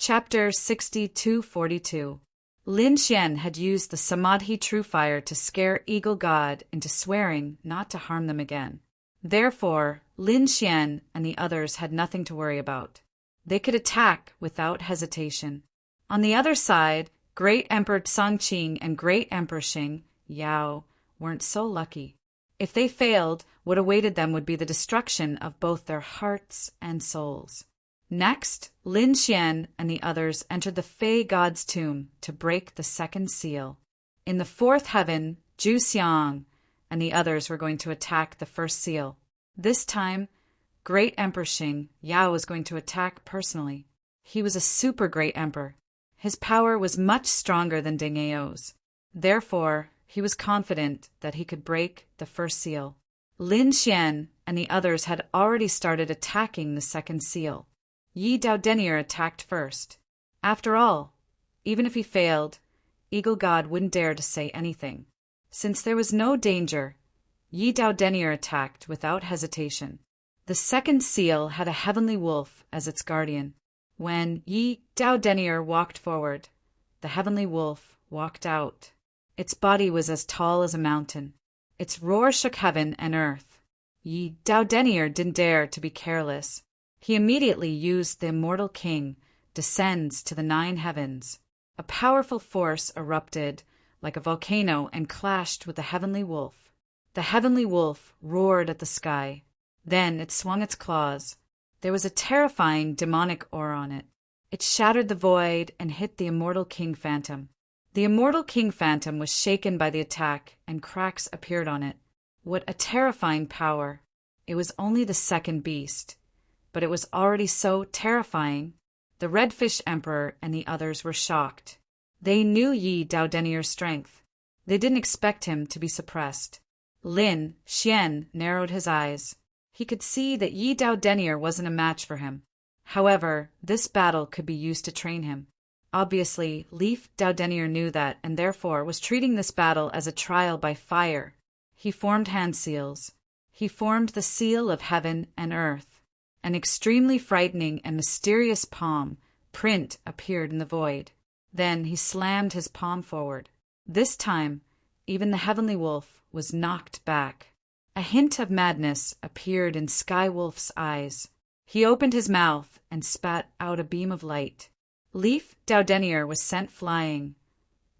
Chapter 62-42. Lin Xian had used the Samadhi True Fire to scare Eagle God into swearing not to harm them again. Therefore, Lin Xian and the others had nothing to worry about. They could attack without hesitation. On the other side, Great Emperor Songqing and Great Emperor Xing, Yao, weren't so lucky. If they failed, what awaited them would be the destruction of both their hearts and souls. Next, Lin Xian and the others entered the Fei God's tomb to break the second seal. In the fourth heaven, Zhu Xiang and the others were going to attack the first seal. This time, Great Emperor Xing, Yao was going to attack personally. He was a super great emperor. His power was much stronger than Ding Ao's. Therefore, he was confident that he could break the first seal. Lin Xian and the others had already started attacking the second seal. Yi Dao Denier attacked first. After all, even if he failed, Eagle God wouldn't dare to say anything. Since there was no danger, Yi Dao Denier attacked without hesitation. The second seal had a heavenly wolf as its guardian. When Yi Dao Denier walked forward, the heavenly wolf walked out. Its body was as tall as a mountain. Its roar shook heaven and earth. Yi Dao Denier didn't dare to be careless. He immediately used the immortal king, descends to the 9 heavens. A powerful force erupted like a volcano and clashed with the heavenly wolf. The heavenly wolf roared at the sky. Then it swung its claws. There was a terrifying demonic aura on it. It shattered the void and hit the immortal king phantom. The immortal king phantom was shaken by the attack and cracks appeared on it. What a terrifying power! It was only the second beast. But it was already so terrifying. The Redfish Emperor and the others were shocked. They knew Yi Dao Denier's strength. They didn't expect him to be suppressed. Lin Xian narrowed his eyes. He could see that Yi Dao Denier wasn't a match for him. However, this battle could be used to train him. Obviously, Leaf Dao Denier knew that and therefore was treating this battle as a trial by fire. He formed hand seals. He formed the seal of heaven and earth. An extremely frightening and mysterious palm print appeared in the void. Then he slammed his palm forward. This time, even the heavenly wolf was knocked back. A hint of madness appeared in Sky Wolf's eyes. He opened his mouth and spat out a beam of light. Leaf Dao Denier was sent flying,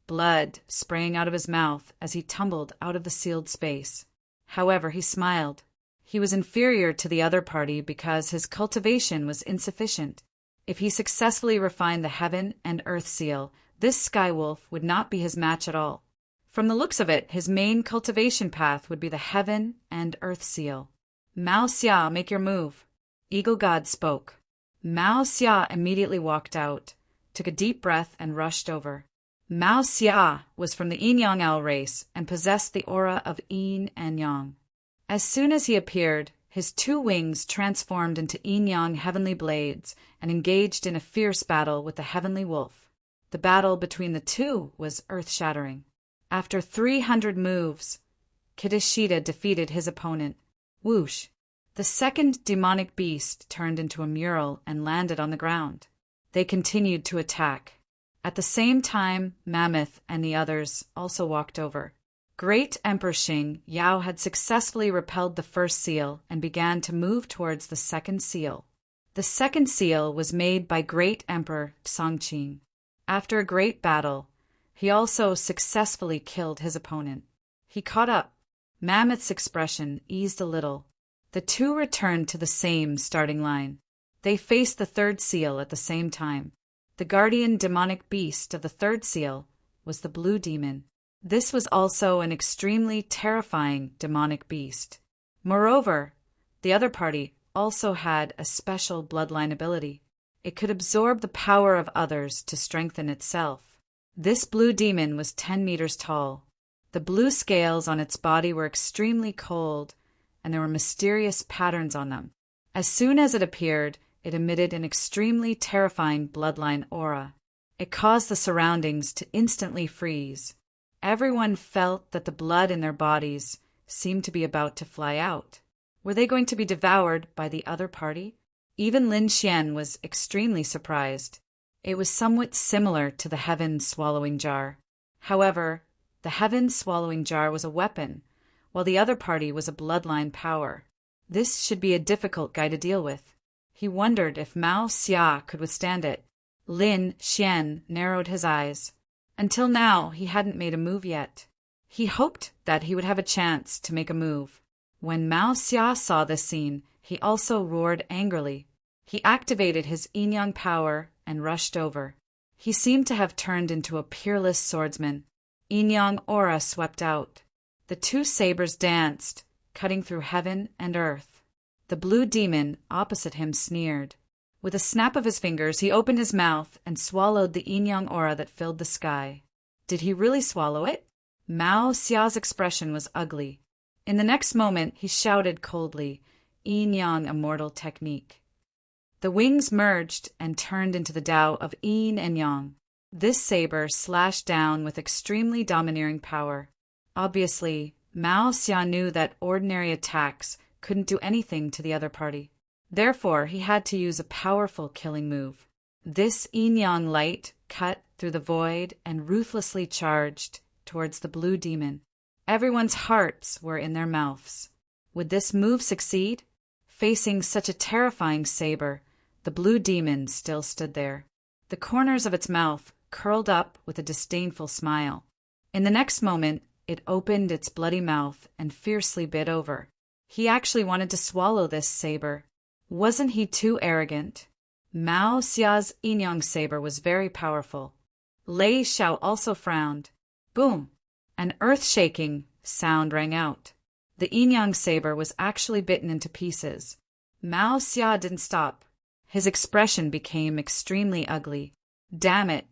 blood spraying out of his mouth as he tumbled out of the sealed space. However, he smiled. He was inferior to the other party because his cultivation was insufficient. If he successfully refined the heaven and earth seal, this skywolf would not be his match at all. From the looks of it, his main cultivation path would be the heaven and earth seal. Mao Xia, make your move. Eagle God spoke. Mao Xia immediately walked out, took a deep breath and rushed over. Mao Xia was from the Yin-Yang L race and possessed the aura of Yin and Yang. As soon as he appeared, his 2 wings transformed into yin-yang heavenly blades and engaged in a fierce battle with the heavenly wolf. The battle between the two was earth-shattering. After 300 moves, Kidashita defeated his opponent. Whoosh! The second demonic beast turned into a mural and landed on the ground. They continued to attack. At the same time, Mammoth and the others also walked over. Great Emperor Xing, Yao had successfully repelled the first seal and began to move towards the second seal. The second seal was made by Great Emperor Songqing. After a great battle, he also successfully killed his opponent. He caught up. Mammoth's expression eased a little. The two returned to the same starting line. They faced the third seal at the same time. The guardian demonic beast of the third seal was the blue demon. This was also an extremely terrifying demonic beast. Moreover, the other party also had a special bloodline ability. It could absorb the power of others to strengthen itself. This blue demon was 10 meters tall. The blue scales on its body were extremely cold, and there were mysterious patterns on them. As soon as it appeared, it emitted an extremely terrifying bloodline aura. It caused the surroundings to instantly freeze. Everyone felt that the blood in their bodies seemed to be about to fly out. Were they going to be devoured by the other party? Even Lin Xian was extremely surprised. It was somewhat similar to the heaven swallowing jar. However, the heaven swallowing jar was a weapon, while the other party was a bloodline power. This should be a difficult guy to deal with. He wondered if Mao Xia could withstand it. Lin Xian narrowed his eyes. Until now, he hadn't made a move yet. He hoped that he would have a chance to make a move. When Mao Xia saw this scene, he also roared angrily. He activated his yin-yang power and rushed over. He seemed to have turned into a peerless swordsman. Yin-yang aura swept out. The two sabers danced, cutting through heaven and earth. The blue demon opposite him sneered. With a snap of his fingers, he opened his mouth and swallowed the yin-yang aura that filled the sky. Did he really swallow it? Mao Xia's expression was ugly. In the next moment, he shouted coldly, "Yin-yang immortal technique." The wings merged and turned into the Tao of Yin and Yang. This saber slashed down with extremely domineering power. Obviously, Mao Xia knew that ordinary attacks couldn't do anything to the other party. Therefore, he had to use a powerful killing move. This yin-yang light cut through the void and ruthlessly charged towards the blue demon. Everyone's hearts were in their mouths. Would this move succeed? Facing such a terrifying saber, the blue demon still stood there. The corners of its mouth curled up with a disdainful smile. In the next moment, it opened its bloody mouth and fiercely bit over. He actually wanted to swallow this saber. Wasn't he too arrogant? Mao Xia's yin-yang saber was very powerful. Lei Xiao also frowned. Boom! An earth-shaking sound rang out. The yin-yang saber was actually bitten into pieces. Mao Xia didn't stop. His expression became extremely ugly. Damn it!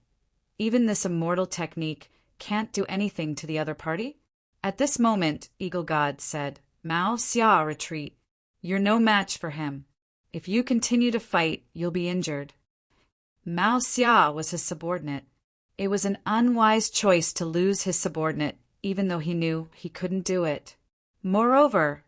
Even this immortal technique can't do anything to the other party? At this moment, Eagle God said, "Mao Xia, retreat. You're no match for him. If you continue to fight, you'll be injured." Mao Xia was his subordinate. It was an unwise choice to lose his subordinate, even though he knew he couldn't do it. Moreover,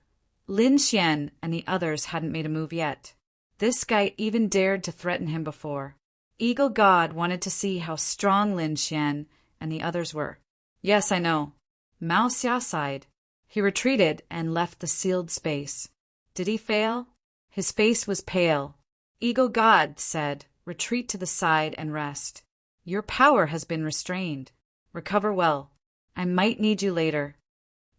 Lin Xian and the others hadn't made a move yet. This guy even dared to threaten him before. Eagle God wanted to see how strong Lin Xian and the others were. "Yes, I know." Mao Xia sighed. He retreated and left the sealed space. Did he fail? His face was pale. Eagle God said, "Retreat to the side and rest. Your power has been restrained. Recover well. I might need you later."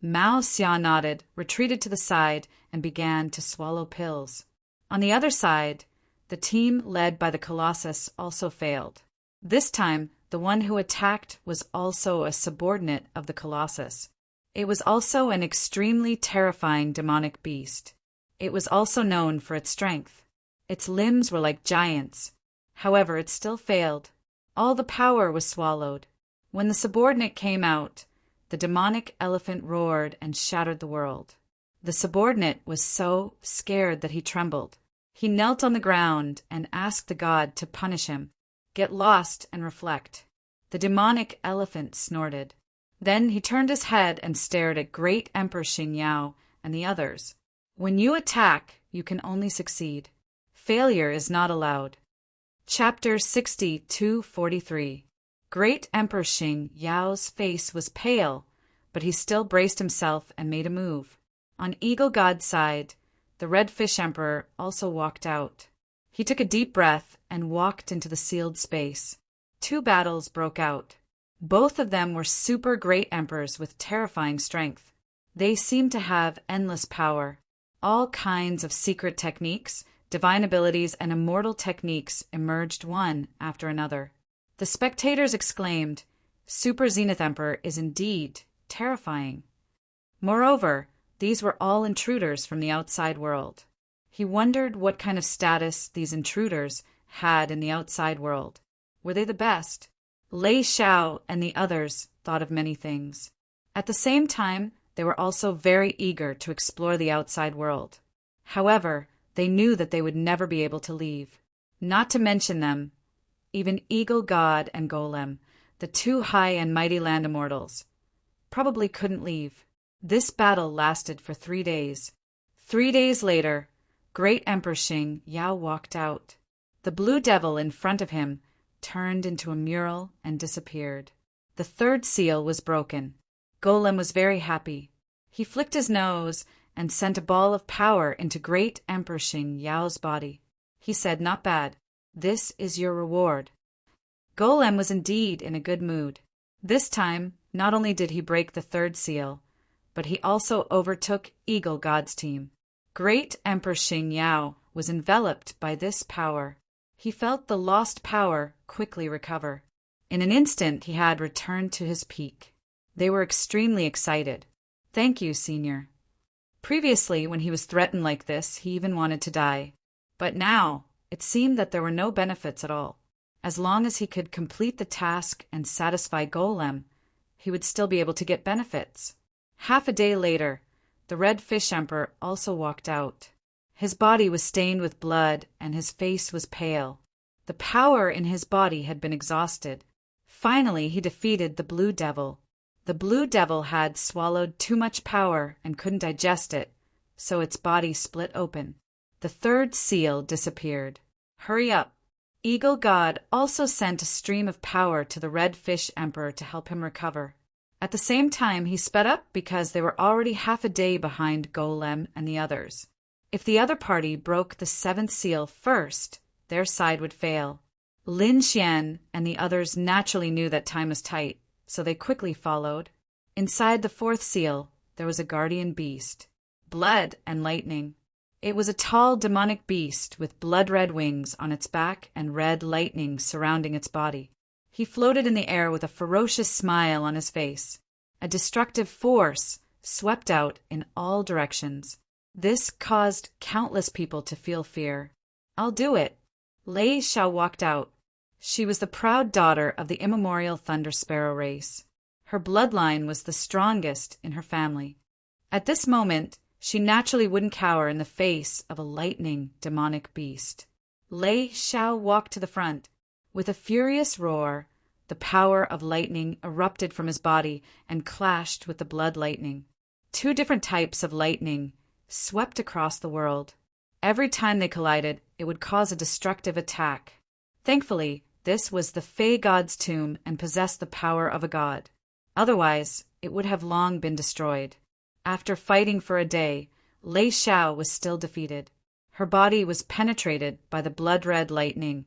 Mao Xia nodded, retreated to the side, and began to swallow pills. On the other side, the team led by the Colossus also failed. This time, the one who attacked was also a subordinate of the Colossus. It was also an extremely terrifying demonic beast. It was also known for its strength. Its limbs were like giants. However, it still failed. All the power was swallowed. When the subordinate came out, the demonic elephant roared and shattered the world. The subordinate was so scared that he trembled. He knelt on the ground and asked the god to punish him. Get lost and reflect. The demonic elephant snorted. Then he turned his head and stared at Great Emperor Xing Yao and the others. When you attack, you can only succeed. Failure is not allowed. Chapter 62-43. Great Emperor Xing Yao's face was pale, but he still braced himself and made a move. On Eagle God's side, the Red Fish Emperor also walked out. He took a deep breath and walked into the sealed space. Two battles broke out. Both of them were super great emperors with terrifying strength. They seemed to have endless power. All kinds of secret techniques, divine abilities, and immortal techniques emerged one after another. The spectators exclaimed, "Super Zenith Emperor is indeed terrifying." Moreover, these were all intruders from the outside world. He wondered what kind of status these intruders had in the outside world. Were they the best? Lei Xiao and the others thought of many things. At the same time, they were also very eager to explore the outside world. However, they knew that they would never be able to leave. Not to mention them, even Eagle God and Golem, the two high and mighty land immortals, probably couldn't leave. This battle lasted for 3 days. 3 days later, Great Emperor Xing Yao walked out. The blue devil in front of him turned into a mural and disappeared. The third seal was broken. Golem was very happy. He flicked his nose and sent a ball of power into Great Emperor Xing Yao's body. He said, "Not bad. This is your reward." Golem was indeed in a good mood. This time, not only did he break the third seal, but he also overtook Eagle God's team. Great Emperor Xing Yao was enveloped by this power. He felt the lost power quickly recover. In an instant, he had returned to his peak. They were extremely excited. "Thank you, Senior." Previously, when he was threatened like this, he even wanted to die. But now, it seemed that there were no benefits at all. As long as he could complete the task and satisfy Golem, he would still be able to get benefits. Half a day later, the Red Fish Emperor also walked out. His body was stained with blood and his face was pale. The power in his body had been exhausted. Finally, he defeated the Blue Devil. The Blue Devil had swallowed too much power and couldn't digest it, so its body split open. The third seal disappeared. "Hurry up." Eagle God also sent a stream of power to the Red Fish Emperor to help him recover. At the same time, he sped up because they were already half a day behind Golem and the others. If the other party broke the seventh seal first, their side would fail. Lin Xian and the others naturally knew that time was tight, so they quickly followed. Inside the fourth seal, there was a guardian beast. Blood and lightning. It was a tall demonic beast with blood-red wings on its back and red lightning surrounding its body. He floated in the air with a ferocious smile on his face. A destructive force swept out in all directions. This caused countless people to feel fear. "I'll do it." Lei Xiao walked out. She was the proud daughter of the immemorial Thunder Sparrow race. Her bloodline was the strongest in her family. At this moment, she naturally wouldn't cower in the face of a lightning demonic beast. Lei Xiao walked to the front. With a furious roar, the power of lightning erupted from his body and clashed with the blood lightning. Two different types of lightning swept across the world. Every time they collided, it would cause a destructive attack. Thankfully, this was the Fey God's tomb and possessed the power of a god. Otherwise, it would have long been destroyed. After fighting for a day, Lei Xiao was still defeated. Her body was penetrated by the blood-red lightning,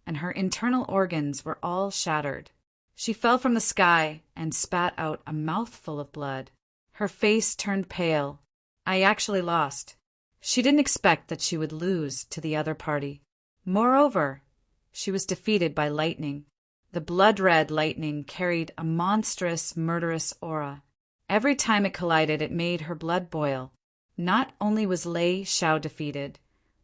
and her internal organs were all shattered. She fell from the sky and spat out a mouthful of blood. Her face turned pale. "I actually lost." She didn't expect that she would lose to the other party. Moreover, she was defeated by lightning. The blood-red lightning carried a monstrous, murderous aura. Every time it collided, it made her blood boil. Not only was Lei Xiao defeated,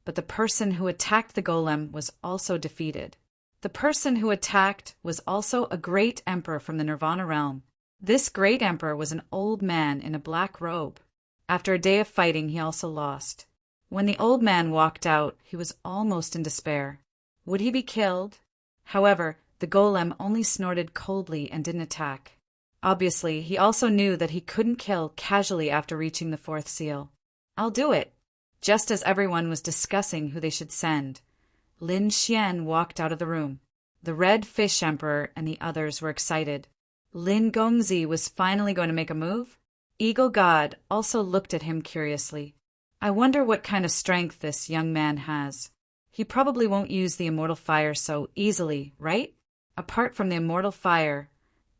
but the person who attacked the golem was also defeated. The person who attacked was also a great emperor from the Nirvana realm. This great emperor was an old man in a black robe. After a day of fighting, he also lost. When the old man walked out, he was almost in despair. Would he be killed? However, the golem only snorted coldly and didn't attack. Obviously, he also knew that he couldn't kill casually after reaching the fourth seal. "I'll do it." Just as everyone was discussing who they should send, Lin Xian walked out of the room. The Red Fish Emperor and the others were excited. Lin Gongzi was finally going to make a move. Eagle God also looked at him curiously. "I wonder what kind of strength this young man has. He probably won't use the immortal fire so easily, right? Apart from the immortal fire,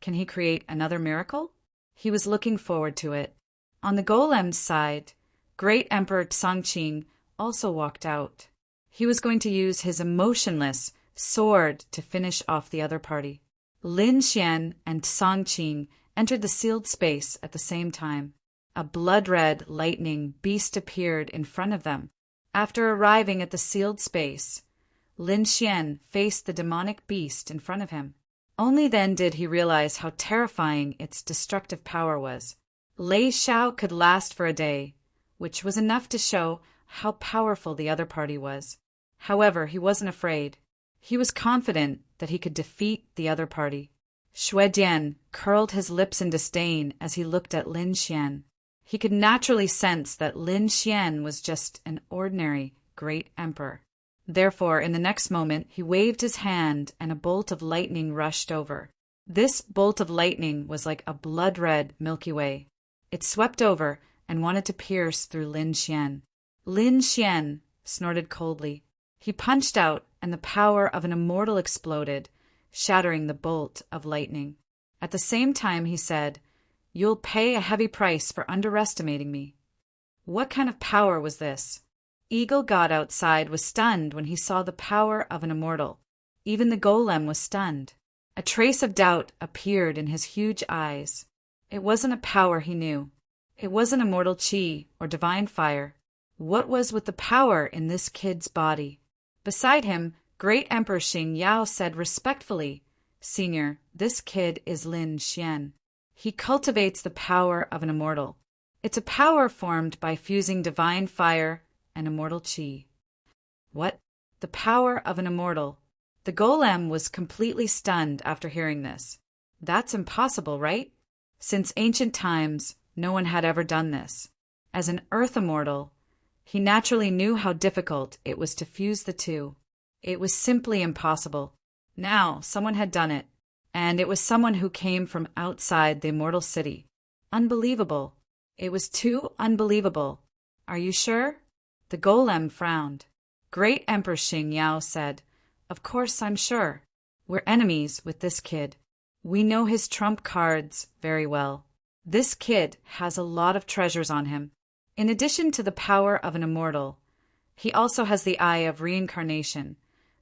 can he create another miracle?" He was looking forward to it. On the golem's side, Great Emperor Tsangqing also walked out. He was going to use his emotionless sword to finish off the other party. Lin Xian and Tsangqing entered the sealed space at the same time. A blood-red lightning beast appeared in front of them. After arriving at the sealed space, Lin Xian faced the demonic beast in front of him. Only then did he realize how terrifying its destructive power was. Lei Xiao could last for a day, which was enough to show how powerful the other party was. However, he wasn't afraid. He was confident that he could defeat the other party. Xue Dian curled his lips in disdain as he looked at Lin Xian. He could naturally sense that Lin Xian was just an ordinary great emperor. Therefore, in the next moment, he waved his hand and a bolt of lightning rushed over. This bolt of lightning was like a blood-red Milky Way. It swept over and wanted to pierce through Lin Xian. Lin Xian snorted coldly. He punched out, and the power of an immortal exploded, shattering the bolt of lightning. At the same time, he said, "You'll pay a heavy price for underestimating me." What kind of power was this? Eagle God outside was stunned when he saw the power of an immortal. Even the golem was stunned. A trace of doubt appeared in his huge eyes. It wasn't a power he knew. It wasn't immortal chi or divine fire. What was with the power in this kid's body? Beside him, Great Emperor Xing Yao said respectfully, "Senior, this kid is Lin Xian. He cultivates the power of an immortal. It's a power formed by fusing divine fire and immortal chi." What? The power of an immortal? The golem was completely stunned after hearing this. That's impossible, right? Since ancient times, no one had ever done this. As an earth immortal, he naturally knew how difficult it was to fuse the two. It was simply impossible. Now, someone had done it, and it was someone who came from outside the immortal city. Unbelievable. It was too unbelievable. Are you sure? The golem frowned. Great Emperor Xing Yao said, "Of course I'm sure. We're enemies with this kid. We know his trump cards very well. This kid has a lot of treasures on him. In addition to the power of an immortal, he also has the eye of reincarnation,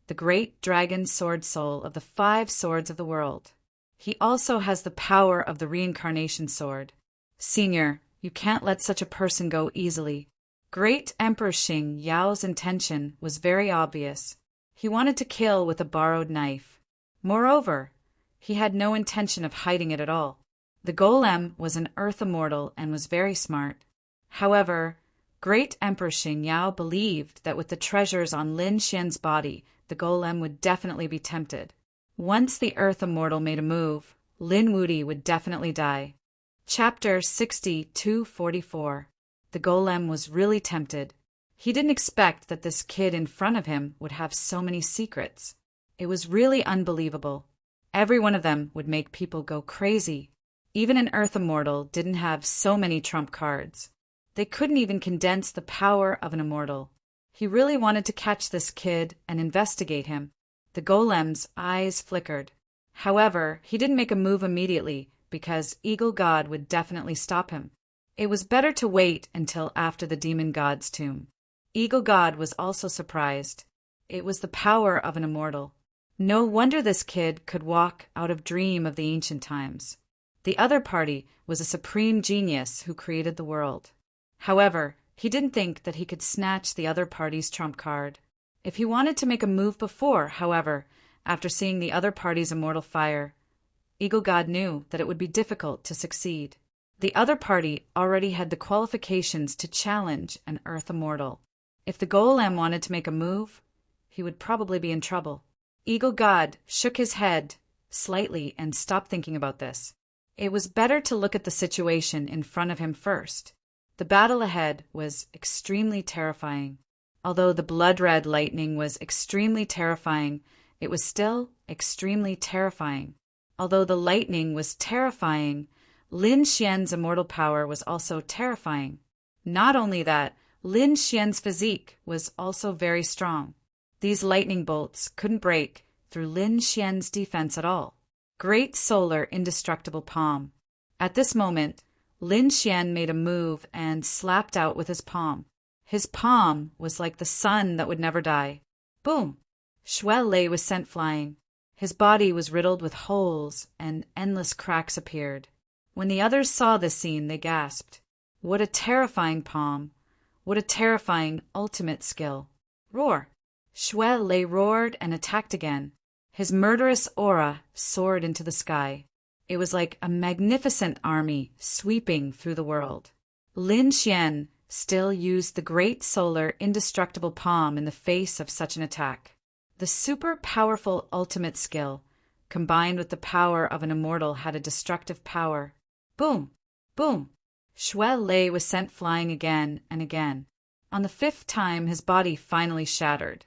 the great dragon sword soul of the 5 swords of the world. He also has the power of the reincarnation sword. Senior, you can't let such a person go easily." Great Emperor Xing Yao's intention was very obvious. He wanted to kill with a borrowed knife. Moreover, he had no intention of hiding it at all. The golem was an earth immortal and was very smart. However, Great Emperor Xing Yao believed that with the treasures on Lin Xian's body, the golem would definitely be tempted. Once the earth immortal made a move, Lin Wudi would definitely die. Chapter 62:44. The golem was really tempted. He didn't expect that this kid in front of him would have so many secrets. It was really unbelievable. Every one of them would make people go crazy. Even an earth immortal didn't have so many trump cards. They couldn't even condense the power of an immortal. He really wanted to catch this kid and investigate him. The golem's eyes flickered. However, he didn't make a move immediately because Eagle God would definitely stop him. It was better to wait until after the demon god's tomb. Eagle God was also surprised. It was the power of an immortal. No wonder this kid could walk out of dream of the ancient times. The other party was a supreme genius who created the world. However, he didn't think that he could snatch the other party's trump card. If he wanted to make a move before, however, after seeing the other party's immortal fire, Eagle God knew that it would be difficult to succeed. The other party already had the qualifications to challenge an earth immortal. If the golem wanted to make a move, he would probably be in trouble. Eagle God shook his head slightly and stopped thinking about this. It was better to look at the situation in front of him first. The battle ahead was extremely terrifying. Although the blood-red lightning was extremely terrifying, it was still extremely terrifying. Although the lightning was terrifying, Lin Xian's immortal power was also terrifying. Not only that, Lin Xian's physique was also very strong. These lightning bolts couldn't break through Lin Xian's defense at all. Great solar indestructible palm. At this moment, Lin Xian made a move and slapped out with his palm. His palm was like the sun that would never die. Boom! Shuai Lei was sent flying. His body was riddled with holes and endless cracks appeared. When the others saw this scene, they gasped. What a terrifying palm! What a terrifying ultimate skill! Roar! Shuai Lei roared and attacked again. His murderous aura soared into the sky. It was like a magnificent army sweeping through the world. Lin Xian still used the great solar indestructible palm in the face of such an attack. The super powerful ultimate skill, combined with the power of an immortal, had a destructive power. Boom! Boom! Shuai Lei was sent flying again and again. On the 5th time, his body finally shattered.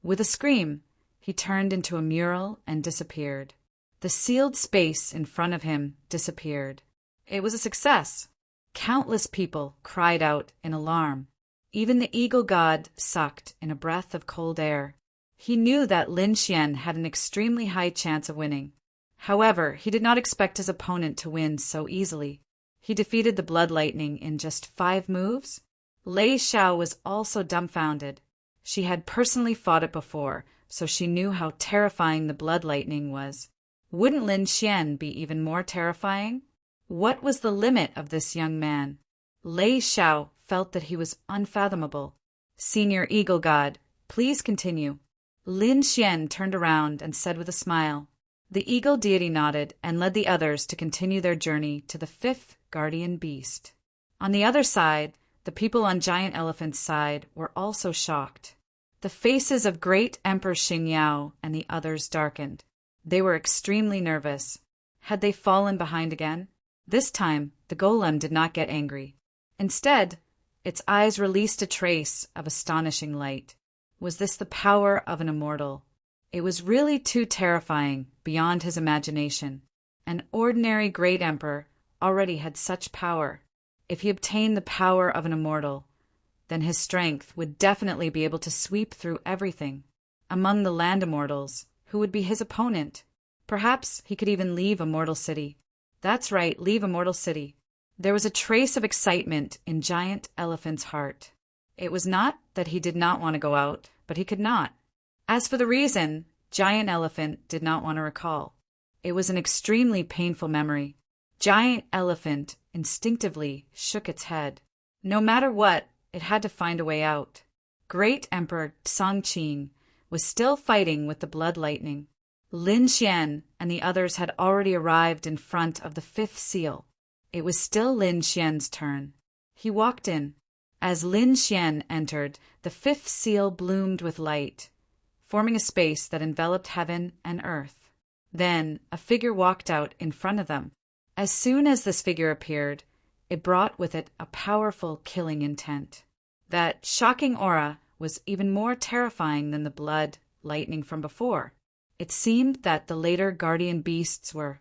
With a scream, he turned into a mural and disappeared. The sealed space in front of him disappeared. It was a success. Countless people cried out in alarm. Even the eagle god sucked in a breath of cold air. He knew that Lin Xian had an extremely high chance of winning. However, he did not expect his opponent to win so easily. He defeated the Blood Lightning in just 5 moves. Lei Xiao was also dumbfounded. She had personally fought it before, so she knew how terrifying the Blood Lightning was. Wouldn't Lin Xian be even more terrifying? What was the limit of this young man? Lei Xiao felt that he was unfathomable. Senior Eagle God, please continue. Lin Xian turned around and said with a smile. The eagle deity nodded and led the others to continue their journey to the 5th guardian beast. On the other side, the people on Giant Elephant's side were also shocked. The faces of Great Emperor Xingyao and the others darkened. They were extremely nervous. Had they fallen behind again? This time, the golem did not get angry. Instead, its eyes released a trace of astonishing light. Was this the power of an immortal? It was really too terrifying, beyond his imagination. An ordinary great emperor already had such power. If he obtained the power of an immortal, then his strength would definitely be able to sweep through everything. Among the land immortals, who would be his opponent? Perhaps he could even leave Immortal City. That's right, leave Immortal City. There was a trace of excitement in Giant Elephant's heart. It was not that he did not want to go out, but he could not. As for the reason, Giant Elephant did not want to recall. It was an extremely painful memory. Giant Elephant instinctively shook its head. No matter what, it had to find a way out. Great Emperor Songqing was still fighting with the Blood Lightning. Lin Xian and the others had already arrived in front of the 5th seal. It was still Lin Xian's turn. He walked in. As Lin Xian entered, the 5th seal bloomed with light, forming a space that enveloped heaven and earth. Then a figure walked out in front of them. As soon as this figure appeared, it brought with it a powerful killing intent. That shocking aura was even more terrifying than the blood lightning from before. It seemed that the later guardian beasts were,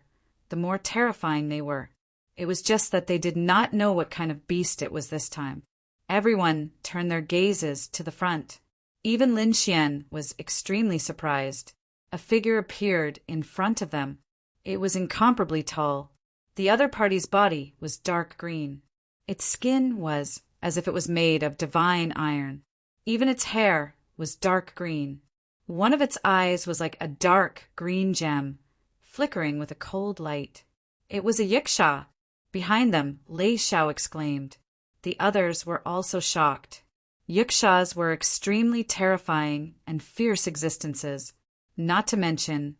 the more terrifying they were. It was just that they did not know what kind of beast it was this time. Everyone turned their gazes to the front. Even Lin Xian was extremely surprised. A figure appeared in front of them. It was incomparably tall. The other party's body was dark green. Its skin was as if it was made of divine iron. Even its hair was dark green. One of its eyes was like a dark green gem, flickering with a cold light. It was a yiksha. Behind them, Lei Xiao exclaimed. The others were also shocked. Yikshas were extremely terrifying and fierce existences. Not to mention,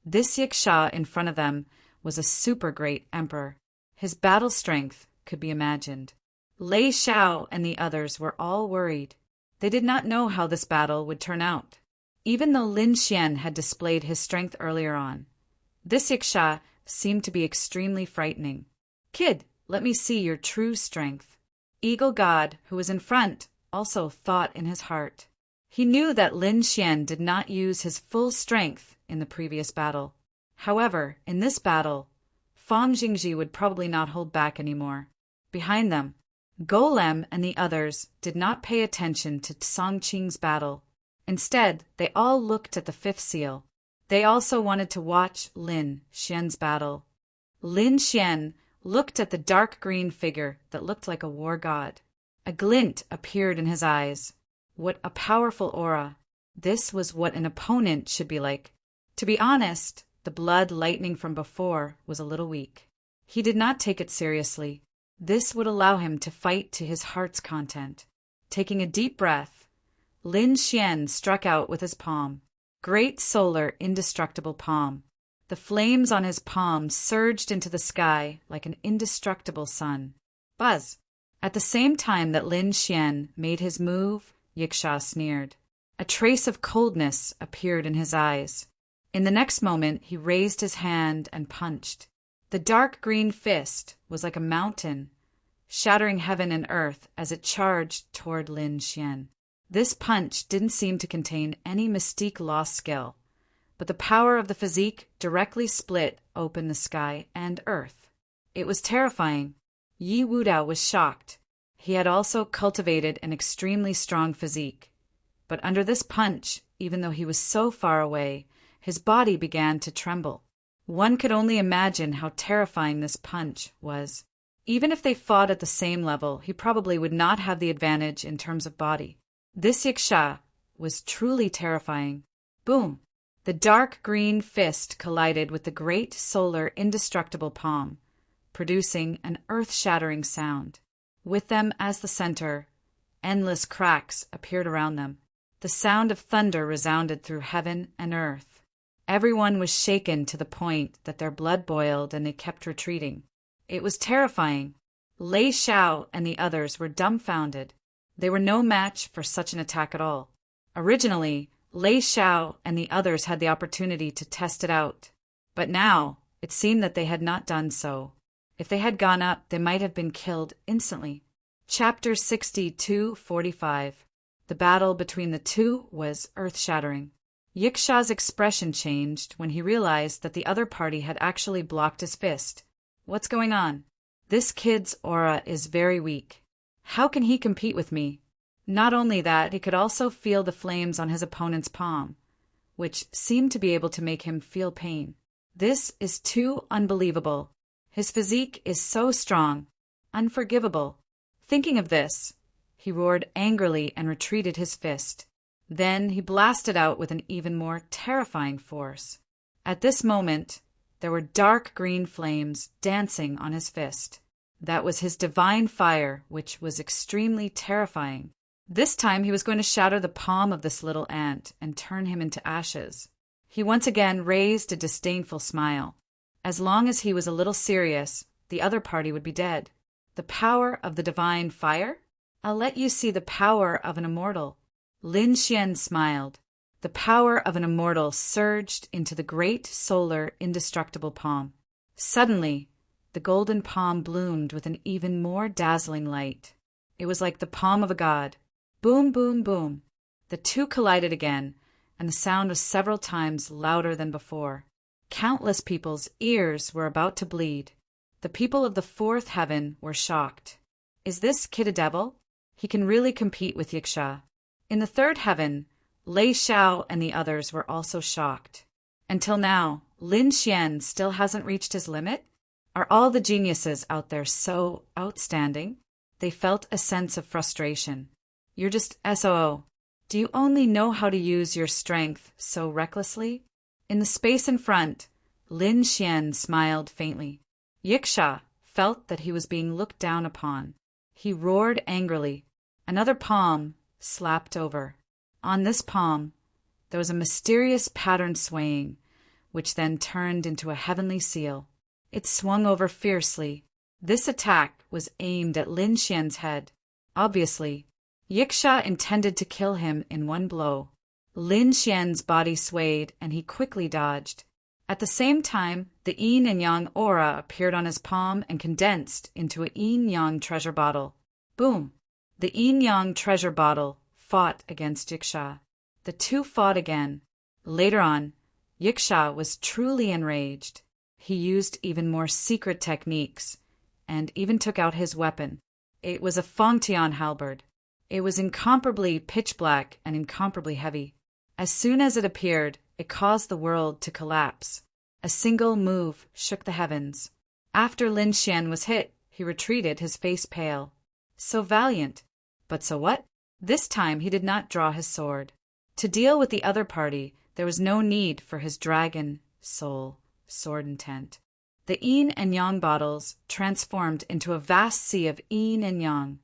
this yiksha in front of them was a super great emperor. His battle strength could be imagined. Lei Xiao and the others were all worried. They did not know how this battle would turn out. Even though Lin Xian had displayed his strength earlier on, this yiksha seemed to be extremely frightening. Kid, let me see your true strength. Eagle God, who was in front, also thought in his heart. He knew that Lin Xian did not use his full strength in the previous battle. However, in this battle, Fang Jingji would probably not hold back anymore. Behind them, Golem and the others did not pay attention to Songqing's battle. Instead, they all looked at the 5th seal. They also wanted to watch Lin Xian's battle. Lin Xian looked at the dark green figure that looked like a war god. A glint appeared in his eyes. What a powerful aura. This was what an opponent should be like. To be honest, the blood lightning from before was a little weak. He did not take it seriously. This would allow him to fight to his heart's content. Taking a deep breath, Lin Xian struck out with his palm. Great solar indestructible palm. The flames on his palm surged into the sky like an indestructible sun. Buzz! At the same time that Lin Xian made his move, Yiksha sneered. A trace of coldness appeared in his eyes. In the next moment, he raised his hand and punched. The dark green fist was like a mountain, shattering heaven and earth as it charged toward Lin Xian. This punch didn't seem to contain any mystique lost skill, but the power of the physique directly split open the sky and earth. It was terrifying. Yi Wudao was shocked. He had also cultivated an extremely strong physique. But under this punch, even though he was so far away, his body began to tremble. One could only imagine how terrifying this punch was. Even if they fought at the same level, he probably would not have the advantage in terms of body. This Yiksha was truly terrifying. Boom! The dark green fist collided with the great solar indestructible palm, producing an earth-shattering sound. With them as the center, endless cracks appeared around them. The sound of thunder resounded through heaven and earth. Everyone was shaken to the point that their blood boiled and they kept retreating. It was terrifying. Lei Xiao and the others were dumbfounded. They were no match for such an attack at all. Originally, Lei Xiao and the others had the opportunity to test it out. But now, it seemed that they had not done so. If they had gone up, they might have been killed instantly. Chapter 62:45. The battle between the two was earth-shattering. Yiksha's expression changed when he realized that the other party had actually blocked his fist. What's going on? This kid's aura is very weak. How can he compete with me? Not only that, he could also feel the flames on his opponent's palm, which seemed to be able to make him feel pain. This is too unbelievable. His physique is so strong, unforgivable. Thinking of this, he roared angrily and retreated his fist. Then he blasted out with an even more terrifying force. At this moment, there were dark green flames dancing on his fist. That was his divine fire, which was extremely terrifying. This time he was going to shatter the palm of this little ant and turn him into ashes. He once again raised a disdainful smile. As long as he was a little serious, the other party would be dead. The power of the divine fire? I'll let you see the power of an immortal. Lin Xian smiled. The power of an immortal surged into the great solar indestructible palm. Suddenly, the golden palm bloomed with an even more dazzling light. It was like the palm of a god. Boom, boom, boom. The two collided again, and the sound was several times louder than before. Countless people's ears were about to bleed. The people of the fourth heaven were shocked. Is this kid a devil? He can really compete with Yiksha. In the third heaven, Lei Xiao and the others were also shocked. Until now, Lin Xian still hasn't reached his limit? Are all the geniuses out there so outstanding? They felt a sense of frustration. You're just SOO. Do you only know how to use your strength so recklessly? In the space in front, Lin Xian smiled faintly. Yiksha felt that he was being looked down upon. He roared angrily. Another palm slapped over. On this palm, there was a mysterious pattern swaying, which then turned into a heavenly seal. It swung over fiercely. This attack was aimed at Lin Xian's head. Obviously, Yiksha intended to kill him in one blow. Lin Xian's body swayed, and he quickly dodged. At the same time, the yin and yang aura appeared on his palm and condensed into a yin-yang treasure bottle. Boom! The yin-yang treasure bottle fought against Yiksha. The two fought again. Later on, Yiksha was truly enraged. He used even more secret techniques, and even took out his weapon. It was a Fengtian halberd. It was incomparably pitch black and incomparably heavy. As soon as it appeared, it caused the world to collapse. A single move shook the heavens. After Lin Xian was hit, he retreated, his face pale. So valiant. But so what? This time he did not draw his sword. To deal with the other party, there was no need for his dragon soul sword intent. The yin and yang bottles transformed into a vast sea of yin and yang,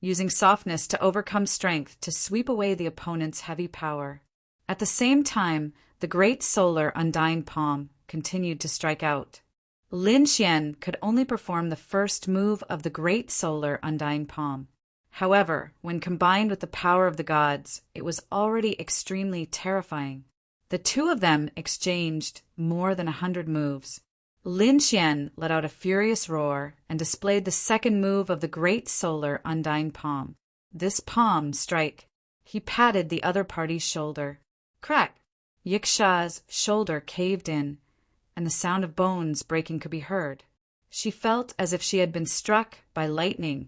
using softness to overcome strength to sweep away the opponent's heavy power. At the same time, the great solar undying palm continued to strike out. Lin Xian could only perform the first move of the great solar undying palm. However, when combined with the power of the gods, it was already extremely terrifying. The two of them exchanged more than 100 moves. Lin Xian let out a furious roar and displayed the second move of the great solar undying palm. This palm strike. He patted the other party's shoulder. Crack! Yiksha's shoulder caved in, and the sound of bones breaking could be heard. She felt as if she had been struck by lightning,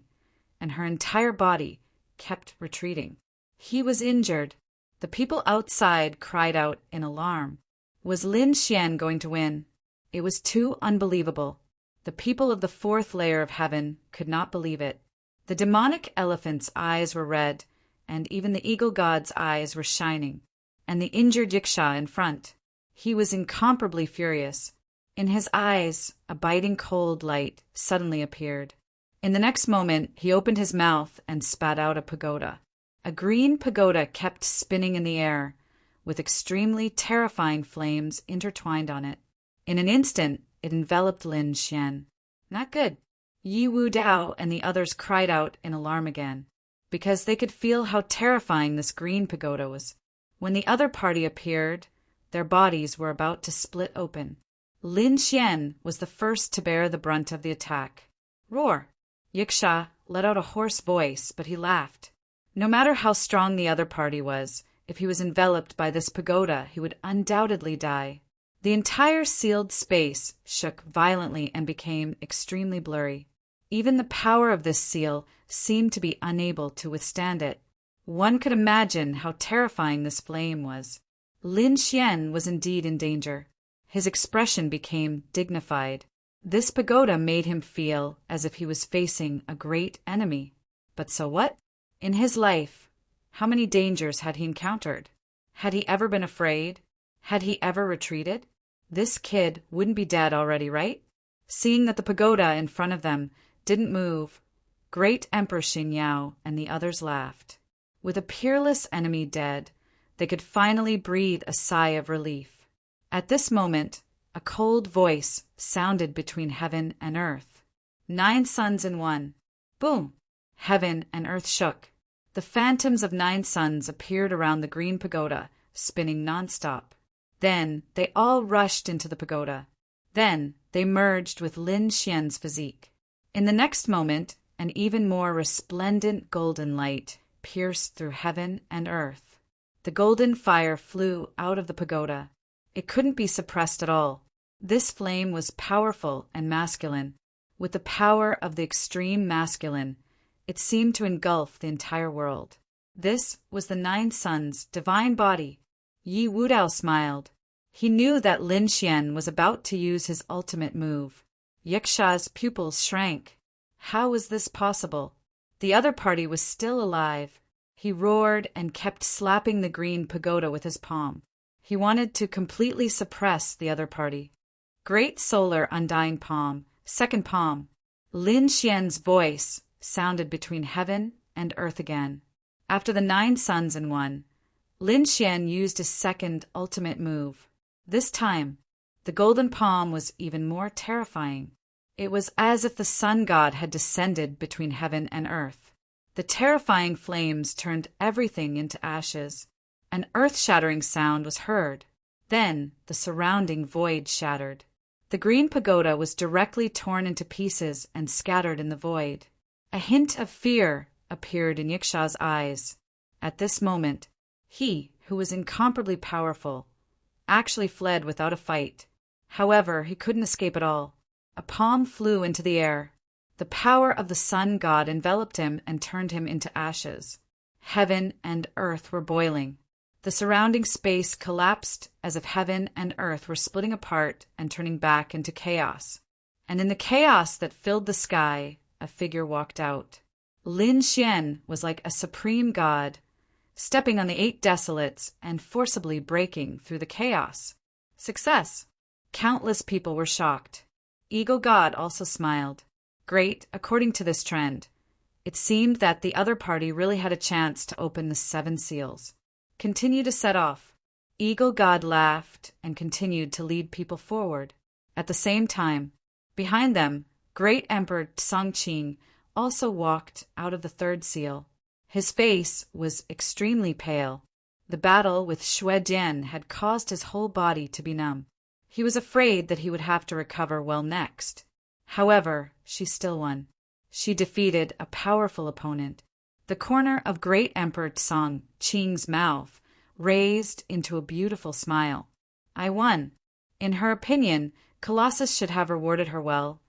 and her entire body kept retreating. He was injured. The people outside cried out in alarm. Was Lin Xian going to win? It was too unbelievable. The people of the fourth layer of heaven could not believe it. The demonic elephant's eyes were red, and even the eagle god's eyes were shining, and the injured Yiksha in front. He was incomparably furious. In his eyes, a biting cold light suddenly appeared. In the next moment, he opened his mouth and spat out a pagoda. A green pagoda kept spinning in the air, with extremely terrifying flames intertwined on it. In an instant, it enveloped Lin Xian. Not good. Yi Wu Dao and the others cried out in alarm again, because they could feel how terrifying this green pagoda was. When the other party appeared, their bodies were about to split open. Lin Xian was the first to bear the brunt of the attack. Roar! Yiksha let out a hoarse voice, but he laughed. No matter how strong the other party was, if he was enveloped by this pagoda, he would undoubtedly die. The entire sealed space shook violently and became extremely blurry. Even the power of this seal seemed to be unable to withstand it. One could imagine how terrifying this flame was. Lin Xian was indeed in danger. His expression became dignified. This pagoda made him feel as if he was facing a great enemy. But so what? In his life, how many dangers had he encountered? Had he ever been afraid? Had he ever retreated? This kid wouldn't be dead already, right? Seeing that the pagoda in front of them didn't move, Great Emperor Xinyao and the others laughed. With a peerless enemy dead, they could finally breathe a sigh of relief. At this moment, a cold voice sounded between heaven and earth. 9 suns in one. Boom! Heaven and earth shook. The phantoms of 9 suns appeared around the green pagoda, spinning nonstop. Then they all rushed into the pagoda. Then they merged with Lin Xian's physique. In the next moment, an even more resplendent golden light pierced through heaven and earth. The golden fire flew out of the pagoda. It couldn't be suppressed at all. This flame was powerful and masculine. With the power of the extreme masculine, it seemed to engulf the entire world. This was the 9 suns' divine body. Yi Wudao smiled. He knew that Lin Xian was about to use his ultimate move. Yiksha's pupils shrank. How was this possible? The other party was still alive. He roared and kept slapping the green pagoda with his palm. He wanted to completely suppress the other party. Great solar undying palm, second palm. Lin Xian's voice sounded between heaven and earth again. After the 9 suns in one, Lin Xian used his second ultimate move. This time, the golden palm was even more terrifying. It was as if the sun god had descended between heaven and earth. The terrifying flames turned everything into ashes. An earth-shattering sound was heard. Then the surrounding void shattered. The green pagoda was directly torn into pieces and scattered in the void. A hint of fear appeared in Yiksha's eyes. At this moment, he, who was incomparably powerful, actually fled without a fight. However, he couldn't escape at all. A palm flew into the air. The power of the sun god enveloped him and turned him into ashes. Heaven and earth were boiling. The surrounding space collapsed as if heaven and earth were splitting apart and turning back into chaos. And in the chaos that filled the sky, a figure walked out. Lin Xian was like a supreme god, stepping on the 8 desolates and forcibly breaking through the chaos. Success! Countless people were shocked. Eagle God also smiled. Great, according to this trend. It seemed that the other party really had a chance to open the 7 seals. Continue to set off. Eagle God laughed and continued to lead people forward. At the same time, behind them, Great Emperor Songqing also walked out of the 3rd seal. His face was extremely pale. The battle with Xue Dian had caused his whole body to be numb. He was afraid that he would have to recover well next. However, she still won. She defeated a powerful opponent. The corner of Great Emperor Tsang Qing's mouth raised into a beautiful smile. I won. In her opinion, Colossus should have rewarded her well,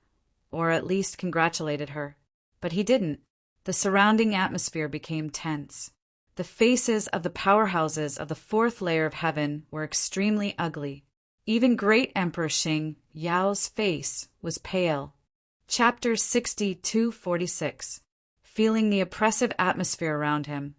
or at least congratulated her. But he didn't. The surrounding atmosphere became tense. The faces of the powerhouses of the fourth layer of heaven were extremely ugly. Even Great Emperor Xing Yao's face was pale. Chapter 6246. Feeling the oppressive atmosphere around him,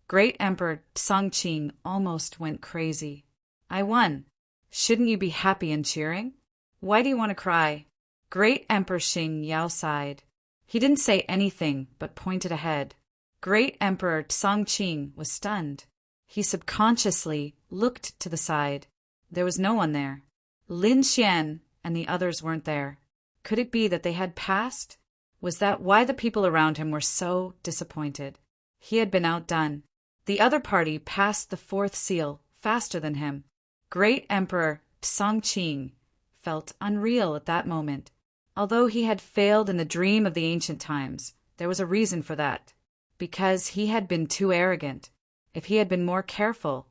Great Emperor Tsang Qing almost went crazy. I won. Shouldn't you be happy and cheering? Why do you want to cry? Great Emperor Xing Yao sighed. He didn't say anything but pointed ahead. Great Emperor Tsang Qing was stunned. He subconsciously looked to the side. There was no one there. Lin Xian and the others weren't there. Could it be that they had passed? Was that why the people around him were so disappointed? He had been outdone. The other party passed the fourth seal faster than him. Great Emperor Tsang Qing felt unreal at that moment. Although he had failed in the dream of the ancient times, there was a reason for that. Because he had been too arrogant. If he had been more careful,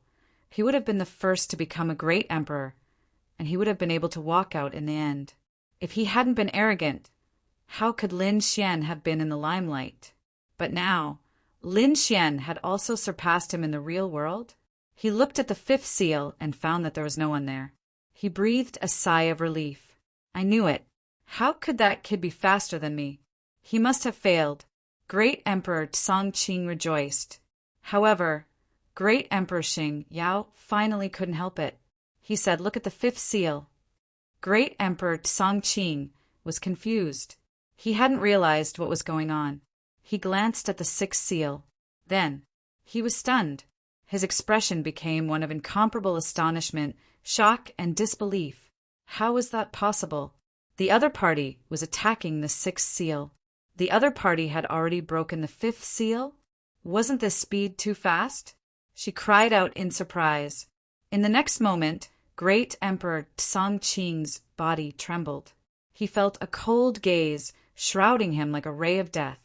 he would have been the first to become a great emperor, and he would have been able to walk out in the end. If he hadn't been arrogant, how could Lin Xian have been in the limelight? But now, Lin Xian had also surpassed him in the real world. He looked at the fifth seal and found that there was no one there. He breathed a sigh of relief. I knew it. How could that kid be faster than me? He must have failed. Great Emperor Tsang Qing rejoiced. However, Great Emperor Xing Yao finally couldn't help it. He said, "Look at the fifth seal." Great Emperor Tsang Qing was confused. He hadn't realized what was going on. He glanced at the sixth seal. Then, he was stunned. His expression became one of incomparable astonishment, shock, and disbelief. How was that possible? The other party was attacking the sixth seal. The other party had already broken the fifth seal? Wasn't this speed too fast? She cried out in surprise. In the next moment, Great Emperor Tsang Qing's body trembled. He felt a cold gaze shrouding him like a ray of death.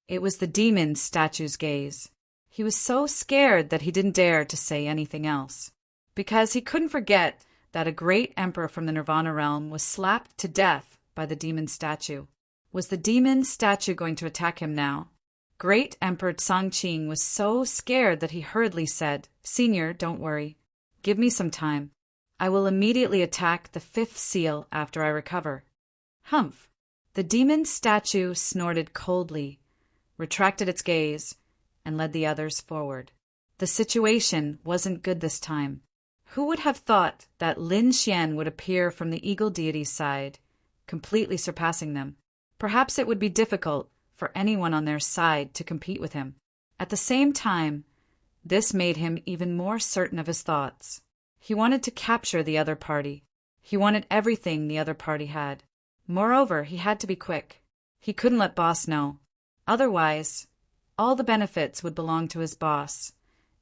It was the demon statue's gaze. He was so scared that he didn't dare to say anything else. Because he couldn't forget that a great emperor from the Nirvana realm was slapped to death by the demon statue. Was the demon statue going to attack him now? Great Emperor Tsang Qing was so scared that he hurriedly said, "Senior, don't worry. Give me some time. I will immediately attack the fifth seal after I recover." Humph! The demon statue snorted coldly, retracted its gaze, and led the others forward. The situation wasn't good this time. Who would have thought that Lin Xian would appear from the Eagle Deity's side, completely surpassing them? Perhaps it would be difficult for anyone on their side to compete with him. At the same time, this made him even more certain of his thoughts. He wanted to capture the other party. He wanted everything the other party had. Moreover, he had to be quick. He couldn't let boss know. Otherwise, all the benefits would belong to his boss,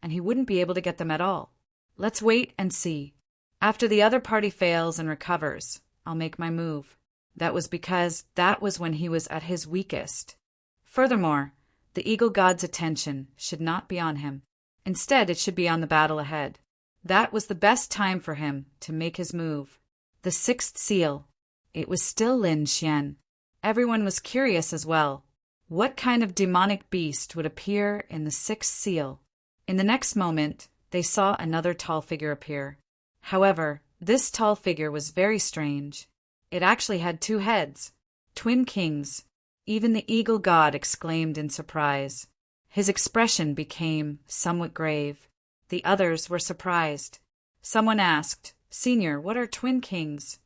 and he wouldn't be able to get them at all. Let's wait and see. After the other party fails and recovers, I'll make my move. That was because that was when he was at his weakest. Furthermore, the Eagle God's attention should not be on him. Instead, it should be on the battle ahead. That was the best time for him to make his move. The sixth seal. It was still Lin Xian. Everyone was curious as well. What kind of demonic beast would appear in the sixth seal? In the next moment, they saw another tall figure appear. However, this tall figure was very strange. It actually had two heads, twin kings. Even the Eagle God exclaimed in surprise. His expression became somewhat grave. The others were surprised. Someone asked, "Senior, what are twin kings?"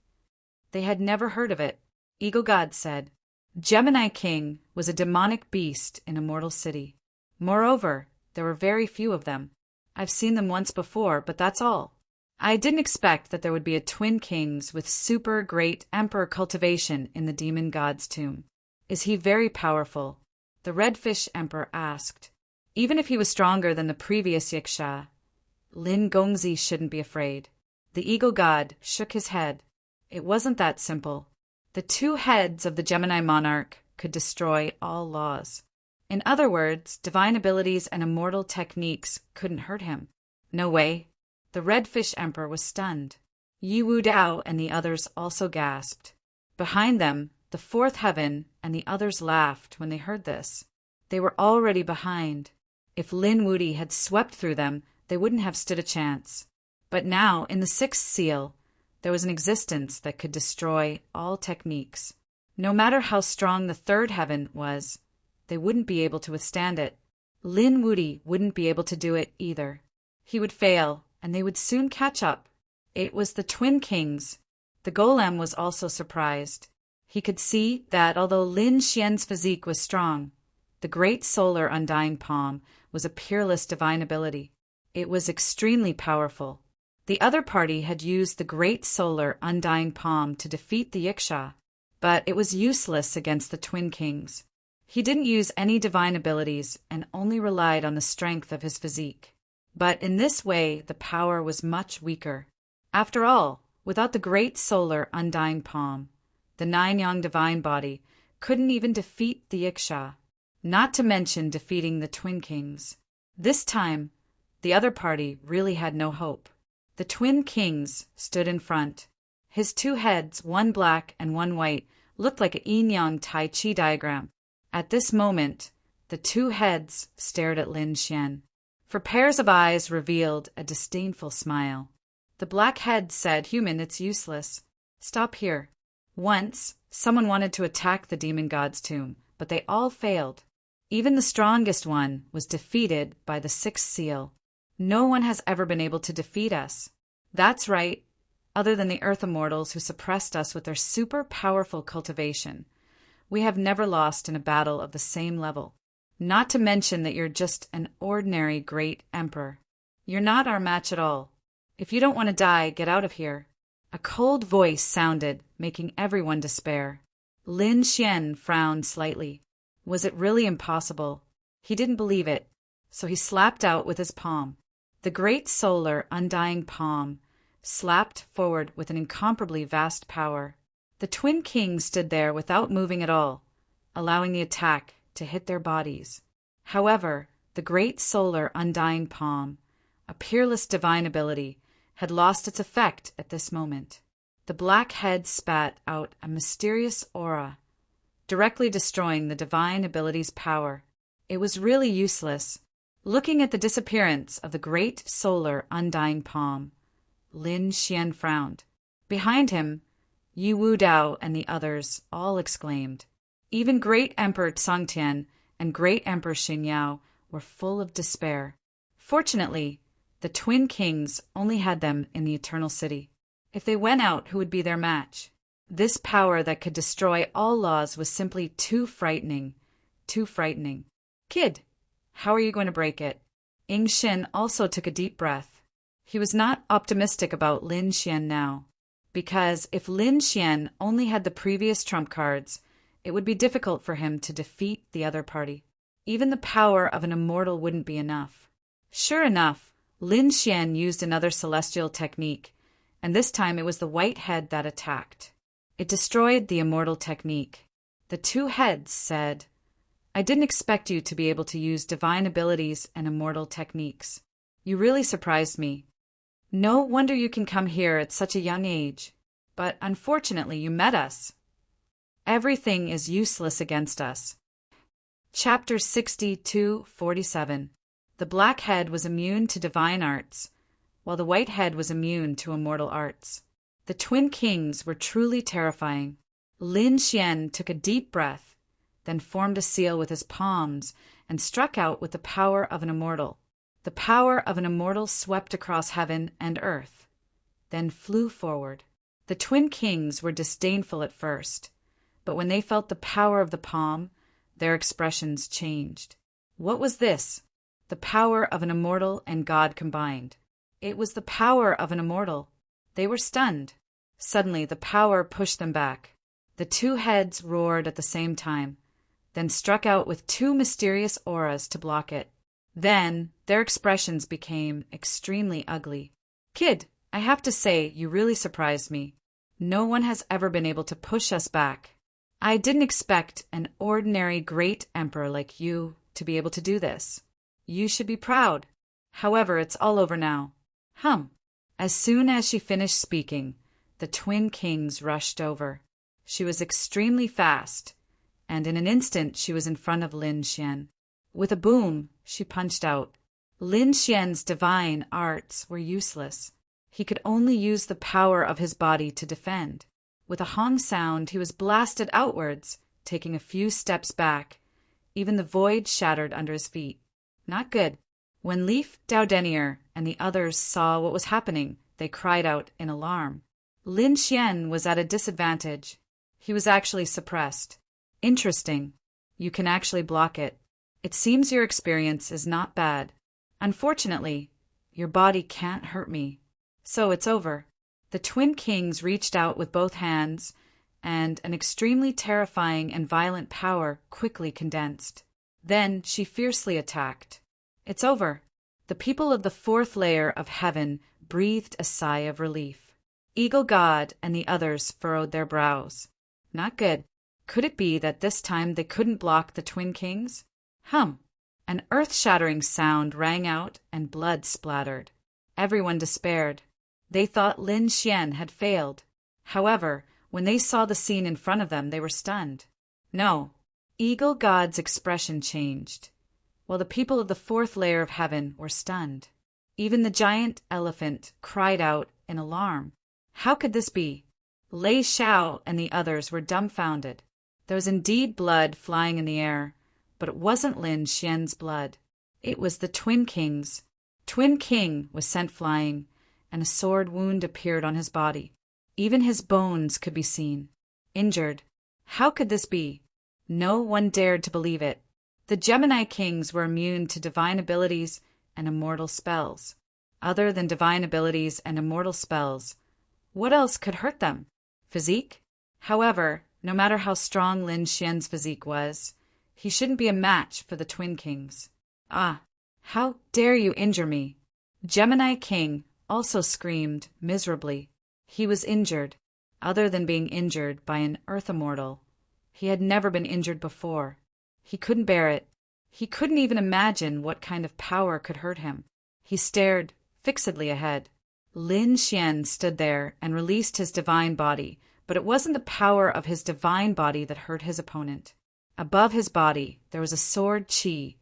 They had never heard of it. Eagle God said, "Gemini King was a demonic beast in a mortal city. Moreover, there were very few of them. I've seen them once before, but that's all. I didn't expect that there would be a twin kings with super great emperor cultivation in the demon god's tomb. Is he very powerful?" The Redfish Emperor asked. Even if he was stronger than the previous Yiksha, Lin Gongzi shouldn't be afraid. The Eagle God shook his head. It wasn't that simple. The two heads of the Gemini monarch could destroy all laws. In other words, divine abilities and immortal techniques couldn't hurt him. No way. The Redfish Emperor was stunned. Yi Wu Dao and the others also gasped. Behind them, the fourth heaven and the others laughed when they heard this. They were already behind. If Lin Wudi had swept through them, they wouldn't have stood a chance. But now, in the sixth seal, there was an existence that could destroy all techniques. No matter how strong the third heaven was, they wouldn't be able to withstand it. Lin Wudi wouldn't be able to do it either. He would fail, and they would soon catch up. It was the Twin Kings. The golem was also surprised. He could see that although Lin Xian's physique was strong, the great solar undying palm was a peerless divine ability. It was extremely powerful. The other party had used the great solar undying palm to defeat the Yiksha, but it was useless against the Twin Kings. He didn't use any divine abilities and only relied on the strength of his physique. But in this way, the power was much weaker. After all, without the great solar undying palm, the nine-yang divine body couldn't even defeat the Yiksha, not to mention defeating the Twin Kings. This time, the other party really had no hope. The Twin Kings stood in front. His two heads, one black and one white, looked like a yin-yang Tai Chi diagram. At this moment, the two heads stared at Lin Xian. For pairs of eyes revealed a disdainful smile. The black head said, "Human, it's useless. Stop here." Once, someone wanted to attack the demon god's tomb, but they all failed. Even the strongest one was defeated by the sixth seal. No one has ever been able to defeat us. That's right, other than the Earth Immortals who suppressed us with their super powerful cultivation. We have never lost in a battle of the same level. Not to mention that you're just an ordinary great emperor. You're not our match at all. If you don't want to die, get out of here. A cold voice sounded, making everyone despair. Lin Xian frowned slightly. Was it really impossible? He didn't believe it, so he slapped out with his palm. The great solar undying palm slapped forward with an incomparably vast power. The Twin Kings stood there without moving at all, allowing the attack to hit their bodies. However, the great solar undying palm, a peerless divine ability, had lost its effect at this moment. The black head spat out a mysterious aura, directly destroying the divine ability's power. It was really useless. Looking at the disappearance of the great solar undying palm, Lin Xian frowned. Behind him, Yi Wu Dao and the others all exclaimed. Even Great Emperor Tsangtian and Great Emperor Xingyao were full of despair. Fortunately, the Twin Kings only had them in the Eternal City. If they went out, who would be their match? This power that could destroy all laws was simply too frightening. Too frightening. Kid, how are you going to break it? Ying Xin also took a deep breath. He was not optimistic about Lin Xian now, because if Lin Xian only had the previous trump cards, it would be difficult for him to defeat the other party. Even the power of an immortal wouldn't be enough. Sure enough, Lin Xian used another celestial technique, and this time it was the white head that attacked. It destroyed the immortal technique. The two heads said, "I didn't expect you to be able to use divine abilities and immortal techniques. You really surprised me. No wonder you can come here at such a young age. But unfortunately, you met us. Everything is useless against us." Chapter 62-47. The black head was immune to divine arts, while the white head was immune to immortal arts. The Twin Kings were truly terrifying. Lin Xian took a deep breath, then formed a seal with his palms and struck out with the power of an immortal. The power of an immortal swept across heaven and earth, then flew forward. The Twin Kings were disdainful at first, but when they felt the power of the palm, their expressions changed. What was this? The power of an immortal and God combined. It was the power of an immortal. They were stunned. Suddenly, the power pushed them back. The two heads roared at the same time, then struck out with two mysterious auras to block it. Then, their expressions became extremely ugly. "Kid, I have to say, you really surprised me. No one has ever been able to push us back." I didn't expect an ordinary great emperor like you to be able to do this. You should be proud. However, it's all over now. As soon as she finished speaking, the twin kings rushed over. She was extremely fast, and in an instant she was in front of Lin Xian. With a boom, she punched out. Lin Xian's divine arts were useless. He could only use the power of his body to defend. With a hong sound, he was blasted outwards, taking a few steps back. Even the void shattered under his feet. Not good. When Leaf Daudenier and the others saw what was happening, they cried out in alarm. Lin Xian was at a disadvantage. He was actually suppressed. Interesting. You can actually block it. It seems your experience is not bad. Unfortunately, your body can't hurt me. So it's over. The twin kings reached out with both hands, and an extremely terrifying and violent power quickly condensed. Then she fiercely attacked. It's over. The people of the fourth layer of heaven breathed a sigh of relief. Eagle God and the others furrowed their brows. Not good. Could it be that this time they couldn't block the twin kings? An earth-shattering sound rang out and blood splattered. Everyone despaired. They thought Lin Xian had failed. However, when they saw the scene in front of them, they were stunned. No. Eagle God's expression changed, while the people of the fourth layer of heaven were stunned. Even the giant elephant cried out in alarm. How could this be? Lei Xiao and the others were dumbfounded. There was indeed blood flying in the air, but it wasn't Lin Xian's blood. It was the Twin King's. Twin King was sent flying, and a sword wound appeared on his body. Even his bones could be seen. Injured. How could this be? No one dared to believe it. The Gemini Kings were immune to divine abilities and immortal spells. Other than divine abilities and immortal spells, what else could hurt them? Physique? However, no matter how strong Lin Xian's physique was, he shouldn't be a match for the Twin Kings. Ah, how dare you injure me? Gemini King also screamed miserably. He was injured. Other than being injured by an Earth Immortal, he had never been injured before. He couldn't bear it. He couldn't even imagine what kind of power could hurt him. He stared fixedly ahead. Lin Xian stood there and released his divine body, but it wasn't the power of his divine body that hurt his opponent. Above his body, there was a sword chi,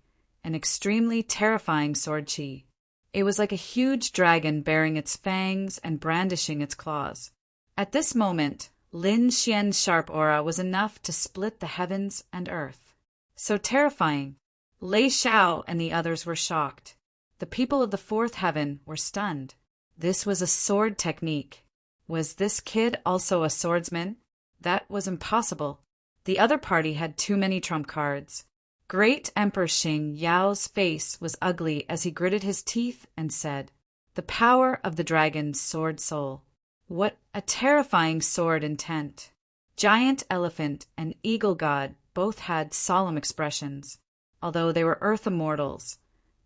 an extremely terrifying sword chi. It was like a huge dragon bearing its fangs and brandishing its claws. At this moment, Lin Xian's sharp aura was enough to split the heavens and earth. So terrifying. Lei Xiao and the others were shocked. The people of the fourth heaven were stunned. This was a sword technique. Was this kid also a swordsman? That was impossible. The other party had too many trump cards. Great Emperor Xing Yao's face was ugly as he gritted his teeth and said, "The power of the dragon's sword soul. What a terrifying sword intent." Giant Elephant and Eagle God both had solemn expressions. Although they were Earth Immortals,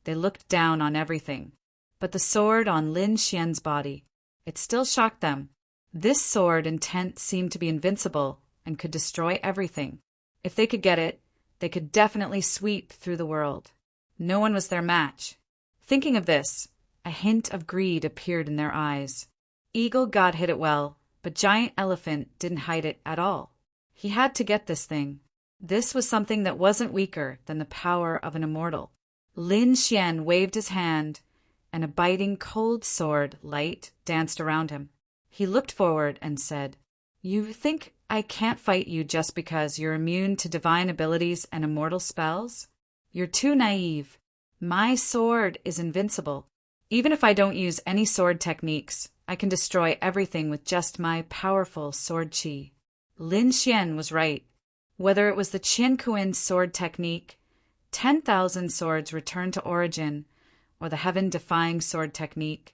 they looked down on everything. But the sword on Lin Xian's body, it still shocked them. This sword intent seemed to be invincible and could destroy everything. If they could get it, they could definitely sweep through the world. No one was their match. Thinking of this, a hint of greed appeared in their eyes. Eagle God hid it well, but Giant Elephant didn't hide it at all. He had to get this thing. This was something that wasn't weaker than the power of an immortal. Lin Xian waved his hand, and a biting cold sword light danced around him. He looked forward and said, "You think I can't fight you just because you're immune to divine abilities and immortal spells? You're too naive. My sword is invincible. Even if I don't use any sword techniques, I can destroy everything with just my powerful sword chi." Lin Xian was right. Whether it was the Qian Kuan sword technique, 10,000 swords returned to origin, or the heaven-defying sword technique,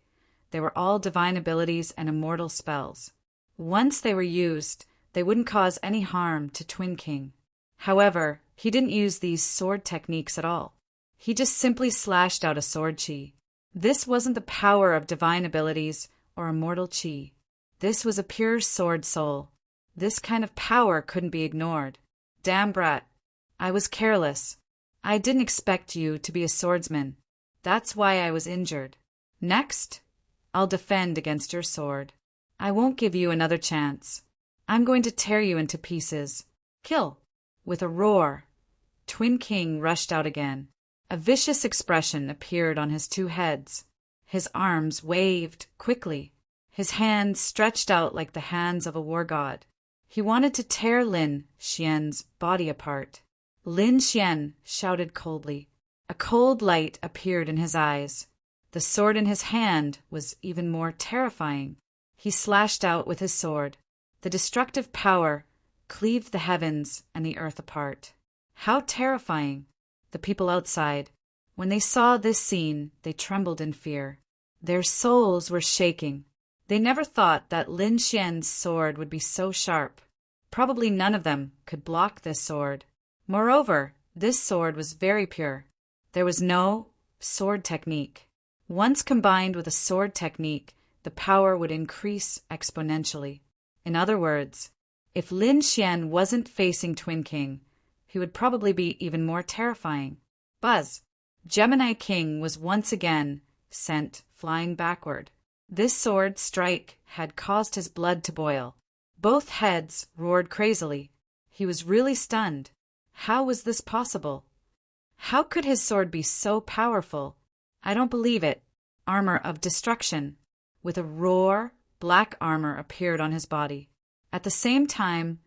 they were all divine abilities and immortal spells. Once they were used, they wouldn't cause any harm to Twin King. However, he didn't use these sword techniques at all. He just simply slashed out a sword chi. This wasn't the power of divine abilities or immortal chi. This was a pure sword soul. This kind of power couldn't be ignored. Damn brat. I was careless. I didn't expect you to be a swordsman. That's why I was injured. Next, I'll defend against your sword. I won't give you another chance. I'm going to tear you into pieces. Kill. With a roar, Twin King rushed out again. A vicious expression appeared on his two heads. His arms waved quickly. His hands stretched out like the hands of a war god. He wanted to tear Lin Xian's body apart. Lin Xian shouted coldly. A cold light appeared in his eyes. The sword in his hand was even more terrifying. He slashed out with his sword. The destructive power cleaved the heavens and the earth apart. How terrifying! The people outside, when they saw this scene, they trembled in fear. Their souls were shaking. They never thought that Lin Xian's sword would be so sharp. Probably none of them could block this sword. Moreover, this sword was very pure. There was no sword technique. Once combined with a sword technique, the power would increase exponentially. In other words, if Lin Xian wasn't facing Twin King, he would probably be even more terrifying. Buzz! Gemini King was once again sent flying backward. This sword strike had caused his blood to boil. Both heads roared crazily. He was really stunned. How was this possible? How could his sword be so powerful? I don't believe it. Armor of destruction. With a roar, black armor appeared on his body. At the same time,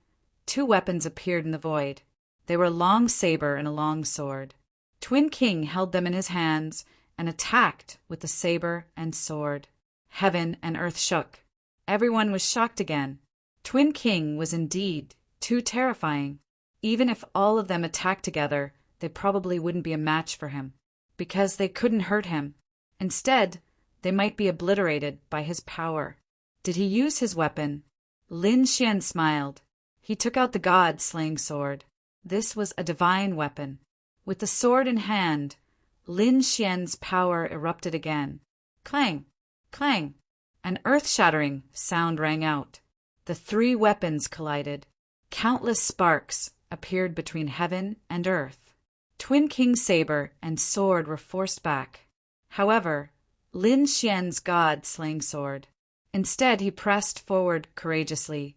two weapons appeared in the void. They were a long saber and a long sword. Twin King held them in his hands and attacked with the saber and sword. Heaven and earth shook. Everyone was shocked again. Twin King was indeed too terrifying. Even if all of them attacked together, they probably wouldn't be a match for him, because they couldn't hurt him. Instead, they might be obliterated by his power. Did he use his weapon? Lin Xian smiled. He took out the god-slaying sword. This was a divine weapon. With the sword in hand, Lin Xian's power erupted again. Clang! Clang! An earth-shattering sound rang out. The three weapons collided. Countless sparks appeared between heaven and earth. Twin King's saber and sword were forced back. However, Lin Xian's god-slaying sword. Instead, he pressed forward courageously,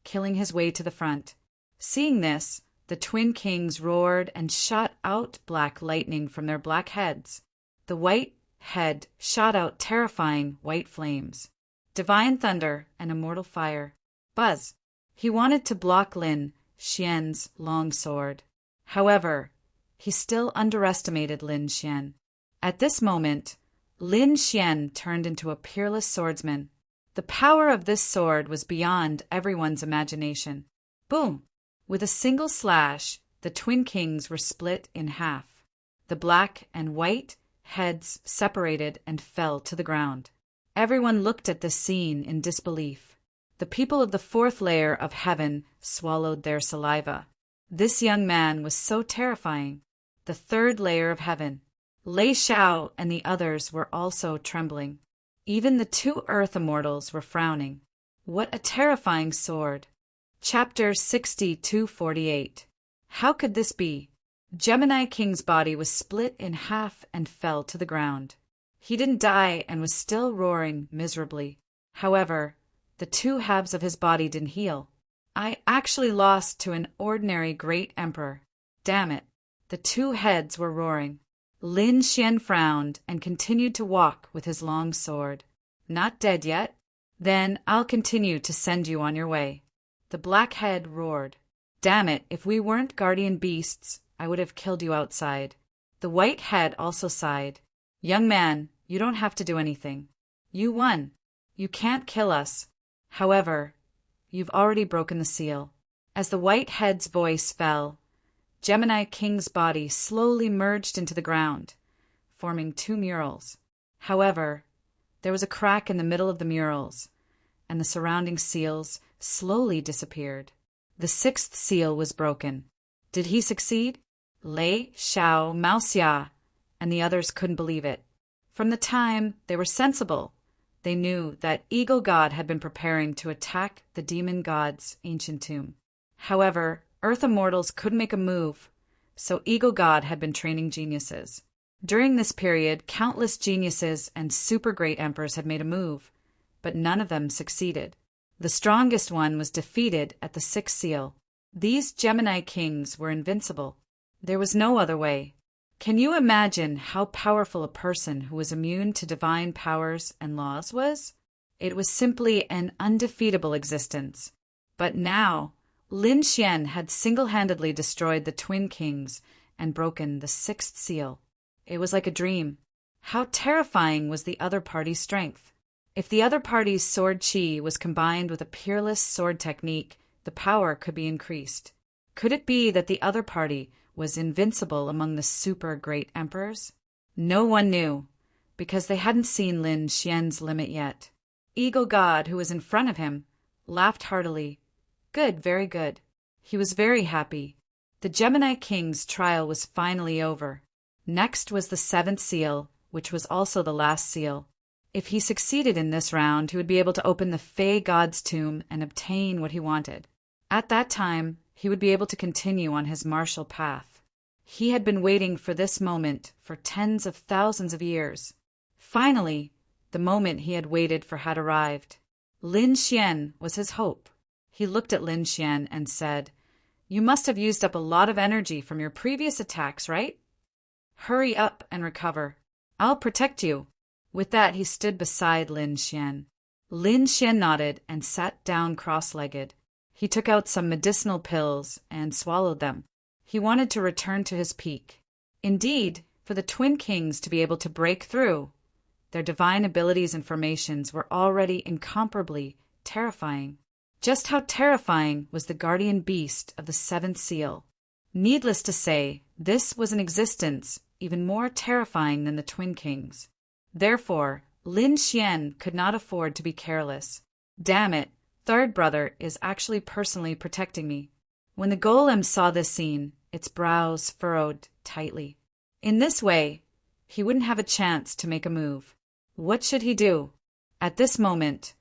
killing his way to the front. Seeing this, the Twin Kings roared and shot out black lightning from their black heads. The white head shot out terrifying white flames. Divine thunder and immortal fire. Buzz! He wanted to block Lin Xian's long sword. However, he still underestimated Lin Xian. At this moment, Lin Xian turned into a peerless swordsman. The power of this sword was beyond everyone's imagination. Boom! With a single slash, the Twin Kings were split in half. The black and white heads separated and fell to the ground. Everyone looked at this scene in disbelief. The people of the fourth layer of heaven swallowed their saliva. This young man was so terrifying. The third layer of heaven. Lei Xiao and the others were also trembling. Even the two earth immortals were frowning. What a terrifying sword! Chapter 6248. How could this be? Gemini King's body was split in half and fell to the ground. He didn't die and was still roaring miserably. However, the two halves of his body didn't heal. I actually lost to an ordinary great emperor. Damn it. The two heads were roaring. Lin Xian frowned and continued to walk with his long sword. Not dead yet? Then I'll continue to send you on your way. The black head roared. Damn it, if we weren't guardian beasts, I would have killed you outside. The white head also sighed. Young man, you don't have to do anything. You won. You can't kill us. However, you've already broken the seal. As the white head's voice fell, Gemini King's body slowly merged into the ground, forming two murals. However, there was a crack in the middle of the murals, and the surrounding seals slowly disappeared. The sixth seal was broken. Did he succeed? Lei, Xiao, Mao Xia, and the others couldn't believe it. From the time they were sensible, They knew that Eagle God had been preparing to attack the demon god's ancient tomb. However, Earth immortals couldn't make a move, so Eagle God had been training geniuses. During this period, countless geniuses and super great emperors had made a move, but none of them succeeded. The strongest one was defeated at the sixth seal. These Gemini kings were invincible. There was no other way. Can you imagine how powerful a person who was immune to divine powers and laws was? It was simply an undefeatable existence. But now, Lin Xian had single-handedly destroyed the Twin Kings and broken the sixth seal. It was like a dream. How terrifying was the other party's strength? If the other party's sword chi was combined with a peerless sword technique, the power could be increased. Could it be that the other party was invincible among the super great emperors? No one knew, because they hadn't seen Lin Xian's limit yet. Eagle God, who was in front of him, laughed heartily. Good, very good. He was very happy. The Gemini King's trial was finally over. Next was the seventh seal, which was also the last seal. If he succeeded in this round, he would be able to open the Fey God's tomb and obtain what he wanted. At that time, he would be able to continue on his martial path. He had been waiting for this moment for tens of thousands of years. Finally, the moment he had waited for had arrived. Lin Xian was his hope. He looked at Lin Xian and said, "You must have used up a lot of energy from your previous attacks, right? Hurry up and recover. I'll protect you." With that, he stood beside Lin Xian. Lin Xian nodded and sat down cross-legged. He took out some medicinal pills and swallowed them. He wanted to return to his peak. Indeed, for the Twin Kings to be able to break through, their divine abilities and formations were already incomparably terrifying. Just how terrifying was the guardian beast of the seventh seal? Needless to say, this was an existence even more terrifying than the Twin Kings. Therefore, Lin Xian could not afford to be careless. Damn it, third brother is actually personally protecting me. When the golem saw this scene, its brows furrowed tightly. In this way, he wouldn't have a chance to make a move. What should he do? At this moment,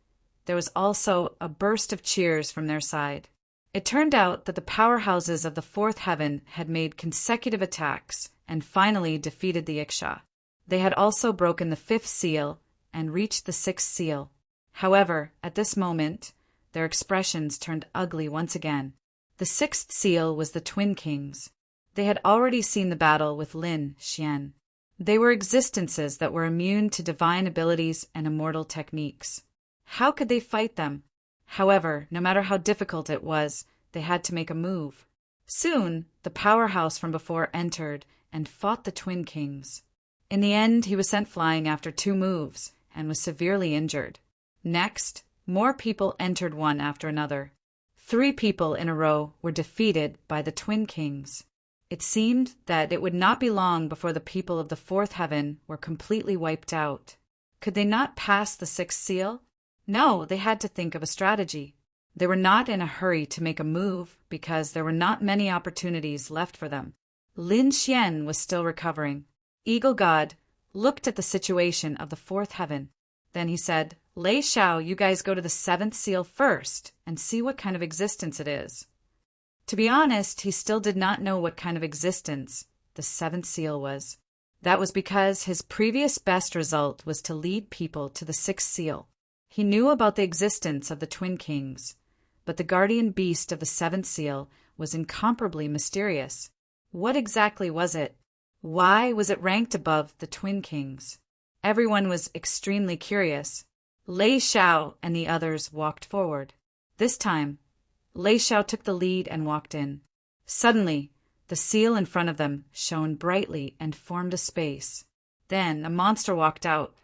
there was also a burst of cheers from their side. It turned out that the powerhouses of the fourth heaven had made consecutive attacks and finally defeated the Iksha. They had also broken the fifth seal and reached the sixth seal. However, at this moment, their expressions turned ugly once again. The sixth seal was the Twin Kings. They had already seen the battle with Lin Xian. They were existences that were immune to divine abilities and immortal techniques. How could they fight them? However, no matter how difficult it was, they had to make a move. Soon, the powerhouse from before entered and fought the Twin Kings. In the end, he was sent flying after 2 moves and was severely injured. Next, more people entered one after another. 3 people in a row were defeated by the Twin Kings. It seemed that it would not be long before the people of the fourth heaven were completely wiped out. Could they not pass the sixth seal? No, they had to think of a strategy. They were not in a hurry to make a move because there were not many opportunities left for them. Lin Xian was still recovering. Eagle God looked at the situation of the fourth heaven. Then he said, "Lei Shao, you guys go to the seventh seal first and see what kind of existence it is." To be honest, he still did not know what kind of existence the seventh seal was. That was because his previous best result was to lead people to the sixth seal. He knew about the existence of the Twin Kings, but the guardian beast of the seventh seal was incomparably mysterious. What exactly was it? Why was it ranked above the Twin Kings? Everyone was extremely curious. Lei Shao and the others walked forward. This time, Lei Shao took the lead and walked in. Suddenly, the seal in front of them shone brightly and formed a space. Then a monster walked out.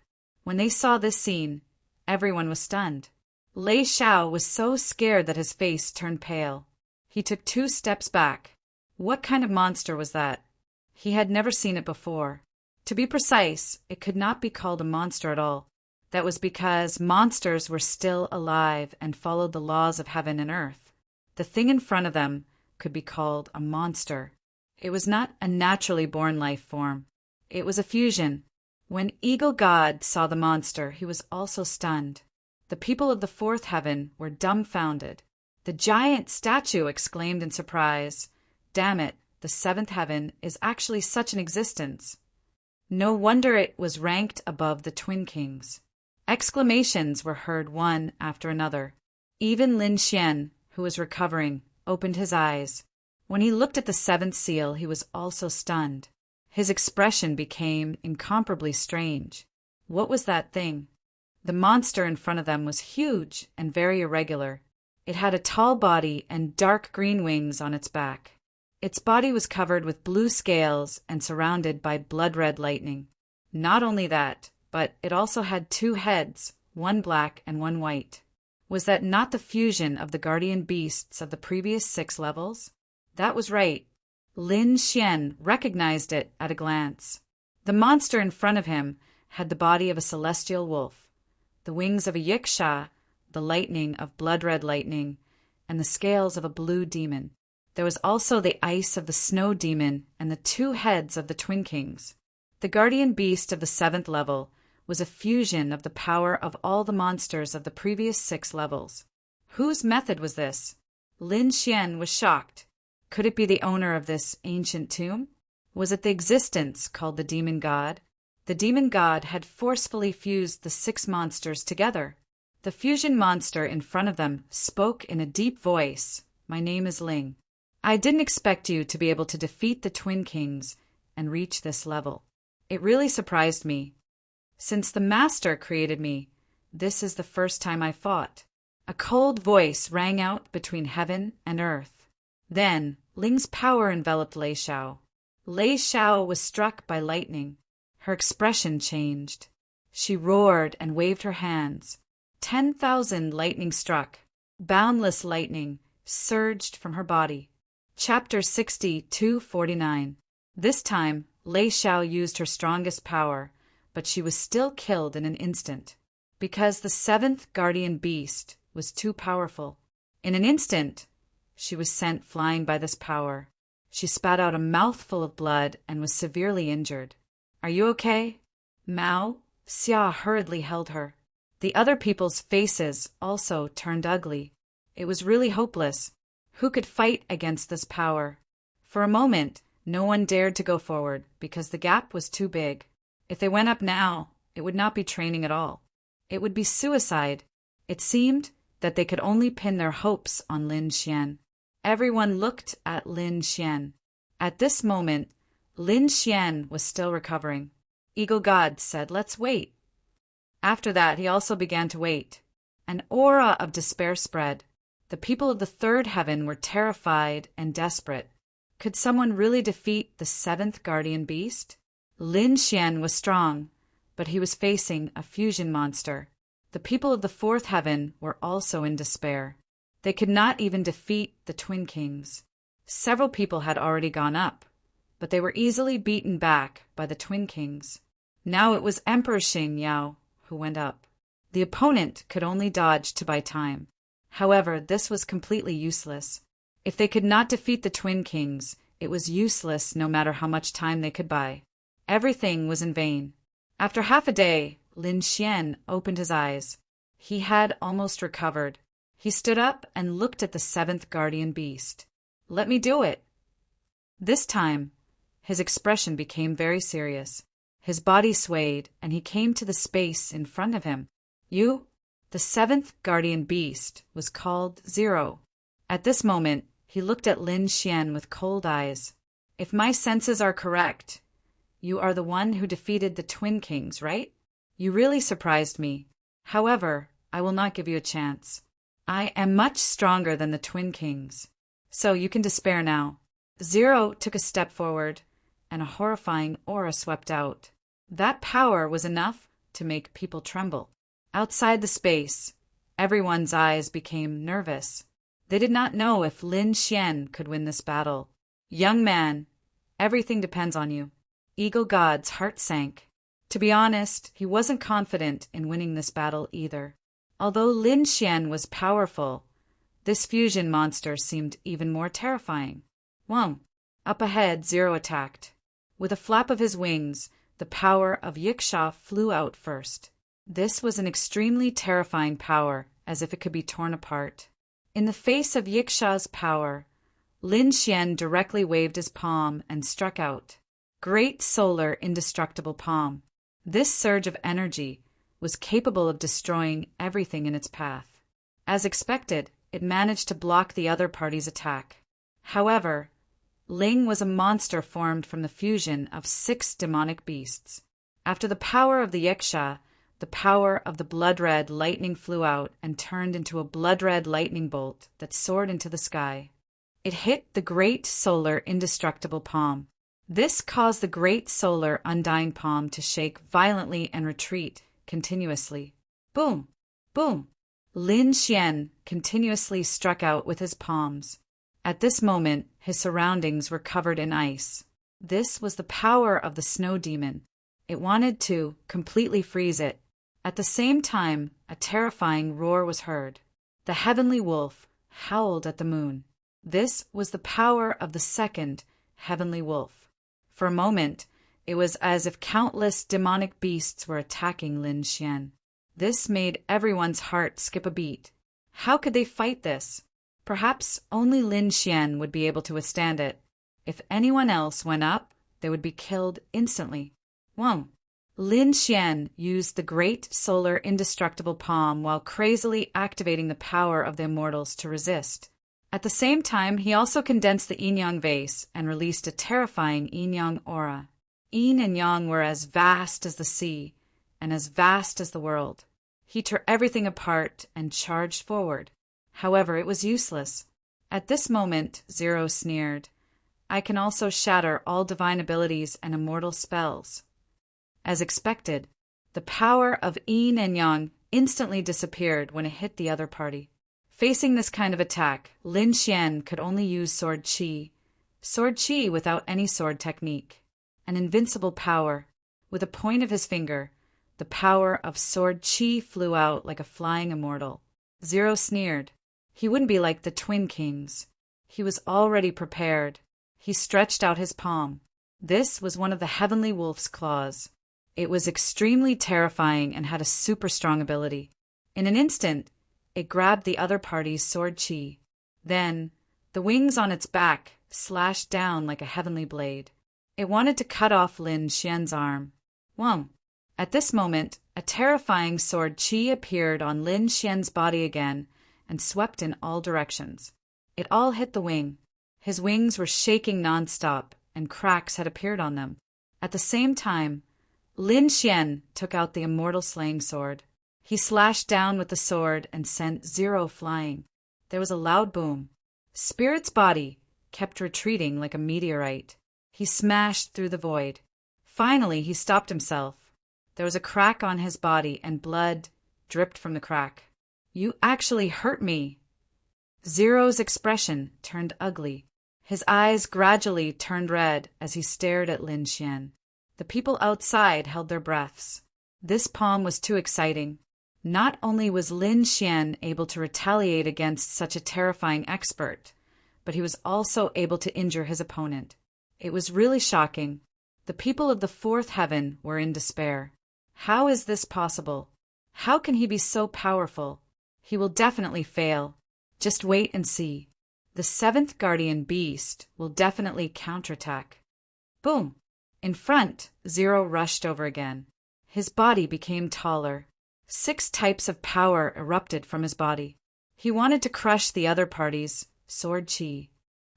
When they saw this scene, everyone was stunned. Lei Shao was so scared that his face turned pale. He took 2 steps back. What kind of monster was that? He had never seen it before. To be precise, it could not be called a monster at all. That was because monsters were still alive and followed the laws of heaven and earth. The thing in front of them could be called a monster. It was not a naturally born life form. It was a fusion. When Eagle God saw the monster, he was also stunned. The people of the fourth heaven were dumbfounded. The giant statue exclaimed in surprise, "Damn it, the seventh heaven is actually such an existence. No wonder it was ranked above the Twin Kings." Exclamations were heard one after another. Even Lin Xian, who was recovering, opened his eyes. When he looked at the seventh seal, he was also stunned. His expression became incomparably strange. What was that thing? The monster in front of them was huge and very irregular. It had a tall body and dark green wings on its back. Its body was covered with blue scales and surrounded by blood-red lightning. Not only that, but it also had two heads, one black and one white. Was that not the fusion of the guardian beasts of the previous 6 levels? That was right. Lin Xian recognized it at a glance. The monster in front of him had the body of a celestial wolf, the wings of a yiksha, the lightning of blood-red lightning, and the scales of a blue demon. There was also the ice of the snow demon and the 2 heads of the Twin Kings. The guardian beast of the 7th level was a fusion of the power of all the monsters of the previous 6 levels. Whose method was this? Lin Xian was shocked. Could it be the owner of this ancient tomb? Was it the existence called the demon god? The demon god had forcefully fused the 6 monsters together. The fusion monster in front of them spoke in a deep voice. "My name is Ling. I didn't expect you to be able to defeat the Twin Kings and reach this level. It really surprised me. Since the Master created me, this is the first time I fought." A cold voice rang out between heaven and earth. Then Ling's power enveloped Lei Xiao. Lei Xiao was struck by lightning. Her expression changed. She roared and waved her hands. 10,000 lightning struck. Boundless lightning surged from her body. Chapter 60-49. This time, Lei Xiao used her strongest power, but she was still killed in an instant, because the 7th guardian beast was too powerful. In an instant, she was sent flying by this power. She spat out a mouthful of blood and was severely injured. "Are you okay?" Mao Xia hurriedly held her. The other people's faces also turned ugly. It was really hopeless. Who could fight against this power? For a moment, no one dared to go forward because the gap was too big. If they went up now, it would not be training at all. It would be suicide. It seemed that they could only pin their hopes on Lin Xian. Everyone looked at Lin Xian. At this moment, Lin Xian was still recovering. Eagle God said, "Let's wait." After that, he also began to wait. An aura of despair spread. The people of the 3rd heaven were terrified and desperate. Could someone really defeat the 7th guardian beast? Lin Xian was strong, but he was facing a fusion monster. The people of the 4th heaven were also in despair. They could not even defeat the Twin Kings. Several people had already gone up, but they were easily beaten back by the Twin Kings. Now it was Emperor Xing Yao who went up. The opponent could only dodge to buy time. However, this was completely useless. If they could not defeat the Twin Kings, it was useless no matter how much time they could buy. Everything was in vain. After half a day, Lin Xian opened his eyes. He had almost recovered. He stood up and looked at the 7th guardian beast. "Let me do it." This time, his expression became very serious. His body swayed, and he came to the space in front of him. "You?" The 7th guardian beast was called 0. At this moment, he looked at Lin Xian with cold eyes. "If my senses are correct, you are the one who defeated the Twin Kings, right? You really surprised me. However, I will not give you a chance. I am much stronger than the Twin Kings. So you can despair now." 0 took a step forward, and a horrifying aura swept out. That power was enough to make people tremble. Outside the space, everyone's eyes became nervous. They did not know if Lin Xian could win this battle. "Young man, everything depends on you." Eagle God's heart sank. To be honest, he wasn't confident in winning this battle either. Although Lin Xian was powerful, this fusion monster seemed even more terrifying. Whoa! Up ahead, 0 attacked. With a flap of his wings, the power of Yiksha flew out first. This was an extremely terrifying power, as if it could be torn apart. In the face of Yiksha's power, Lin Xian directly waved his palm and struck out. Great solar indestructible palm. This surge of energy was capable of destroying everything in its path. As expected, it managed to block the other party's attack. However, Ling was a monster formed from the fusion of 6 demonic beasts. After the power of the Yiksha, the power of the blood-red lightning flew out and turned into a blood-red lightning bolt that soared into the sky. It hit the great solar indestructible palm. This caused the great solar undying palm to shake violently and retreat continuously. Boom! Boom! Lin Xian continuously struck out with his palms. At this moment, his surroundings were covered in ice. This was the power of the snow demon. It wanted to completely freeze it. At the same time, a terrifying roar was heard. The heavenly wolf howled at the moon. This was the power of the second heavenly wolf. For a moment, it was as if countless demonic beasts were attacking Lin Xian. This made everyone's heart skip a beat. How could they fight this? Perhaps only Lin Xian would be able to withstand it. If anyone else went up, they would be killed instantly. Whoa! Lin Xian used the great solar indestructible palm while crazily activating the power of the immortals to resist. At the same time, he also condensed the yin-yang vase and released a terrifying yin-yang aura. Yin and yang were as vast as the sea and as vast as the world. He tore everything apart and charged forward. However, it was useless. At this moment, Zero sneered, "I can also shatter all divine abilities and immortal spells." As expected, the power of yin and yang instantly disappeared when it hit the other party. Facing this kind of attack, Lin Xian could only use sword qi without any sword technique. An invincible power. With a point of his finger, the power of sword qi flew out like a flying immortal. Zero sneered. He wouldn't be like the Twin Kings. He was already prepared. He stretched out his palm. This was one of the heavenly wolf's claws. It was extremely terrifying and had a super strong ability. In an instant, it grabbed the other party's sword qi. Then, the wings on its back slashed down like a heavenly blade. It wanted to cut off Lin Xian's arm. Whoa! At this moment, a terrifying sword qi appeared on Lin Xian's body again and swept in all directions. It all hit the wing. His wings were shaking nonstop, and cracks had appeared on them. At the same time, Lin Xian took out the immortal slaying sword. He slashed down with the sword and sent Zero flying. There was a loud boom. Spirit's body kept retreating like a meteorite. He smashed through the void. Finally, he stopped himself. There was a crack on his body and blood dripped from the crack. "You actually hurt me." Zero's expression turned ugly. His eyes gradually turned red as he stared at Lin Xian. The people outside held their breaths. This palm was too exciting. Not only was Lin Xian able to retaliate against such a terrifying expert, but he was also able to injure his opponent. It was really shocking. The people of the fourth heaven were in despair. How is this possible? How can he be so powerful? He will definitely fail. Just wait and see. The seventh guardian beast will definitely counterattack. Boom! In front, Zero rushed over again. His body became taller. 6 types of power erupted from his body. He wanted to crush the other party's sword qi.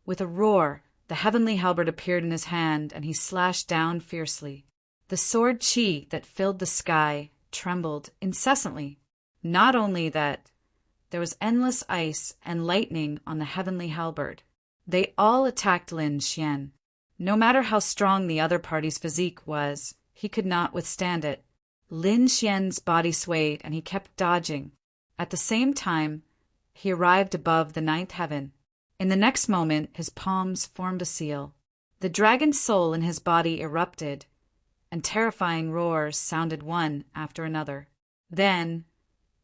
With a roar, the heavenly halberd appeared in his hand and he slashed down fiercely. The sword qi that filled the sky trembled incessantly. Not only that, there was endless ice and lightning on the heavenly halberd. They all attacked Lin Xian. No matter how strong the other party's physique was, he could not withstand it. Lin Xian's body swayed and he kept dodging. At the same time, he arrived above the 9th heaven. In the next moment, his palms formed a seal. The dragon soul in his body erupted, and terrifying roars sounded one after another. Then,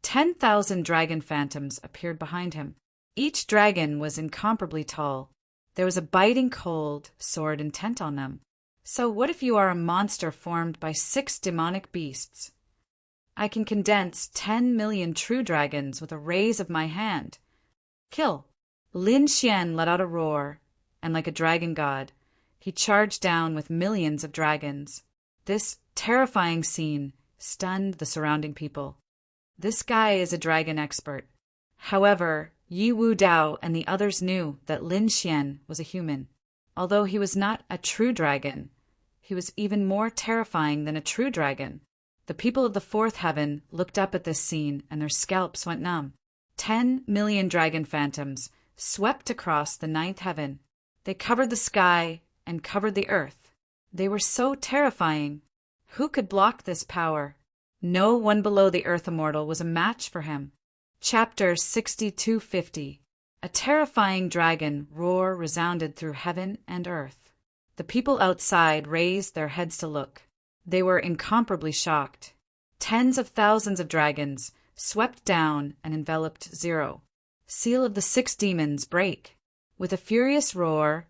10,000 dragon phantoms appeared behind him. Each dragon was incomparably tall. There was a biting cold, sword intent on them. So what if you are a monster formed by 6 demonic beasts? I can condense 10 million true dragons with a raise of my hand. Kill. Lin Xian let out a roar, and like a dragon god, he charged down with millions of dragons. This terrifying scene stunned the surrounding people. This guy is a dragon expert. However, Yi Wu Dao and the others knew that Lin Xian was a human. Although he was not a true dragon, he was even more terrifying than a true dragon. The people of the fourth heaven looked up at this scene and their scalps went numb. 10 million dragon phantoms swept across the ninth heaven. They covered the sky and covered the earth. They were so terrifying. Who could block this power? No one below the earth immortal was a match for him. Chapter 6250. A terrifying dragon roar resounded through heaven and earth. The people outside raised their heads to look. They were incomparably shocked. Tens of thousands of dragons swept down and enveloped Zero. Seal of the 6 demons break. With a furious roar,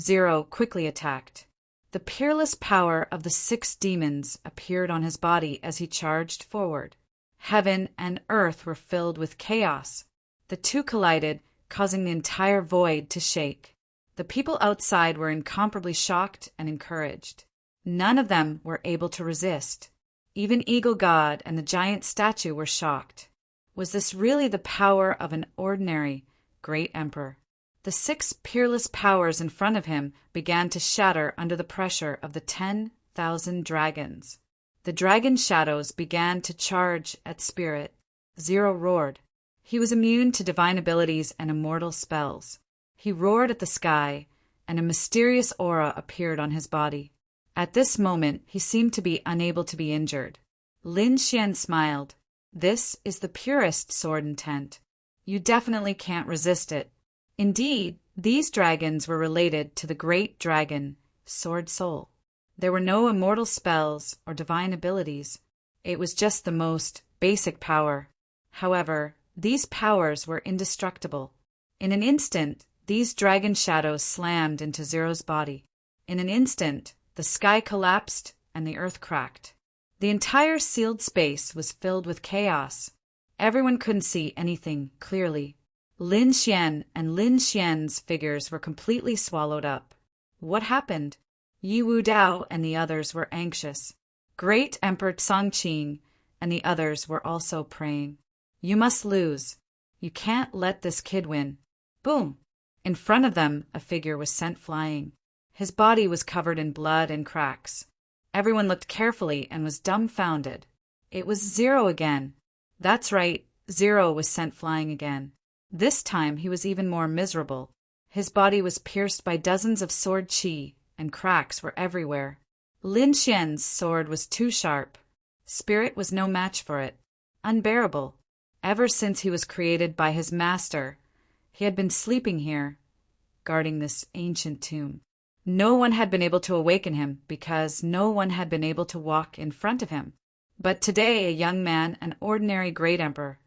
Zero quickly attacked. The peerless power of the 6 demons appeared on his body as he charged forward. Heaven and earth were filled with chaos. The two collided, causing the entire void to shake. The people outside were incomparably shocked and encouraged. None of them were able to resist. Even Eagle God and the giant statue were shocked. Was this really the power of an ordinary great emperor? The 6 peerless powers in front of him began to shatter under the pressure of the 10,000 dragons. The dragon shadows began to charge at spirit. Zero roared. He was immune to divine abilities and immortal spells. He roared at the sky, and a mysterious aura appeared on his body. At this moment, he seemed to be unable to be injured. Lin Xian smiled. This is the purest sword intent. You definitely can't resist it. Indeed, these dragons were related to the great dragon, Sword Soul. There were no immortal spells or divine abilities. It was just the most basic power. However, these powers were indestructible. In an instant, these dragon shadows slammed into Zero's body. In an instant, the sky collapsed and the earth cracked. The entire sealed space was filled with chaos. Everyone couldn't see anything clearly. Lin Xian and Lin Xian's figures were completely swallowed up. What happened? Yi Wu Dao and the others were anxious. Great Emperor Cangqing and the others were also praying. You must lose. You can't let this kid win. Boom! In front of them, a figure was sent flying. His body was covered in blood and cracks. Everyone looked carefully and was dumbfounded. It was Zero again. That's right, Zero was sent flying again. This time he was even more miserable. His body was pierced by dozens of sword qi, and cracks were everywhere. Lin Xian's sword was too sharp. Spirit was no match for it. Unbearable. Ever since he was created by his master, he had been sleeping here, guarding this ancient tomb. No one had been able to awaken him because no one had been able to walk in front of him. But today a young man, an ordinary great emperor,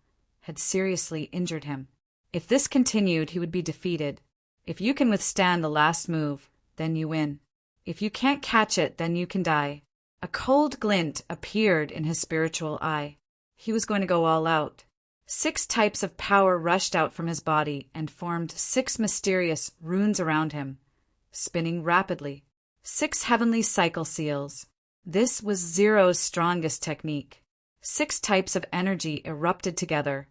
had seriously injured him. If this continued, he would be defeated. If you can withstand the last move, then you win. If you can't catch it, then you can die. A cold glint appeared in his spiritual eye. He was going to go all out. 6 types of power rushed out from his body and formed 6 mysterious runes around him, spinning rapidly. 6 heavenly cycle seals. This was Zero's strongest technique. 6 types of energy erupted together,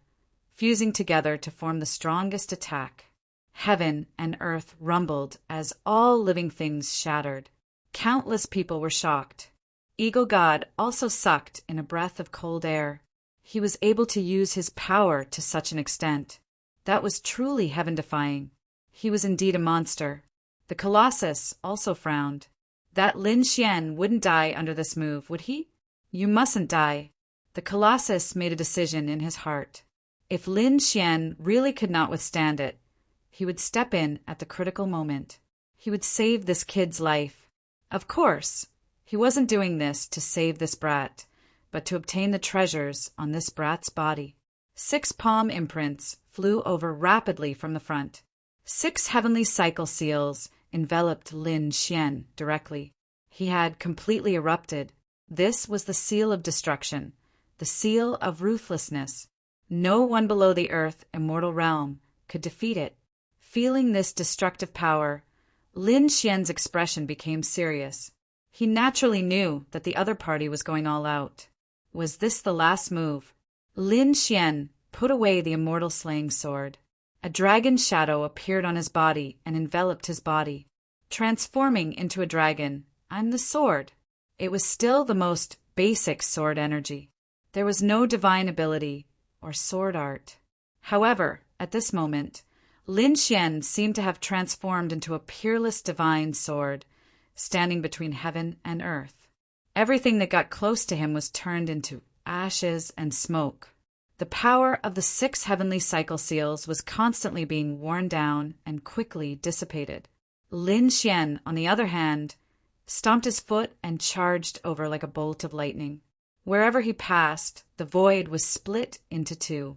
fusing together to form the strongest attack. Heaven and earth rumbled as all living things shattered. Countless people were shocked. Eagle God also sucked in a breath of cold air. He was able to use his power to such an extent. That was truly heaven-defying. He was indeed a monster. The Colossus also frowned. That Lin Xian wouldn't die under this move, would he? You mustn't die. The Colossus made a decision in his heart. If Lin Xian really could not withstand it, he would step in at the critical moment. He would save this kid's life. Of course, he wasn't doing this to save this brat, but to obtain the treasures on this brat's body. 6 palm imprints flew over rapidly from the front. 6 heavenly cycle seals enveloped Lin Xian directly. He had completely erupted. This was the seal of destruction, the seal of ruthlessness. No one below the earth immortal realm could defeat it. Feeling this destructive power, Lin Xian's expression became serious. He naturally knew that the other party was going all out. Was this the last move? Lin Xian put away the immortal slaying sword. A dragon shadow appeared on his body and enveloped his body. Transforming into a dragon, I'm the sword. It was still the most basic sword energy. There was no divine ability or sword art. However, at this moment, Lin Xian seemed to have transformed into a peerless divine sword, standing between heaven and earth. Everything that got close to him was turned into ashes and smoke. The power of the 6 heavenly cycle seals was constantly being worn down and quickly dissipated. Lin Xian, on the other hand, stomped his foot and charged over like a bolt of lightning. Wherever he passed, the void was split into 2.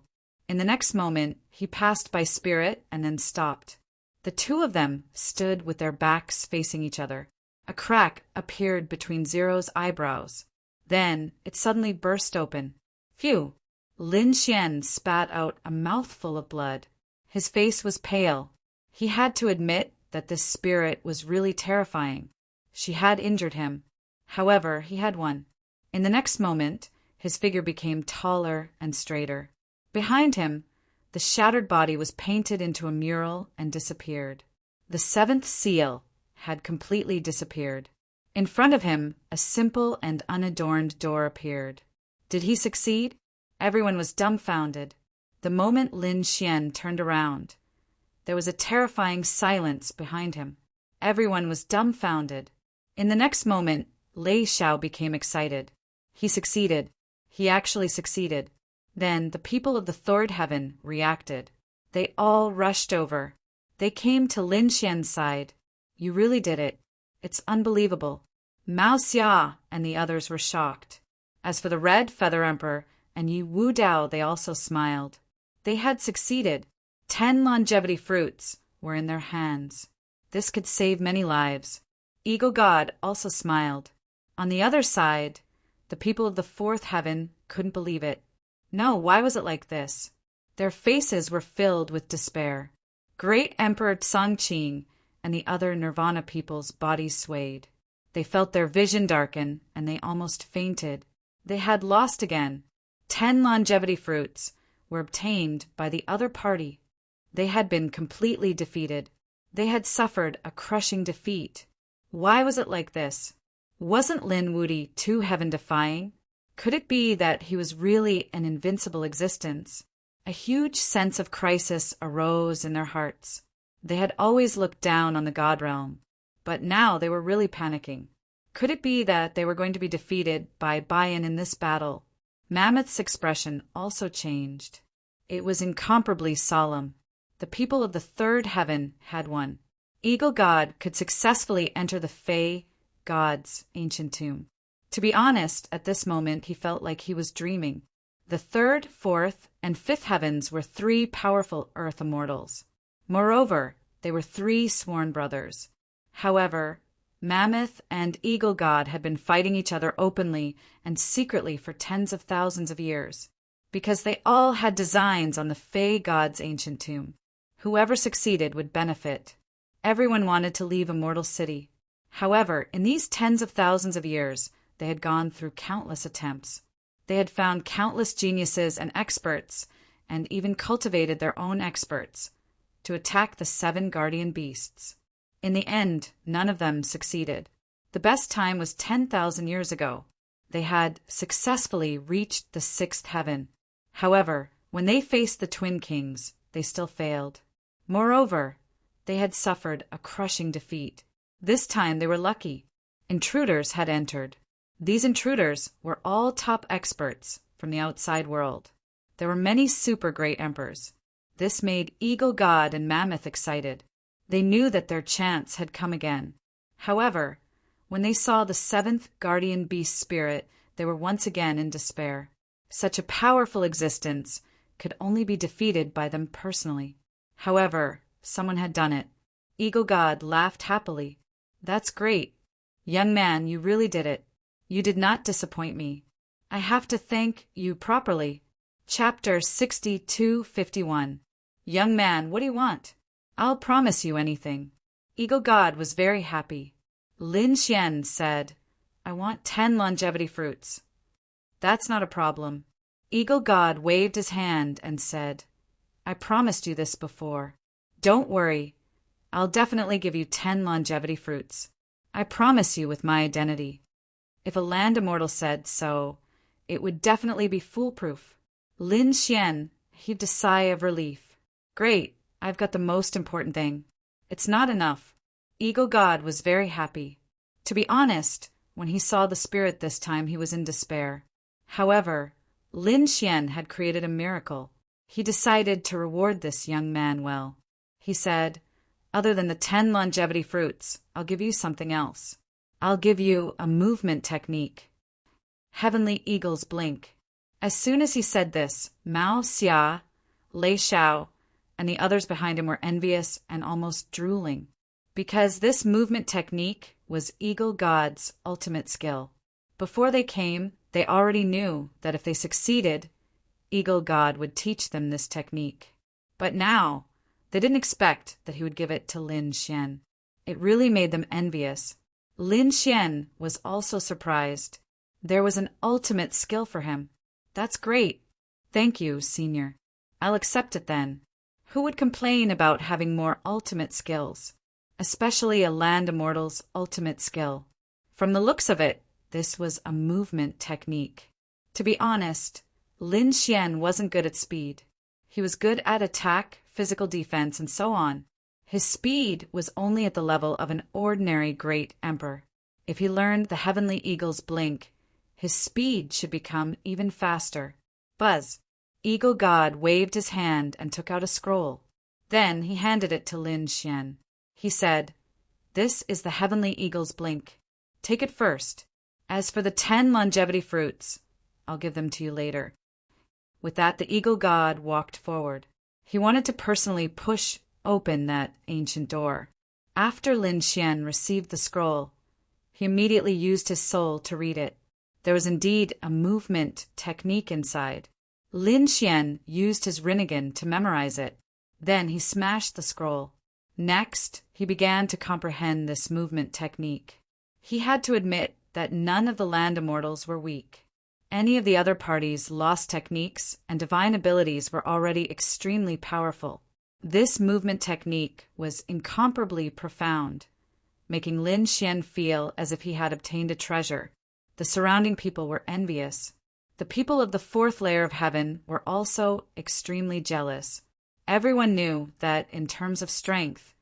In the next moment, he passed by Spirit and then stopped. The 2 of them stood with their backs facing each other. A crack appeared between Zero's eyebrows. Then it suddenly burst open. Phew! Lin Xian spat out a mouthful of blood. His face was pale. He had to admit that this spirit was really terrifying. She had injured him. However, he had won. In the next moment, his figure became taller and straighter. Behind him, the shattered body was painted into a mural and disappeared. The 7th seal had completely disappeared. In front of him, a simple and unadorned door appeared. Did he succeed? Everyone was dumbfounded. The moment Lin Xian turned around, there was a terrifying silence behind him. Everyone was dumbfounded. In the next moment, Lei Xiao became excited. He succeeded. He actually succeeded. Then the people of the 3rd heaven reacted. They all rushed over. They came to Lin Xian's side. You really did it. It's unbelievable. Mao Xia and the others were shocked. As for the Red Feather Emperor and Yi Wu Dao, they also smiled. They had succeeded. 10 longevity fruits were in their hands. This could save many lives. Eagle God also smiled. On the other side, the people of the 4th heaven couldn't believe it. No, why was it like this? Their faces were filled with despair. Great Emperor Tsongqing and the other Nirvana people's bodies swayed. They felt their vision darken, and they almost fainted. They had lost again. 10 longevity fruits were obtained by the other party. They had been completely defeated. They had suffered a crushing defeat. Why was it like this? Wasn't Lin Wudi too heaven-defying? Could it be that he was really an invincible existence? A huge sense of crisis arose in their hearts. They had always looked down on the God realm, but now they were really panicking. Could it be that they were going to be defeated by Bayan in this battle? Mammoth's expression also changed. It was incomparably solemn. The people of the 3rd heaven had won. Eagle God could successfully enter the Fey God's ancient tomb. To be honest, at this moment he felt like he was dreaming. The 3rd, 4th, and 5th heavens were 3 powerful earth immortals. Moreover, they were 3 sworn brothers. However, Mammoth and Eagle God had been fighting each other openly and secretly for tens of thousands of years, because they all had designs on the Fey God's ancient tomb. Whoever succeeded would benefit. Everyone wanted to leave Immortal City. However, in these tens of thousands of years, they had gone through countless attempts. They had found countless geniuses and experts, and even cultivated their own experts, to attack the 7 guardian beasts. In the end, none of them succeeded. The best time was 10,000 years ago. They had successfully reached the 6th heaven. However, when they faced the Twin Kings, they still failed. Moreover, they had suffered a crushing defeat. This time they were lucky. Intruders had entered. These intruders were all top experts from the outside world. There were many super great emperors. This made Eagle God and Mammoth excited. They knew that their chance had come again. However, when they saw the 7th guardian beast spirit, they were once again in despair. Such a powerful existence could only be defeated by them personally. However, someone had done it. Eagle God laughed happily. That's great. Young man, you really did it. You did not disappoint me. I have to thank you properly. Chapter 62:51. Young man, what do you want? I'll promise you anything. Eagle God was very happy. Lin Xian said, I want 10 longevity fruits. That's not a problem. Eagle God waved his hand and said, I promised you this before. Don't worry. I'll definitely give you 10 longevity fruits. I promise you with my identity. If a land immortal said so, it would definitely be foolproof. Lin Xian heaved a sigh of relief. Great, I've got the most important thing. It's not enough. Eagle God was very happy. To be honest, when he saw the spirit this time, he was in despair. However, Lin Xian had created a miracle. He decided to reward this young man well. He said, other than the 10 longevity fruits, I'll give you something else. I'll give you a movement technique. Heavenly Eagles Blink. As soon as he said this, Mao Xia, Lei Xiao, and the others behind him were envious and almost drooling, because this movement technique was Eagle God's ultimate skill. Before they came, they already knew that if they succeeded, Eagle God would teach them this technique. But now, they didn't expect that he would give it to Lin Xian. It really made them envious. Lin Xian was also surprised. There was an ultimate skill for him. That's great. Thank you, Senior. I'll accept it then. Who would complain about having more ultimate skills? Especially a land immortal's ultimate skill. From the looks of it, this was a movement technique. To be honest, Lin Xian wasn't good at speed. He was good at attack, physical defense, and so on. His speed was only at the level of an ordinary great emperor. If he learned the Heavenly Eagle's blink, his speed should become even faster. Buzz. Eagle God waved his hand and took out a scroll. Then he handed it to Lin Xian. He said, This is the Heavenly Eagle's blink. Take it first. As for the 10 longevity fruits, I'll give them to you later. With that, the Eagle God walked forward. He wanted to personally push open that ancient door. After Lin Xian received the scroll, he immediately used his soul to read it. There was indeed a movement technique inside. Lin Xian used his Rinnegan to memorize it. Then he smashed the scroll. Next, he began to comprehend this movement technique. He had to admit that none of the land immortals were weak. Any of the other parties' lost techniques and divine abilities were already extremely powerful. This movement technique was incomparably profound, making Lin Xian feel as if he had obtained a treasure. The surrounding people were envious. The people of the 4th layer of heaven were also extremely jealous. Everyone knew that, in terms of strength,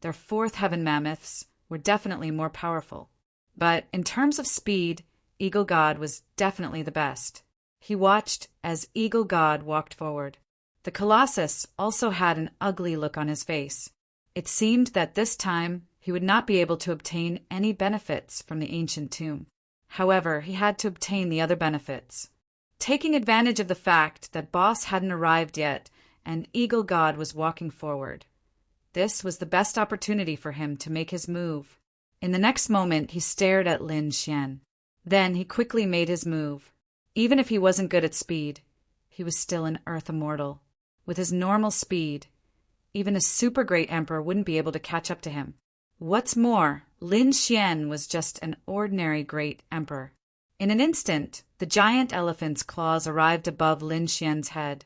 their 4th heaven mammoths were definitely more powerful. But in terms of speed, Eagle God was definitely the best. He watched as Eagle God walked forward. The Colossus also had an ugly look on his face. It seemed that this time he would not be able to obtain any benefits from the ancient tomb. However, he had to obtain the other benefits. Taking advantage of the fact that Boss hadn't arrived yet and Eagle God was walking forward, this was the best opportunity for him to make his move. In the next moment, he stared at Lin Xian. Then he quickly made his move. Even if he wasn't good at speed, he was still an Earth immortal. With his normal speed, even a super great emperor wouldn't be able to catch up to him. What's more, Lin Xian was just an ordinary great emperor. In an instant, the giant elephant's claws arrived above Lin Xian's head,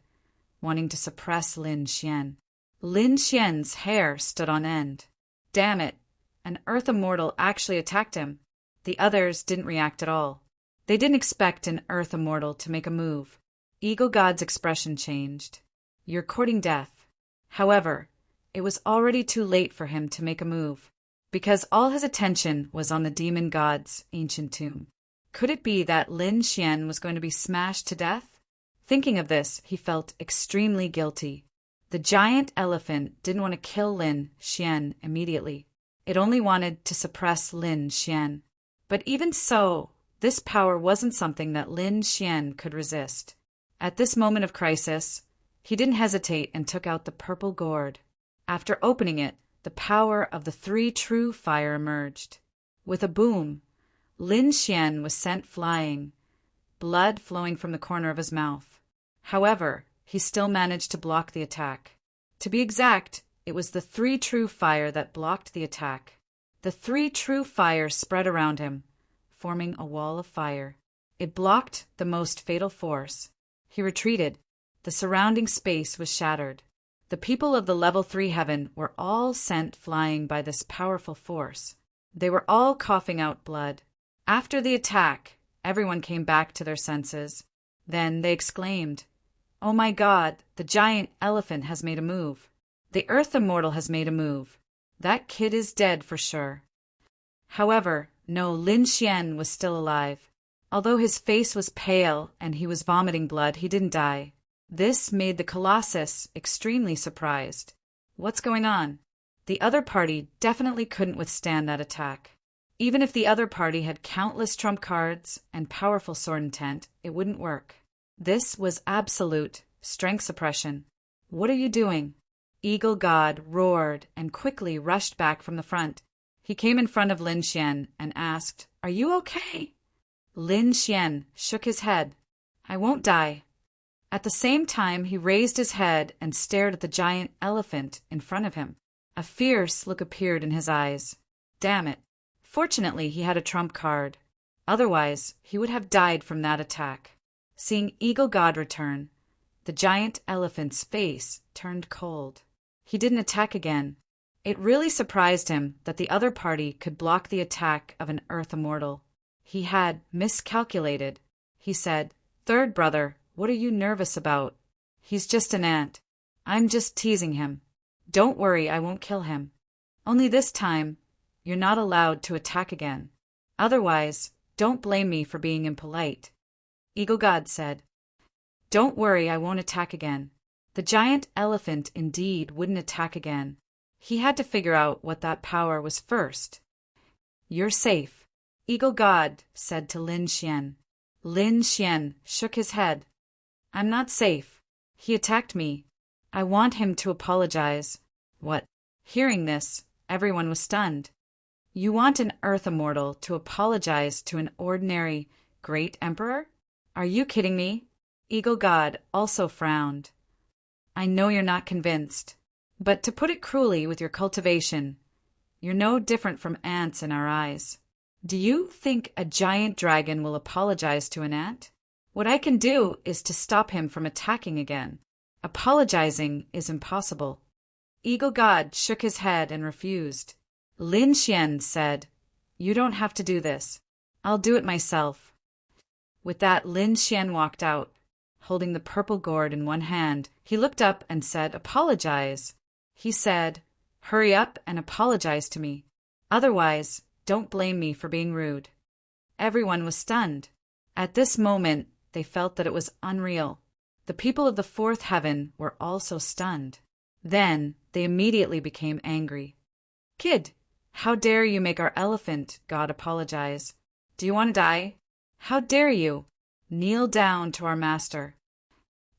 wanting to suppress Lin Xian. Lin Xian's hair stood on end. Damn it, an Earth immortal actually attacked him. The others didn't react at all. They didn't expect an Earth immortal to make a move. Eagle God's expression changed. You're courting death. However, it was already too late for him to make a move, because all his attention was on the demon god's ancient tomb. Could it be that Lin Xian was going to be smashed to death? Thinking of this, he felt extremely guilty. The giant elephant didn't want to kill Lin Xian immediately. It only wanted to suppress Lin Xian. But even so, this power wasn't something that Lin Xian could resist. At this moment of crisis, he didn't hesitate and took out the purple gourd. After opening it, the power of the 3 true fire emerged. With a boom, Lin Xian was sent flying, blood flowing from the corner of his mouth. However, he still managed to block the attack. To be exact, it was the three true fire that blocked the attack. The three true fire spread around him, forming a wall of fire. It blocked the most fatal force. He retreated. The surrounding space was shattered. The people of the level 3 heaven were all sent flying by this powerful force. They were all coughing out blood. After the attack, everyone came back to their senses. Then they exclaimed, "Oh my God, the giant elephant has made a move. The Earth Immortal has made a move. That kid is dead for sure." However, no, Lin Xian was still alive. Although his face was pale and he was vomiting blood, he didn't die. This made the Colossus extremely surprised. What's going on? The other party definitely couldn't withstand that attack. Even if the other party had countless trump cards and powerful sword intent, it wouldn't work. This was absolute strength suppression. "What are you doing?" Eagle God roared and quickly rushed back from the front. He came in front of Lin Xian and asked, "Are you okay?" Lin Xian shook his head. "I won't die." At the same time, he raised his head and stared at the giant elephant in front of him. A fierce look appeared in his eyes. Damn it. Fortunately, he had a trump card. Otherwise, he would have died from that attack. Seeing Eagle God return, the giant elephant's face turned cold. He didn't attack again. It really surprised him that the other party could block the attack of an Earth Immortal. He had miscalculated. He said, "Third brother, what are you nervous about? He's just an ant. I'm just teasing him. Don't worry, I won't kill him. Only this time, you're not allowed to attack again. Otherwise, don't blame me for being impolite." Eagle God said, "Don't worry, I won't attack again." The giant elephant indeed wouldn't attack again. He had to figure out what that power was first. "You're safe," Eagle God said to Lin Xian. Lin Xian shook his head. "I'm not safe. He attacked me. I want him to apologize." What? Hearing this, everyone was stunned. You want an Earth Immortal to apologize to an ordinary Great Emperor? Are you kidding me? Eagle God also frowned. "I know you're not convinced, but to put it cruelly with your cultivation, you're no different from ants in our eyes. Do you think a giant dragon will apologize to an ant? What I can do is to stop him from attacking again. Apologizing is impossible." Eagle God shook his head and refused. Lin Xian said, "You don't have to do this. I'll do it myself." With that, Lin Xian walked out. Holding the purple gourd in one hand, he looked up and said, "Apologize." He said, "Hurry up and apologize to me. Otherwise, don't blame me for being rude." Everyone was stunned. At this moment, they felt that it was unreal. The people of the fourth heaven were also stunned. Then, they immediately became angry. "Kid, how dare you make our elephant god apologize? Do you want to die? How dare you? Kneel down to our master."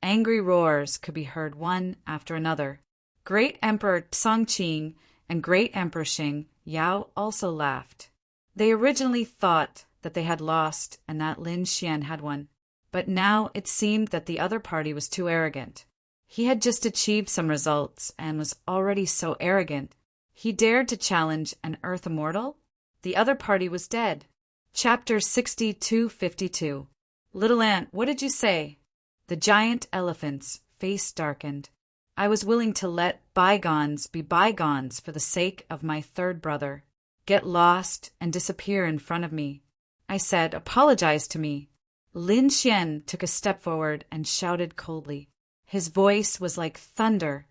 Angry roars could be heard one after another. Great Emperor Tsongqing and Great Emperor Xing Yao also laughed. They originally thought that they had lost and that Lin Xian had won, but now it seemed that the other party was too arrogant. He had just achieved some results and was already so arrogant. He dared to challenge an Earth Immortal? The other party was dead. Chapter 6252. Little Ant, what did you say? The giant elephant's face darkened. "I was willing to let bygones be bygones for the sake of my third brother. Get lost and disappear in front of me. I said, apologize to me." Lin Xian took a step forward and shouted coldly. His voice was like thunder,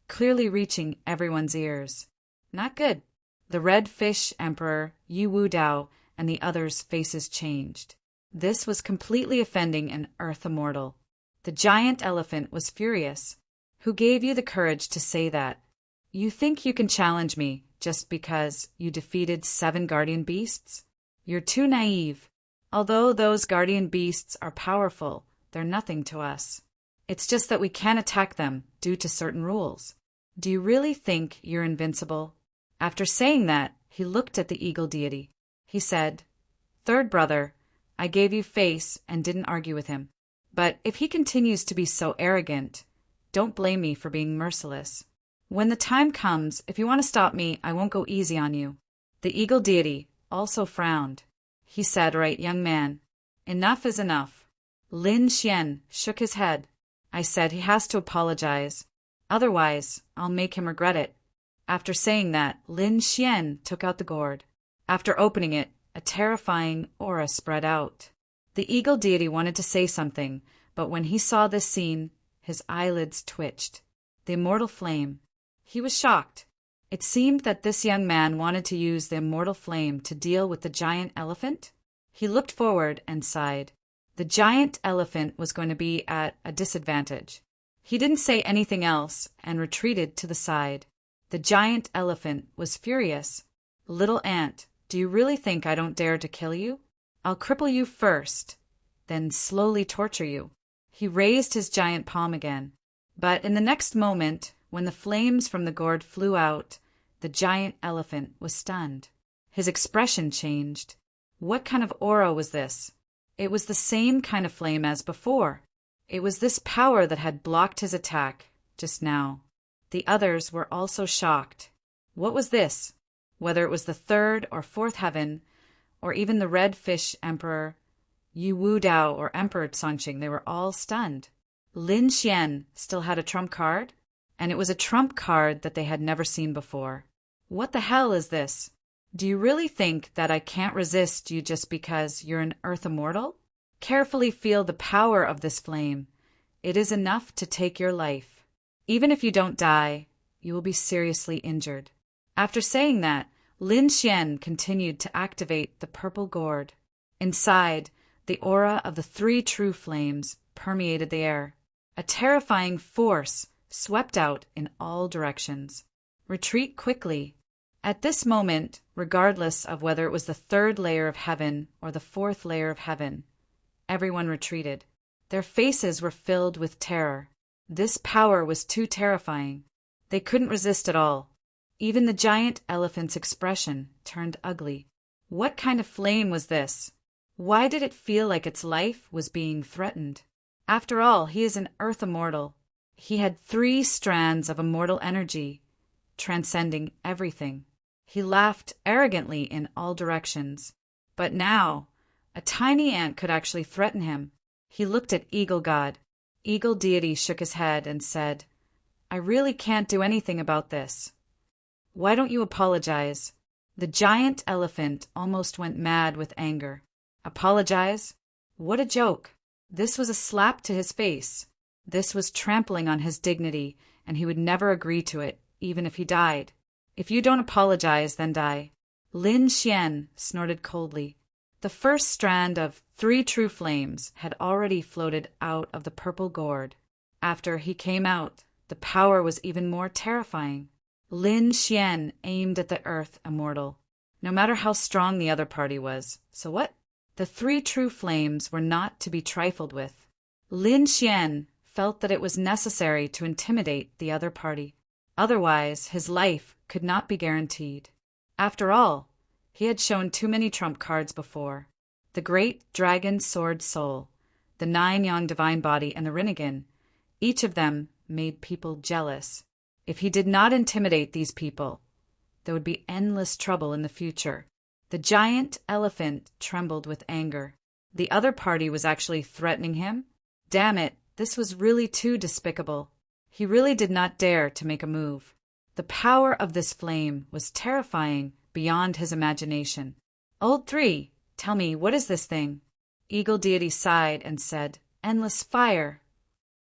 clearly reaching everyone's ears. Not good. The Red Fish Emperor, Yi Wu Dao, and the others' faces changed. This was completely offending an Earth Immortal. The giant elephant was furious. "Who gave you the courage to say that? You think you can challenge me just because you defeated 7 guardian beasts? You're too naive. Although those guardian beasts are powerful, they're nothing to us. It's just that we can't attack them due to certain rules. Do you really think you're invincible?" After saying that, he looked at the eagle deity. He said, Third brother, I gave you face and didn't argue with him. But if he continues to be so arrogant, don't blame me for being merciless. When the time comes, if you want to stop me, I won't go easy on you." The eagle deity also frowned. He said, "Right, young man, enough is enough." Lin Xian shook his head. "I said he has to apologize. Otherwise, I'll make him regret it." After saying that, Lin Xian took out the gourd. After opening it, a terrifying aura spread out. The eagle deity wanted to say something, but when he saw this scene, his eyelids twitched. The immortal flame. He was shocked. It seemed that this young man wanted to use the immortal flame to deal with the giant elephant. He looked forward and sighed. The giant elephant was going to be at a disadvantage. He didn't say anything else and retreated to the side. The giant elephant was furious. "Little ant, do you really think I don't dare to kill you? I'll cripple you first, then slowly torture you." He raised his giant palm again. But in the next moment, when the flames from the gourd flew out, the giant elephant was stunned. His expression changed. What kind of aura was this? It was the same kind of flame as before. It was this power that had blocked his attack just now. The others were also shocked. What was this? Whether it was the third or fourth heaven, or even the red fish emperor Yu Wu Dao or Emperor Songqing, they were all stunned. Lin Xian still had a trump card, and it was a trump card that they had never seen before. What the hell is this? Do you really think that I can't resist you just because you're an earth immortal? Carefully feel the power of this flame. It is enough to take your life. Even if you don't die, you will be seriously injured. After saying that, Lin Xian continued to activate the purple gourd. Inside, the aura of the three true flames permeated the air. A terrifying force swept out in all directions. Retreat quickly. At this moment, regardless of whether it was the third layer of heaven or the fourth layer of heaven, everyone retreated. Their faces were filled with terror. This power was too terrifying. They couldn't resist at all. Even the giant elephant's expression turned ugly. What kind of flame was this? Why did it feel like its life was being threatened? After all, he is an earth immortal. He had 3 strands of immortal energy, transcending everything. He laughed arrogantly in all directions. But now, a tiny ant could actually threaten him. He looked at Eagle God. Eagle Deity shook his head and said, "I really can't do anything about this. Why don't you apologize?" The giant elephant almost went mad with anger. Apologize? What a joke. This was a slap to his face. This was trampling on his dignity, and he would never agree to it, even if he died. "If you don't apologize, then die." Lin Xian snorted coldly. The first strand of 3 true flames had already floated out of the purple gourd. After he came out, the power was even more terrifying. Lin Xian aimed at the earth immortal, no matter how strong the other party was. So what? The 3 true flames were not to be trifled with. Lin Xian felt that it was necessary to intimidate the other party. Otherwise, his life could not be guaranteed. After all, he had shown too many trump cards before. The great dragon sword soul, the 9-yang divine body, and the Rinnegan, each of them made people jealous. If he did not intimidate these people, there would be endless trouble in the future. The giant elephant trembled with anger. The other party was actually threatening him? Damn it, this was really too despicable. He really did not dare to make a move. The power of this flame was terrifying beyond his imagination. "Old 3, tell me, what is this thing?" Eagle Deity sighed and said, "Endless fire."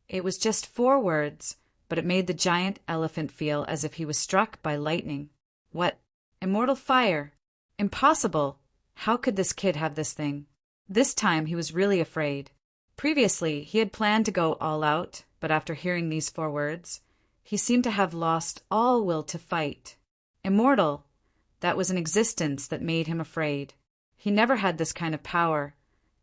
It was just 4 words, but it made the giant elephant feel as if he was struck by lightning. What? Immortal fire? Impossible! How could this kid have this thing? This time he was really afraid. Previously, he had planned to go all out, but after hearing these 4 words, he seemed to have lost all will to fight. Immortal, that was an existence that made him afraid. He never had this kind of power,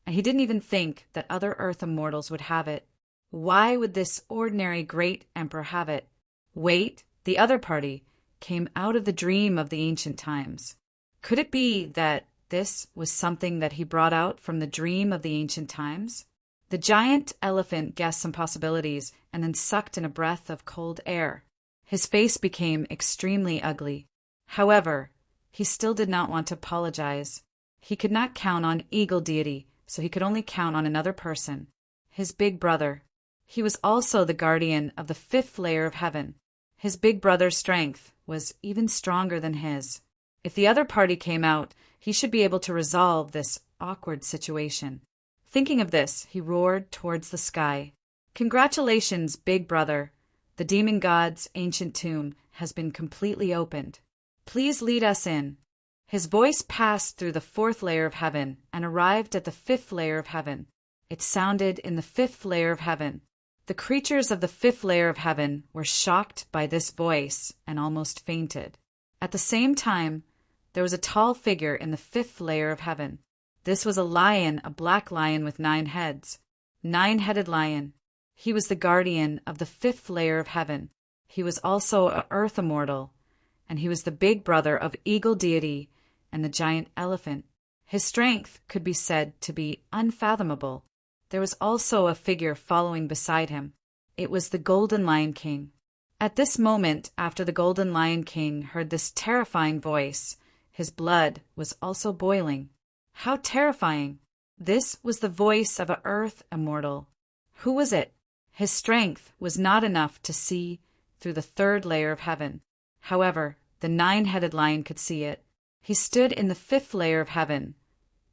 and he didn't even think that other Earth immortals would have it. Why would this ordinary great emperor have it? Wait, the other party came out of the dream of the ancient times. Could it be that this was something that he brought out from the dream of the ancient times? The giant elephant guessed some possibilities and then sucked in a breath of cold air. His face became extremely ugly. However, he still did not want to apologize. He could not count on Eagle Deity, so he could only count on another person, his big brother. He was also the guardian of the fifth layer of heaven. His big brother's strength was even stronger than his. If the other party came out, he should be able to resolve this awkward situation. Thinking of this, he roared towards the sky. Congratulations, big brother. The demon god's ancient tomb has been completely opened. Please lead us in. His voice passed through the fourth layer of heaven and arrived at the fifth layer of heaven. It sounded in the fifth layer of heaven. The creatures of the fifth layer of heaven were shocked by this voice and almost fainted. At the same time, there was a tall figure in the fifth layer of heaven. This was a lion, a black lion with 9 heads. 9-headed lion. He was the guardian of the fifth layer of heaven. He was also an earth immortal, and he was the big brother of Eagle Deity and the giant elephant. His strength could be said to be unfathomable. There was also a figure following beside him. It was the Golden Lion King. At this moment, after the Golden Lion King heard this terrifying voice, his blood was also boiling. How terrifying! This was the voice of an earth immortal. Who was it? His strength was not enough to see through the third layer of heaven. However, the 9-headed lion could see it. He stood in the fifth layer of heaven,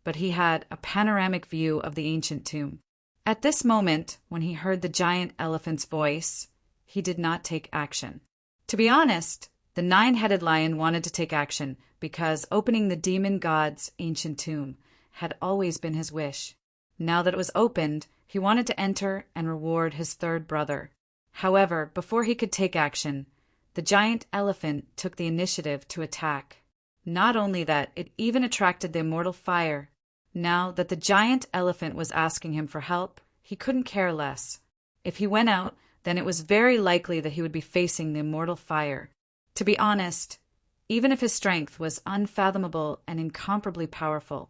but he had a panoramic view of the ancient tomb. At this moment, when he heard the giant elephant's voice, he did not take action. To be honest, the 9-headed lion wanted to take action because opening the demon god's ancient tomb had always been his wish. Now that it was opened, he wanted to enter and reward his third brother. However, before he could take action, the giant elephant took the initiative to attack. Not only that, it even attracted the immortal fire. Now that the giant elephant was asking him for help, he couldn't care less. If he went out, then it was very likely that he would be facing the immortal fire. To be honest, even if his strength was unfathomable and incomparably powerful,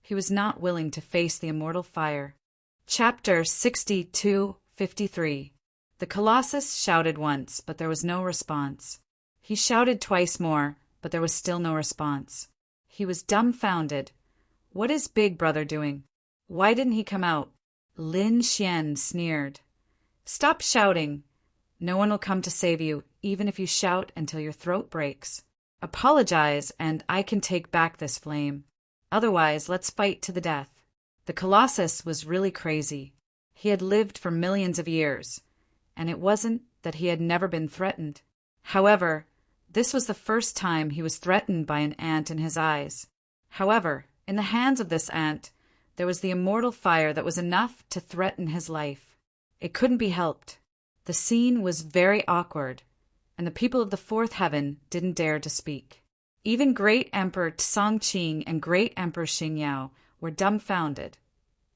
he was not willing to face the immortal fire. Chapter 62:53. The Colossus shouted once, but there was no response. He shouted twice more, but there was still no response. He was dumbfounded. What is Big Brother doing? Why didn't he come out? Lin Xian sneered. Stop shouting. No one will come to save you, even if you shout until your throat breaks. Apologize, and I can take back this flame. Otherwise, let's fight to the death. The Colossus was really crazy. He had lived for millions of years, and it wasn't that he had never been threatened. However, this was the first time he was threatened by an ant in his eyes. However, in the hands of this ant, there was the immortal fire that was enough to threaten his life. It couldn't be helped. The scene was very awkward, and the people of the fourth heaven didn't dare to speak. Even Great Emperor Tsongqing and Great Emperor Xingyao were dumbfounded.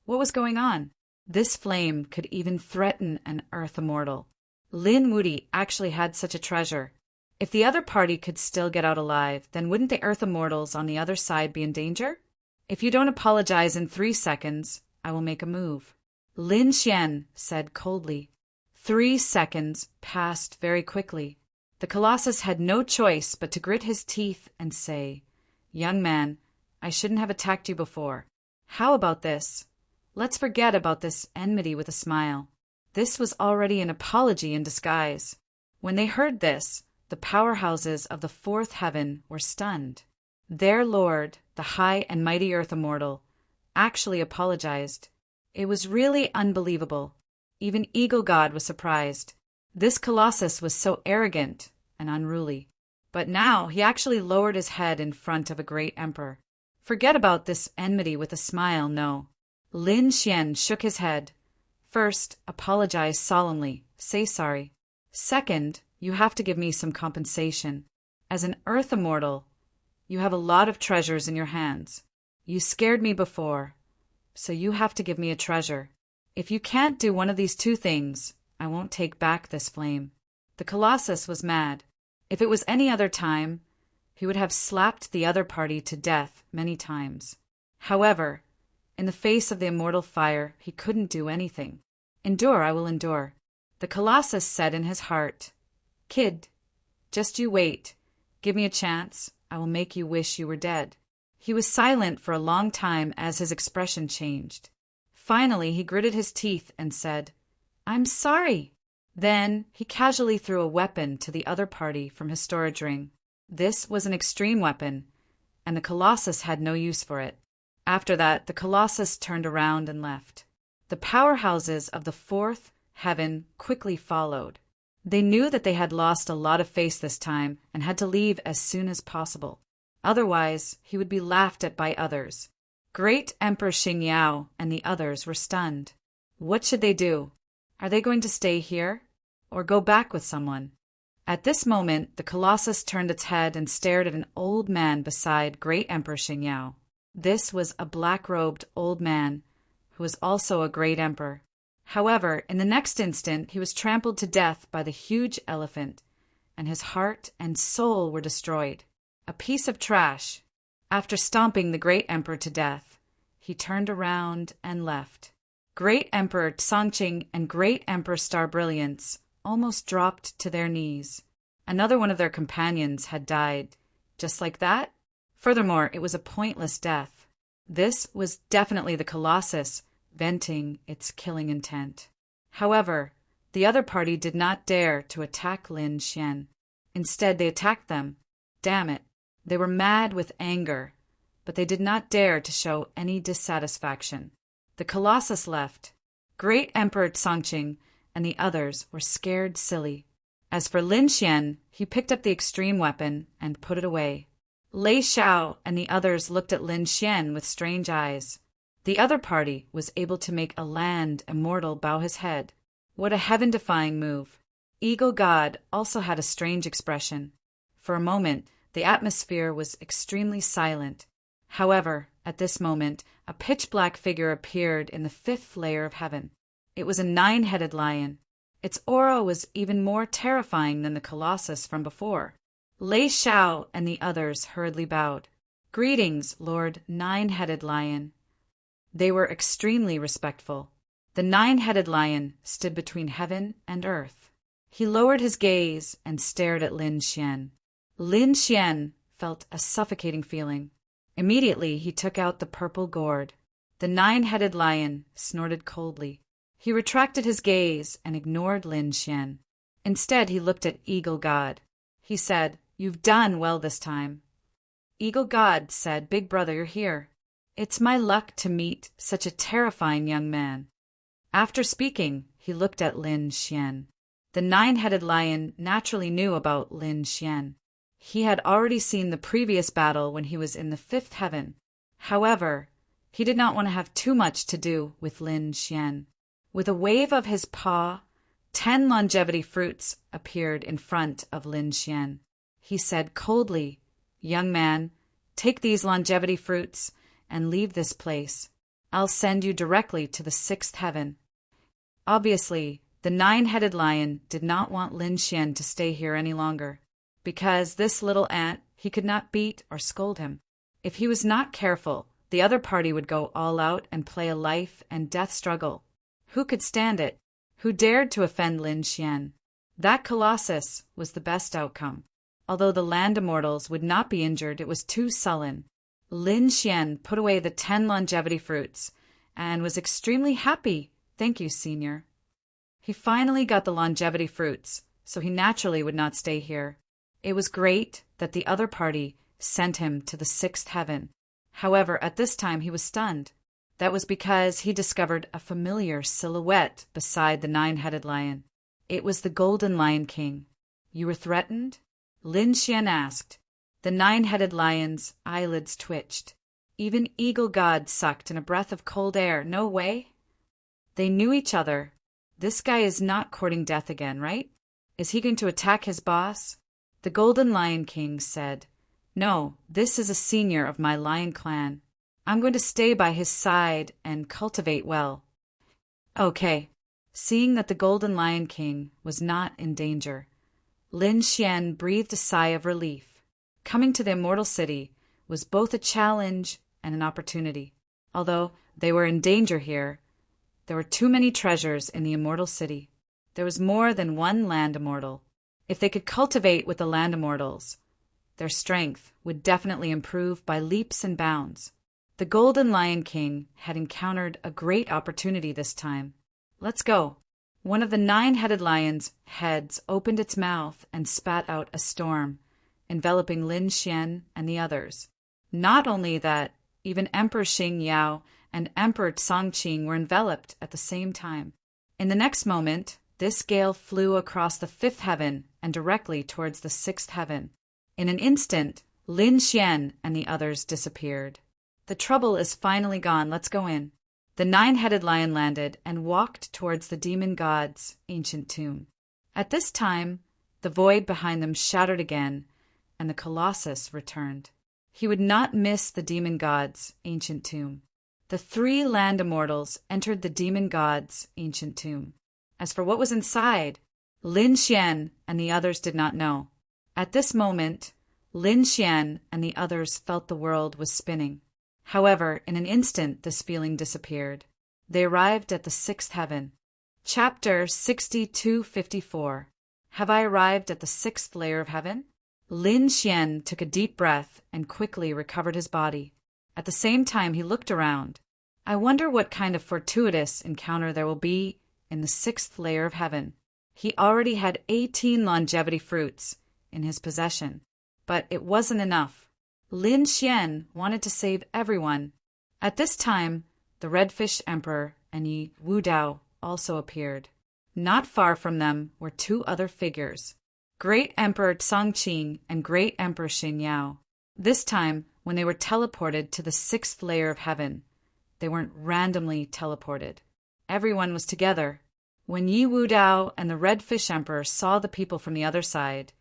What was going on? This flame could even threaten an earth immortal. Lin Wudi actually had such a treasure. If the other party could still get out alive, then wouldn't the earth immortals on the other side be in danger? If you don't apologize in 3 seconds, I will make a move. Lin Xian said coldly. 3 seconds passed very quickly. The Colossus had no choice but to grit his teeth and say, Young man, I shouldn't have attacked you before. How about this? Let's forget about this enmity with a smile. This was already an apology in disguise. When they heard this, the powerhouses of the fourth heaven were stunned. Their lord, the high and mighty earth immortal, actually apologized. It was really unbelievable. Even Eagle God was surprised. This Colossus was so arrogant and unruly. But now he actually lowered his head in front of a great emperor. Forget about this enmity with a smile, no. Lin Xian shook his head. First, apologize solemnly. Say sorry. Second, you have to give me some compensation. As an earth immortal, you have a lot of treasures in your hands. You scared me before, so you have to give me a treasure. If you can't do one of these 2 things, I won't take back this flame. The Colossus was mad. If it was any other time, he would have slapped the other party to death many times. However, in the face of the immortal fire, he couldn't do anything. "Endure, I will endure." The Colossus said in his heart, "Kid, just you wait. Give me a chance. I will make you wish you were dead." He was silent for a long time as his expression changed. Finally, he gritted his teeth and said, "I'm sorry." Then he casually threw a weapon to the other party from his storage ring. This was an extreme weapon, and the Colossus had no use for it. After that, the Colossus turned around and left. The powerhouses of the fourth heaven quickly followed. They knew that they had lost a lot of face this time and had to leave as soon as possible. Otherwise, he would be laughed at by others. Great Emperor Xingyao and the others were stunned. What should they do? Are they going to stay here or go back with someone? At this moment, the Colossus turned its head and stared at an old man beside Great Emperor Xingyao. This was a black-robed old man who was also a great emperor. However, in the next instant, he was trampled to death by the huge elephant, and his heart and soul were destroyed. A piece of trash. After stomping the great emperor to death, he turned around and left. Great Emperor Tsongqing and Great Emperor Star Brilliance almost dropped to their knees. Another one of their companions had died. Just like that? Furthermore, it was a pointless death. This was definitely the Colossus venting its killing intent. However, the other party did not dare to attack Lin Xian. Instead, they attacked them. Damn it. They were mad with anger, but they did not dare to show any dissatisfaction. The Colossus left. Great Emperor Tsongqing and the others were scared silly. As for Lin Xian, he picked up the extreme weapon and put it away. Lei Xiao and the others looked at Lin Xian with strange eyes. The other party was able to make a land immortal bow his head. What a heaven-defying move. Eagle God also had a strange expression. For a moment, the atmosphere was extremely silent. However, at this moment, a pitch-black figure appeared in the fifth layer of heaven. It was a 9-headed lion. Its aura was even more terrifying than the Colossus from before. Lei Xiao and the others hurriedly bowed. "Greetings, Lord 9-headed Lion." They were extremely respectful. The 9-headed lion stood between heaven and earth. He lowered his gaze and stared at Lin Xian. Lin Xian felt a suffocating feeling. Immediately, he took out the purple gourd. The 9-headed lion snorted coldly. He retracted his gaze and ignored Lin Xian. Instead, he looked at Eagle God. He said, "You've done well this time." Eagle God said, "Big brother, you're here. It's my luck to meet such a terrifying young man." After speaking, he looked at Lin Xian. The 9-headed lion naturally knew about Lin Xian. He had already seen the previous battle when he was in the fifth heaven. However, he did not want to have too much to do with Lin Xian. With a wave of his paw, 10 longevity fruits appeared in front of Lin Xian. He said coldly, "Young man, take these longevity fruits and leave this place. I'll send you directly to the 6th heaven." Obviously, the 9-headed lion did not want Lin Xian to stay here any longer. Because this little ant, he could not beat or scold him. If he was not careful, the other party would go all out and play a life and death struggle. Who could stand it? Who dared to offend Lin Xian? That Colossus was the best outcome. Although the land immortals would not be injured, it was too sullen. Lin Xian put away the 10 longevity fruits and was extremely happy. "Thank you, senior." He finally got the longevity fruits, so he naturally would not stay here. It was great that the other party sent him to the 6th heaven. However, at this time he was stunned. That was because he discovered a familiar silhouette beside the 9-headed lion. It was the Golden Lion King. "You were threatened?" Lin Xian asked. The 9-headed lion's eyelids twitched. Even Eagle God sucked in a breath of cold air. "No way." They knew each other. This guy is not courting death again, right? Is he going to attack his boss? The Golden Lion King said, "No, this is a senior of my lion clan. I'm going to stay by his side and cultivate well." Okay. Seeing that the Golden Lion King was not in danger, Lin Xian breathed a sigh of relief. Coming to the immortal city was both a challenge and an opportunity. Although they were in danger here, there were too many treasures in the immortal city. There was more than one land immortal. If they could cultivate with the land immortals, their strength would definitely improve by leaps and bounds. The Golden Lion King had encountered a great opportunity this time. Let's go. One of the 9-headed lion's heads opened its mouth and spat out a storm, enveloping Lin Xian and the others. Not only that, even Emperor Xing Yao and Emperor Tsongqing were enveloped at the same time. In the next moment, this gale flew across the 5th heaven and directly towards the 6th heaven. In an instant, Lin Xian and the others disappeared. The trouble is finally gone. Let's go in. The 9-headed lion landed and walked towards the demon god's ancient tomb. At this time, the void behind them shattered again, and the Colossus returned. He would not miss the demon god's ancient tomb. The 3 land immortals entered the demon god's ancient tomb. As for what was inside, Lin Xian and the others did not know. At this moment, Lin Xian and the others felt the world was spinning. However, in an instant, this feeling disappeared. They arrived at the 6th heaven. Chapter 6254. Have I arrived at the 6th layer of heaven? Lin Xian took a deep breath and quickly recovered his body. At the same time, he looked around. I wonder what kind of fortuitous encounter there will be in the 6th layer of heaven. He already had 18 longevity fruits in his possession, but it wasn't enough. Lin Xian wanted to save everyone. At this time, the Redfish Emperor and Yi Wudao also appeared. Not far from them were 2 other figures, Great Emperor Tsongqing and Great Emperor Xing Yao. This time, when they were teleported to the 6th layer of heaven, they weren't randomly teleported. Everyone was together. When Yi Wudao and the Redfish Emperor saw the people from the other side,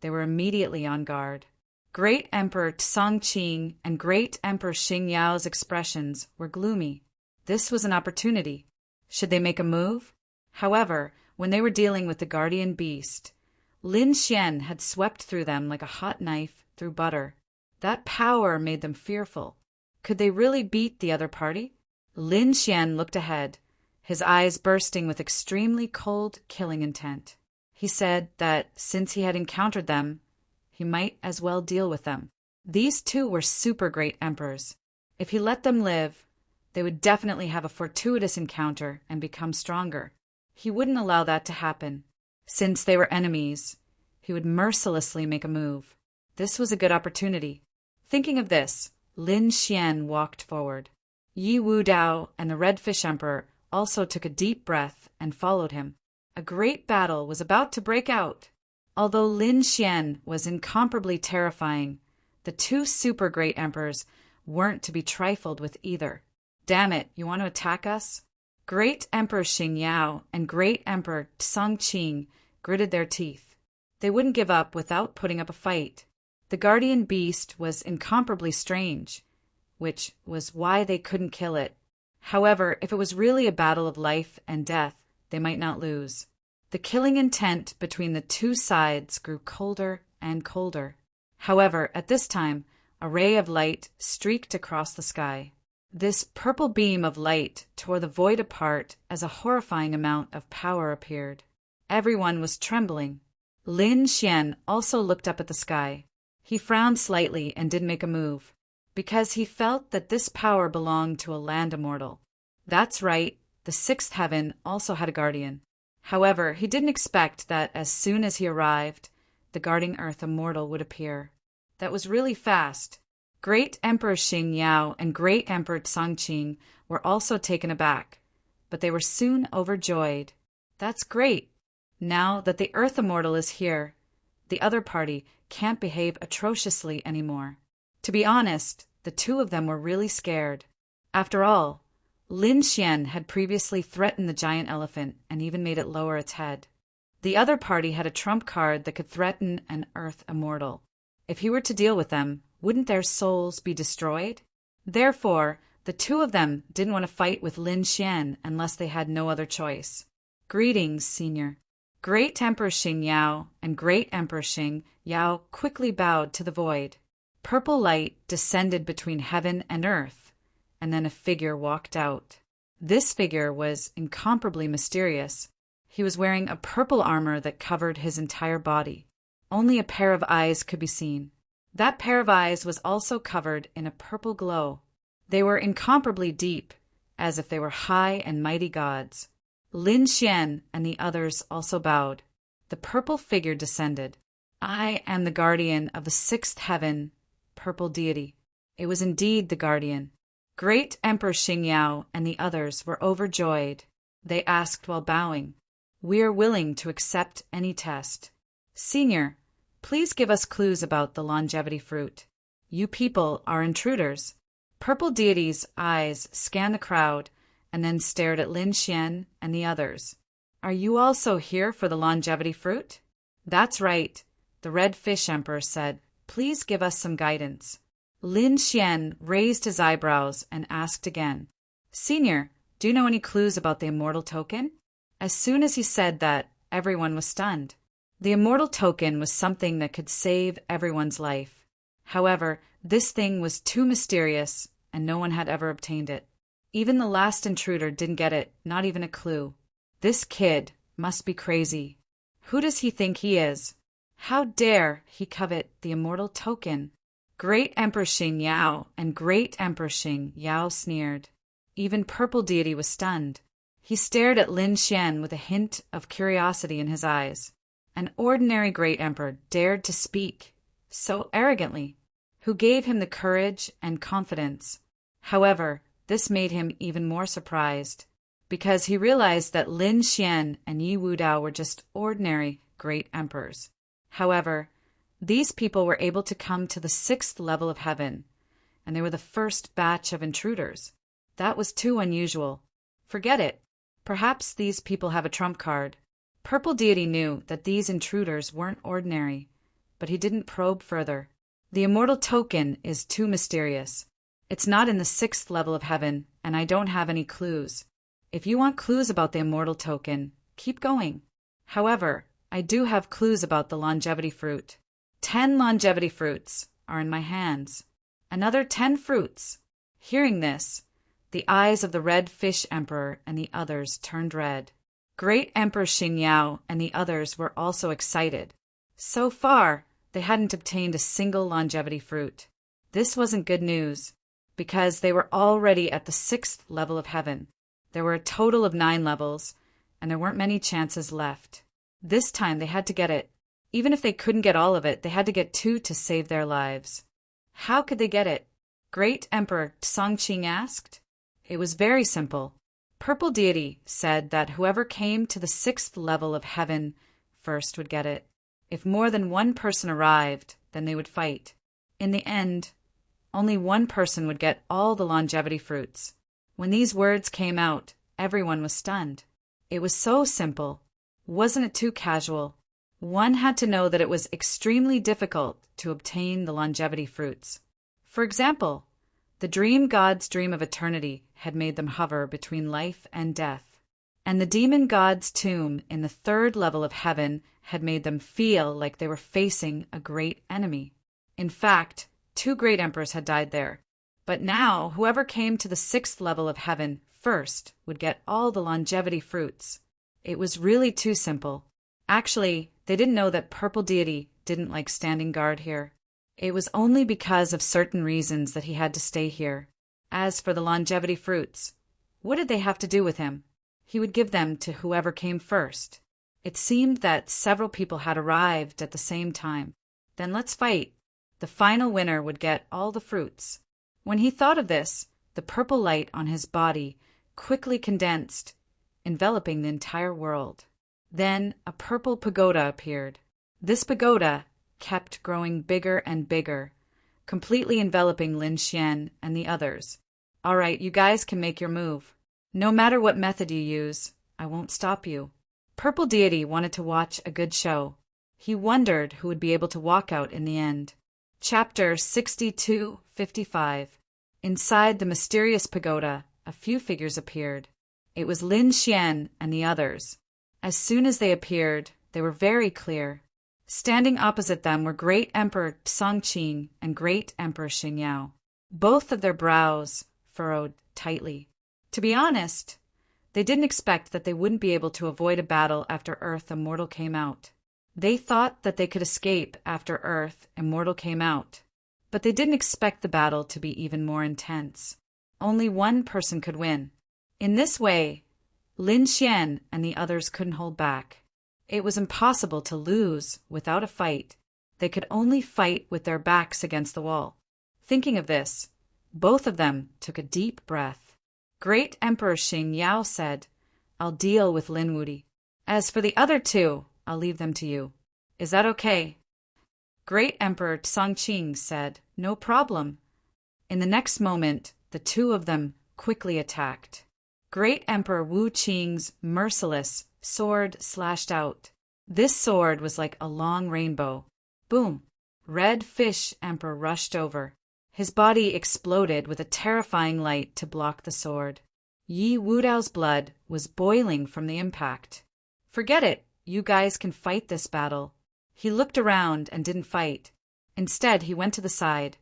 they were immediately on guard. Great Emperor Tsongqing and Great Emperor Xing Yao's expressions were gloomy. This was an opportunity. Should they make a move? However, when they were dealing with the guardian beast, Lin Xian had swept through them like a hot knife through butter. That power made them fearful. Could they really beat the other party? Lin Xian looked ahead, his eyes bursting with extremely cold, killing intent. He said that since he had encountered them, he might as well deal with them. These 2 were super great emperors. If he let them live, they would definitely have a fortuitous encounter and become stronger. He wouldn't allow that to happen. Since they were enemies, he would mercilessly make a move. This was a good opportunity. Thinking of this, Lin Xian walked forward. Yi Wudao and the Redfish Emperor also took a deep breath and followed him. A great battle was about to break out. Although Lin Xian was incomparably terrifying, the 2 super great emperors weren't to be trifled with either. Damn it, you want to attack us? Great Emperor Xing Yao and Great Emperor Tsongqing gritted their teeth. They wouldn't give up without putting up a fight. The guardian beast was incomparably strange, which was why they couldn't kill it. However, if it was really a battle of life and death, they might not lose. The killing intent between the 2 sides grew colder and colder. However, at this time, a ray of light streaked across the sky. This purple beam of light tore the void apart as a horrifying amount of power appeared. Everyone was trembling. Lin Xian also looked up at the sky. He frowned slightly and didn't make a move, because he felt that this power belonged to a land immortal. That's right, the 6th heaven also had a guardian. However, he didn't expect that as soon as he arrived, the guarding earth immortal would appear. That was really fast. Great Emperor Xing Yao and Great Emperor Tsongqing were also taken aback, but they were soon overjoyed. That's great. Now that the Earth Immortal is here, the other party can't behave atrociously anymore. To be honest, the 2 of them were really scared. After all, Lin Xian had previously threatened the giant elephant and even made it lower its head. The other party had a trump card that could threaten an Earth Immortal. If he were to deal with them, wouldn't their souls be destroyed? Therefore, the 2 of them didn't want to fight with Lin Xian unless they had no other choice. Greetings, Senior. Great Emperor Xing Yao and Great Emperor Xing Yao quickly bowed to the void. Purple light descended between heaven and earth, and then a figure walked out. This figure was incomparably mysterious. He was wearing a purple armor that covered his entire body. Only a pair of eyes could be seen. That pair of eyes was also covered in a purple glow. They were incomparably deep, as if they were high and mighty gods. Lin Xian and the others also bowed. The purple figure descended. I am the guardian of the sixth heaven, purple deity. It was indeed the guardian. Great Emperor Xing Yao and the others were overjoyed. They asked while bowing, "We are willing to accept any test. Senior, please give us clues about the longevity fruit. You people are intruders." Purple deity's eyes scanned the crowd and then stared at Lin Xian and the others. "Are you also here for the longevity fruit?" "That's right," the Red Fish Emperor said. "Please give us some guidance." Lin Xian raised his eyebrows and asked again, "Senior, do you know any clues about the immortal token?" As soon as he said that, everyone was stunned. The immortal token was something that could save everyone's life. However, this thing was too mysterious, and no one had ever obtained it. Even the last intruder didn't get it, not even a clue. This kid must be crazy. Who does he think he is? How dare he covet the immortal token? Great Emperor Xing Yao and Great Emperor Xing Yao sneered. Even Purple Deity was stunned. He stared at Lin Xian with a hint of curiosity in his eyes. An ordinary Great Emperor dared to speak so arrogantly. Who gave him the courage and confidence? However, this made him even more surprised, because he realized that Lin Xian and Yi Wudao were just ordinary great emperors. However, these people were able to come to the sixth level of heaven, and they were the first batch of intruders. That was too unusual. Forget it. Perhaps these people have a trump card. Purple Deity knew that these intruders weren't ordinary, but he didn't probe further. The immortal token is too mysterious. It's not in the sixth level of heaven, and I don't have any clues. If you want clues about the immortal token, keep going. However, I do have clues about the longevity fruit. 10 longevity fruits are in my hands. Another 10 fruits. Hearing this, the eyes of the Red Fish Emperor and the others turned red. Great Emperor Xing Yao and the others were also excited. So far, they hadn't obtained a single longevity fruit. This wasn't good news, because they were already at the sixth level of heaven. There were a total of 9 levels, and there weren't many chances left. This time they had to get it. Even if they couldn't get all of it, they had to get 2 to save their lives. How could they get it? Great Emperor Songqing asked. It was very simple. Purple Deity said that whoever came to the sixth level of heaven first would get it. If more than one person arrived, then they would fight. In the end, only one person would get all the longevity fruits. When these words came out, everyone was stunned. It was so simple. Wasn't it too casual? One had to know that it was extremely difficult to obtain the longevity fruits. For example, the dream god's dream of eternity had made them hover between life and death, and the demon god's tomb in the third level of heaven had made them feel like they were facing a great enemy. In fact, 2 great emperors had died there. But now, whoever came to the sixth level of heaven first would get all the longevity fruits. It was really too simple. Actually, they didn't know that Purple Deity didn't like standing guard here. It was only because of certain reasons that he had to stay here. As for the longevity fruits, what did they have to do with him? He would give them to whoever came first. It seemed that several people had arrived at the same time. Then let's fight. The final winner would get all the fruits. When he thought of this, the purple light on his body quickly condensed, enveloping the entire world. Then a purple pagoda appeared. This pagoda kept growing bigger and bigger, completely enveloping Lin Xian and the others. All right, you guys can make your move. No matter what method you use, I won't stop you. Purple Deity wanted to watch a good show. He wondered who would be able to walk out in the end. Chapter 62:55. Inside the mysterious pagoda, a few figures appeared. It was Lin Xian and the others. As soon as they appeared, they were very clear. Standing opposite them were Great Emperor Songqing and Great Emperor Xingyao, both of their brows furrowed tightly. To be honest, they didn't expect that they wouldn't be able to avoid a battle after Earth Immortal came out. They thought that they could escape after Earth Immortal came out, but they didn't expect the battle to be even more intense. Only one person could win. In this way, Lin Xian and the others couldn't hold back. It was impossible to lose without a fight. They could only fight with their backs against the wall. Thinking of this, both of them took a deep breath. Great Emperor Xingyao said, "I'll deal with Lin Wuti. As for the other two, I'll leave them to you. Is that okay?" Great Emperor Songqing said, "No problem." In the next moment, the two of them quickly attacked. Great Emperor Wu Qing's merciless sword slashed out. This sword was like a long rainbow. Boom! Red Fish Emperor rushed over. His body exploded with a terrifying light to block the sword. Yi Wudao's blood was boiling from the impact. "Forget it. You guys can fight this battle." He looked around and didn't fight. Instead, he went to the side.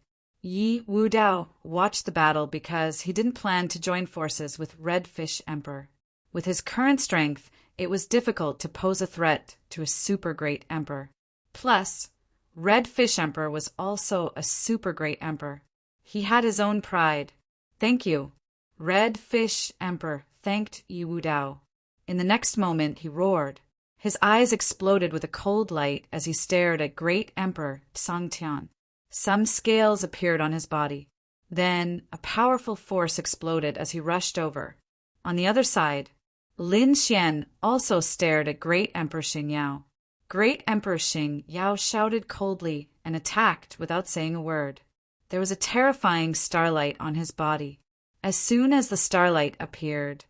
Yi Wudao watched the battle because he didn't plan to join forces with Red Fish Emperor. With his current strength, it was difficult to pose a threat to a super great emperor. Plus, Red Fish Emperor was also a super great emperor. He had his own pride. "Thank you." Red Fish Emperor thanked Yi Wudao. In the next moment, he roared. His eyes exploded with a cold light as he stared at Great Emperor Songtian. Some scales appeared on his body. Then, a powerful force exploded as he rushed over. On the other side, Lin Xian also stared at Great Emperor Xingyao. Great Emperor Xingyao shouted coldly and attacked without saying a word. There was a terrifying starlight on his body. As soon as the starlight appeared,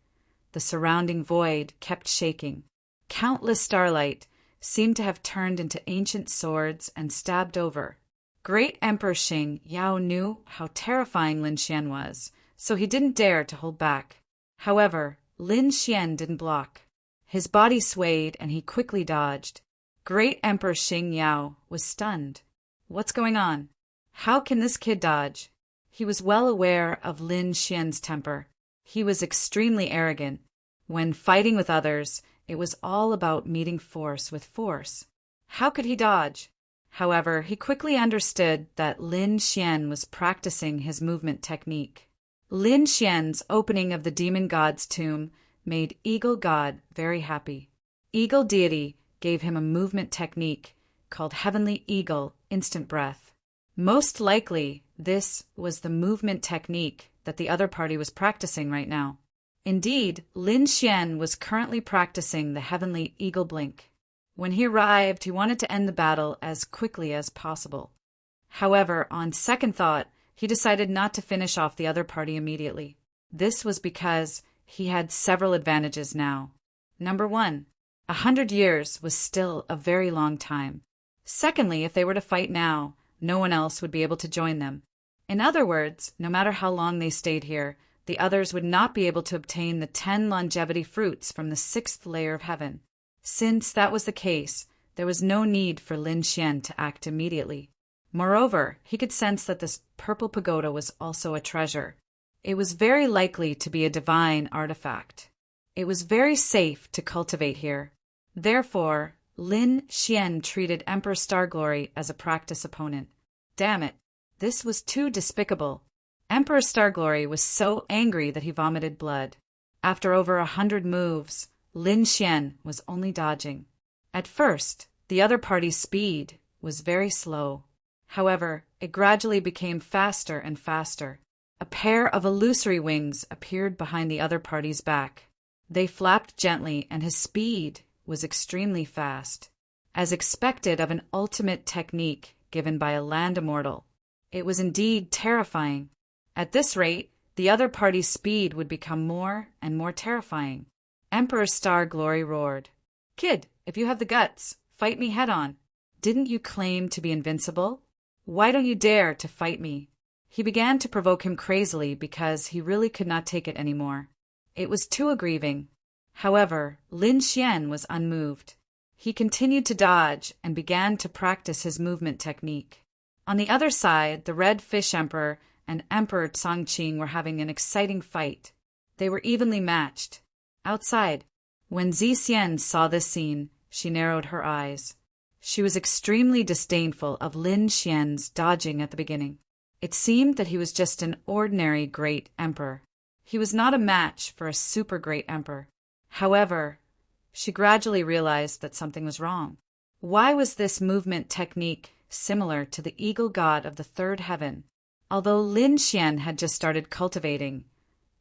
the surrounding void kept shaking. Countless starlight seemed to have turned into ancient swords and stabbed over. Great Emperor Xingyao knew how terrifying Lin Xian was, so he didn't dare to hold back. However, Lin Xian didn't block. His body swayed and he quickly dodged. Great Emperor Xingyao was stunned. What's going on? How can this kid dodge? He was well aware of Lin Xian's temper. He was extremely arrogant. When fighting with others, it was all about meeting force with force. How could he dodge? However, he quickly understood that Lin Xian was practicing his movement technique. Lin Xian's opening of the demon god's tomb made Eagle God very happy. Eagle Deity gave him a movement technique called Heavenly Eagle Instant Breath. Most likely, this was the movement technique that the other party was practicing right now. Indeed, Lin Xian was currently practicing the Heavenly Eagle Blink. When he arrived, he wanted to end the battle as quickly as possible. However, on second thought, he decided not to finish off the other party immediately. This was because he had several advantages now. Number 1, 100 years was still a very long time. Secondly, if they were to fight now, no one else would be able to join them. In other words, no matter how long they stayed here, the others would not be able to obtain the 10 longevity fruits from the 6th layer of heaven. Since that was the case, there was no need for Lin Xian to act immediately. Moreover, he could sense that this purple pagoda was also a treasure. It was very likely to be a divine artifact. It was very safe to cultivate here. Therefore, Lin Xian treated Emperor Starglory as a practice opponent. Damn it, this was too despicable. Emperor Starglory was so angry that he vomited blood. After over 100 moves, Lin Xian was only dodging. At first, the other party's speed was very slow. However, it gradually became faster and faster. A pair of illusory wings appeared behind the other party's back. They flapped gently and his speed was extremely fast. As expected of an ultimate technique given by a land immortal, it was indeed terrifying. At this rate, the other party's speed would become more and more terrifying. Emperor Starglory roared, "Kid, if you have the guts, fight me head-on. Didn't you claim to be invincible? Why don't you dare to fight me?" He began to provoke him crazily because he really could not take it anymore. It was too aggrieving. However, Lin Xian was unmoved. He continued to dodge and began to practice his movement technique. On the other side, the Red Fish Emperor and Emperor Songqing were having an exciting fight. They were evenly matched. Outside, when Zixian saw this scene, she narrowed her eyes. She was extremely disdainful of Lin Xian's dodging at the beginning. It seemed that he was just an ordinary great emperor. He was not a match for a super great emperor. However, she gradually realized that something was wrong. Why was this movement technique similar to the eagle god of the third heaven? Although Lin Xian had just started cultivating,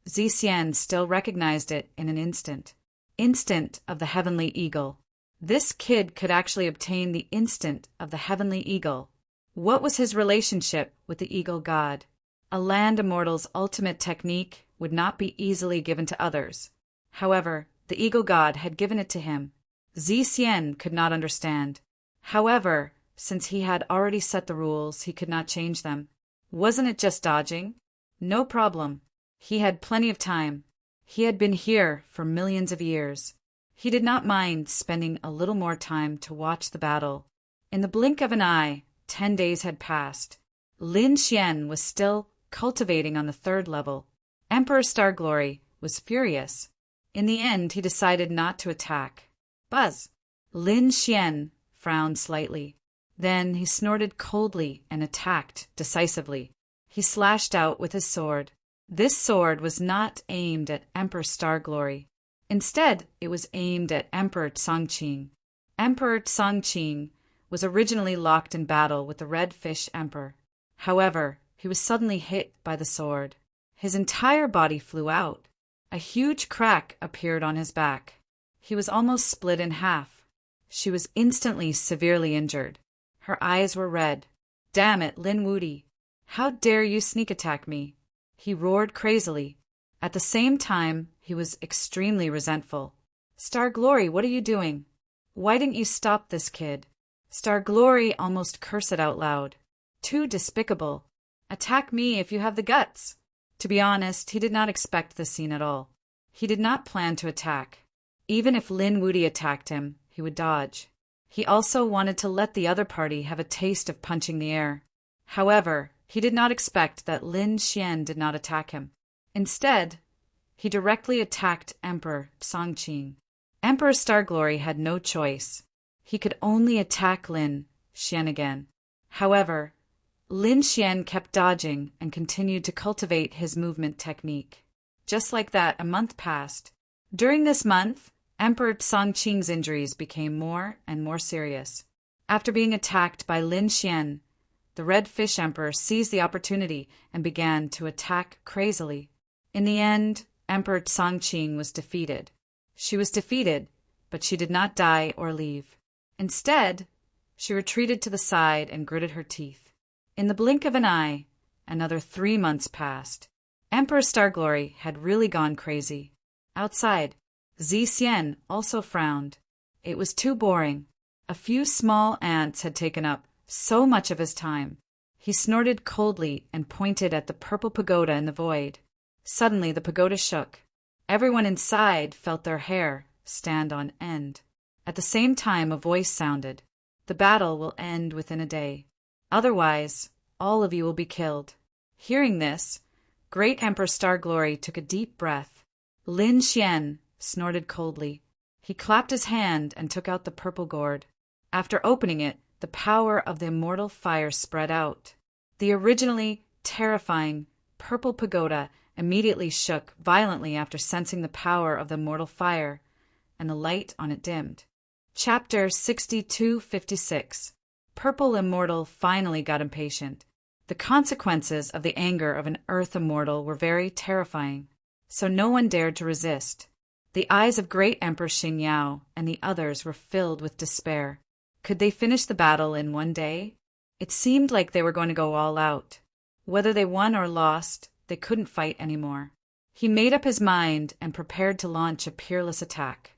Zixian still recognized it in an instant. Instant of the heavenly eagle. This kid could actually obtain the instant of the heavenly eagle. What was his relationship with the eagle god? A land immortal's ultimate technique would not be easily given to others. However, the eagle god had given it to him. Zixian could not understand. However, since he had already set the rules, he could not change them. Wasn't it just dodging? No problem. He had plenty of time. He had been here for millions of years. He did not mind spending a little more time to watch the battle. In the blink of an eye, 10 days had passed. Lin Xian was still cultivating on the third level. Emperor Starglory was furious. In the end, he decided not to attack. Buzz! Lin Xian frowned slightly. Then he snorted coldly and attacked decisively. He slashed out with his sword. This sword was not aimed at Emperor Starglory. Instead, it was aimed at Emperor Songqing. Emperor Songqing was originally locked in battle with the Red Fish Emperor. However, he was suddenly hit by the sword. His entire body flew out. A huge crack appeared on his back. He was almost split in half. She was instantly severely injured. Her eyes were red. "Damn it, Lin Wuti! How dare you sneak attack me?" He roared crazily. At the same time, he was extremely resentful. "Starglory, what are you doing? Why didn't you stop this kid?" Starglory almost cursed out loud. "Too despicable. Attack me if you have the guts." To be honest, he did not expect this scene at all. He did not plan to attack. Even if Lin Wuti attacked him, he would dodge. He also wanted to let the other party have a taste of punching the air. However, he did not expect that Lin Xian did not attack him. Instead, he directly attacked Emperor Songqing. Emperor Starglory had no choice. He could only attack Lin Xian again. However, Lin Xian kept dodging and continued to cultivate his movement technique. Just like that, a month passed. During this month, Emperor Songqing's injuries became more and more serious. After being attacked by Lin Xian, the Red Fish Emperor seized the opportunity and began to attack crazily. In the end, Emperor Songqing was defeated. She was defeated, but she did not die or leave. Instead, she retreated to the side and gritted her teeth. In the blink of an eye, another 3 months passed. Emperor Starglory had really gone crazy. Outside, Zixian also frowned. It was too boring. A few small ants had taken up so much of his time. He snorted coldly and pointed at the purple pagoda in the void. Suddenly, the pagoda shook. Everyone inside felt their hair stand on end. At the same time, a voice sounded. "The battle will end within a day. Otherwise, all of you will be killed." Hearing this, Great Emperor Starglory took a deep breath. Lin Xian snorted coldly. He clapped his hand and took out the purple gourd. After opening it, the power of the immortal fire spread out. The originally terrifying purple pagoda immediately shook violently after sensing the power of the immortal fire, and the light on it dimmed. Chapter 6256. Purple Immortal finally got impatient. The consequences of the anger of an Earth Immortal were very terrifying, so no one dared to resist. The eyes of Great Emperor Xingyao and the others were filled with despair. Could they finish the battle in 1 day? It seemed like they were going to go all out. Whether they won or lost, they couldn't fight anymore. He made up his mind and prepared to launch a peerless attack.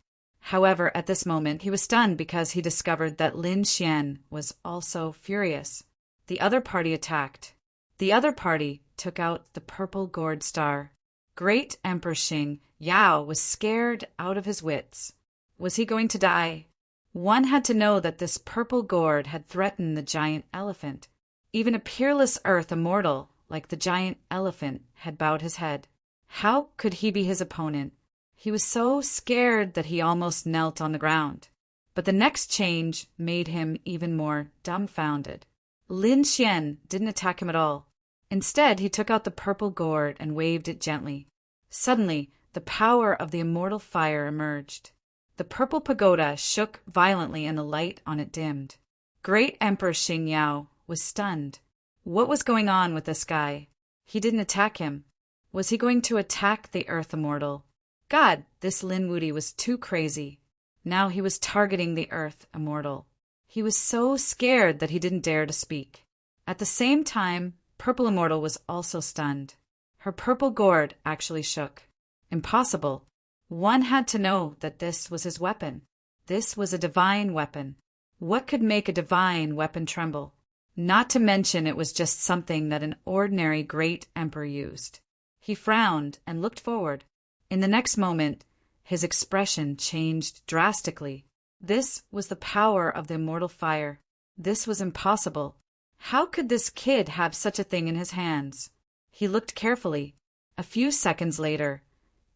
However, at this moment, he was stunned because he discovered that Lin Xian was also furious. The other party attacked. The other party took out the purple gourd star. Great Emperor Xing Yao was scared out of his wits. Was he going to die? One had to know that this purple gourd had threatened the giant elephant. Even a peerless earth immortal, like the giant elephant, had bowed his head. How could he be his opponent? He was so scared that he almost knelt on the ground. But the next change made him even more dumbfounded. Lin Xian didn't attack him at all. Instead, he took out the purple gourd and waved it gently. Suddenly, the power of the immortal fire emerged. The purple pagoda shook violently and the light on it dimmed. Great Emperor Xing Yao was stunned. What was going on with this guy? He didn't attack him. Was he going to attack the Earth Immortal? God, this Lin Wuti was too crazy. Now he was targeting the Earth Immortal. He was so scared that he didn't dare to speak. At the same time, Purple Immortal was also stunned. Her purple gourd actually shook. Impossible. One had to know that this was his weapon. This was a divine weapon. What could make a divine weapon tremble? Not to mention it was just something that an ordinary great emperor used. He frowned and looked forward. In the next moment, his expression changed drastically. This was the power of the immortal fire. This was impossible. How could this kid have such a thing in his hands? He looked carefully. A few seconds later,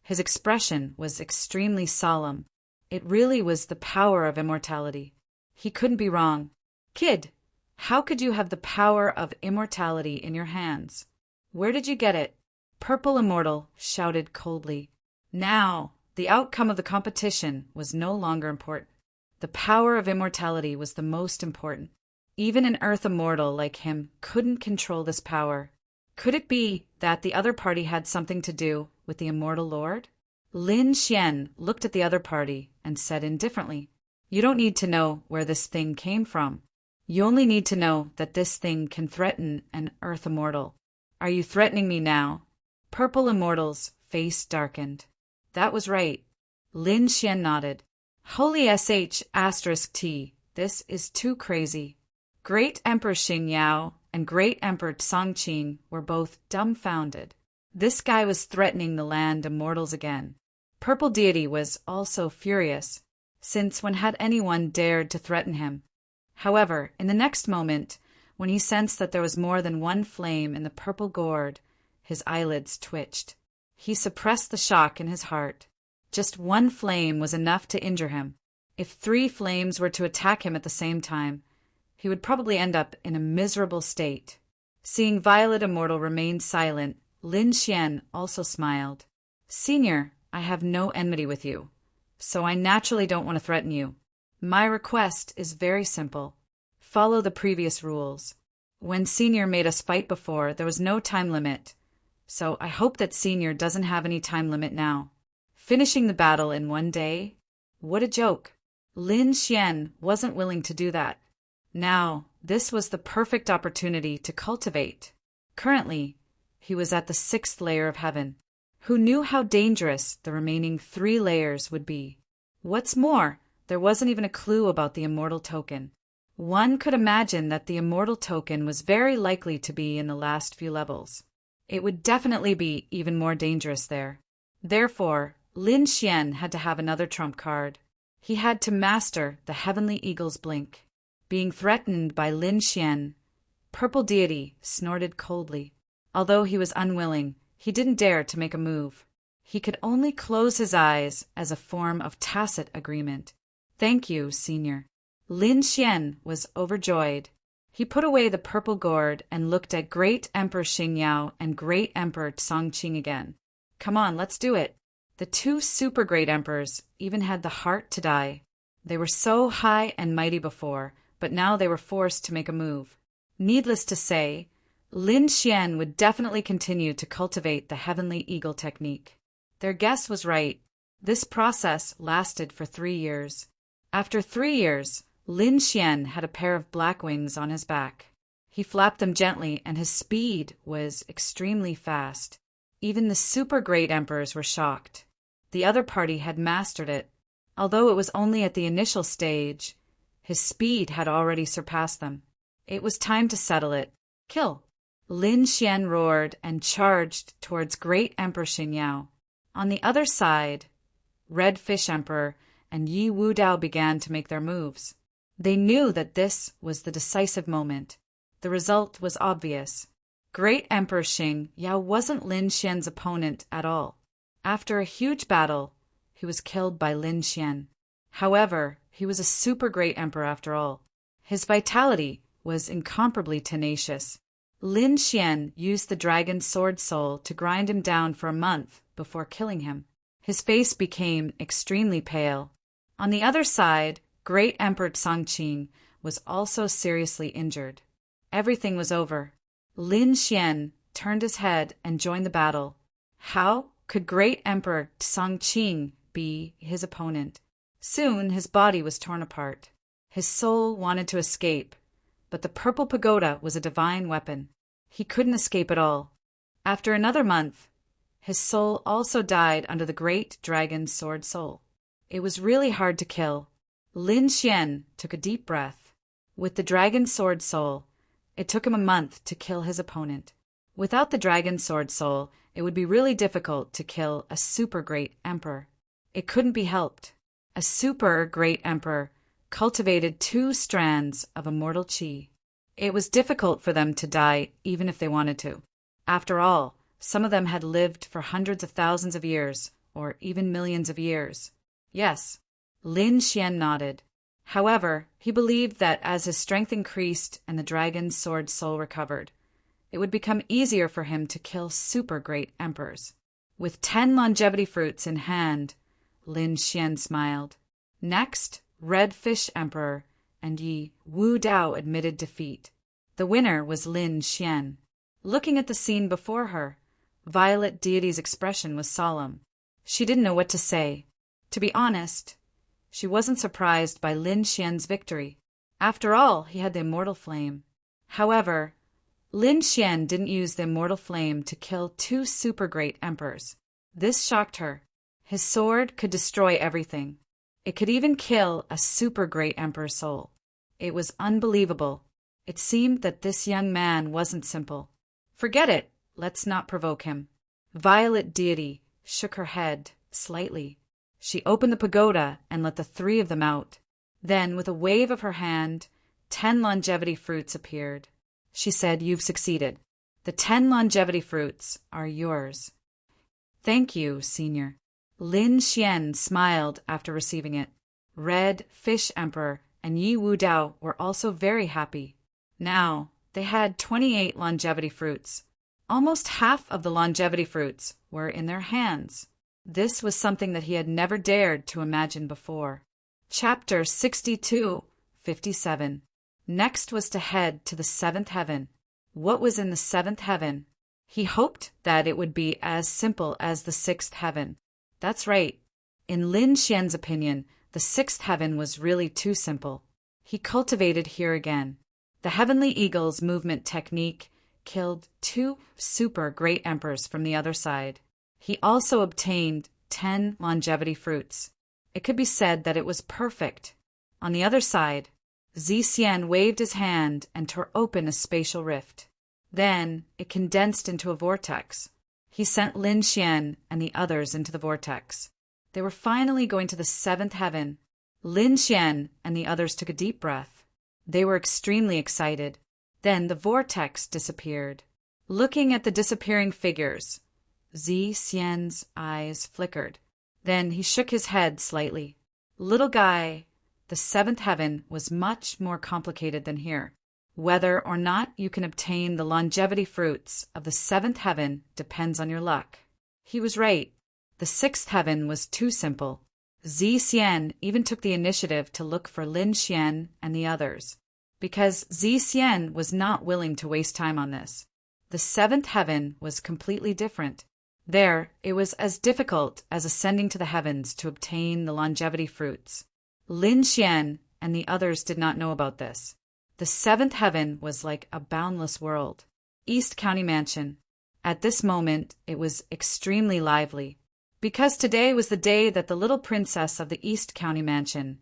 his expression was extremely solemn. It really was the power of immortality. He couldn't be wrong. Kid, how could you have the power of immortality in your hands? Where did you get it? Purple Immortal shouted coldly. Now, the outcome of the competition was no longer important. The power of immortality was the most important. Even an Earth Immortal like him couldn't control this power. Could it be that the other party had something to do with the Immortal Lord? Lin Xian looked at the other party and said indifferently, "You don't need to know where this thing came from. You only need to know that this thing can threaten an Earth Immortal. Are you threatening me now?" Purple Immortal's face darkened. That was right. Lin Xian nodded. Holy **T, this is too crazy. Great Emperor Xing Yao and Great Emperor Tsongqing were both dumbfounded. This guy was threatening the land immortals again. Purple Deity was also furious, since when had anyone dared to threaten him? However, in the next moment, when he sensed that there was more than one flame in the purple gourd, his eyelids twitched. He suppressed the shock in his heart. Just one flame was enough to injure him. If 3 flames were to attack him at the same time, he would probably end up in a miserable state. Seeing Violet Immortal remain silent, Lin Xian also smiled. Senior, I have no enmity with you, so I naturally don't want to threaten you. My request is very simple. Follow the previous rules. When Senior made us fight before, there was no time limit, so I hope that Senior doesn't have any time limit now. Finishing the battle in 1 day? What a joke. Lin Xian wasn't willing to do that. Now, this was the perfect opportunity to cultivate. Currently, he was at the 6th layer of heaven. Who knew how dangerous the remaining 3 layers would be? What's more, there wasn't even a clue about the immortal token. One could imagine that the immortal token was very likely to be in the last few levels. It would definitely be even more dangerous there. Therefore, Lin Xian had to have another trump card. He had to master the Heavenly Eagle's blink. Being threatened by Lin Xian, Purple Deity snorted coldly. Although he was unwilling, he didn't dare to make a move. He could only close his eyes as a form of tacit agreement. Thank you, Senior. Lin Xian was overjoyed. He put away the purple gourd and looked at Great Emperor Xing Yao and Great Emperor Tsongqing again. Come on, let's do it. The 2 super great emperors even had the heart to die. They were so high and mighty before, but now they were forced to make a move. Needless to say, Lin Xian would definitely continue to cultivate the Heavenly Eagle technique. Their guess was right. This process lasted for 3 years. After 3 years, Lin Xian had a pair of black wings on his back. He flapped them gently, and his speed was extremely fast. Even the super great emperors were shocked. The other party had mastered it. Although it was only at the initial stage, his speed had already surpassed them. It was time to settle it. Kill. Lin Xian roared and charged towards Great Emperor Xingyao. On the other side, Red Fish Emperor and Yi Wudao began to make their moves. They knew that this was the decisive moment. The result was obvious. Great Emperor Xingyao wasn't Lin Xian's opponent at all. After a huge battle, he was killed by Lin Xian. However, he was a super great emperor after all. His vitality was incomparably tenacious. Lin Xian used the dragon's sword soul to grind him down for a month before killing him. His face became extremely pale. On the other side, Great Emperor Chongqing was also seriously injured. Everything was over. Lin Xian turned his head and joined the battle. How could Great Emperor Chongqing be his opponent? Soon his body was torn apart. His soul wanted to escape, but the purple pagoda was a divine weapon. He couldn't escape at all. After another month, his soul also died under the great dragon's sword soul. It was really hard to kill. Lin Xian took a deep breath. With the dragon's sword soul, it took him a month to kill his opponent. Without the dragon's sword soul, it would be really difficult to kill a super great emperor. It couldn't be helped. A super great emperor cultivated 2 strands of immortal qi. It was difficult for them to die even if they wanted to. After all, some of them had lived for hundreds of thousands of years, or even millions of years. Yes, Lin Xian nodded. However, he believed that as his strength increased and the dragon's sword soul recovered, it would become easier for him to kill super great emperors. With 10 longevity fruits in hand, Lin Xian smiled. Next, Red Fish Emperor and Yi Wudao admitted defeat. The winner was Lin Xian. Looking at the scene before her, Violet Deity's expression was solemn. She didn't know what to say. To be honest, she wasn't surprised by Lin Xian's victory. After all, he had the immortal flame. However, Lin Xian didn't use the immortal flame to kill 2 super great emperors. This shocked her. His sword could destroy everything. It could even kill a super great emperor's soul. It was unbelievable. It seemed that this young man wasn't simple. Forget it. Let's not provoke him. Violet Deity shook her head slightly. She opened the pagoda and let the 3 of them out. Then, with a wave of her hand, 10 longevity fruits appeared. She said, "You've succeeded. The 10 longevity fruits are yours." "Thank you, Senior." Lin Xian smiled after receiving it. Red Fish Emperor and Yi Wudao were also very happy. Now, they had 28 longevity fruits. Almost half of the longevity fruits were in their hands. This was something that he had never dared to imagine before. Chapter 62:57. Next was to head to the 7th heaven. What was in the 7th heaven? He hoped that it would be as simple as the 6th heaven. That's right. In Lin Xian's opinion, the 6th heaven was really too simple. He cultivated here again. The heavenly eagle's movement technique killed 2 super great emperors from the other side. He also obtained 10 longevity fruits. It could be said that it was perfect. On the other side, Zixian waved his hand and tore open a spatial rift. Then it condensed into a vortex. He sent Lin Xian and the others into the vortex. They were finally going to the 7th heaven. Lin Xian and the others took a deep breath. They were extremely excited. Then the vortex disappeared. Looking at the disappearing figures, Zixian's eyes flickered. Then he shook his head slightly. "Little guy, the 7th heaven was much more complicated than here. Whether or not you can obtain the longevity fruits of the 7th heaven depends on your luck." He was right. The 6th heaven was too simple. Zixian even took the initiative to look for Lin Xian and the others, because Zixian was not willing to waste time on this. The 7th heaven was completely different. There, it was as difficult as ascending to the heavens to obtain the longevity fruits. Lin Xian and the others did not know about this. The 7th heaven was like a boundless world. East County Mansion. At this moment, it was extremely lively, because today was the day that the little princess of the East County Mansion,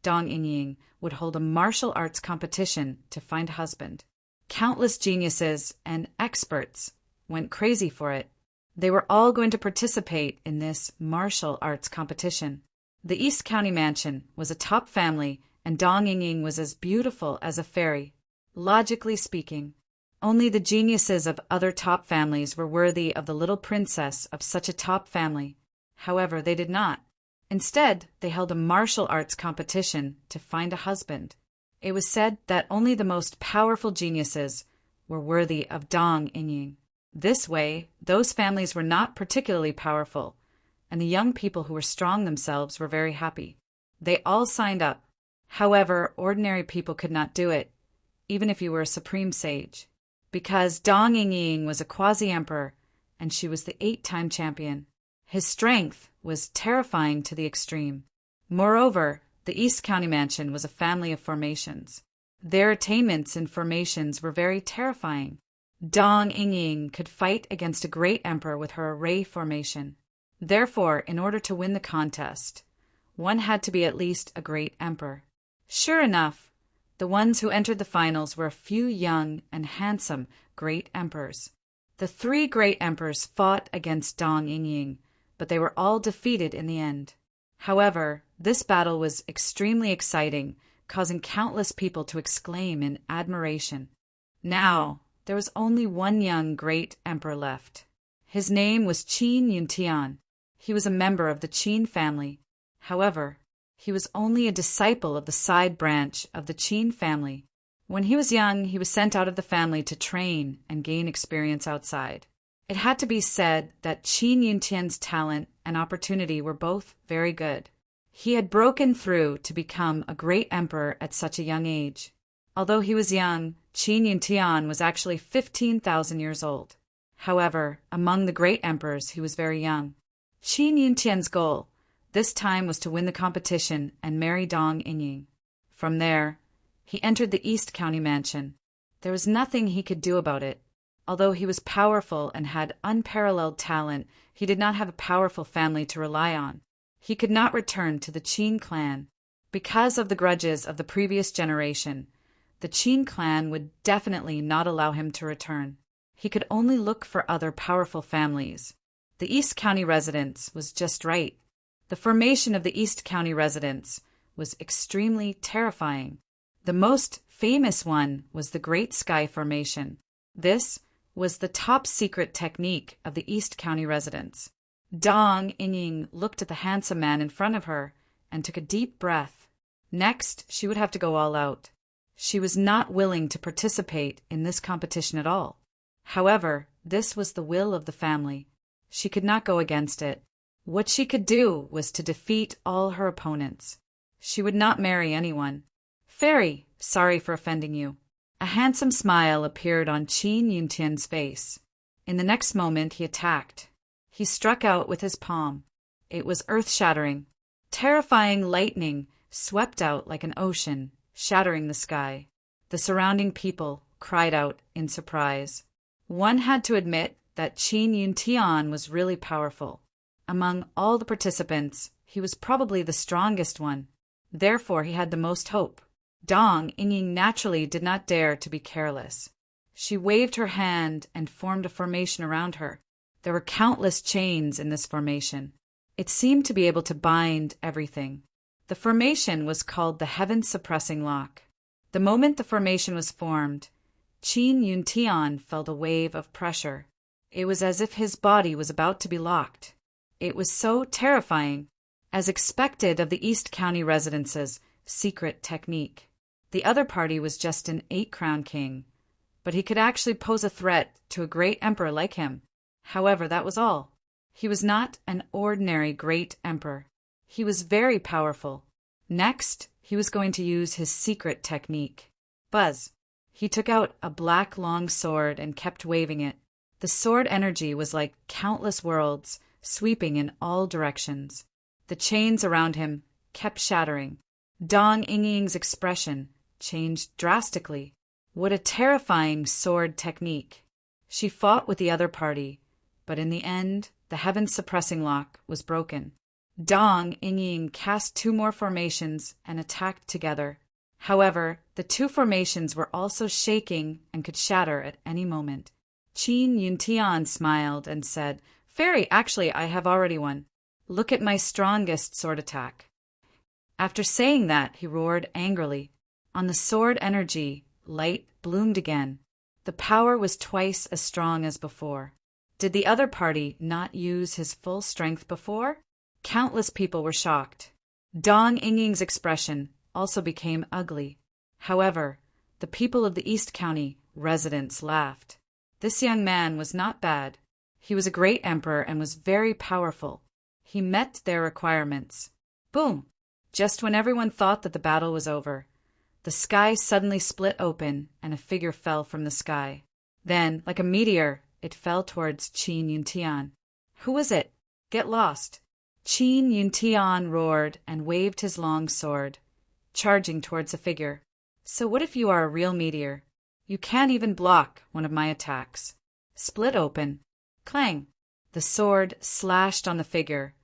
Dong Yingying, would hold a martial arts competition to find a husband. Countless geniuses and experts went crazy for it. They were all going to participate in this martial arts competition. The East County Mansion was a top family, and Dong Ying was as beautiful as a fairy. Logically speaking, only the geniuses of other top families were worthy of the little princess of such a top family. However, they did not. Instead, they held a martial arts competition to find a husband. It was said that only the most powerful geniuses were worthy of Dong Ying. This way, those families were not particularly powerful, and the young people who were strong themselves were very happy. They all signed up. However, ordinary people could not do it, even if you were a supreme sage, because Dong Ying was a quasi-emperor, and she was the 8-time champion. His strength was terrifying to the extreme. Moreover, the East County Mansion was a family of formations. Their attainments in formations were very terrifying. Dong Ying could fight against a great emperor with her array formation. Therefore, in order to win the contest, one had to be at least a great emperor. Sure enough, the ones who entered the finals were a few young and handsome great emperors. The 3 great emperors fought against Dong Ying, but they were all defeated in the end. However, this battle was extremely exciting, causing countless people to exclaim in admiration. Now, there was only one young great emperor left. His name was Qin Yuntian. He was a member of the Qin family. However, he was only a disciple of the side branch of the Qin family. When he was young, he was sent out of the family to train and gain experience outside. It had to be said that Qin Yuntian's talent and opportunity were both very good. He had broken through to become a great emperor at such a young age. Although he was young, Qin Yuntian was actually 15,000 years old. However, among the great emperors, he was very young. Qin Yuntian's goal this time was to win the competition and marry Dong Ying. From there, he entered the East County Mansion. There was nothing he could do about it. Although he was powerful and had unparalleled talent, he did not have a powerful family to rely on. He could not return to the Qin clan. Because of the grudges of the previous generation, the Qin clan would definitely not allow him to return. He could only look for other powerful families. The East County residence was just right. The formation of the East County residence was extremely terrifying. The most famous one was the Great Sky Formation. This was the top secret technique of the East County residence. Dong Ying looked at the handsome man in front of her and took a deep breath. Next, she would have to go all out. She was not willing to participate in this competition at all. However, this was the will of the family. She could not go against it. What she could do was to defeat all her opponents. She would not marry anyone. Fairy, sorry for offending you. A handsome smile appeared on Qin Yuntian's face. In the next moment, he attacked. He struck out with his palm. It was earth-shattering. Terrifying lightning swept out like an ocean, shattering the sky. The surrounding people cried out in surprise. One had to admit that Qin Yuntian was really powerful. Among all the participants, he was probably the strongest one. Therefore, he had the most hope. Dong Ying naturally did not dare to be careless. She waved her hand and formed a formation around her. There were countless chains in this formation. It seemed to be able to bind everything. The formation was called the Heaven-Suppressing Lock. The moment the formation was formed, Qin Yuntian felt a wave of pressure. It was as if his body was about to be locked. It was so terrifying, as expected of the East County residence's secret technique. The other party was just an 8-crown king, but he could actually pose a threat to a great emperor like him. However, that was all. He was not an ordinary great emperor. He was very powerful. Next, he was going to use his secret technique. Buzz. He took out a black long sword and kept waving it. The sword energy was like countless worlds, sweeping in all directions. The chains around him kept shattering. Dong Ying's expression changed drastically. What a terrifying sword technique. She fought with the other party, but in the end, the Heaven-Suppressing Lock was broken. Dong Ying cast 2 more formations and attacked together. However, the two formations were also shaking and could shatter at any moment. Qin Yuntian smiled and said, "Fairy, actually, I have already won. Look at my strongest sword attack." After saying that, he roared angrily. On the sword energy, light bloomed again. The power was twice as strong as before. Did the other party not use his full strength before? Countless people were shocked. Dong Yingying's expression also became ugly. However, the people of the East County residents laughed. This young man was not bad. He was a great emperor and was very powerful. He met their requirements. Boom! Just when everyone thought that the battle was over, the sky suddenly split open and a figure fell from the sky. Then, like a meteor, it fell towards Qin Yuntian. Who was it? Get lost! Qin Yuntian roared and waved his long sword, charging towards the figure. So what if you are a real meteor? You can't even block one of my attacks. Split open. Clang! The sword slashed on the figure,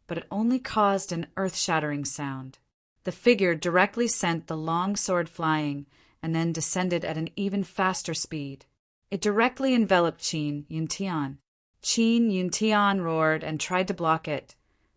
but it only caused an earth-shattering sound. The figure directly sent the long sword flying and then descended at an even faster speed. It directly enveloped Qin Yuntian. Qin Yuntian roared and tried to block it,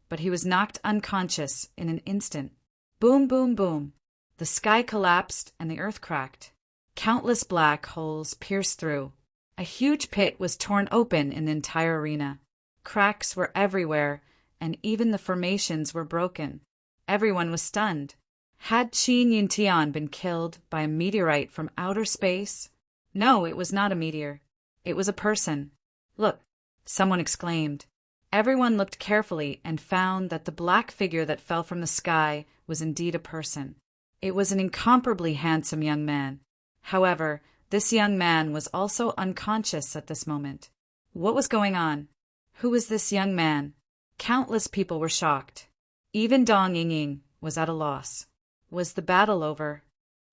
but he was knocked unconscious in an instant. Boom, boom, boom. The sky collapsed and the earth cracked. Countless black holes pierced through. A huge pit was torn open in the entire arena. Cracks were everywhere, and even the formations were broken. Everyone was stunned. Had Qin Yuntian been killed by a meteorite from outer space? No, it was not a meteor. It was a person. Look, someone exclaimed. Everyone looked carefully and found that the black figure that fell from the sky was indeed a person. It was an incomparably handsome young man. However, this young man was also unconscious at this moment. What was going on? Who was this young man? Countless people were shocked. Even Dong Yingying was at a loss. Was the battle over?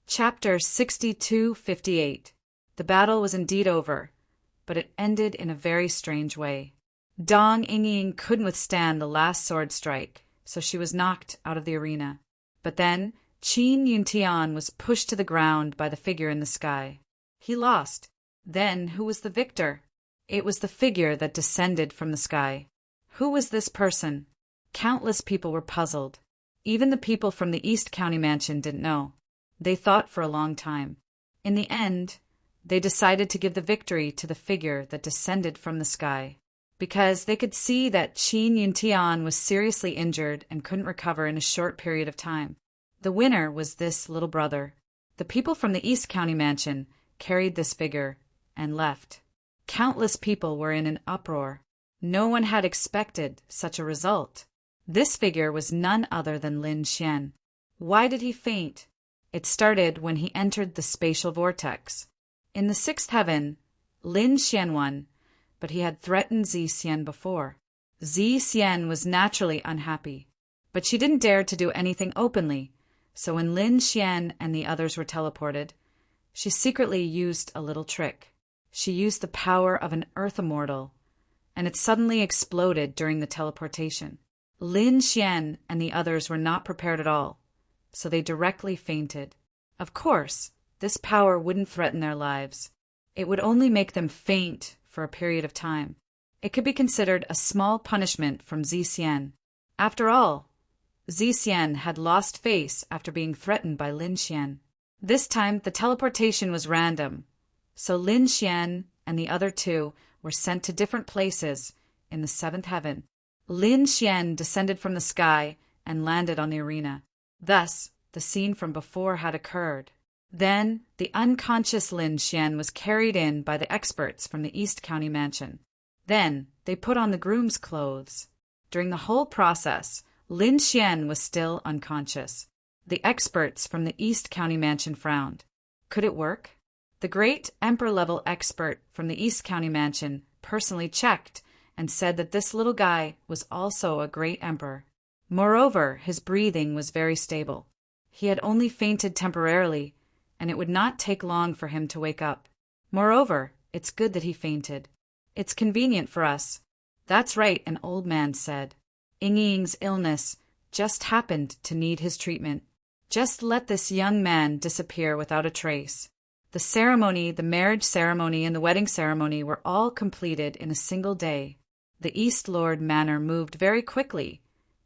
Chapter 6258. The battle was indeed over, but it ended in a very strange way. Dong Yingying couldn't withstand the last sword strike, so she was knocked out of the arena. But then Qin Yuntian was pushed to the ground by the figure in the sky. He lost. Then who was the victor? It was the figure that descended from the sky. Who was this person? Countless people were puzzled. Even the people from the East County mansion didn't know. They thought for a long time. In the end, they decided to give the victory to the figure that descended from the sky, because they could see that Qin Yuntian was seriously injured and couldn't recover in a short period of time. The winner was this little brother. The people from the East County mansion carried this figure and left. Countless people were in an uproar. No one had expected such a result. This figure was none other than Lin Xian. Why did he faint? It started when he entered the spatial vortex. In the sixth heaven, Lin Xian won, but he had threatened Zi Xian before. Zi Xian was naturally unhappy, but she didn't dare to do anything openly, so when Lin Xian and the others were teleported, she secretly used a little trick. She used the power of an earth immortal, and it suddenly exploded during the teleportation. Lin Xian and the others were not prepared at all, so they directly fainted. Of course, this power wouldn't threaten their lives. It would only make them faint for a period of time. It could be considered a small punishment from Zi Xian. After all, Zi Xian had lost face after being threatened by Lin Xian. This time, the teleportation was random, so Lin Xian and the other two were sent to different places in the seventh heaven. Lin Xian descended from the sky and landed on the arena. Thus, the scene from before had occurred. Then, the unconscious Lin Xian was carried in by the experts from the East County mansion. Then, they put on the groom's clothes. During the whole process, Lin Xian was still unconscious. The experts from the East County mansion frowned. Could it work? The great emperor-level expert from the East County mansion personally checked and said that this little guy was also a great emperor. Moreover, his breathing was very stable. He had only fainted temporarily, and it would not take long for him to wake up. Moreover, it's good that he fainted. It's convenient for us. That's right, an old man said. Yingying's illness just happened to need his treatment. Just let this young man disappear without a trace. The ceremony, the marriage ceremony, and the wedding ceremony were all completed in a single day. The East Lord Manor moved very quickly,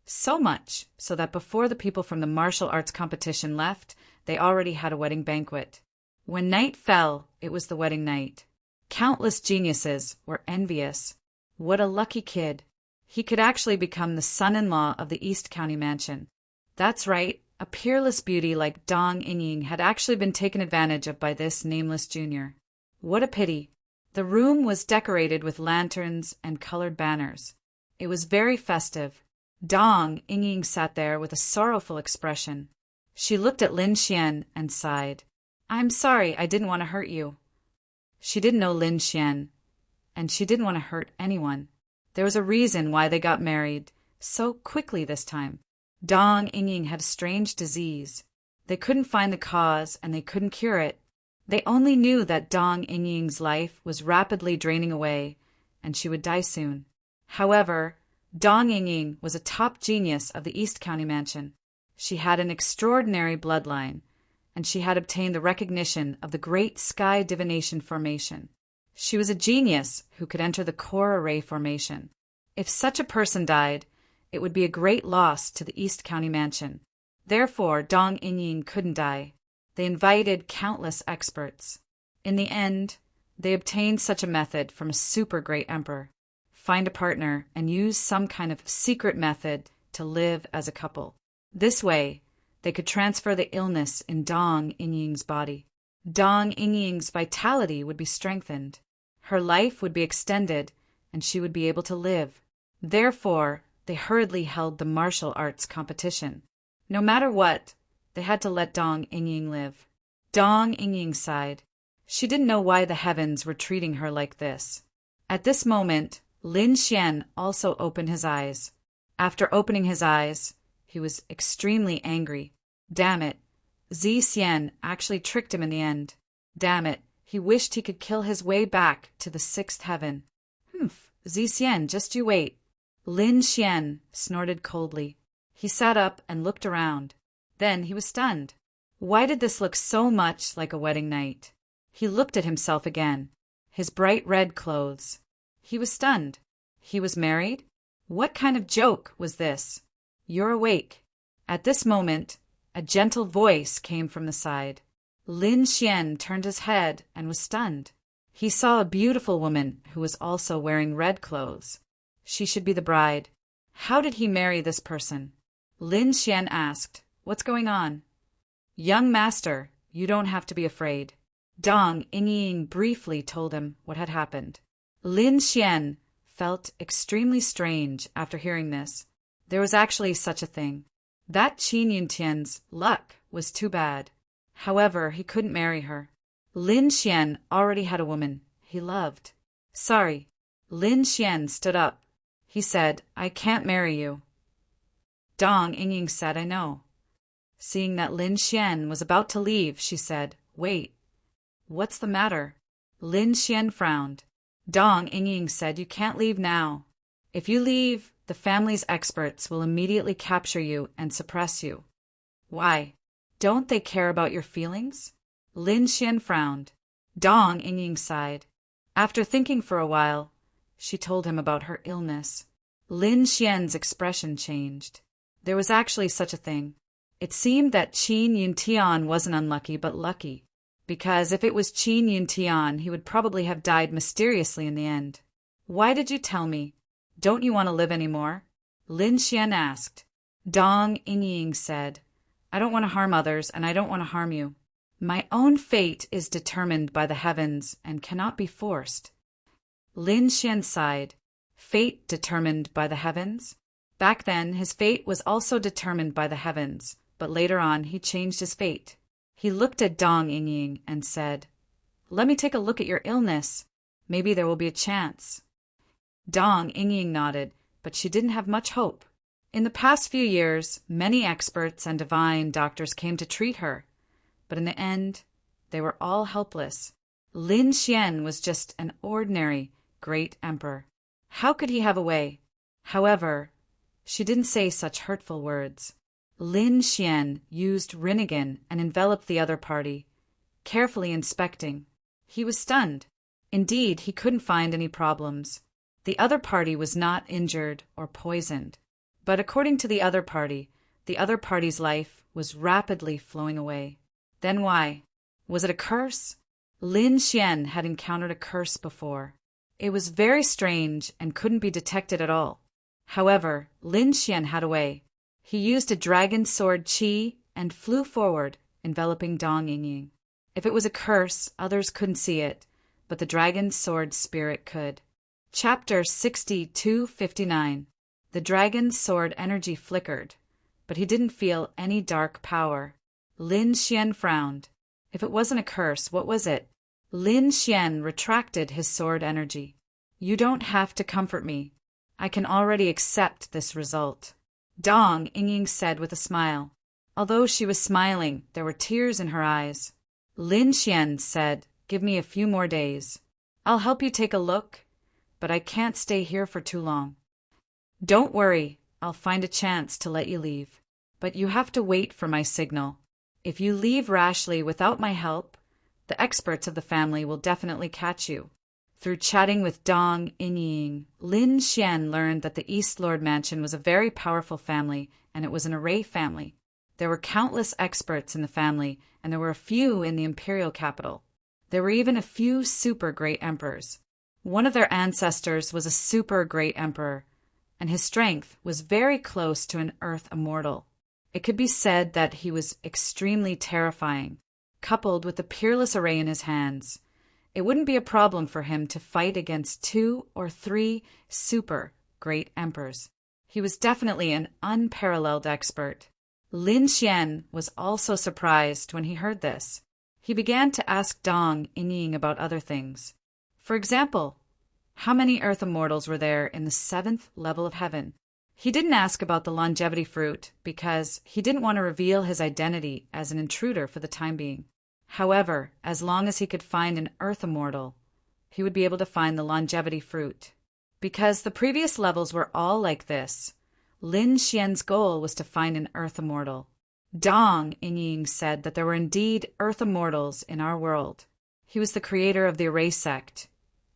so much so that before the people from the martial arts competition left, they already had a wedding banquet. When night fell, it was the wedding night. Countless geniuses were envious. What a lucky kid. He could actually become the son-in-law of the East County Mansion. That's right, a peerless beauty like Dong Ying had actually been taken advantage of by this nameless junior. What a pity. The room was decorated with lanterns and colored banners. It was very festive. Dong Ying sat there with a sorrowful expression. She looked at Lin Xian and sighed. I'm sorry, I didn't want to hurt you. She didn't know Lin Xian, and she didn't want to hurt anyone. There was a reason why they got married so quickly this time. Dong Ying had a strange disease. They couldn't find the cause and they couldn't cure it. They only knew that Dong Ying's life was rapidly draining away and she would die soon. However, Dong Ying was a top genius of the East County Mansion. She had an extraordinary bloodline, and she had obtained the recognition of the Great Sky Divination Formation. She was a genius who could enter the core array formation. If such a person died, it would be a great loss to the East County Mansion. Therefore, Dong Ying couldn't die. They invited countless experts. In the end, they obtained such a method from a super great emperor. Find a partner and use some kind of secret method to live as a couple. This way, they could transfer the illness in Dong Ying's body. Dong Ying's vitality would be strengthened. Her life would be extended, and she would be able to live. Therefore, they hurriedly held the martial arts competition. No matter what, they had to let Dong Ying live. Dong Ying sighed. She didn't know why the heavens were treating her like this. At this moment, Lin Xian also opened his eyes. After opening his eyes, he was extremely angry. Damn it. Zi Xian actually tricked him in the end. Damn it. He wished he could kill his way back to the sixth heaven. Humph. Zi Xian, just you wait. Lin Xian snorted coldly. He sat up and looked around. Then he was stunned. Why did this look so much like a wedding night? He looked at himself again. His bright red clothes. He was stunned. He was married? What kind of joke was this? You're awake. At this moment, a gentle voice came from the side. Lin Xian turned his head and was stunned. He saw a beautiful woman who was also wearing red clothes. She should be the bride. How did he marry this person? Lin Xian asked, What's going on? Young master, you don't have to be afraid. Dong Ying briefly told him what had happened. Lin Xian felt extremely strange after hearing this. There was actually such a thing. That Qin Yuntian's luck was too bad. However, he couldn't marry her. Lin Xian already had a woman he loved. Sorry. Lin Xian stood up. He said, I can't marry you. Dong Ying said, I know. Seeing that Lin Xian was about to leave, she said, Wait. What's the matter? Lin Xian frowned. Dong Ying said, You can't leave now. If you leave, the family's experts will immediately capture you and suppress you. Why? Don't they care about your feelings? Lin Xian frowned. Dong Ying sighed. After thinking for a while, she told him about her illness. Lin Xian's expression changed. There was actually such a thing. It seemed that Qin Yuntian wasn't unlucky but lucky, because if it was Qin Yuntian, he would probably have died mysteriously in the end. Why did you tell me? Don't you want to live anymore? Lin Xian asked. Dong Ying said, I don't want to harm others and I don't want to harm you. My own fate is determined by the heavens and cannot be forced. Lin Xian sighed. Fate determined by the heavens? Back then, his fate was also determined by the heavens, but later on he changed his fate. He looked at Dong Ying and said, Let me take a look at your illness. Maybe there will be a chance. Dong Ying nodded, but she didn't have much hope. In the past few years, many experts and divine doctors came to treat her, but in the end, they were all helpless. Lin Xian was just an ordinary great emperor. How could he have a way? However, she didn't say such hurtful words. Lin Xian used Rinnegan and enveloped the other party, carefully inspecting. He was stunned. Indeed, he couldn't find any problems. The other party was not injured or poisoned. But according to the other party's life was rapidly flowing away. Then why? Was it a curse? Lin Xian had encountered a curse before. It was very strange and couldn't be detected at all. However, Lin Xian had a way. He used a dragon sword qi and flew forward, enveloping Dong Yingying. If it was a curse, others couldn't see it, but the dragon sword spirit could. Chapter 62:59. The dragon's sword energy flickered, but he didn't feel any dark power. Lin Xian frowned. If it wasn't a curse, what was it? Lin Xian retracted his sword energy. You don't have to comfort me. I can already accept this result, Dong Yingying said with a smile. Although she was smiling, there were tears in her eyes. Lin Xian said, "Give me a few more days. I'll help you take a look, but I can't stay here for too long." "Don't worry, I'll find a chance to let you leave. But you have to wait for my signal. If you leave rashly without my help, the experts of the family will definitely catch you." Through chatting with Dong Yingying, Lin Xian learned that the East Lord Mansion was a very powerful family, and it was an array family. There were countless experts in the family, and there were a few in the imperial capital. There were even a few super great emperors. One of their ancestors was a super great emperor, and his strength was very close to an earth immortal. It could be said that he was extremely terrifying, coupled with the peerless array in his hands. It wouldn't be a problem for him to fight against 2 or 3 super great emperors. He was definitely an unparalleled expert. Lin Xian was also surprised when he heard this. He began to ask Dong Yingying about other things. For example, how many earth immortals were there in the 7th level of heaven? He didn't ask about the longevity fruit because he didn't want to reveal his identity as an intruder for the time being. However, as long as he could find an earth immortal, he would be able to find the longevity fruit. Because the previous levels were all like this, Lin Xian's goal was to find an earth immortal. Dong Yingying said that there were indeed earth immortals in our world. He was the creator of the Array sect,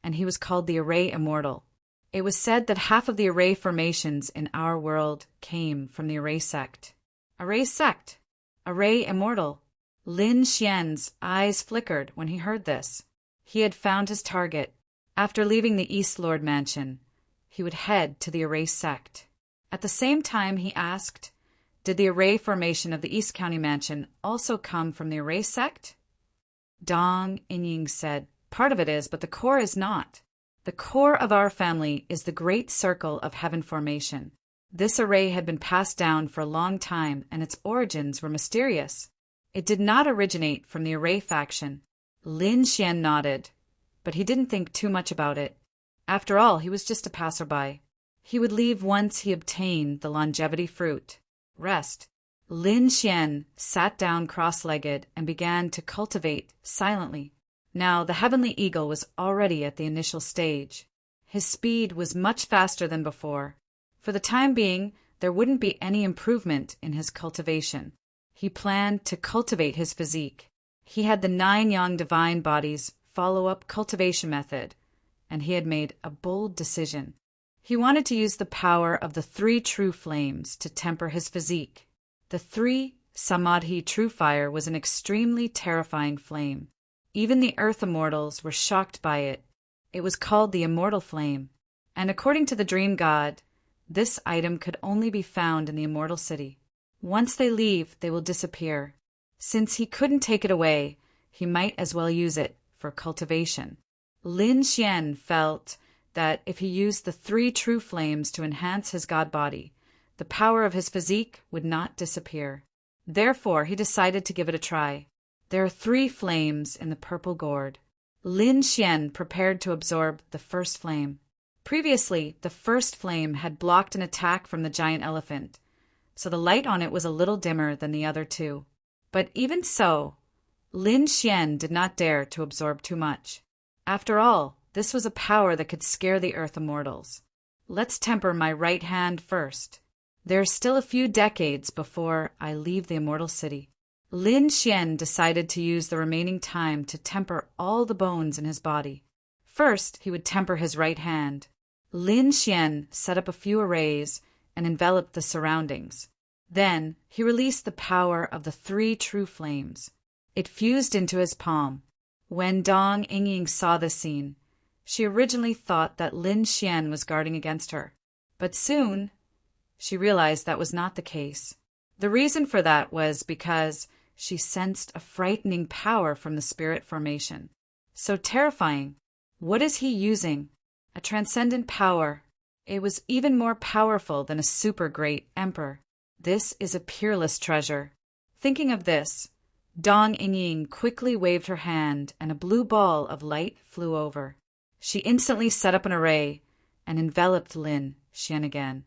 and he was called the Array Immortal. It was said that half of the Array formations in our world came from the Array sect. Array sect? Array Immortal? Lin Xian's eyes flickered when he heard this. He had found his target. After leaving the East Lord Mansion, he would head to the Array sect. At the same time, he asked, did the Array formation of the East County Mansion also come from the Array sect? Dong Yingying said, part of it is, but the core is not. The core of our family is the Great Circle of Heaven formation. This array had been passed down for a long time, and its origins were mysterious. It did not originate from the Array faction. Lin Xian nodded, but he didn't think too much about it. After all, he was just a passerby. He would leave once he obtained the longevity fruit. Rest. Lin Xian sat down cross-legged and began to cultivate silently. Now, the heavenly eagle was already at the initial stage. His speed was much faster than before. For the time being, there wouldn't be any improvement in his cultivation. He planned to cultivate his physique. He had the 9 Yang divine bodies follow-up cultivation method, and he had made a bold decision. He wanted to use the power of the 3 true flames to temper his physique. The 3 Samadhi true fire was an extremely terrifying flame. Even the earth immortals were shocked by it. It was called the immortal flame, and according to the dream god, this item could only be found in the immortal city. Once they leave, they will disappear. Since he couldn't take it away, he might as well use it for cultivation. Lin Xian felt that if he used the 3 true flames to enhance his god body, the power of his physique would not disappear. Therefore, he decided to give it a try. There are 3 flames in the purple gourd. Lin Xian prepared to absorb the first flame. Previously, the first flame had blocked an attack from the giant elephant, so the light on it was a little dimmer than the other 2. But even so, Lin Xian did not dare to absorb too much. After all, this was a power that could scare the earth immortals. Let's temper my right hand first. There are still a few decades before I leave the immortal city. Lin Xian decided to use the remaining time to temper all the bones in his body. First, he would temper his right hand. Lin Xian set up a few arrays and enveloped the surroundings. Then, he released the power of the 3 true flames. It fused into his palm. When Dong Yingying saw this scene, she originally thought that Lin Xian was guarding against her. But soon, she realized that was not the case. The reason for that was because she sensed a frightening power from the spirit formation. So terrifying. What is he using? A transcendent power. It was even more powerful than a super great emperor. This is a peerless treasure. Thinking of this, Dong Yingying quickly waved her hand and a blue ball of light flew over. She instantly set up an array and enveloped Lin Xian again.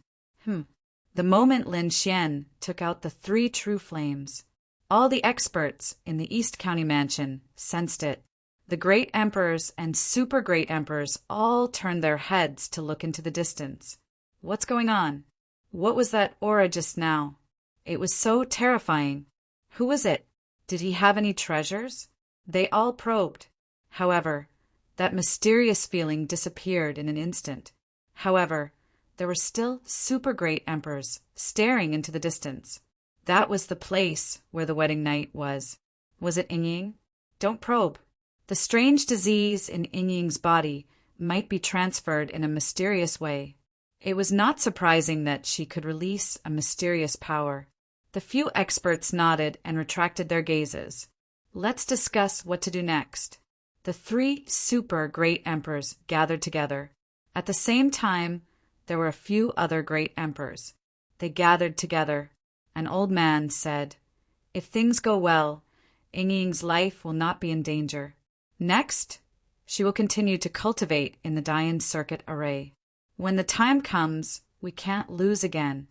The moment Lin Xian took out the 3 true flames, all the experts in the East County Mansion sensed it. The great emperors and super great emperors all turned their heads to look into the distance. What's going on? What was that aura just now? It was so terrifying. Who was it? Did he have any treasures? They all probed. However, that mysterious feeling disappeared in an instant. However, there were still super great emperors staring into the distance. That was the place where the wedding night was. Was it Yingying? Don't probe. The strange disease in Yingying's body might be transferred in a mysterious way. It was not surprising that she could release a mysterious power. The few experts nodded and retracted their gazes. Let's discuss what to do next. The 3 super great emperors gathered together. At the same time, there were a few other great emperors. They gathered together. An old man said, "If things go well, Yingying's life will not be in danger. Next, she will continue to cultivate in the Dian Circuit array. When the time comes, we can't lose again."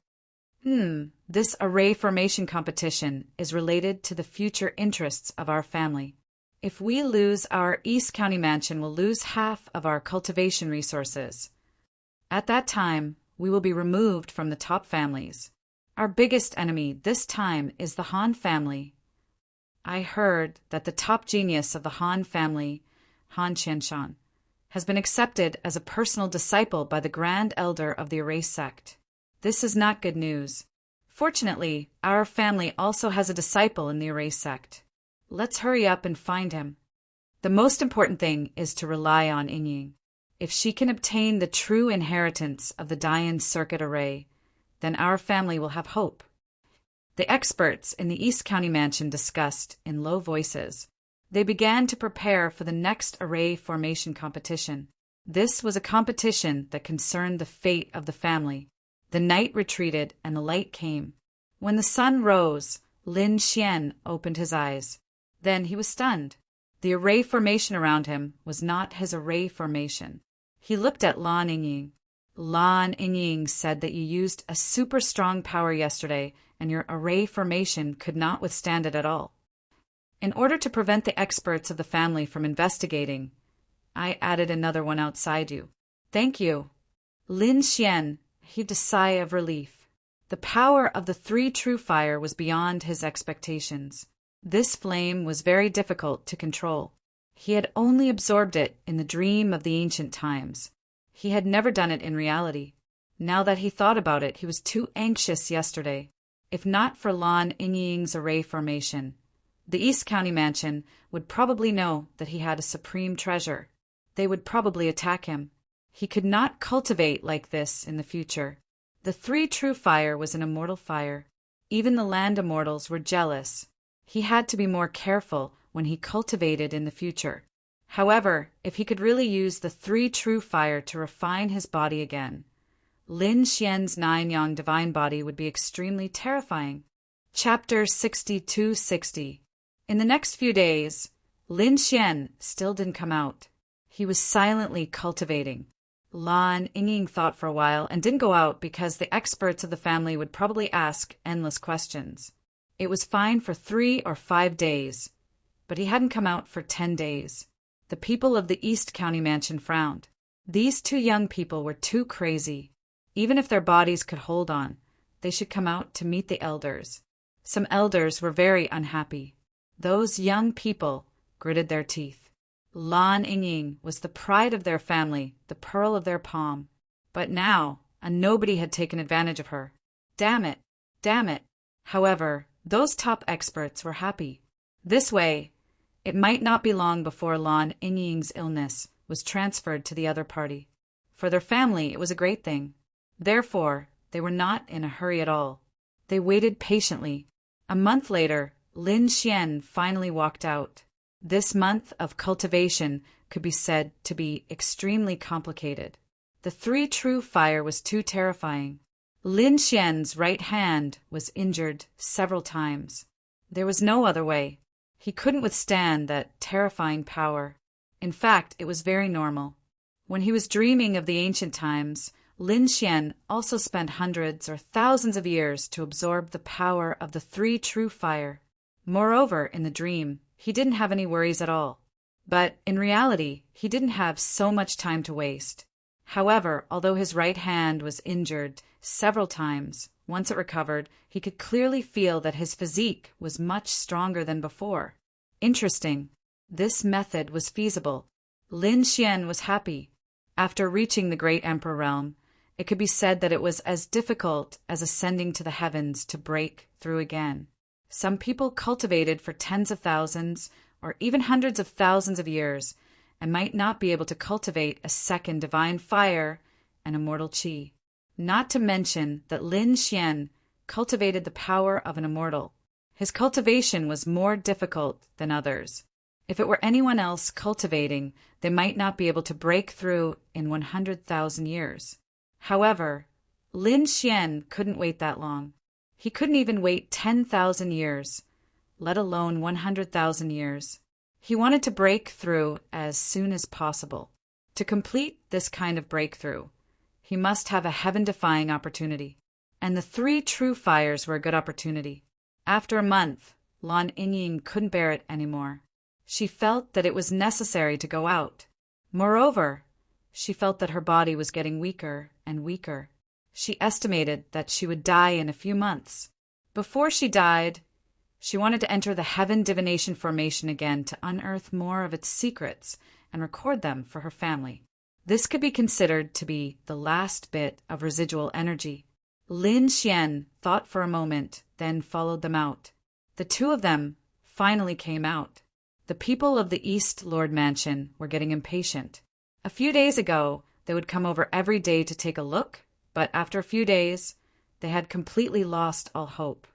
This array formation competition is related to the future interests of our family. If we lose, our East County Mansion will lose half of our cultivation resources. At that time, we will be removed from the top families. Our biggest enemy this time is the Han family. I heard that the top genius of the Han family, Han Qianshan, has been accepted as a personal disciple by the Grand Elder of the Array sect. This is not good news. Fortunately, our family also has a disciple in the Array sect. Let's hurry up and find him. The most important thing is to rely on Yingying. If she can obtain the true inheritance of the Dian Circuit array, then our family will have hope. The experts in the East County Mansion discussed in low voices. They began to prepare for the next array formation competition. This was a competition that concerned the fate of the family. The night retreated and the light came. When the sun rose, Lin Xian opened his eyes. Then he was stunned. The array formation around him was not his array formation. He looked at Lan Yingying. Lan Yingying said that you used a super strong power yesterday and your array formation could not withstand it at all. In order to prevent the experts of the family from investigating, I added another one outside you. Thank you. Lin Xian heaved a sigh of relief. The power of the 3 true fire was beyond his expectations. This flame was very difficult to control. He had only absorbed it in the dream of the ancient times. He had never done it in reality. Now that he thought about it, he was too anxious yesterday. If not for Lan Yingying's array formation, the East County Mansion would probably know that he had a supreme treasure. They would probably attack him. He could not cultivate like this in the future. The 3 true fire was an immortal fire. Even the land immortals were jealous. He had to be more careful when he cultivated in the future. However, if he could really use the 3 true fire to refine his body again, Lin Xian's 9-yang divine body would be extremely terrifying. Chapter 6260. In the next few days, Lin Xian still didn't come out. He was silently cultivating. Lan Yingying thought for a while and didn't go out because the experts of the family would probably ask endless questions. It was fine for 3 or 5 days, but he hadn't come out for 10 days. The people of the East County Mansion frowned. These 2 young people were too crazy. Even if their bodies could hold on, they should come out to meet the elders. Some elders were very unhappy. Those young people gritted their teeth. Lan Yingying was the pride of their family, the pearl of their palm. But now, a nobody had taken advantage of her. Damn it! Damn it! However, those top experts were happy. This way, it might not be long before Lan Yingying's illness was transferred to the other party. For their family, it was a great thing. Therefore, they were not in a hurry at all. They waited patiently. A month later, Lin Xian finally walked out. This month of cultivation could be said to be extremely complicated. The three true fire was too terrifying. Lin Xian's right hand was injured several times. There was no other way. He couldn't withstand that terrifying power. In fact, it was very normal. When he was dreaming of the ancient times, Lin Xian also spent hundreds or thousands of years to absorb the power of the three true fire. Moreover, in the dream, he didn't have any worries at all. But in reality, he didn't have so much time to waste. However, although his right hand was injured several times, once it recovered, he could clearly feel that his physique was much stronger than before. Interesting. This method was feasible. Lin Xian was happy. After reaching the great emperor realm, it could be said that it was as difficult as ascending to the heavens to break through again. Some people cultivated for tens of thousands or even hundreds of thousands of years and might not be able to cultivate a second divine fire and immortal qi. Not to mention that Lin Xian cultivated the power of an immortal. His cultivation was more difficult than others. If it were anyone else cultivating, they might not be able to break through in 100,000 years. However, Lin Xian couldn't wait that long. He couldn't even wait 10,000 years, let alone 100,000 years. He wanted to break through as soon as possible. To complete this kind of breakthrough, he must have a heaven-defying opportunity. And the three true fires were a good opportunity. After a month, Lan Yingying couldn't bear it anymore. She felt that it was necessary to go out. Moreover, she felt that her body was getting weaker and weaker. She estimated that she would die in a few months. Before she died, she wanted to enter the heaven divination formation again to unearth more of its secrets and record them for her family. This could be considered to be the last bit of residual energy. Lin Xian thought for a moment, then followed them out. The two of them finally came out. The people of the East Lord Mansion were getting impatient. A few days ago, they would come over every day to take a look, but after a few days, they had completely lost all hope.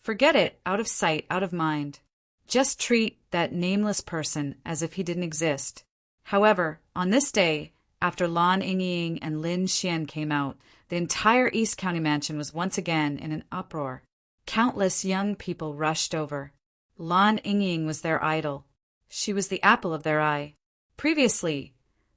Forget it, out of sight, out of mind. Just treat that nameless person as if he didn't exist. However, on this day, after Lan Yingying and Lin Xian came out, the entire East County Mansion was once again in an uproar. Countless young people rushed over. Lan Yingying was their idol. She was the apple of their eye. Previously,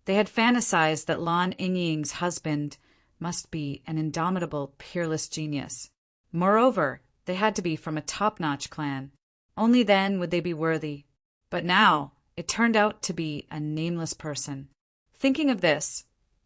they had fantasized that Lan Yingying's husband must be an indomitable, peerless genius. Moreover, they had to be from a top-notch clan. Only then would they be worthy. But now, it turned out to be a nameless person. Thinking of this,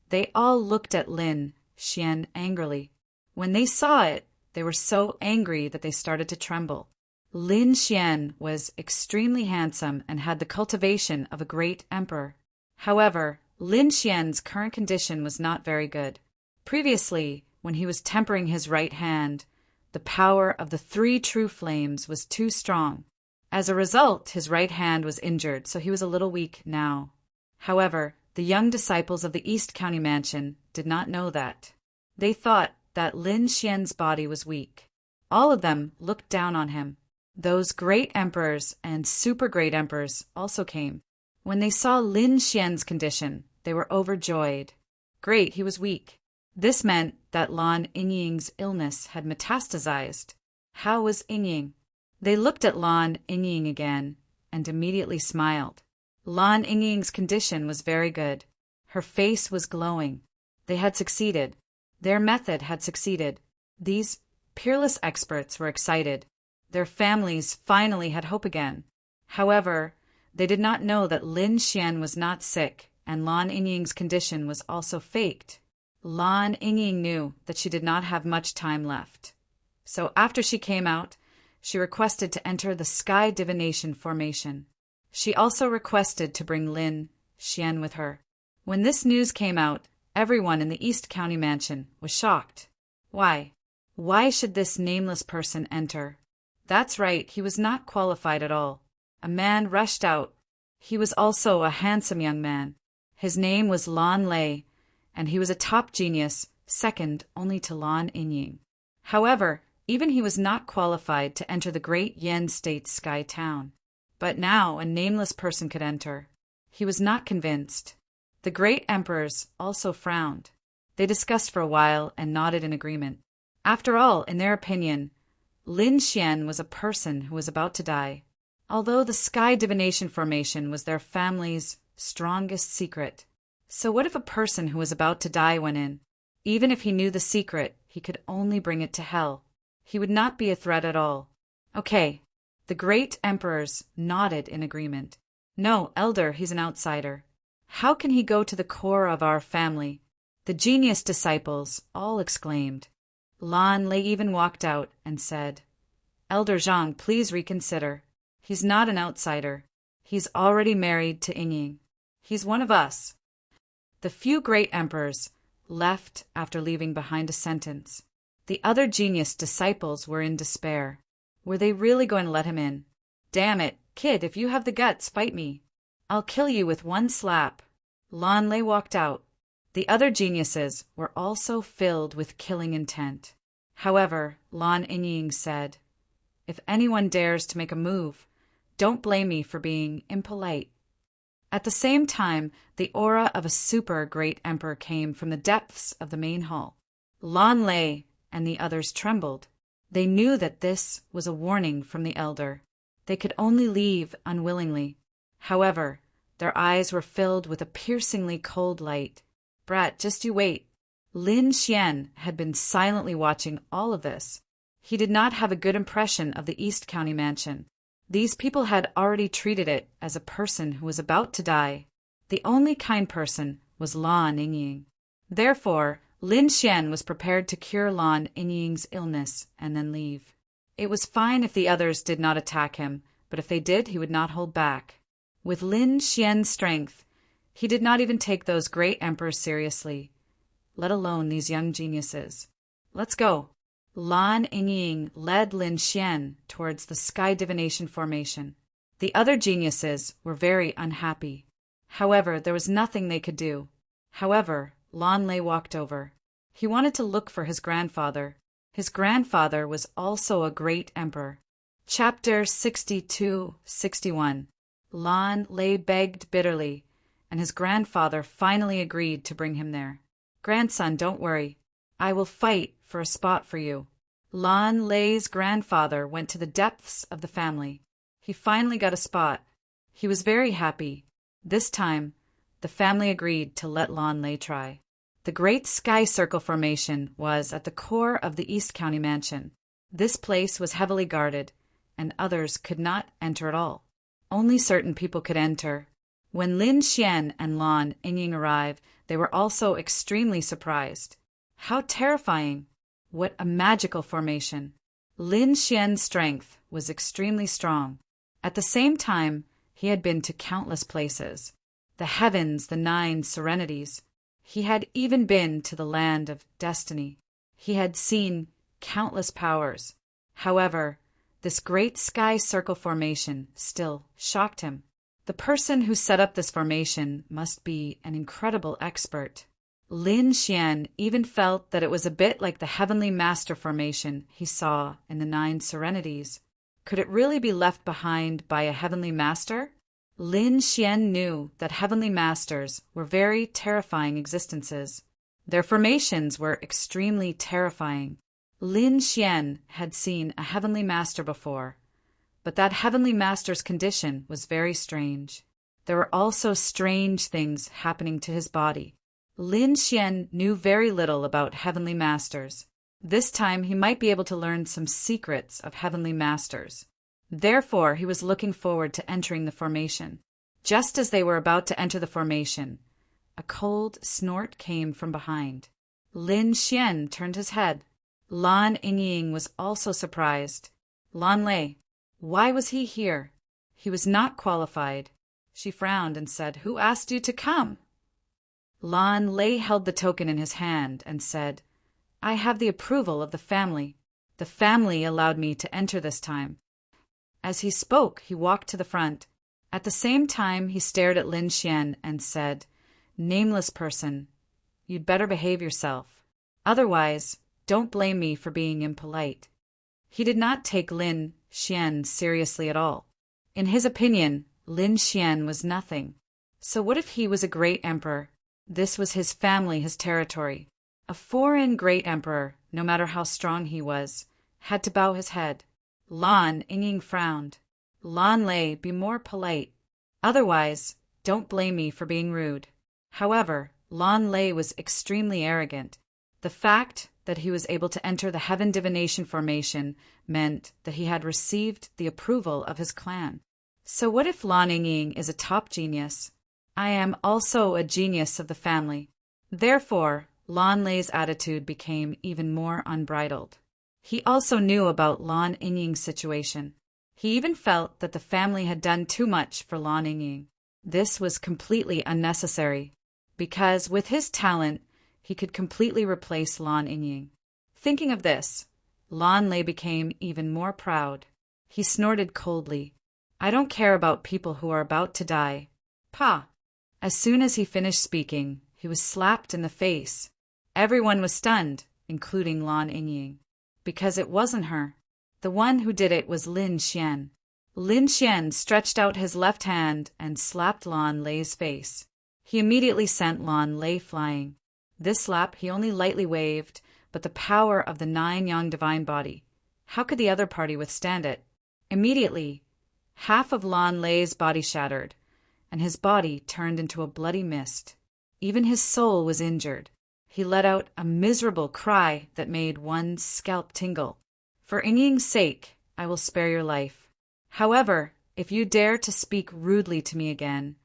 they all looked at Lin Xian angrily. When they saw it, they were so angry that they started to tremble. Lin Xian was extremely handsome and had the cultivation of a great emperor. However, Lin Xian's current condition was not very good. Previously, when he was tempering his right hand, the power of the three true flames was too strong. As a result, his right hand was injured, so he was a little weak now. However, the young disciples of the East County Mansion did not know that. They thought that Lin Xian's body was weak. All of them looked down on him. Those great emperors and super great emperors also came. When they saw Lin Xian's condition, they were overjoyed. Great, he was weak. This meant that Lan Yingying's illness had metastasized. How was Yingying? They looked at Lan Yingying again and immediately smiled. Lan Yingying's condition was very good. Her face was glowing. They had succeeded. Their method had succeeded. These peerless experts were excited. Their families finally had hope again. However, they did not know that Lin Xian was not sick and Lan Yingying's condition was also faked. Lan Yingying knew that she did not have much time left. So after she came out, she requested to enter the Sky Divination Formation. She also requested to bring Lin Xian with her. When this news came out, everyone in the East County Mansion was shocked. Why? Why should this nameless person enter? That's right, he was not qualified at all. A man rushed out. He was also a handsome young man. His name was Lan Lei, and he was a top genius, second only to Lan Yingying. However, even he was not qualified to enter the great Yen State Sky Town. But now a nameless person could enter. He was not convinced. The great emperors also frowned. They discussed for a while and nodded in agreement. After all, in their opinion, Lin Xian was a person who was about to die. Although the Sky Divination Formation was their family's strongest secret. So what if a person who was about to die went in? Even if he knew the secret, he could only bring it to hell. He would not be a threat at all. Okay. The great emperors nodded in agreement. No, Elder, he's an outsider. How can he go to the core of our family? The genius disciples all exclaimed. Lan Lei even walked out and said, Elder Zhang, please reconsider. He's not an outsider. He's already married to Yingying. He's one of us. The few great emperors left after leaving behind a sentence. The other genius disciples were in despair. Were they really going to let him in? Damn it, kid, if you have the guts, fight me. I'll kill you with one slap. Lan Lei walked out. The other geniuses were also filled with killing intent. However, Lan Yingying said, If anyone dares to make a move, don't blame me for being impolite. At the same time, the aura of a super great emperor came from the depths of the main hall. Lan Lei and the others trembled. They knew that this was a warning from the elder. They could only leave unwillingly. However, their eyes were filled with a piercingly cold light. Brat, just you wait. Lin Xian had been silently watching all of this. He did not have a good impression of the East County Mansion. These people had already treated it as a person who was about to die. The only kind person was Lan Yingying. Therefore, Lin Xian was prepared to cure Lan Yingying's illness and then leave. It was fine if the others did not attack him, but if they did, he would not hold back. With Lin Xian's strength, he did not even take those great emperors seriously, let alone these young geniuses. Let's go. Lan Yingying led Lin Xian towards the Sky Divination Formation. The other geniuses were very unhappy. However, there was nothing they could do. However, Lan Lei walked over. He wanted to look for his grandfather. His grandfather was also a great emperor. Chapter 62-61. Lan Lei begged bitterly, and his grandfather finally agreed to bring him there. Grandson, don't worry. I will fight for a spot for you. Lan Lei's grandfather went to the depths of the family. He finally got a spot. He was very happy. This time, the family agreed to let Lan Lei try. The Great Sky Circle Formation was at the core of the East County Mansion. This place was heavily guarded, and others could not enter at all. Only certain people could enter. When Lin Xian and Lan Yingying arrived, they were also extremely surprised. How terrifying! What a magical formation! Lin Xian's strength was extremely strong. At the same time, he had been to countless places. The heavens, the 9 serenities. He had even been to the land of destiny. He had seen countless powers. However, this great sky circle formation still shocked him. The person who set up this formation must be an incredible expert. Lin Xian even felt that it was a bit like the Heavenly Master formation he saw in the 9 serenities. Could it really be left behind by a Heavenly Master? Lin Xian knew that Heavenly Masters were very terrifying existences. Their formations were extremely terrifying. Lin Xian had seen a Heavenly Master before, but that Heavenly Master's condition was very strange. There were also strange things happening to his body. Lin Xian knew very little about Heavenly Masters. This time he might be able to learn some secrets of Heavenly Masters. Therefore, he was looking forward to entering the formation. Just as they were about to enter the formation, a cold snort came from behind. Lin Xian turned his head. Lan Yingying was also surprised. Lan Lei, why was he here? He was not qualified. She frowned and said, "Who asked you to come?" Lan Lei held the token in his hand and said, "I have the approval of the family. The family allowed me to enter this time." As he spoke, he walked to the front. At the same time, he stared at Lin Xian and said, "Nameless person, you'd better behave yourself. Otherwise, don't blame me for being impolite." He did not take Lin Xian seriously at all. In his opinion, Lin Xian was nothing. So what if he was a great emperor? This was his family, his territory. A foreign great emperor, no matter how strong he was, had to bow his head. Lan Yingying frowned. "Lan Lei, be more polite. Otherwise, don't blame me for being rude." However, Lan Lei was extremely arrogant. The fact that he was able to enter the heaven divination formation meant that he had received the approval of his clan. So what if Lan Yingying is a top genius? I am also a genius of the family. Therefore, Lan Lei's attitude became even more unbridled. He also knew about Lan Yingying's situation. He even felt that the family had done too much for Lan Yingying. This was completely unnecessary, because with his talent, he could completely replace Lan Yingying. Thinking of this, Lan Lei became even more proud. He snorted coldly. "I don't care about people who are about to die. Pa!" As soon as he finished speaking, he was slapped in the face. Everyone was stunned, including Lan Yingying, because it wasn't her. The one who did it was Lin Xian. Lin Xian stretched out his left hand and slapped Lan Lei's face. He immediately sent Lan Lei flying. This slap he only lightly waved, but the power of the 9-yang divine body. How could the other party withstand it? Immediately, half of Lan Lei's body shattered, and his body turned into a bloody mist. Even his soul was injured. He let out a miserable cry that made one's scalp tingle. "For Yingying's sake, I will spare your life. However, if you dare to speak rudely to me again,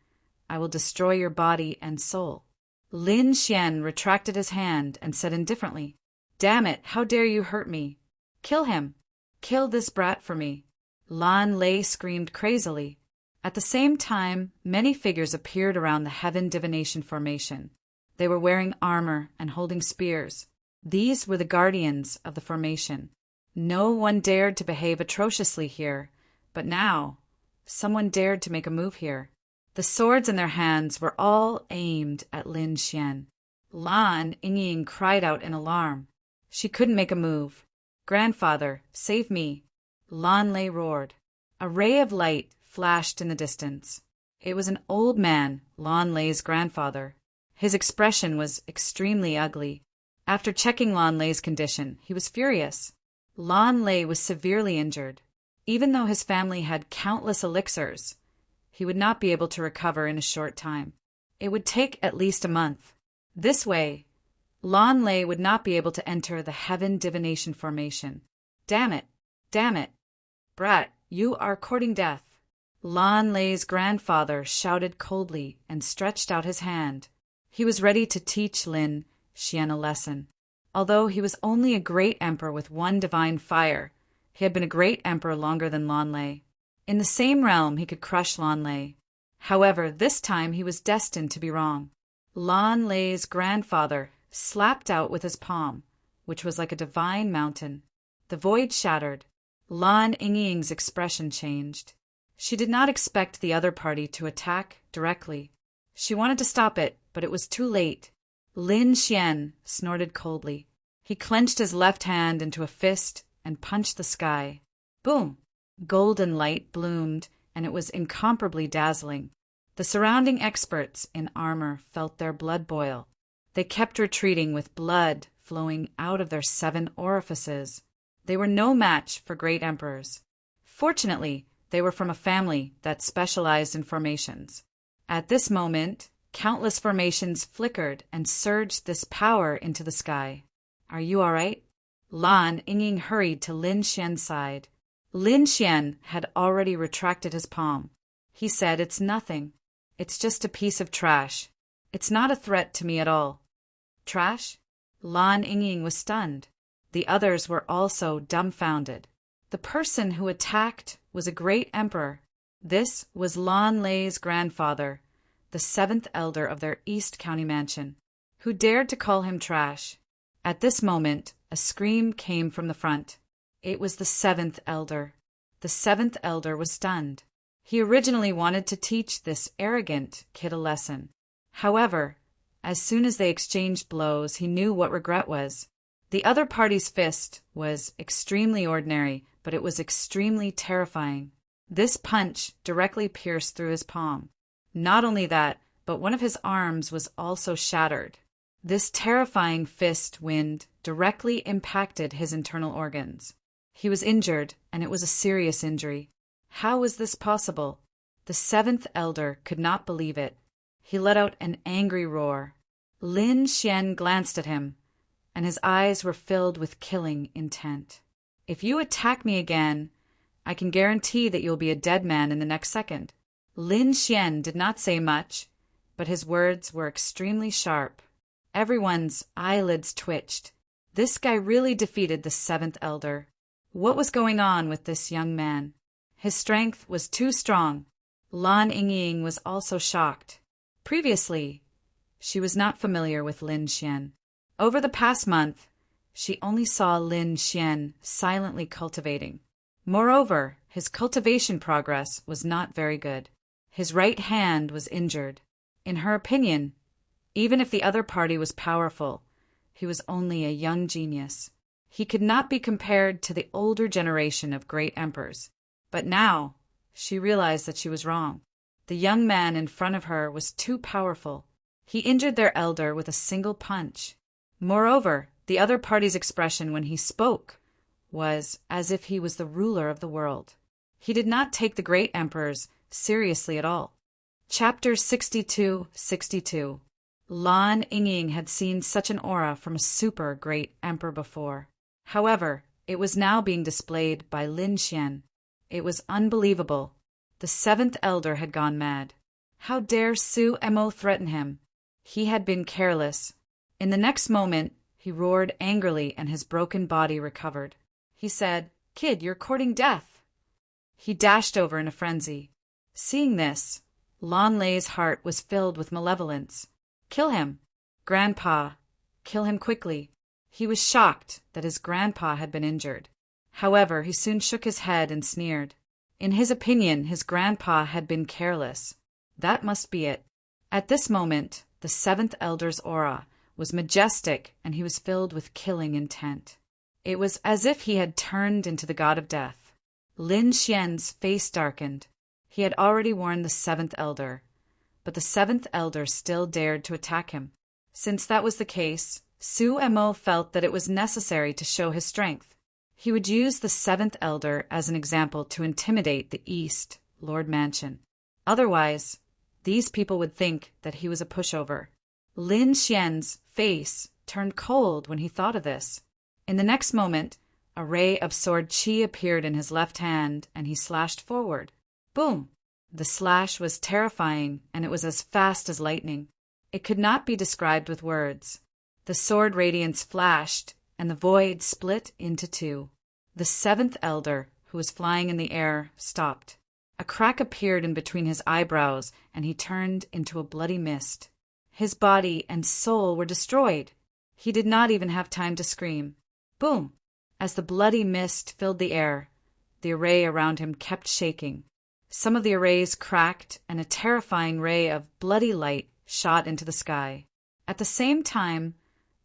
I will destroy your body and soul." Lin Xian retracted his hand and said indifferently, "Damn it, how dare you hurt me? Kill him. Kill this brat for me." Lan Lei screamed crazily. At the same time, many figures appeared around the heaven divination formation. They were wearing armor and holding spears. These were the guardians of the formation. No one dared to behave atrociously here, but now someone dared to make a move here. The swords in their hands were all aimed at Lin Xian. Lan Yingying cried out in alarm. She couldn't make a move. "Grandfather, save me!" Lan Lei roared. A ray of light flashed in the distance. It was an old man, Lan Lei's grandfather. His expression was extremely ugly. After checking Lan Lei's condition, he was furious. Lan Lei was severely injured. Even though his family had countless elixirs, he would not be able to recover in a short time. It would take at least a month. This way, Lan Lei would not be able to enter the heaven divination formation. "Damn it! Damn it! Brat, you are courting death." Lan Lei's grandfather shouted coldly and stretched out his hand. He was ready to teach Lin Xian a lesson. Although he was only a great emperor with one divine fire, he had been a great emperor longer than Lan Lei. In the same realm, he could crush Lan Lei. However, this time he was destined to be wrong. Lan Lei's grandfather slapped out with his palm, which was like a divine mountain. The void shattered. Lan Yingying's expression changed. She did not expect the other party to attack directly. She wanted to stop it, but it was too late. Lin Xian snorted coldly. He clenched his left hand into a fist and punched the sky. Boom! Golden light bloomed, and it was incomparably dazzling. The surrounding experts in armor felt their blood boil. They kept retreating with blood flowing out of their 7 orifices. They were no match for great emperors. Fortunately, they were from a family that specialized in formations. At this moment, countless formations flickered and surged this power into the sky. "Are you all right?" Lan Yingying hurried to Lin Xian's side. Lin Xian had already retracted his palm. He said, "It's nothing. It's just a piece of trash. It's not a threat to me at all." "Trash?" Lan Yingying was stunned. The others were also dumbfounded. The person who attacked was a great emperor. This was Lan Lei's grandfather, the seventh elder of their East County mansion. Who dared to call him trash? At this moment, a scream came from the front. It was the seventh elder. The seventh elder was stunned. He originally wanted to teach this arrogant kid a lesson. However, as soon as they exchanged blows, he knew what regret was. The other party's fist was extremely ordinary, but it was extremely terrifying. This punch directly pierced through his palm. Not only that, but one of his arms was also shattered. This terrifying fist wind directly impacted his internal organs. He was injured, and it was a serious injury. How was this possible? The seventh elder could not believe it. He let out an angry roar. Lin Xian glanced at him, and his eyes were filled with killing intent. If you attack me again, I can guarantee that you'll be a dead man in the next second. Lin Xian did not say much, but his words were extremely sharp. Everyone's eyelids twitched. This guy really defeated the seventh elder. What was going on with this young man? His strength was too strong. Lan Yingying was also shocked. Previously, she was not familiar with Lin Xian. Over the past month, she only saw Lin Xian silently cultivating. Moreover, his cultivation progress was not very good. His right hand was injured. In her opinion, even if the other party was powerful, he was only a young genius. He could not be compared to the older generation of great emperors. But now, she realized that she was wrong. The young man in front of her was too powerful. He injured their elder with a single punch. Moreover, the other party's expression when he spoke was as if he was the ruler of the world. He did not take the great emperors seriously at all. Chapter 62. Lan Yingying had seen such an aura from a super great emperor before. However, it was now being displayed by Lin Xian. It was unbelievable. The seventh elder had gone mad. How dare Su Mo threaten him? He had been careless. In the next moment, he roared angrily and his broken body recovered. He said, "Kid, you're courting death." He dashed over in a frenzy. Seeing this, Lan Lei's heart was filled with malevolence. Kill him. Grandpa. Kill him quickly. He was shocked that his grandpa had been injured. However, he soon shook his head and sneered. In his opinion, his grandpa had been careless. That must be it. At this moment, the seventh elder's aura was majestic and he was filled with killing intent. It was as if he had turned into the god of death. Lin Xian's face darkened. He had already warned the seventh elder, but the seventh elder still dared to attack him. Since that was the case, Su Mo felt that it was necessary to show his strength. He would use the seventh elder as an example to intimidate the East Lord Mansion. Otherwise, these people would think that he was a pushover. Lin Xian's face turned cold when he thought of this. In the next moment, a ray of sword qi appeared in his left hand and he slashed forward. Boom! The slash was terrifying and it was as fast as lightning. It could not be described with words. The sword radiance flashed and the void split into two. The seventh elder, who was flying in the air, stopped. A crack appeared in between his eyebrows and he turned into a bloody mist. His body and soul were destroyed. He did not even have time to scream. Boom! As the bloody mist filled the air, the array around him kept shaking. Some of the arrays cracked and a terrifying ray of bloody light shot into the sky. At the same time,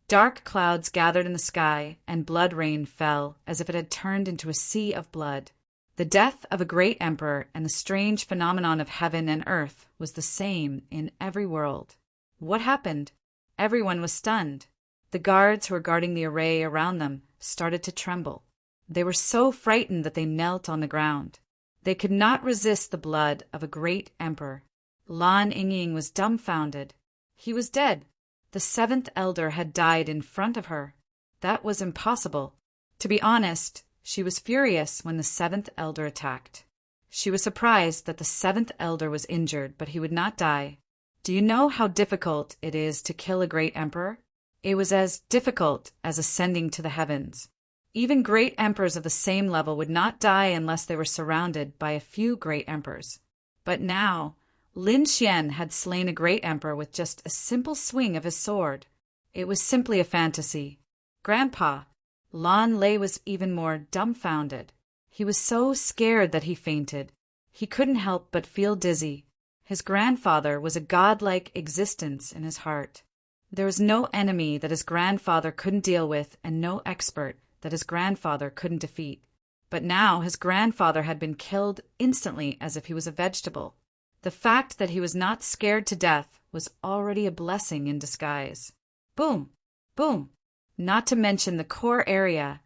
dark clouds gathered in the sky and blood rain fell as if it had turned into a sea of blood. The death of a great emperor and the strange phenomenon of heaven and earth was the same in every world. What happened? Everyone was stunned. The guards who were guarding the array around them started to tremble. They were so frightened that they knelt on the ground. They could not resist the blood of a great emperor. Lan Yingying was dumbfounded. He was dead. The seventh elder had died in front of her. That was impossible. To be honest, she was furious when the seventh elder attacked. She was surprised that the seventh elder was injured, but he would not die. Do you know how difficult it is to kill a great emperor? It was as difficult as ascending to the heavens. Even great emperors of the same level would not die unless they were surrounded by a few great emperors. But now, Lin Xian had slain a great emperor with just a simple swing of his sword. It was simply a fantasy. Grandpa, Lan Lei was even more dumbfounded. He was so scared that he fainted. He couldn't help but feel dizzy. His grandfather was a godlike existence in his heart. There was no enemy that his grandfather couldn't deal with and no expert that his grandfather couldn't defeat. But now his grandfather had been killed instantly as if he was a vegetable. The fact that he was not scared to death was already a blessing in disguise. Boom! Boom! Not to mention the core area.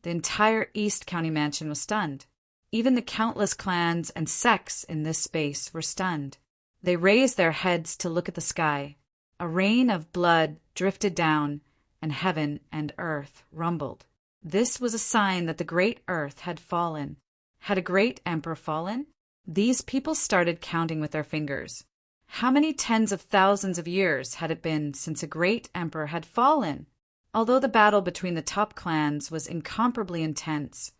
The entire East County Mansion was stunned. Even the countless clans and sects in this space were stunned. They raised their heads to look at the sky. A rain of blood drifted down, and heaven and earth rumbled. This was a sign that the great earth had fallen. Had a great emperor fallen? These people started counting with their fingers. How many tens of thousands of years had it been since a great emperor had fallen? Although the battle between the top clans was incomparably intense,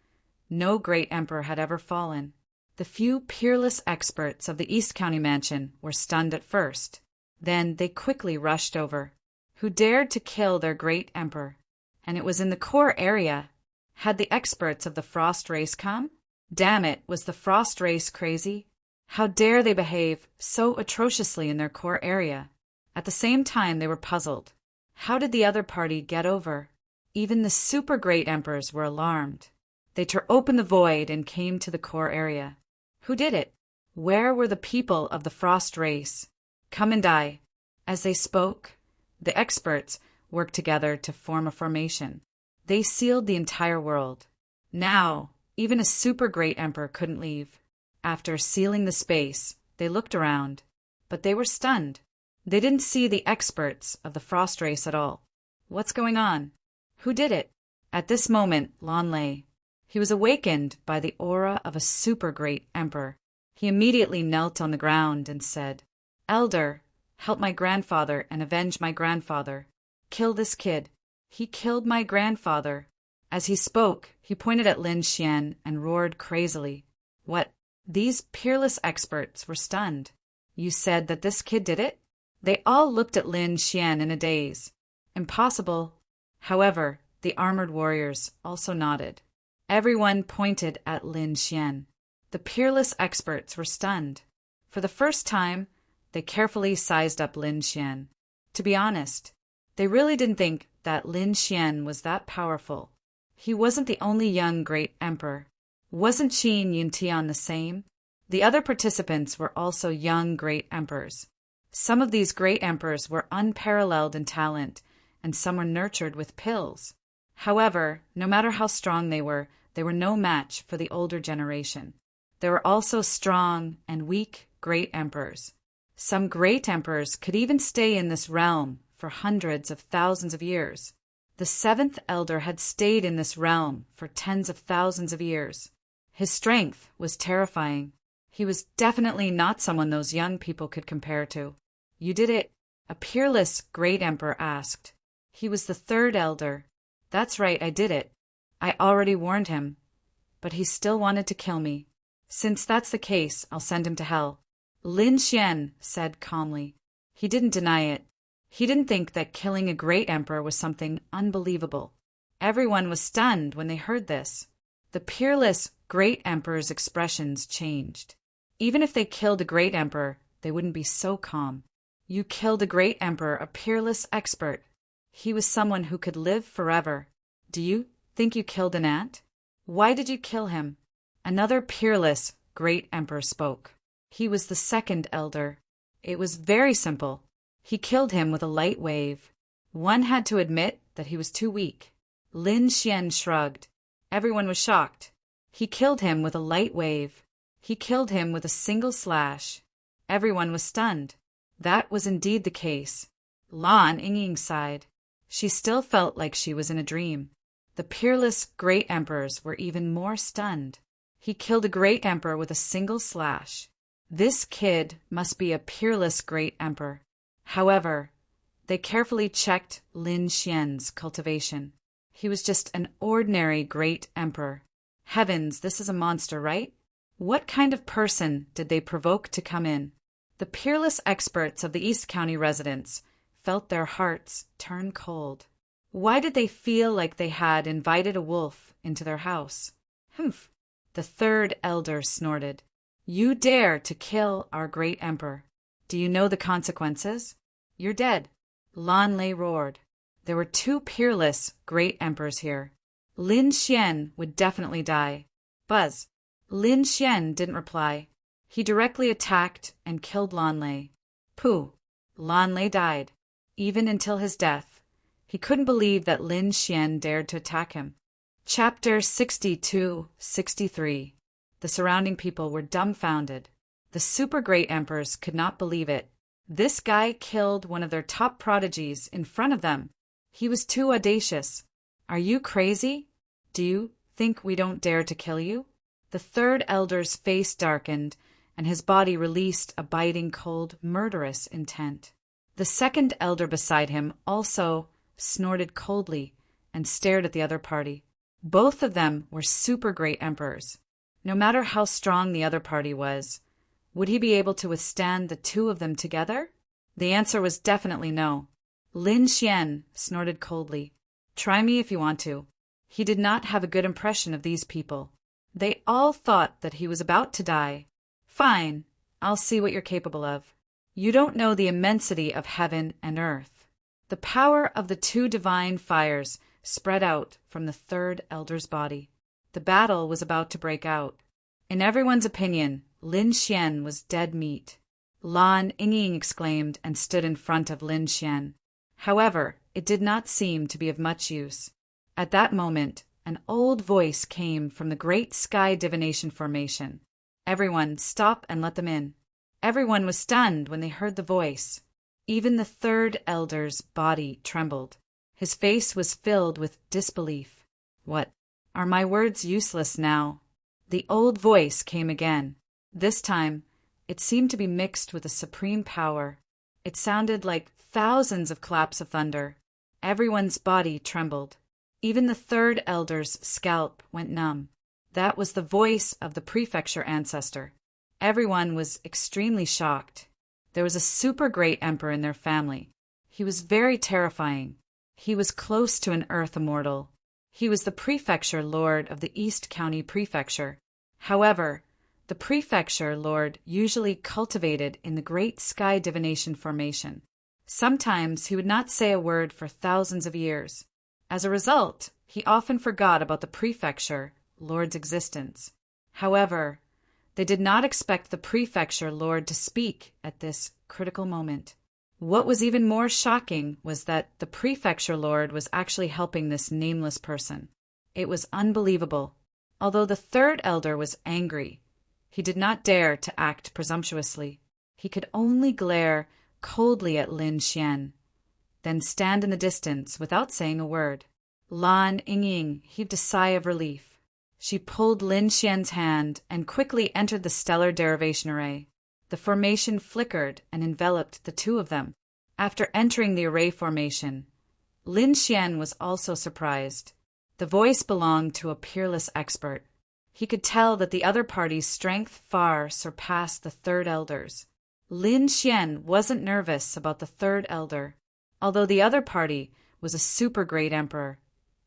no great emperor had ever fallen. The few peerless experts of the East County Mansion were stunned at first. Then they quickly rushed over. Who dared to kill their great emperor? And it was in the core area. Had the experts of the Frost race come? Damn it, was the Frost race crazy? How dare they behave so atrociously in their core area? At the same time, they were puzzled. How did the other party get over? Even the super great emperors were alarmed. They tore open the void and came to the core area. Who did it? Where were the people of the Frost race? Come and die. As they spoke, the experts worked together to form a formation. They sealed the entire world. Now, even a super great emperor couldn't leave. After sealing the space, they looked around, but they were stunned. They didn't see the experts of the Frost race at all. What's going on? Who did it? At this moment, Lan Lei. He was awakened by the aura of a super great emperor. He immediately knelt on the ground and said, "Elder, help my grandfather and avenge my grandfather. Kill this kid. He killed my grandfather." As he spoke, he pointed at Lin Xian and roared crazily. What? These peerless experts were stunned. You said that this kid did it? They all looked at Lin Xian in a daze. Impossible. However, the armored warriors also nodded. Everyone pointed at Lin Xian. The peerless experts were stunned. For the first time, they carefully sized up Lin Xian. To be honest, they really didn't think that Lin Xian was that powerful. He wasn't the only young great emperor. Wasn't Qin Yuntian the same? The other participants were also young great emperors. Some of these great emperors were unparalleled in talent, and some were nurtured with pills. However, no matter how strong they were no match for the older generation. There were also strong and weak great emperors. Some great emperors could even stay in this realm for hundreds of thousands of years. The seventh elder had stayed in this realm for tens of thousands of years. His strength was terrifying. He was definitely not someone those young people could compare to. You did it? A peerless great emperor asked. He was the third elder. That's right, I did it. I already warned him. But he still wanted to kill me. Since that's the case, I'll send him to hell. Lin Xian said calmly. He didn't deny it. He didn't think that killing a great emperor was something unbelievable. Everyone was stunned when they heard this. The peerless great emperor's expressions changed. Even if they killed a great emperor, they wouldn't be so calm. You killed a great emperor, a peerless expert. He was someone who could live forever. Do you think you killed an ant? Why did you kill him? Another peerless great emperor spoke. He was the second elder. It was very simple. He killed him with a light wave. One had to admit that he was too weak. Lin Xian shrugged. Everyone was shocked. He killed him with a light wave. He killed him with a single slash. Everyone was stunned. That was indeed the case. Lan Ying sighed. She still felt like she was in a dream. The peerless great emperors were even more stunned. He killed a great emperor with a single slash. This kid must be a peerless great emperor. However, they carefully checked Lin Xian's cultivation. He was just an ordinary great emperor. Heavens, this is a monster, right? What kind of person did they provoke to come in? The peerless experts of the East County residents felt their hearts turn cold. Why did they feel like they had invited a wolf into their house? Humph! The third elder snorted. You dare to kill our great emperor. Do you know the consequences? You're dead. Lan Lei roared. There were two peerless great emperors here. Lin Xian would definitely die. Buzz. Lin Xian didn't reply. He directly attacked and killed Lan Lei. Pooh. Lan Lei died. Even until his death, he couldn't believe that Lin Xian dared to attack him. Chapter 62-63. The surrounding people were dumbfounded. The super great emperors could not believe it. This guy killed one of their top prodigies in front of them. He was too audacious. Are you crazy? Do you think we don't dare to kill you? The third elder's face darkened, and his body released a biting, cold, murderous intent. The second elder beside him also snorted coldly and stared at the other party. Both of them were super great emperors. No matter how strong the other party was, would he be able to withstand the two of them together? The answer was definitely no. Lin Xian snorted coldly. Try me if you want to. He did not have a good impression of these people. They all thought that he was about to die. Fine, I'll see what you're capable of. You don't know the immensity of heaven and earth. The power of the two divine fires spread out from the third elder's body. The battle was about to break out. In everyone's opinion, Lin Xian was dead meat. Lan Yingying exclaimed and stood in front of Lin Xian. However, it did not seem to be of much use. At that moment, an old voice came from the great sky divination formation. Everyone, stop and let them in. Everyone was stunned when they heard the voice. Even the third elder's body trembled. His face was filled with disbelief. What? Are my words useless now? The old voice came again. This time, it seemed to be mixed with a supreme power. It sounded like thousands of claps of thunder. Everyone's body trembled. Even the third elder's scalp went numb. That was the voice of the prefecture ancestor. Everyone was extremely shocked. There was a super great emperor in their family. He was very terrifying. He was close to an earth immortal. He was the prefecture lord of the East County Prefecture. However, the prefecture lord usually cultivated in the great sky divination formation. Sometimes he would not say a word for thousands of years. As a result, he often forgot about the prefecture lord's existence. However, they did not expect the prefecture lord to speak at this critical moment. What was even more shocking was that the prefecture lord was actually helping this nameless person. It was unbelievable. Although the third elder was angry, he did not dare to act presumptuously. He could only glare coldly at Lin Xian, then stand in the distance without saying a word. Lan Yingying heaved a sigh of relief. She pulled Lin Xian's hand and quickly entered the stellar derivation array. The formation flickered and enveloped the two of them. After entering the array formation, Lin Xian was also surprised. The voice belonged to a peerless expert. He could tell that the other party's strength far surpassed the third elder's. Lin Xian wasn't nervous about the third elder. Although the other party was a super great emperor,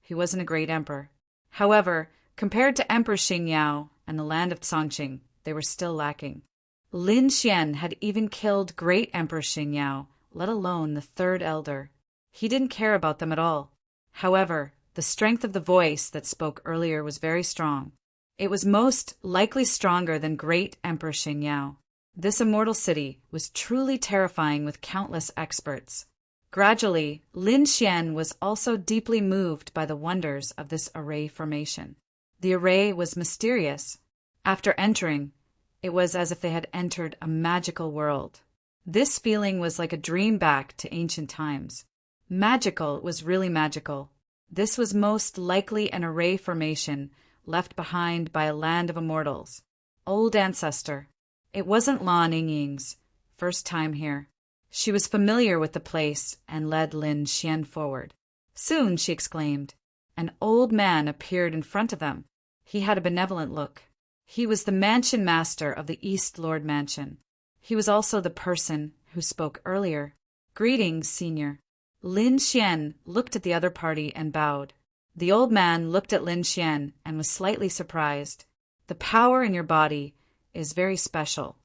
he wasn't a great emperor. However, compared to Emperor Xingyao and the land of Cangqing, they were still lacking. Lin Xian had even killed great Emperor Xingyao, let alone the third elder. He didn't care about them at all. However, the strength of the voice that spoke earlier was very strong. It was most likely stronger than great Emperor Xingyao. This immortal city was truly terrifying with countless experts. Gradually, Lin Xian was also deeply moved by the wonders of this array formation. The array was mysterious. After entering, it was as if they had entered a magical world. This feeling was like a dream back to ancient times. Magical was really magical. This was most likely an array formation left behind by a land of immortals. Old ancestor. It wasn't Lan Yingying's first time here. She was familiar with the place and led Lin Xian forward. Soon, she exclaimed, An old man appeared in front of them. He had a benevolent look. He was the mansion master of the East Lord Mansion. He was also the person who spoke earlier. "Greetings, Senior." Lin Xian looked at the other party and bowed. The old man looked at Lin Xian and was slightly surprised. "The power in your body is very special.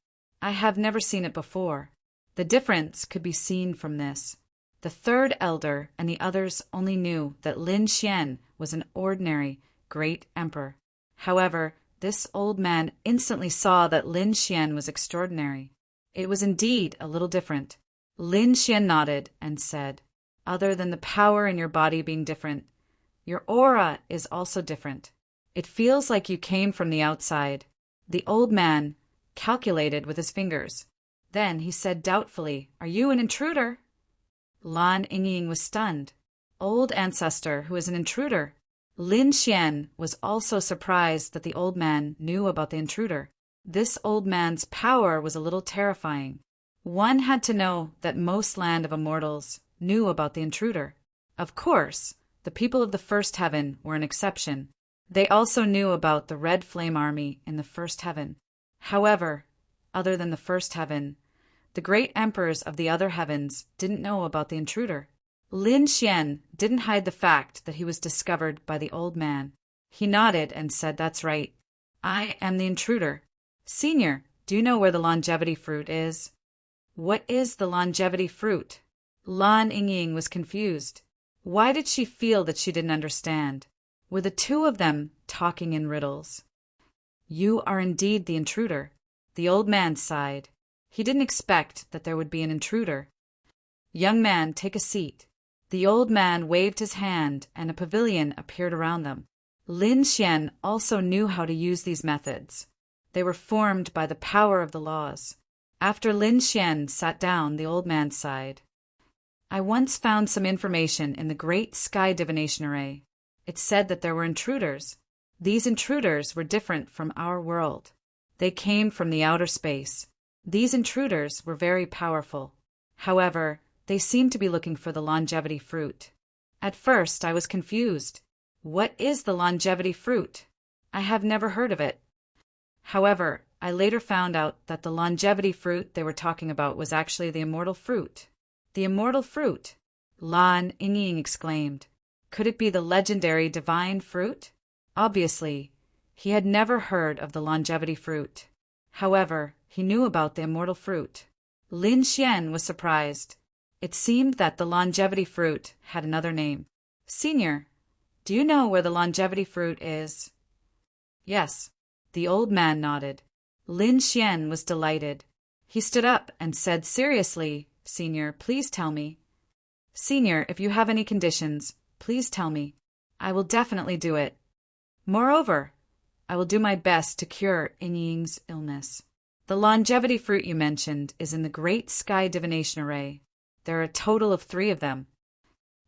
I have never seen it before." The difference could be seen from this. The third elder and the others only knew that Lin Xian was an ordinary great emperor. However, this old man instantly saw that Lin Xian was extraordinary. It was indeed a little different. Lin Xian nodded and said, "Other than the power in your body being different, your aura is also different. It feels like you came from the outside." The old man calculated with his fingers. Then he said doubtfully, "Are you an intruder?" Lan Yingying was stunned. "Old ancestor who is an intruder?" Lin Xian was also surprised that the old man knew about the intruder. This old man's power was a little terrifying. One had to know that most land of immortals knew about the intruder. Of course, the people of the first heaven were an exception. They also knew about the Red Flame Army in the first heaven. However, other than the first heaven, the great emperors of the other heavens didn't know about the intruder. Lin Xian didn't hide the fact that he was discovered by the old man. He nodded and said, "That's right. I am the intruder. Senior, do you know where the longevity fruit is?" "What is the longevity fruit?" Lan Yingying was confused. Why did she feel that she didn't understand? Were the two of them talking in riddles? "You are indeed the intruder." The old man sighed. He didn't expect that there would be an intruder. "Young man, take a seat." The old man waved his hand and a pavilion appeared around them. Lin Xian also knew how to use these methods. They were formed by the power of the laws. After Lin Xian sat down, the old man sighed. "I once found some information in the Great Sky Divination Array. It said that there were intruders. These intruders were different from our world. They came from the outer space. These intruders were very powerful. However, they seemed to be looking for the longevity fruit. At first, I was confused. What is the longevity fruit? I have never heard of it. However, I later found out that the longevity fruit they were talking about was actually the immortal fruit." "The immortal fruit?" Lan Yingying exclaimed. Could it be the legendary divine fruit? Obviously, he had never heard of the longevity fruit. However, he knew about the immortal fruit. Lin Xian was surprised. It seemed that the longevity fruit had another name. "Senior, do you know where the longevity fruit is?" "Yes." The old man nodded. Lin Xian was delighted. He stood up and said seriously, "Senior, please tell me." "Senior, if you have any conditions, please tell me. I will definitely do it. Moreover, I will do my best to cure Yingying's illness. The longevity fruit you mentioned is in the Great Sky Divination Array. There are a total of 3 of them."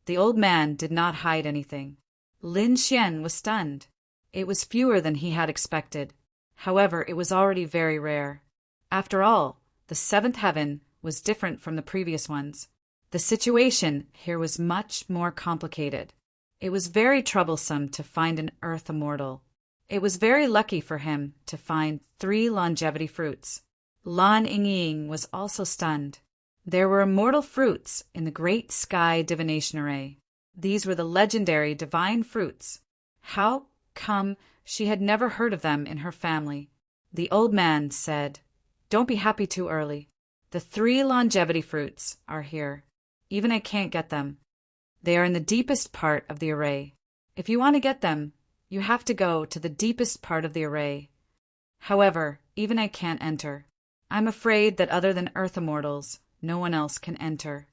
The old man did not hide anything. Lin Xian was stunned. It was fewer than he had expected. However, it was already very rare. After all, the 7th heaven was different from the previous ones. The situation here was much more complicated. It was very troublesome to find an earth immortal. It was very lucky for him to find 3 longevity fruits. Lan Yingying was also stunned. There were immortal fruits in the Great Sky Divination Array. These were the legendary divine fruits. How come she had never heard of them in her family? The old man said, "Don't be happy too early. The 3 longevity fruits are here. Even I can't get them. They are in the deepest part of the array. If you want to get them, you have to go to the deepest part of the array. However, even I can't enter. I'm afraid that other than Earth Immortals, no one else can enter."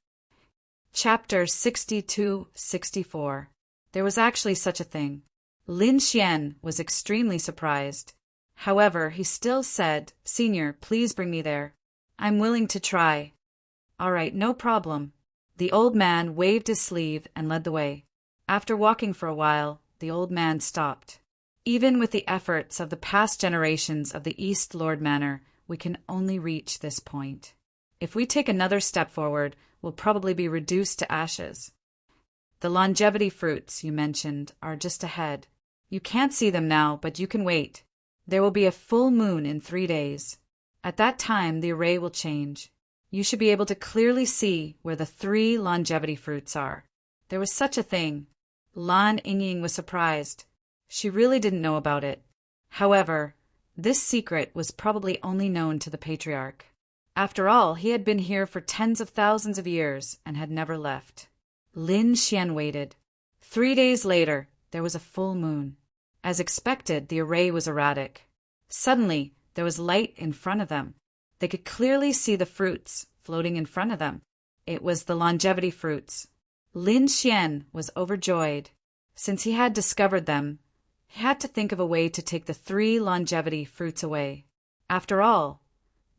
Chapter 62-64. There was actually such a thing. Lin Xian was extremely surprised. However, he still said, "Senior, please bring me there. I'm willing to try." "All right, no problem." The old man waved his sleeve and led the way. After walking for a while, the old man stopped. "Even with the efforts of the past generations of the East Lord Manor, we can only reach this point. If we take another step forward, we'll probably be reduced to ashes." The longevity fruits you mentioned are just ahead. You can't see them now, but you can wait. There will be a full moon in 3 days. At that time, the array will change. You should be able to clearly see where the 3 longevity fruits are. There was such a thing. Lan Yingying was surprised. She really didn't know about it. However, this secret was probably only known to the patriarch. After all, he had been here for tens of thousands of years and had never left. Lin Xian waited. 3 days later, there was a full moon. As expected, the array was erratic. Suddenly, there was light in front of them. They could clearly see the fruits floating in front of them. It was the longevity fruits. Lin Xian was overjoyed. Since he had discovered them, he had to think of a way to take the 3 longevity fruits away. After all,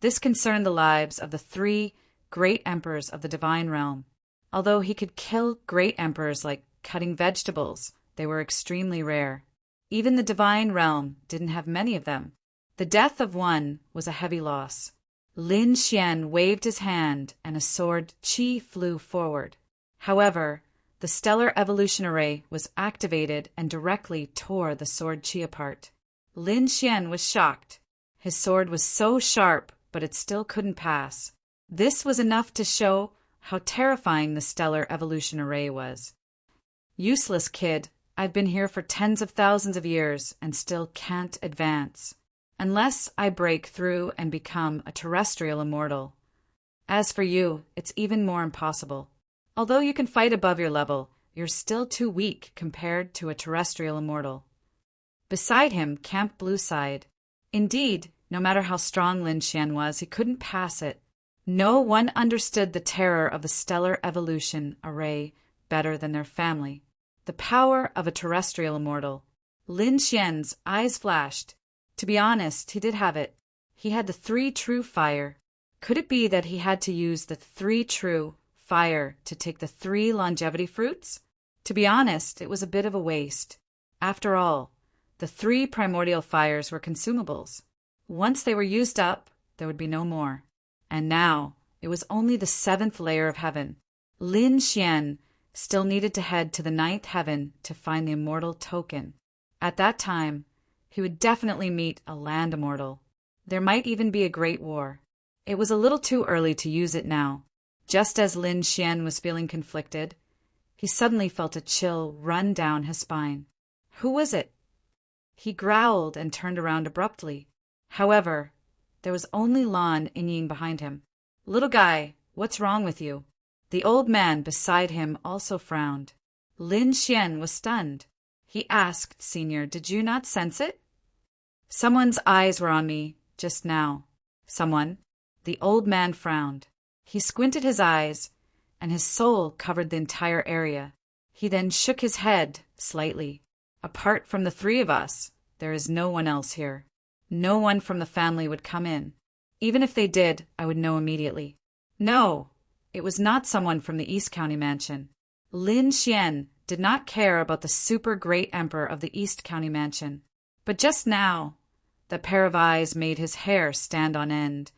this concerned the lives of the 3 great emperors of the divine realm. Although he could kill great emperors like cutting vegetables, they were extremely rare. Even the divine realm didn't have many of them. The death of one was a heavy loss. Lin Xian waved his hand and a sword qi flew forward. However, the stellar evolution array was activated and directly tore the sword qi apart. Lin Xian was shocked. His sword was so sharp, but it still couldn't pass. This was enough to show how terrifying the stellar evolution array was. Useless kid, I've been here for tens of thousands of years and still can't advance. Unless I break through and become a terrestrial immortal. As for you, it's even more impossible. Although you can fight above your level, you're still too weak compared to a terrestrial immortal. Beside him camped Blue Side. Indeed, no matter how strong Lin Xian was, he couldn't pass it. No one understood the terror of the stellar evolution array better than their family. The power of a terrestrial immortal. Lin Xian's eyes flashed. To be honest, he did have it. He had the 3 true fire. Could it be that he had to use the 3 true fire to take the 3 longevity fruits? To be honest, it was a bit of a waste. After all, the 3 primordial fires were consumables. Once they were used up, there would be no more. And now, it was only the 7th layer of heaven. Lin Xian still needed to head to the 9th heaven to find the immortal token. At that time, he would definitely meet a land immortal. There might even be a great war. It was a little too early to use it now. Just as Lin Xian was feeling conflicted, he suddenly felt a chill run down his spine. Who was it? He growled and turned around abruptly. However, there was only Lan Yingying behind him. Little guy, what's wrong with you? The old man beside him also frowned. Lin Xian was stunned. He asked, Senior, did you not sense it? Someone's eyes were on me just now. Someone? The old man frowned. He squinted his eyes, and his soul covered the entire area. He then shook his head slightly. Apart from the 3 of us, there is no one else here. No one from the family would come in. Even if they did, I would know immediately. No, it was not someone from the East County Mansion. Lin Xian did not care about the super great emperor of the East County Mansion. But just now, the pair of eyes made his hair stand on end,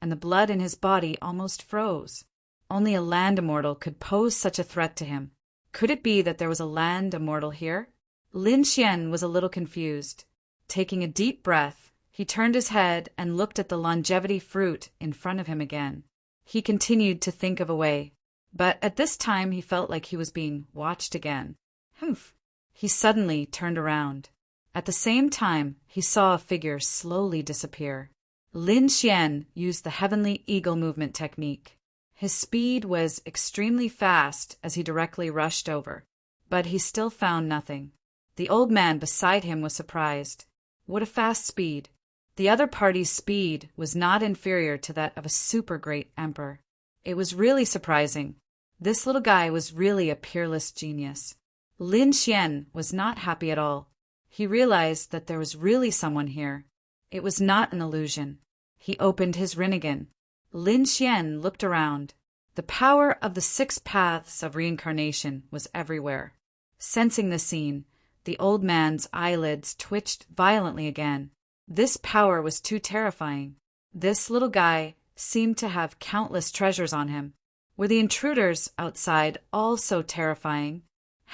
and the blood in his body almost froze. Only a land immortal could pose such a threat to him. Could it be that there was a land immortal here? Lin Xian was a little confused. Taking a deep breath, he turned his head and looked at the longevity fruit in front of him again. He continued to think of a way, but at this time he felt like he was being watched again. Humph! He suddenly turned around. At the same time, he saw a figure slowly disappear. Lin Xian used the heavenly eagle movement technique. His speed was extremely fast as he directly rushed over, but he still found nothing. The old man beside him was surprised. What a fast speed! The other party's speed was not inferior to that of a super great emperor. It was really surprising. This little guy was really a peerless genius. Lin Xian was not happy at all. He realized that there was really someone here. It was not an illusion. He opened his Rinnegan. Lin Xian looked around. The power of the 6 paths of reincarnation was everywhere. Sensing the scene, the old man's eyelids twitched violently again. This power was too terrifying. This little guy seemed to have countless treasures on him. Were the intruders outside all so terrifying?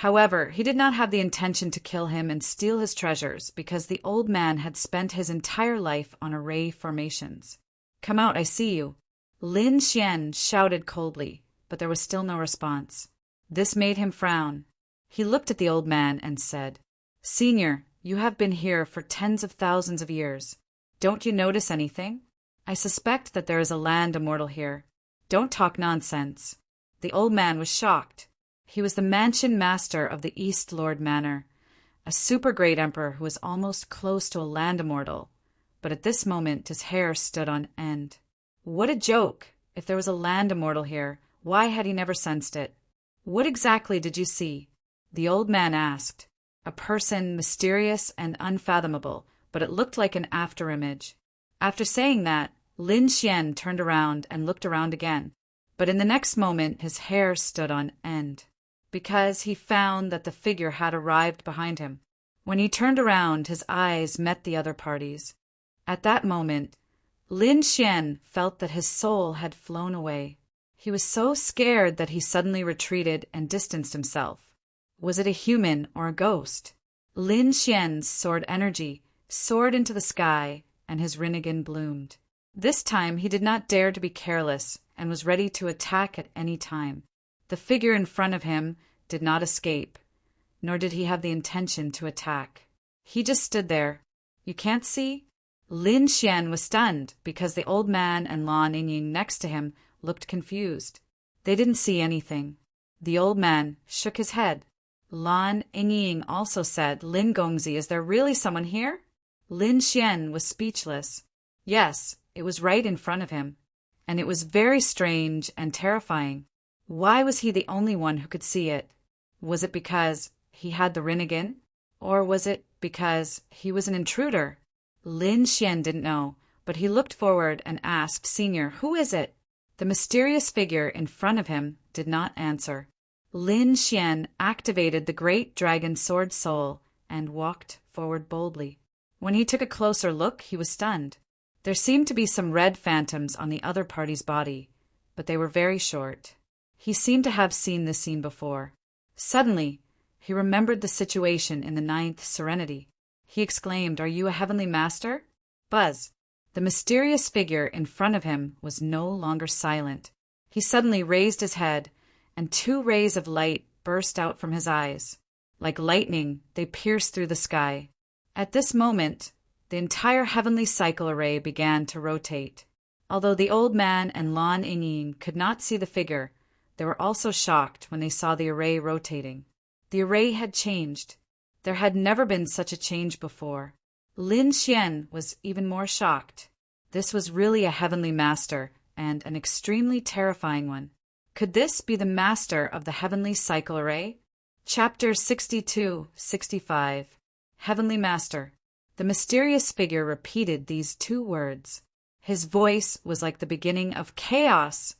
However, he did not have the intention to kill him and steal his treasures because the old man had spent his entire life on array formations. "Come out, I see you," Lin Xian shouted coldly, but there was still no response. This made him frown. He looked at the old man and said, "Senior, you have been here for tens of thousands of years. Don't you notice anything? I suspect that there is a land immortal here. Don't talk nonsense." The old man was shocked. He was the mansion master of the East Lord Manor, a super great emperor who was almost close to a land immortal, but at this moment his hair stood on end. What a joke! If there was a land immortal here, why had he never sensed it? "What exactly did you see?" the old man asked. "A person mysterious and unfathomable, but it looked like an afterimage." After saying that, Lin Xian turned around and looked around again, but in the next moment his hair stood on end, because he found that the figure had arrived behind him. When he turned around, his eyes met the other party's. At that moment, Lin Xian felt that his soul had flown away. He was so scared that he suddenly retreated and distanced himself. Was it a human or a ghost? Lin Xian's sword energy soared into the sky, and his rinnegan bloomed. This time he did not dare to be careless and was ready to attack at any time. The figure in front of him did not escape, nor did he have the intention to attack. He just stood there. "You can't see?" Lin Xian was stunned because the old man and Lan Yingying next to him looked confused. They didn't see anything. The old man shook his head. Lan Yingying also said, "Lin Gongzi, is there really someone here?" Lin Xian was speechless. Yes, it was right in front of him, and it was very strange and terrifying. Why was he the only one who could see it? Was it because he had the rinnegan? Or was it because he was an intruder? Lin Xian didn't know, but he looked forward and asked, "Senior, who is it?" The mysterious figure in front of him did not answer. Lin Xian activated the great dragon sword soul and walked forward boldly. When he took a closer look, he was stunned. There seemed to be some red phantoms on the other party's body, but they were very short. He seemed to have seen this scene before. Suddenly, he remembered the situation in the 9th Serenity. He exclaimed, "Are you a heavenly master?" Buzz! The mysterious figure in front of him was no longer silent. He suddenly raised his head, and 2 rays of light burst out from his eyes. Like lightning, they pierced through the sky. At this moment, the entire heavenly cycle array began to rotate. Although the old man and Lan Yingying could not see the figure, they were also shocked when they saw the array rotating. The array had changed. There had never been such a change before. Lin Xian was even more shocked. This was really a heavenly master, and an extremely terrifying one. Could this be the master of the heavenly cycle array? Chapter 62-65. Heavenly Master. The mysterious figure repeated these 2 words. His voice was like the beginning of chaos,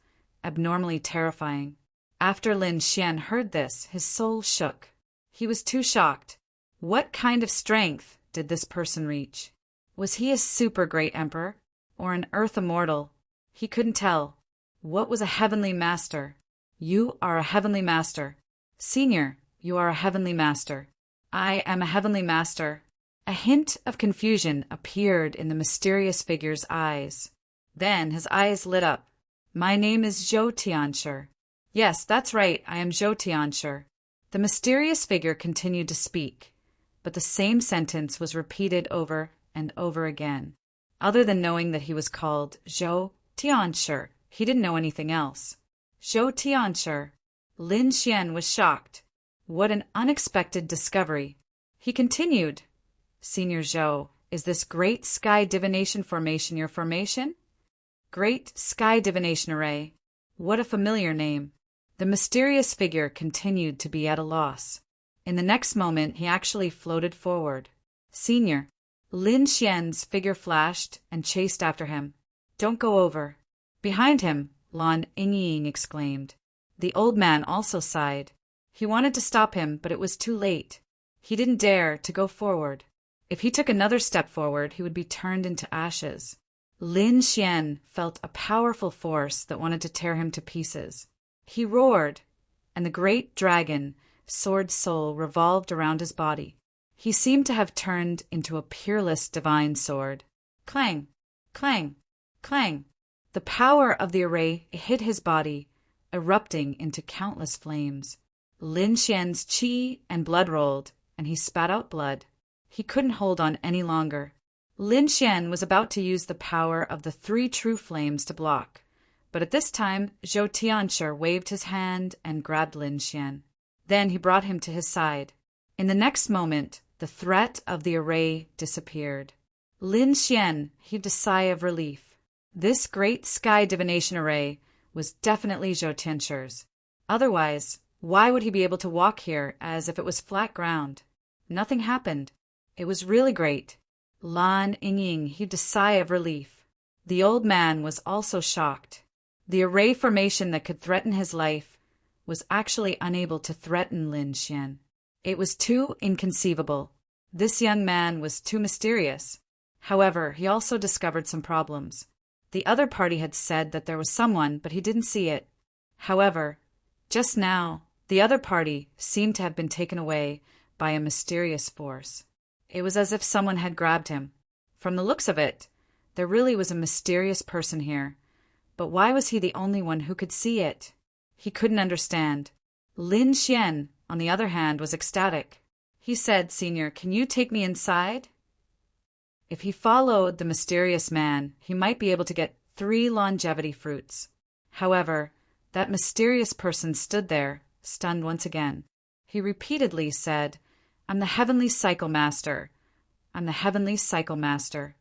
abnormally terrifying. After Lin Xian heard this, his soul shook. He was too shocked. What kind of strength did this person reach? Was he a super great emperor, or an earth immortal? He couldn't tell. What was a heavenly master? "You are a heavenly master." "Senior, you are a heavenly master." "I am a heavenly master." A hint of confusion appeared in the mysterious figure's eyes. Then his eyes lit up. "My name is Zhou Tianshi." "Yes, that's right, I am Zhou Tianshi." The mysterious figure continued to speak, but the same sentence was repeated over and over again. Other than knowing that he was called Zhou Tianshi, he didn't know anything else. Zhou Tianshi. Lin Xian was shocked. What an unexpected discovery. He continued, "Senior Zhou, is this Great Sky Divination Formation your formation?" "Great Sky Divination Array." What a familiar name. The mysterious figure continued to be at a loss. In the next moment, he actually floated forward. "Senior." Lin Xian's figure flashed and chased after him. "Don't go over." Behind him, Lan Yingying exclaimed. The old man also sighed. He wanted to stop him, but it was too late. He didn't dare to go forward. If he took another step forward, he would be turned into ashes. Lin Xian felt a powerful force that wanted to tear him to pieces. He roared, and the great dragon sword soul revolved around his body. He seemed to have turned into a peerless divine sword. Clang! Clang! Clang! The power of the array hit his body, erupting into countless flames. Lin Xian's qi and blood rolled, and he spat out blood. He couldn't hold on any longer. Lin Xian was about to use the power of the 3 true flames to block, but at this time Zhou Tianshi waved his hand and grabbed Lin Xian. Then he brought him to his side. In the next moment, the threat of the array disappeared. Lin Xian heaved a sigh of relief. This great sky divination array was definitely Zhou Tianqi's. Otherwise, why would he be able to walk here as if it was flat ground? Nothing happened. It was really great. Lan Yingying heaved a sigh of relief. The old man was also shocked. The array formation that could threaten his life was actually unable to threaten Lin Xian. It was too inconceivable. This young man was too mysterious. However, he also discovered some problems. The other party had said that there was someone, but he didn't see it. However, just now, the other party seemed to have been taken away by a mysterious force. It was as if someone had grabbed him. From the looks of it, there really was a mysterious person here. But why was he the only one who could see it? He couldn't understand. Lin Xian, on the other hand, was ecstatic. He said, "Senior, can you take me inside?" If he followed the mysterious man, he might be able to get 3 longevity fruits. However, that mysterious person stood there, stunned once again. He repeatedly said, "I'm the heavenly cycle master. I'm the heavenly cycle master."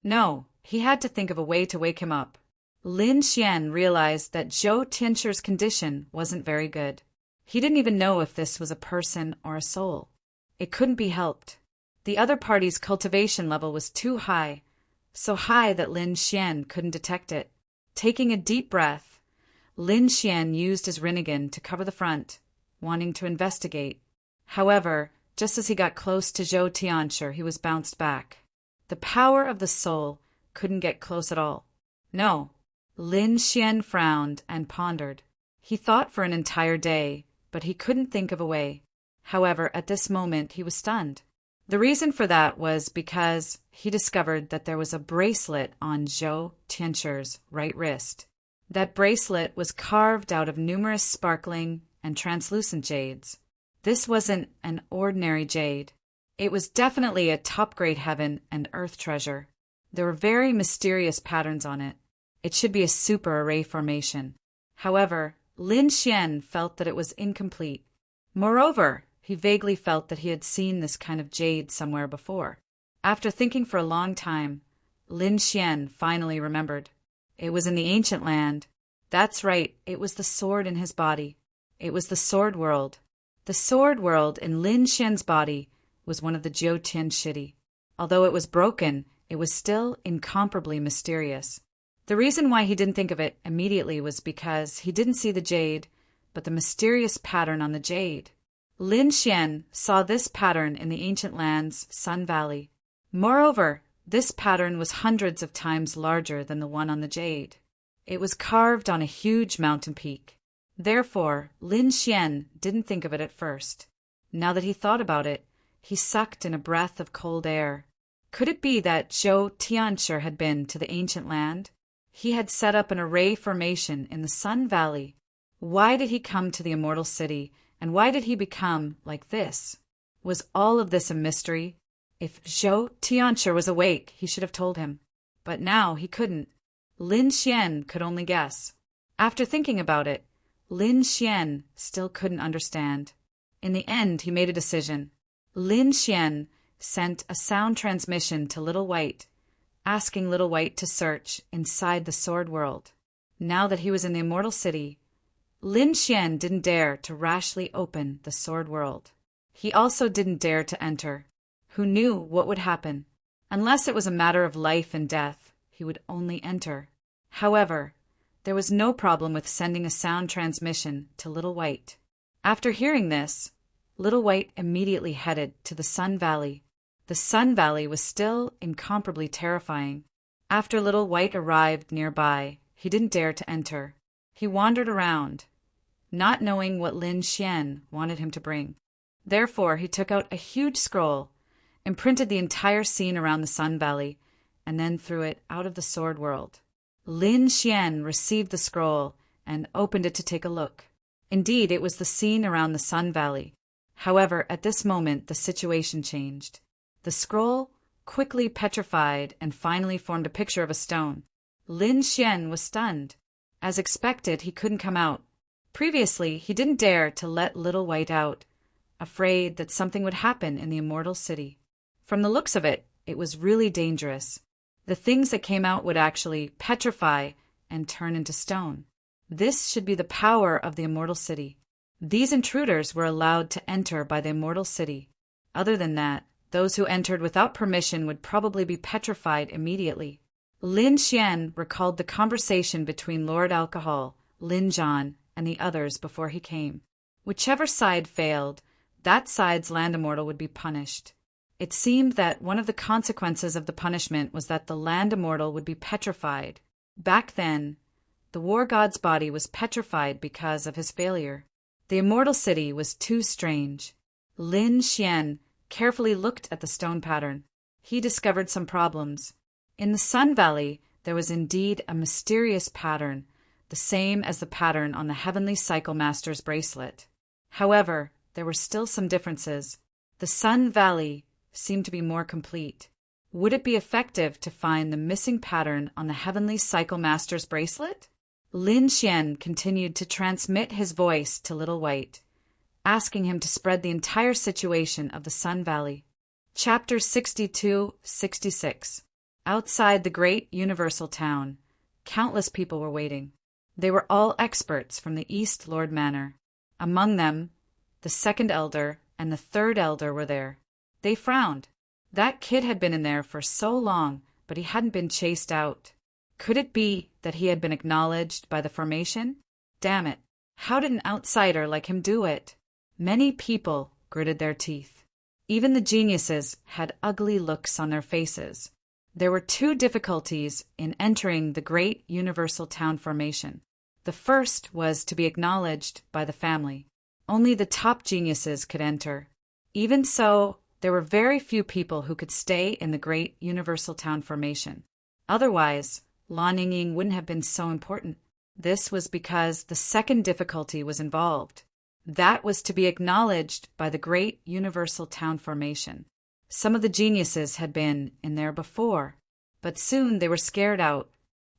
No, he had to think of a way to wake him up. Lin Xian realized that Zhou Tianqi's condition wasn't very good. He didn't even know if this was a person or a soul. It couldn't be helped. The other party's cultivation level was too high, so high that Lin Xian couldn't detect it. Taking a deep breath, Lin Xian used his Rinnegan to cover the front, wanting to investigate. However, just as he got close to Zhou Tianshi, he was bounced back. The power of the soul couldn't get close at all. No. Lin Xian frowned and pondered. He thought for an entire day, but he couldn't think of a way. However, at this moment he was stunned. The reason for that was because he discovered that there was a bracelet on Zhou Tianqi's right wrist. That bracelet was carved out of numerous sparkling and translucent jades. This wasn't an ordinary jade. It was definitely a top-grade heaven and earth treasure. There were very mysterious patterns on it. It should be a super array formation. However, Lin Xian felt that it was incomplete. Moreover, he vaguely felt that he had seen this kind of jade somewhere before. After thinking for a long time, Lin Xian finally remembered. It was in the ancient land. That's right, it was the sword in his body. It was the sword world. The sword world in Lin Xian's body was one of the Zhou Tianshi. Although it was broken, it was still incomparably mysterious. The reason why he didn't think of it immediately was because he didn't see the jade, but the mysterious pattern on the jade. Lin Xian saw this pattern in the ancient land's Sun Valley. Moreover, this pattern was hundreds of times larger than the one on the jade. It was carved on a huge mountain peak. Therefore, Lin Xian didn't think of it at first. Now that he thought about it, he sucked in a breath of cold air. Could it be that Zhou Tianshi had been to the ancient land? He had set up an array formation in the Sun Valley. Why did he come to the immortal city, and why did he become like this? Was all of this a mystery? If Zhou Tianshi was awake, he should have told him. But now he couldn't. Lin Xian could only guess. After thinking about it, Lin Xian still couldn't understand. In the end, he made a decision. Lin Xian sent a sound transmission to Little White, asking Little White to search inside the sword world. Now that he was in the immortal city, Lin Xian didn't dare to rashly open the sword world. He also didn't dare to enter. Who knew what would happen? Unless it was a matter of life and death, he would only enter. However, there was no problem with sending a sound transmission to Little White. After hearing this, Little White immediately headed to the Sun Valley. The Sun Valley was still incomparably terrifying. After Little White arrived nearby, he didn't dare to enter. He wandered around. not knowing what Lin Xian wanted him to bring. Therefore, he took out a huge scroll, imprinted the entire scene around the Sun Valley, and then threw it out of the sword world. Lin Xian received the scroll and opened it to take a look. Indeed, it was the scene around the Sun Valley. However, at this moment, the situation changed. The scroll quickly petrified and finally formed a picture of a stone. Lin Xian was stunned. As expected, he couldn't come out. Previously, he didn't dare to let Little White out, afraid that something would happen in the immortal city. From the looks of it, it was really dangerous. The things that came out would actually petrify and turn into stone. This should be the power of the immortal city. These intruders were allowed to enter by the immortal city. Other than that, those who entered without permission would probably be petrified immediately. Lin Xian recalled the conversation between Lord Alcohol, Lin Zhan, and the others before he came. Whichever side failed, that side's land immortal would be punished. It seemed that one of the consequences of the punishment was that the land immortal would be petrified. Back then, the war god's body was petrified because of his failure. The immortal city was too strange. Lin Xian carefully looked at the stone pattern. He discovered some problems. In the Sun Valley, there was indeed a mysterious pattern, the same as the pattern on the Heavenly Cycle Master's bracelet. However, there were still some differences. The Sun Valley seemed to be more complete. Would it be effective to find the missing pattern on the Heavenly Cycle Master's bracelet? Lin Xian continued to transmit his voice to Little White, asking him to spread the entire situation of the Sun Valley. Chapter 62-66. Outside the great universal town, countless people were waiting. They were all experts from the East Lord Manor. Among them, the second elder and the third elder were there. They frowned. That kid had been in there for so long, but he hadn't been chased out. Could it be that he had been acknowledged by the formation? Damn it. How did an outsider like him do it? Many people gritted their teeth. Even the geniuses had ugly looks on their faces. There were two difficulties in entering the great universal town formation. The first was to be acknowledged by the family. Only the top geniuses could enter. Even so, there were very few people who could stay in the great universal town formation. Otherwise, Lan Yingying wouldn't have been so important. This was because the second difficulty was involved. That was to be acknowledged by the great universal town formation. Some of the geniuses had been in there before, but soon they were scared out.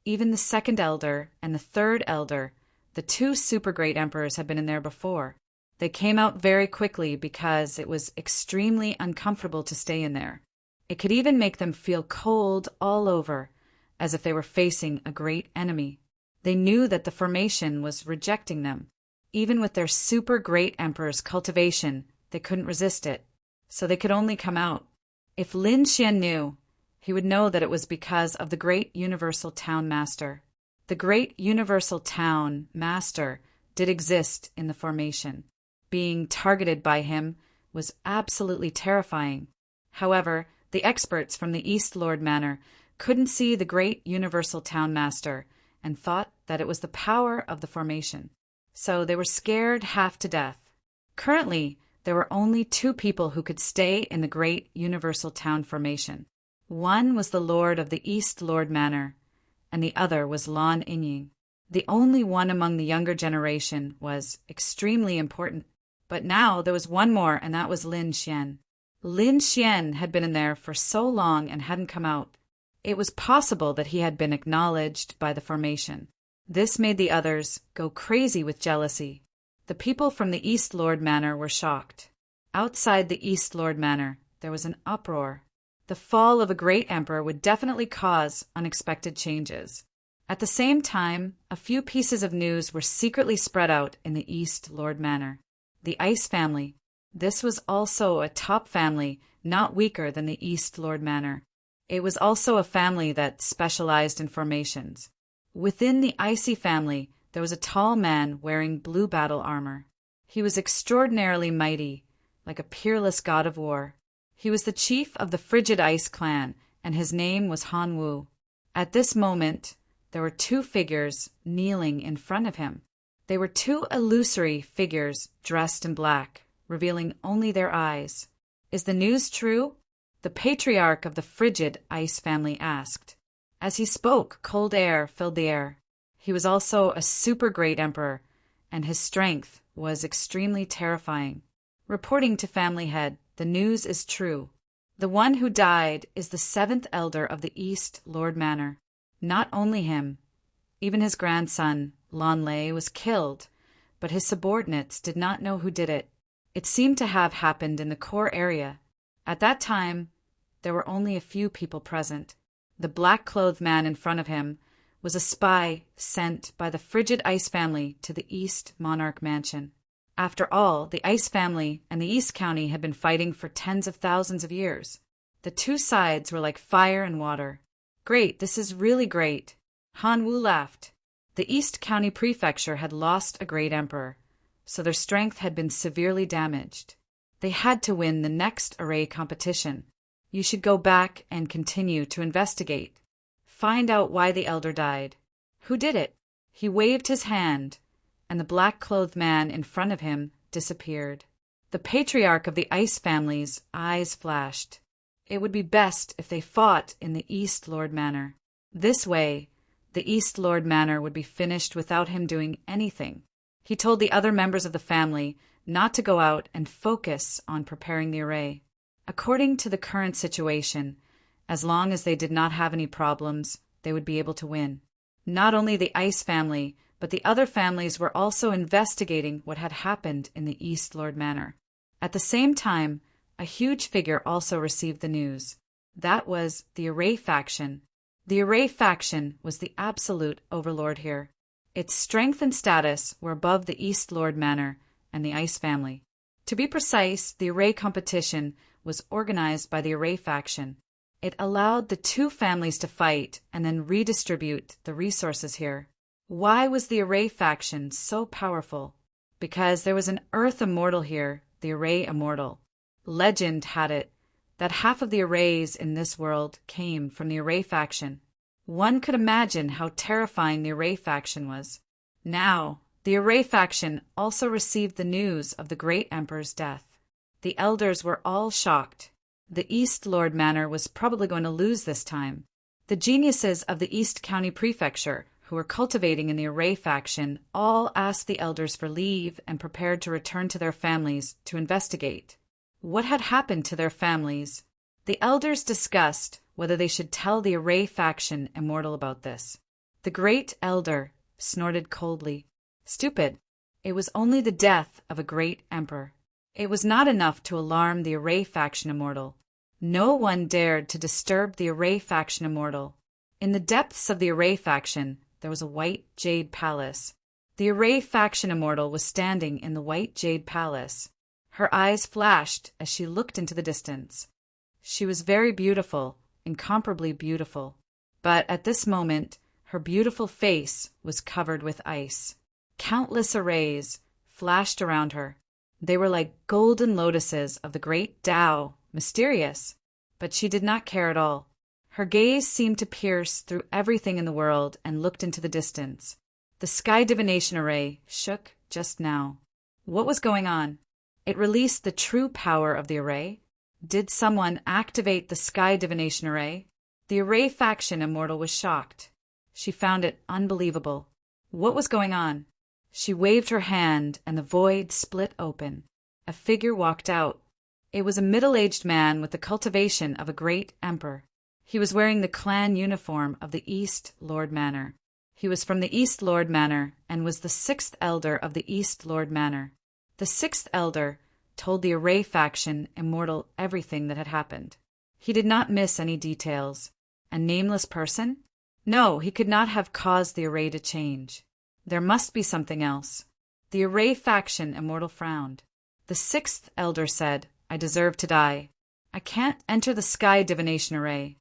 Even the second elder and the third elder, the two super great emperors, had been in there before. They came out very quickly because it was extremely uncomfortable to stay in there. It could even make them feel cold all over, as if they were facing a great enemy. They knew that the formation was rejecting them. Even with their super great emperor's cultivation, they couldn't resist it, so they could only come out. If Lin Xian knew, he would know that it was because of the great universal town master. The great universal town master did exist in the formation. Being targeted by him was absolutely terrifying. However, the experts from the East Lord Manor couldn't see the great universal town master and thought that it was the power of the formation. So they were scared half to death. Currently, there were only two people who could stay in the great universal town formation. One was the lord of the East Lord Manor, and the other was Lan Yingying. The only one among the younger generation was extremely important. But now there was one more, and that was Lin Xian. Lin Xian had been in there for so long and hadn't come out. It was possible that he had been acknowledged by the formation. This made the others go crazy with jealousy. The people from the East Lord Manor were shocked. Outside the East Lord Manor, there was an uproar. The fall of a great emperor would definitely cause unexpected changes. At the same time, a few pieces of news were secretly spread out in the East Lord Manor. The Ice family. This was also a top family, not weaker than the East Lord Manor. It was also a family that specialized in formations. Within the Icy family, there was a tall man wearing blue battle armor. He was extraordinarily mighty, like a peerless god of war. He was the chief of the Frigid Ice clan, and his name was Han Wu. At this moment, there were two figures kneeling in front of him. They were two illusory figures dressed in black, revealing only their eyes. Is the news true? The patriarch of the frigid ice family asked. As he spoke, cold air filled the air. He was also a super great emperor, and his strength was extremely terrifying. Reporting to family head, the news is true. The one who died is the seventh elder of the East Lord Manor. Not only him, even his grandson, Lonley, was killed, but his subordinates did not know who did it. It seemed to have happened in the core area. At that time, there were only a few people present. The black-clothed man in front of him was a spy sent by the frigid Ice family to the East Monarch Mansion. After all, the Ice family and the East County had been fighting for tens of thousands of years. The two sides were like fire and water. Great, this is really great. Han Wu laughed. The East County Prefecture had lost a great emperor, so their strength had been severely damaged. They had to win the next array competition. You should go back and continue to investigate. Find out why the elder died. Who did it? He waved his hand, and the black-clothed man in front of him disappeared. The patriarch of the Ice family's eyes flashed. It would be best if they fought in the East Lord Manor. This way, the East Lord Manor would be finished without him doing anything. He told the other members of the family not to go out and focus on preparing the array. According to the current situation, as long as they did not have any problems, they would be able to win. Not only the Ice family, but the other families were also investigating what had happened in the East Lord Manor. At the same time, a huge figure also received the news. That was the Array faction. The Array faction was the absolute overlord here. Its strength and status were above the East Lord Manor and the Ice family. To be precise, the Array competition was organized by the Array faction. It allowed the two families to fight and then redistribute the resources here. Why was the Array faction so powerful? Because there was an Earth immortal here, the Array immortal. Legend had it that half of the arrays in this world came from the Array faction. One could imagine how terrifying the Array faction was. Now, the Array faction also received the news of the great emperor's death. The elders were all shocked. The East Lord Manor was probably going to lose this time. The geniuses of the East County Prefecture, who were cultivating in the Array faction, all asked the elders for leave and prepared to return to their families to investigate. What had happened to their families? The elders discussed whether they should tell the Array faction immortal about this. The great elder snorted coldly. Stupid. It was only the death of a great emperor. It was not enough to alarm the Array faction immortal. No one dared to disturb the Array faction immortal. In the depths of the Array faction, there was a white jade palace. The Array faction immortal was standing in the white jade palace. Her eyes flashed as she looked into the distance. She was very beautiful, incomparably beautiful. But at this moment, her beautiful face was covered with ice. Countless arrays flashed around her. They were like golden lotuses of the great Tao, mysterious. But she did not care at all. Her gaze seemed to pierce through everything in the world and looked into the distance. The sky divination array shook just now. What was going on? It released the true power of the array. Did someone activate the sky divination array? The Array faction immortal was shocked. She found it unbelievable. What was going on? She waved her hand and the void split open. A figure walked out. It was a middle-aged man with the cultivation of a great emperor. He was wearing the clan uniform of the East Lord Manor. He was from the East Lord Manor and was the sixth elder of the East Lord Manor. The sixth elder told the Array faction immortal everything that had happened. He did not miss any details. A nameless person? No, he could not have caused the array to change. There must be something else. The Array faction immortal frowned. The sixth elder said, I deserve to die. I can't enter the sky divination array.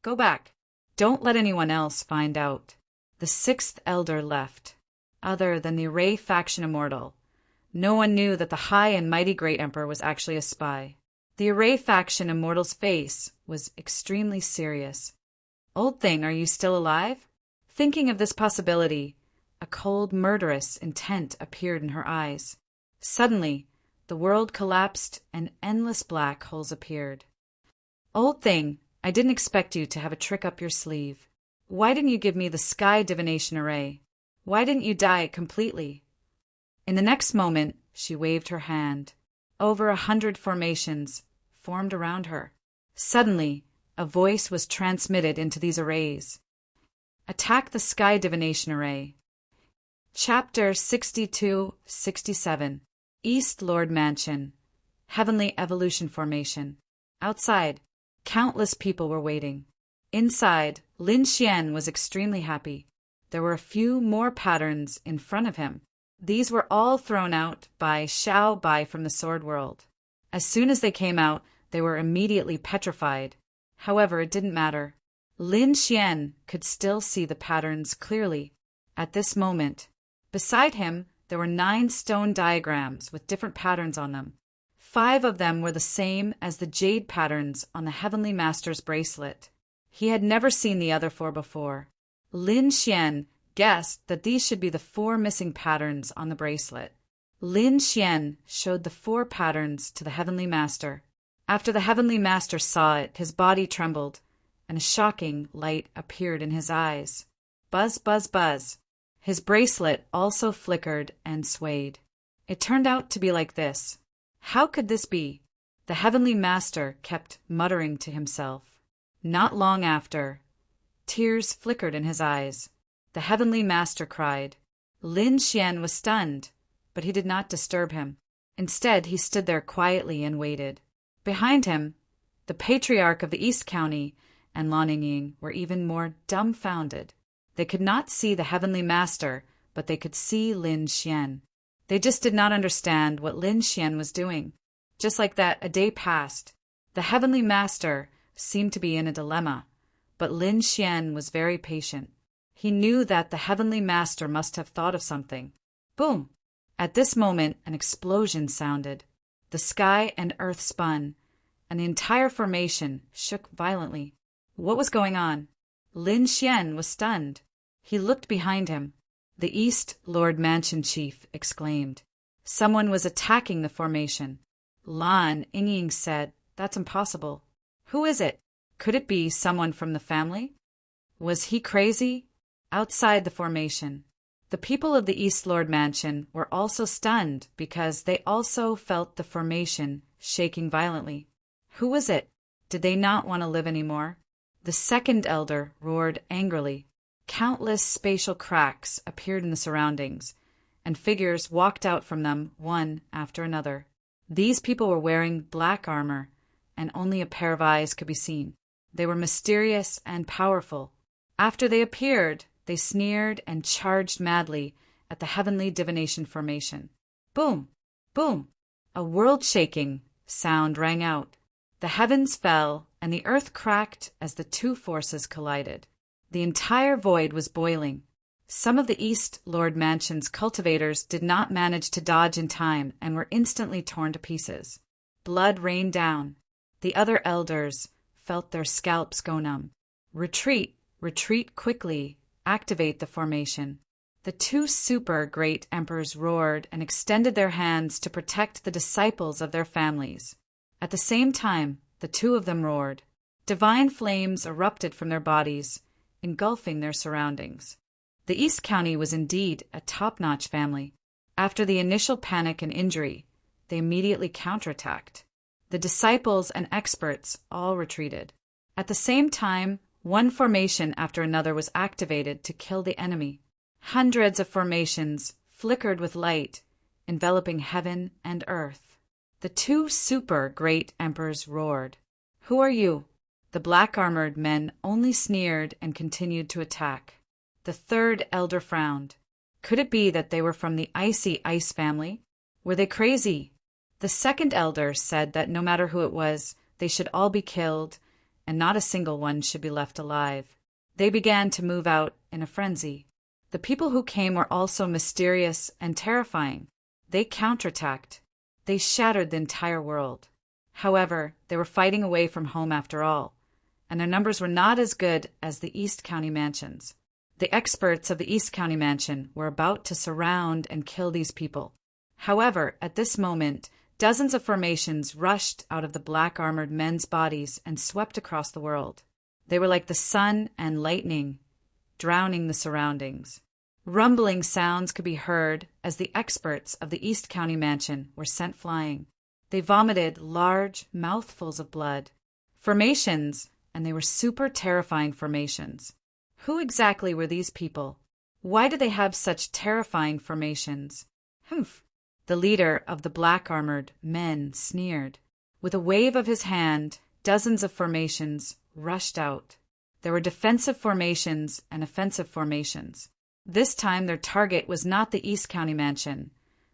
Go back. Don't let anyone else find out. The sixth elder left. Other than the Array faction immortal, no one knew that the high and mighty great emperor was actually a spy. The Array faction immortal's face was extremely serious. Old thing, are you still alive? Thinking of this possibility, A cold, murderous intent appeared in her eyes. Suddenly, the world collapsed and endless black holes appeared. Old thing, I didn't expect you to have a trick up your sleeve. Why didn't you give me the sky divination array? Why didn't you die completely? In the next moment, she waved her hand. Over 100 formations formed around her. Suddenly, a voice was transmitted into these arrays. Attack the sky divination array. Chapter 62-67 East Lord Mansion. Heavenly Evolution Formation. Outside, countless people were waiting. Inside, Lin Xian was extremely happy. There were a few more patterns in front of him. These were all thrown out by Xiao Bai from the Sword World. As soon as they came out, they were immediately petrified. However, it didn't matter. Lin Xian could still see the patterns clearly. At this moment, beside him, there were 9 stone diagrams with different patterns on them. 5 of them were the same as the jade patterns on the Heavenly Master's bracelet. He had never seen the other 4 before. Lin Xian guessed that these should be the 4 missing patterns on the bracelet. Lin Xian showed the 4 patterns to the Heavenly Master. After the Heavenly Master saw it, his body trembled, and a shocking light appeared in his eyes. Buzz, buzz, buzz. His bracelet also flickered and swayed. It turned out to be like this. How could this be? The Heavenly Master kept muttering to himself. Not long after, tears flickered in his eyes. The Heavenly Master cried. Lin Xian was stunned, but he did not disturb him. Instead, he stood there quietly and waited. Behind him, the Patriarch of the East County and Lan Ying were even more dumbfounded. They could not see the Heavenly Master, but they could see Lin Xian. They just did not understand what Lin Xian was doing. Just like that, a day passed. The Heavenly Master seemed to be in a dilemma, but Lin Xian was very patient. He knew that the Heavenly Master must have thought of something. Boom! At this moment, an explosion sounded. The sky and earth spun, and the entire formation shook violently. What was going on? Lin Xian was stunned. He looked behind him. The East Lord Mansion Chief exclaimed. Someone was attacking the formation. Lan Ying said, "That's impossible. Who is it? Could it be someone from the family? Was he crazy?" Outside the formation, the people of the East Lord Mansion were also stunned because they also felt the formation shaking violently. Who was it? Did they not want to live anymore? The second elder roared angrily. Countless spatial cracks appeared in the surroundings, and figures walked out from them one after another. These people were wearing black armor, and only a pair of eyes could be seen. They were mysterious and powerful. After they appeared, they sneered and charged madly at the Heavenly Divination Formation. Boom! Boom! A world-shaking sound rang out. The heavens fell, and the earth cracked as the 2 forces collided. The entire void was boiling. Some of the East Lord Mansion's cultivators did not manage to dodge in time and were instantly torn to pieces. Blood rained down. The other elders felt their scalps go numb. Retreat, retreat quickly, activate the formation. The 2 super great emperors roared and extended their hands to protect the disciples of their families. At the same time, the 2 of them roared. Divine flames erupted from their bodies, engulfing their surroundings. The East County was indeed a top-notch family. After the initial panic and injury, they immediately counterattacked. The disciples and experts all retreated. At the same time, one formation after another was activated to kill the enemy. Hundreds of formations flickered with light, enveloping heaven and earth. The 2 super great emperors roared. Who are you? The black-armored men only sneered and continued to attack. The 3rd elder frowned. Could it be that they were from the icy ice family? Were they crazy? The 2nd elder said that no matter who it was, they should all be killed, and not a single one should be left alive. They began to move out in a frenzy. The people who came were also mysterious and terrifying. They counterattacked. They shattered the entire world. However, they were fighting away from home after all, and their numbers were not as good as the East County mansions. The experts of the East County Mansion were about to surround and kill these people. However, at this moment, dozens of formations rushed out of the black-armored men's bodies and swept across the world. They were like the sun and lightning, drowning the surroundings. Rumbling sounds could be heard as the experts of the East County Mansion were sent flying. They vomited large mouthfuls of blood. Formations, and they were super terrifying formations. Who exactly were these people? Why did they have such terrifying formations? Humph! The leader of the black-armored men sneered. With a wave of his hand, dozens of formations rushed out. There were defensive formations and offensive formations. This time their target was not the East County Mansion,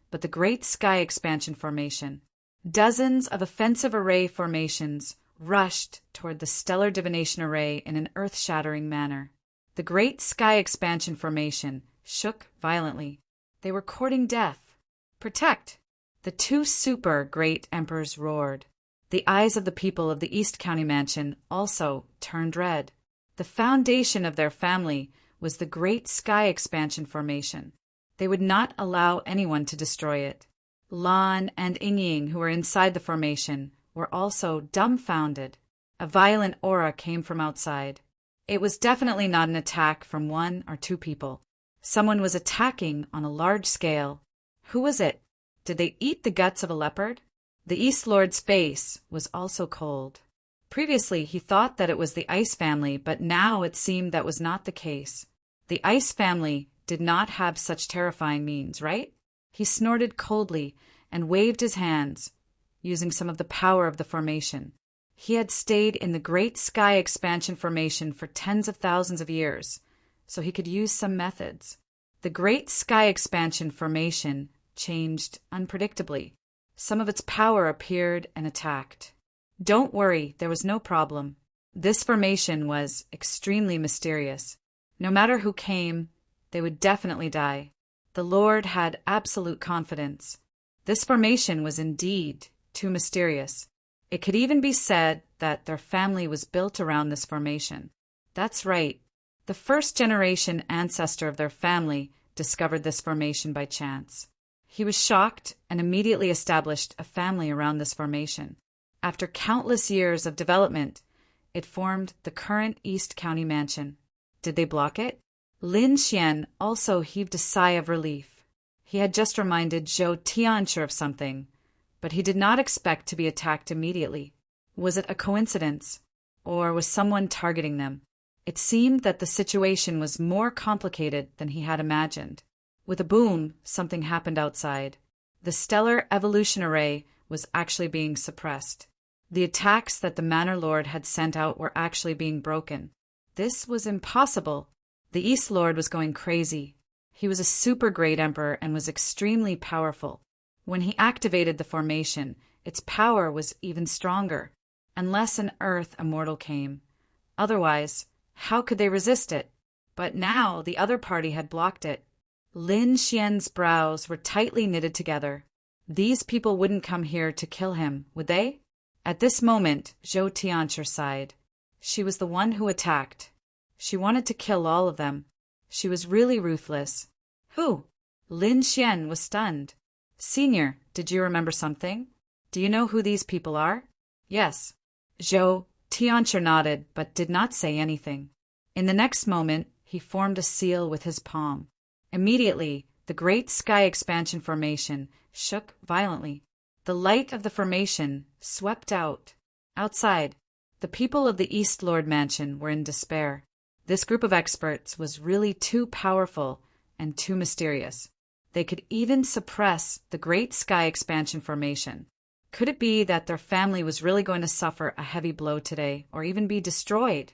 but the Great Sky Expansion Formation. Dozens of offensive array formations rushed toward the Stellar Divination Array in an earth-shattering manner. The Great Sky Expansion Formation shook violently. They were courting death. Protect! The two super great emperors roared. The eyes of the people of the East County Mansion also turned red. The foundation of their family was the Great Sky Expansion Formation. They would not allow anyone to destroy it. Lan and Ying, who were inside the formation, were also dumbfounded. A violent aura came from outside. It was definitely not an attack from one or two people. Someone was attacking on a large scale. Who was it? Did they eat the guts of a leopard? The East Lord's face was also cold. Previously, he thought that it was the Ice family, but now it seemed that was not the case. The Ice family did not have such terrifying means, right? He snorted coldly and waved his hands, using some of the power of the formation. He had stayed in the Great Sky Expansion Formation for tens of thousands of years, so he could use some methods. The Great Sky Expansion Formation changed unpredictably. Some of its power appeared and attacked. Don't worry, there was no problem. This formation was extremely mysterious. No matter who came, they would definitely die. The Lord had absolute confidence. This formation was indeed too mysterious. It could even be said that their family was built around this formation. That's right. The first-generation ancestor of their family discovered this formation by chance. He was shocked and immediately established a family around this formation. After countless years of development, it formed the current East County Mansion. Did they block it? Lin Xian also heaved a sigh of relief. He had just reminded Zhou Tianchi of something, but he did not expect to be attacked immediately. Was it a coincidence, or was someone targeting them? It seemed that the situation was more complicated than he had imagined. With a boom, something happened outside. The Stellar Evolution Array was actually being suppressed. The attacks that the Manor Lord had sent out were actually being broken. This was impossible. The East Lord was going crazy. He was a super great emperor and was extremely powerful. When he activated the formation, its power was even stronger, unless an Earth immortal came. Otherwise, how could they resist it? But now the other party had blocked it. Lin Xian's brows were tightly knitted together. These people wouldn't come here to kill him, would they? At this moment, Zhou Tianchi sighed. She was the one who attacked. She wanted to kill all of them. She was really ruthless. Who? Lin Xian was stunned. Senior, did you remember something? Do you know who these people are? Yes. Zhou Tianchi nodded, but did not say anything. In the next moment, he formed a seal with his palm. Immediately, the Great Sky Expansion Formation shook violently. The light of the formation swept out. Outside, the people of the East Lord Mansion were in despair. This group of experts was really too powerful and too mysterious. They could even suppress the Great Sky Expansion Formation. Could it be that their family was really going to suffer a heavy blow today, or even be destroyed?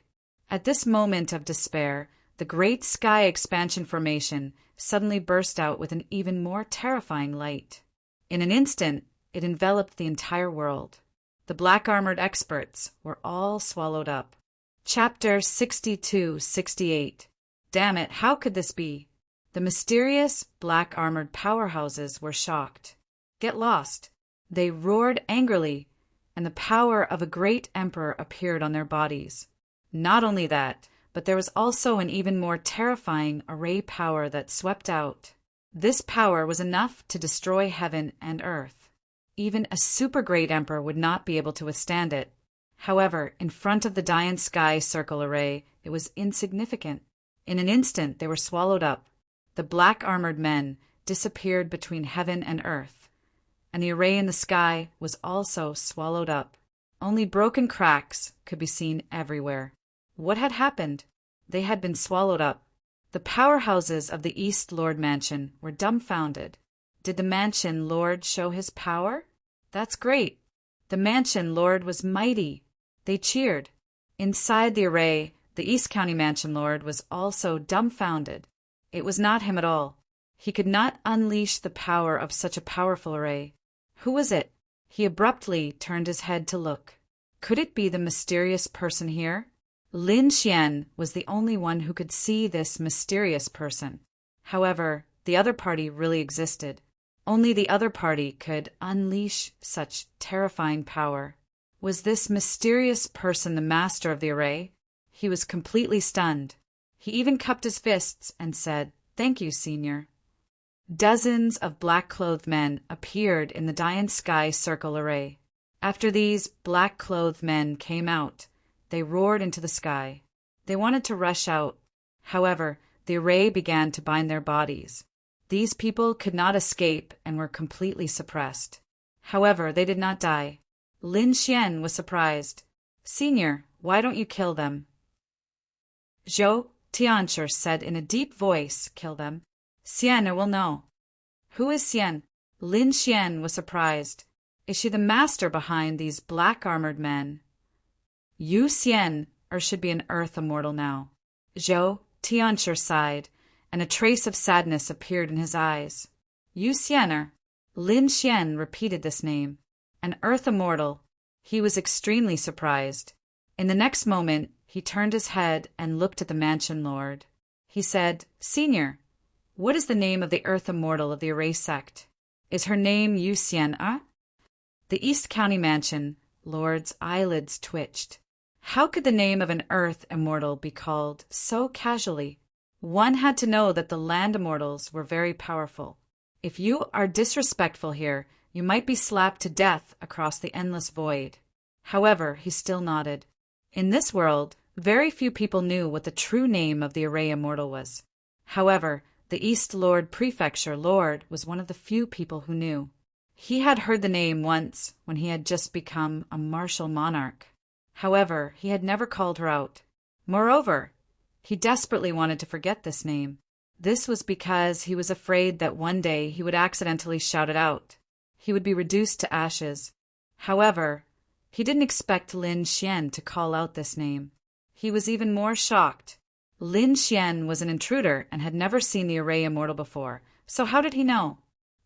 At this moment of despair, the Great Sky Expansion Formation suddenly burst out with an even more terrifying light. In an instant, it enveloped the entire world. The black-armored experts were all swallowed up. Chapter 62-68. Damn it, how could this be? The mysterious black-armored powerhouses were shocked. Get lost. They roared angrily, and the power of a great emperor appeared on their bodies. Not only that, but there was also an even more terrifying array power that swept out. This power was enough to destroy heaven and earth. Even a super great emperor would not be able to withstand it. However, in front of the Dian Sky Circle array, it was insignificant. In an instant, they were swallowed up. The black-armored men disappeared between heaven and earth, and the array in the sky was also swallowed up. Only broken cracks could be seen everywhere. What had happened? They had been swallowed up. The powerhouses of the East Lord Mansion were dumbfounded. Did the Mansion Lord show his power? That's great. The Mansion Lord was mighty. They cheered. Inside the array, the East County Mansion Lord was also dumbfounded. It was not him at all. He could not unleash the power of such a powerful array. Who was it? He abruptly turned his head to look. Could it be the mysterious person here? Lin Xian was the only one who could see this mysterious person. However, the other party really existed. Only the other party could unleash such terrifying power. Was this mysterious person the master of the array? He was completely stunned. He even cupped his fists and said, "Thank you, Senior." Dozens of black-clothed men appeared in the Dian Sky Circle array. After these black-clothed men came out, they roared into the sky. They wanted to rush out. However, the array began to bind their bodies. These people could not escape and were completely suppressed. However, they did not die. Lin Xian was surprised. "Senior, why don't you kill them?" Zhou Tianshi said in a deep voice, "Kill them. Xian will know." "Who is Xian?" Lin Xian was surprised. "Is she the master behind these black-armored men?" "Yu Xian should be an earth immortal now." Zhou Tianshi sighed, and a trace of sadness appeared in his eyes. "Yu Xian." Lin Xian repeated this name. An earth immortal. He was extremely surprised. In the next moment, he turned his head and looked at the Mansion Lord. He said, "Senior, what is the name of the earth immortal of the Array sect? Is her name Yu Xian?" The East County Mansion Lord's eyelids twitched. How could the name of an earth immortal be called so casually? One had to know that the land immortals were very powerful. If you are disrespectful here, you might be slapped to death across the endless void. However, he still nodded. In this world, very few people knew what the true name of the Array Immortal was. However, the East Lord Prefecture Lord was one of the few people who knew. He had heard the name once when he had just become a martial monarch. However, he had never called her out. Moreover, he desperately wanted to forget this name. This was because he was afraid that one day he would accidentally shout it out. He would be reduced to ashes. However, he didn't expect Lin Xian to call out this name. He was even more shocked. Lin Xian was an intruder and had never seen the Array Immortal before, so how did he know?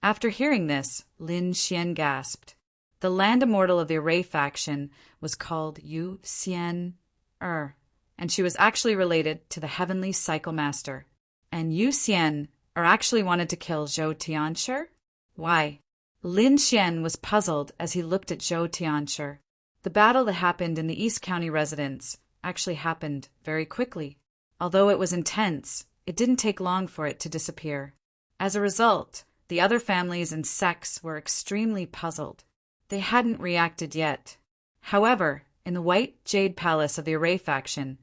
After hearing this, Lin Xian gasped. The land immortal of the Array faction was called Yu Xian, and she was actually related to the Heavenly Cycle Master. And Yu Xian actually wanted to kill Zhou Tianshi? Why? Lin Xian was puzzled as he looked at Zhou Tianshi. The battle that happened in the East County residence actually happened very quickly. Although it was intense, it didn't take long for it to disappear. As a result, the other families and sects were extremely puzzled. They hadn't reacted yet. However, in the White Jade Palace of the Array faction,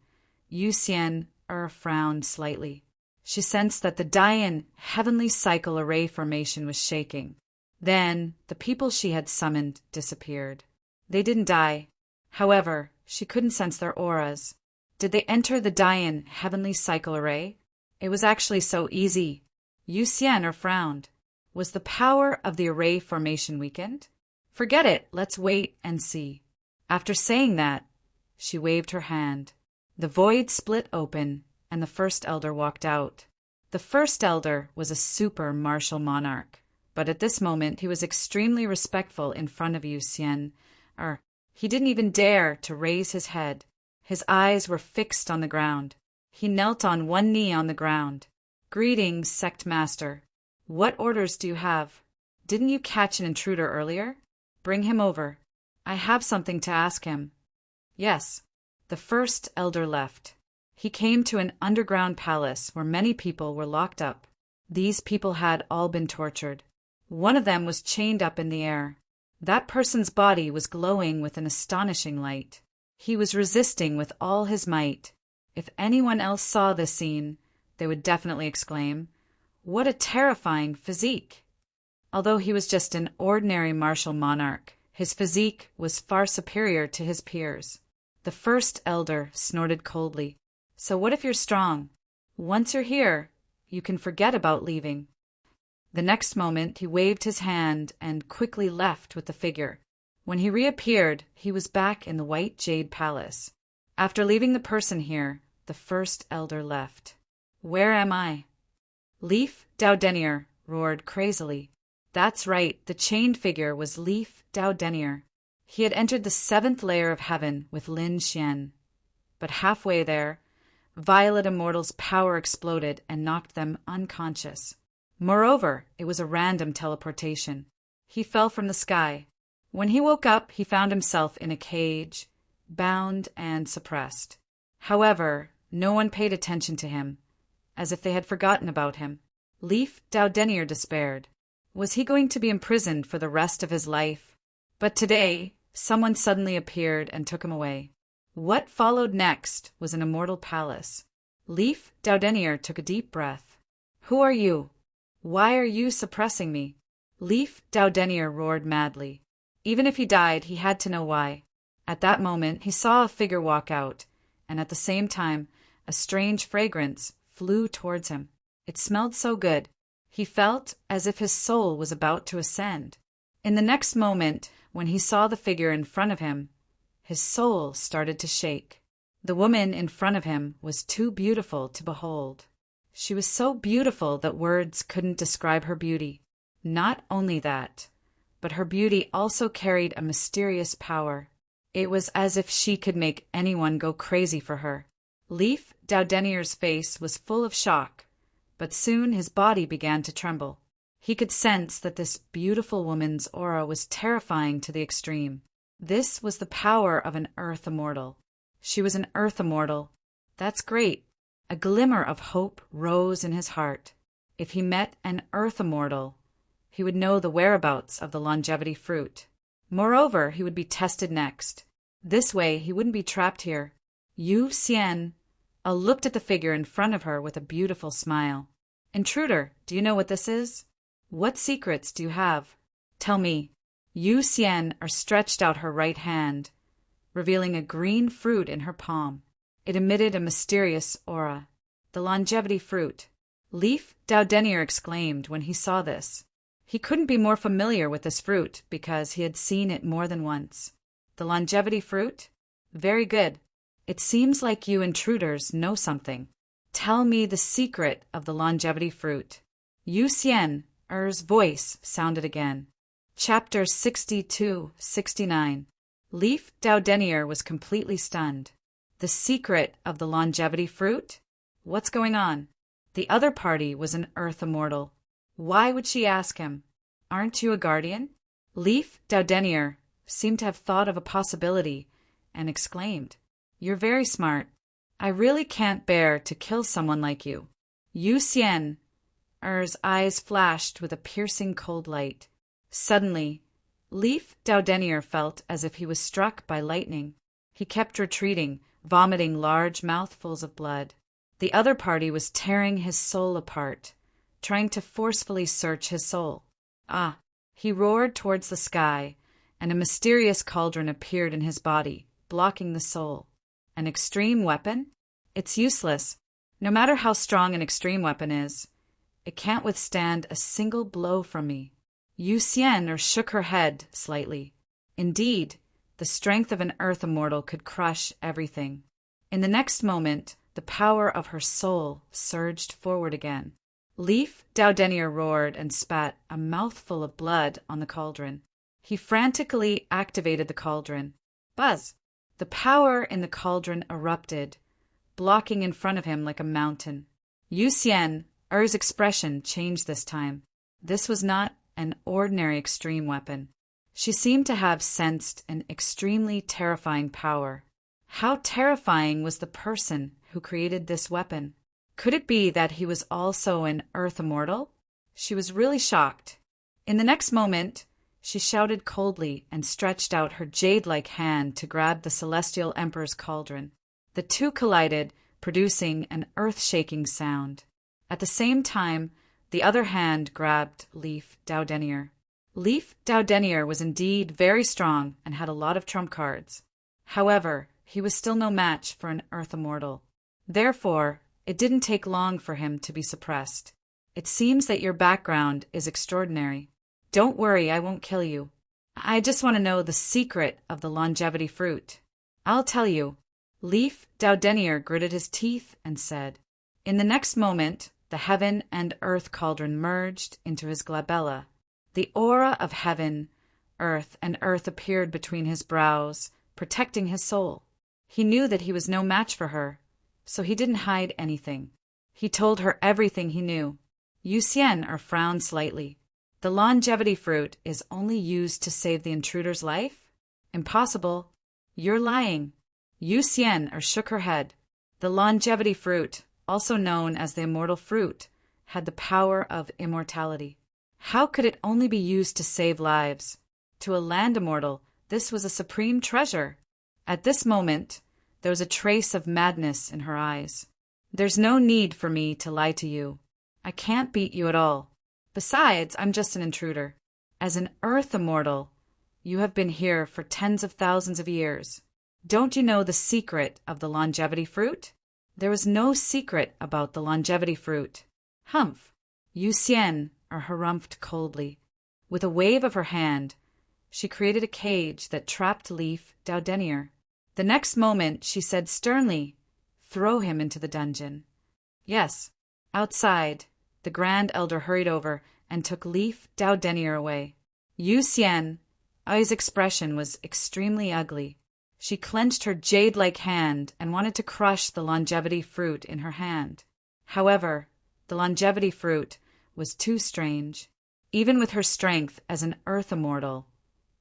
Yu Xian frowned slightly. She sensed that the Dian Heavenly Cycle Array formation was shaking. Then, the people she had summoned disappeared. They didn't die. However, she couldn't sense their auras. Did they enter the Dian Heavenly Cycle Array? It was actually so easy. Yu Xian frowned. Was the power of the Array formation weakened? Forget it, let's wait and see. After saying that, she waved her hand. The void split open, and the first elder walked out. The first elder was a super martial monarch, but at this moment he was extremely respectful in front of Yu Xian. He didn't even dare to raise his head. His eyes were fixed on the ground. He knelt on one knee on the ground. "Greetings, Sect Master. What orders do you have? Didn't you catch an intruder earlier? Bring him over. I have something to ask him." "Yes." The first elder left. He came to an underground palace where many people were locked up. These people had all been tortured. One of them was chained up in the air. That person's body was glowing with an astonishing light. He was resisting with all his might. If anyone else saw this scene, they would definitely exclaim, "What a terrifying physique!" Although he was just an ordinary martial monarch, his physique was far superior to his peers. The first elder snorted coldly. "So what if you're strong? Once you're here, you can forget about leaving." The next moment he waved his hand and quickly left with the figure. When he reappeared, he was back in the White Jade Palace. After leaving the person here, the first elder left. "Where am I?" Leif Daudenier roared crazily. That's right, the chained figure was Leif Daudenier. He had entered the 7th layer of heaven with Lin Xian. But halfway there, Violet Immortal's power exploded and knocked them unconscious. Moreover, it was a random teleportation. He fell from the sky. When he woke up, he found himself in a cage, bound and suppressed. However, no one paid attention to him, as if they had forgotten about him. Leif Daudenier despaired. Was he going to be imprisoned for the rest of his life? But today, someone suddenly appeared and took him away. What followed next was an immortal palace. Leif Daudenier took a deep breath. "Who are you? Why are you suppressing me?" Leif Daudenier roared madly. Even if he died, he had to know why. At that moment, he saw a figure walk out, and at the same time, a strange fragrance flew towards him. It smelled so good. He felt as if his soul was about to ascend. In the next moment, when he saw the figure in front of him, his soul started to shake. The woman in front of him was too beautiful to behold. She was so beautiful that words couldn't describe her beauty. Not only that, but her beauty also carried a mysterious power. It was as if she could make anyone go crazy for her. Leif Daudenier's face was full of shock, but soon his body began to tremble. He could sense that this beautiful woman's aura was terrifying to the extreme. This was the power of an Earth Immortal. She was an Earth Immortal. That's great. A glimmer of hope rose in his heart. If he met an Earth Immortal, he would know the whereabouts of the longevity fruit. Moreover, he would be tested next. This way, he wouldn't be trapped here. Yu Xian looked at the figure in front of her with a beautiful smile. "Intruder, do you know what this is? What secrets do you have? Tell me." Yu Xian stretched out her right hand, revealing a green fruit in her palm. It emitted a mysterious aura. The longevity fruit. Leif Daudenier exclaimed when he saw this. He couldn't be more familiar with this fruit because he had seen it more than once. The longevity fruit? Very good. It seems like you intruders know something. Tell me the secret of the longevity fruit. Yu Xian's voice sounded again. Chapter 62-69. Leif Daudenier was completely stunned. The secret of the longevity fruit? What's going on? The other party was an Earth Immortal. Why would she ask him? Aren't you a guardian? Leif Daudenier seemed to have thought of a possibility and exclaimed, "You're very smart. I really can't bear to kill someone like you." Yu Xian's eyes flashed with a piercing cold light. Suddenly, Leif Daudenier felt as if he was struck by lightning. He kept retreating, vomiting large mouthfuls of blood. The other party was tearing his soul apart, trying to forcefully search his soul. "Ah!" He roared towards the sky, and a mysterious cauldron appeared in his body, blocking the soul. An extreme weapon? It's useless. No matter how strong an extreme weapon is, it can't withstand a single blow from me. Yu Xian shook her head slightly. Indeed, the strength of an Earth Immortal could crush everything. In the next moment, the power of her soul surged forward again. Leif Daudenier roared and spat a mouthful of blood on the cauldron. He frantically activated the cauldron. Buzz! The power in the cauldron erupted, blocking in front of him like a mountain. Yu Xian's expression changed this time. This was not an ordinary extreme weapon. She seemed to have sensed an extremely terrifying power. How terrifying was the person who created this weapon? Could it be that he was also an Earth immortal? She was really shocked. In the next moment, she shouted coldly and stretched out her jade-like hand to grab the Celestial Emperor's cauldron. The two collided, producing an earth-shaking sound. At the same time, the other hand grabbed Leaf Daudenier. Leaf Daudenier was indeed very strong and had a lot of trump cards. However, he was still no match for an Earth immortal. Therefore, it didn't take long for him to be suppressed. It seems that your background is extraordinary. Don't worry, I won't kill you. I just want to know the secret of the longevity fruit. I'll tell you. Leaf Daudenier gritted his teeth and said. In the next moment, the heaven and earth cauldron merged into his glabella. The aura of heaven, earth, and earth appeared between his brows, protecting his soul. He knew that he was no match for her, so he didn't hide anything. He told her everything he knew. Yu Xian frowned slightly. The longevity fruit is only used to save the intruder's life? Impossible. You're lying. Yu Xian shook her head. The longevity fruit, also known as the immortal fruit, had the power of immortality. How could it only be used to save lives? To a land immortal, this was a supreme treasure. At this moment, there was a trace of madness in her eyes. There's no need for me to lie to you. I can't beat you at all. Besides, I'm just an intruder. As an earth immortal, you have been here for tens of thousands of years. Don't you know the secret of the longevity fruit? There is no secret about the longevity fruit. Humph! Yu Xian harumphed coldly. With a wave of her hand, she created a cage that trapped Leaf Daudenier. The next moment, she said sternly, "Throw him into the dungeon." Yes. Outside, the Grand Elder hurried over and took Leaf Daudenier away. Yu Xian's expression was extremely ugly. She clenched her jade-like hand and wanted to crush the longevity fruit in her hand. However, the longevity fruit was too strange. Even with her strength as an earth immortal,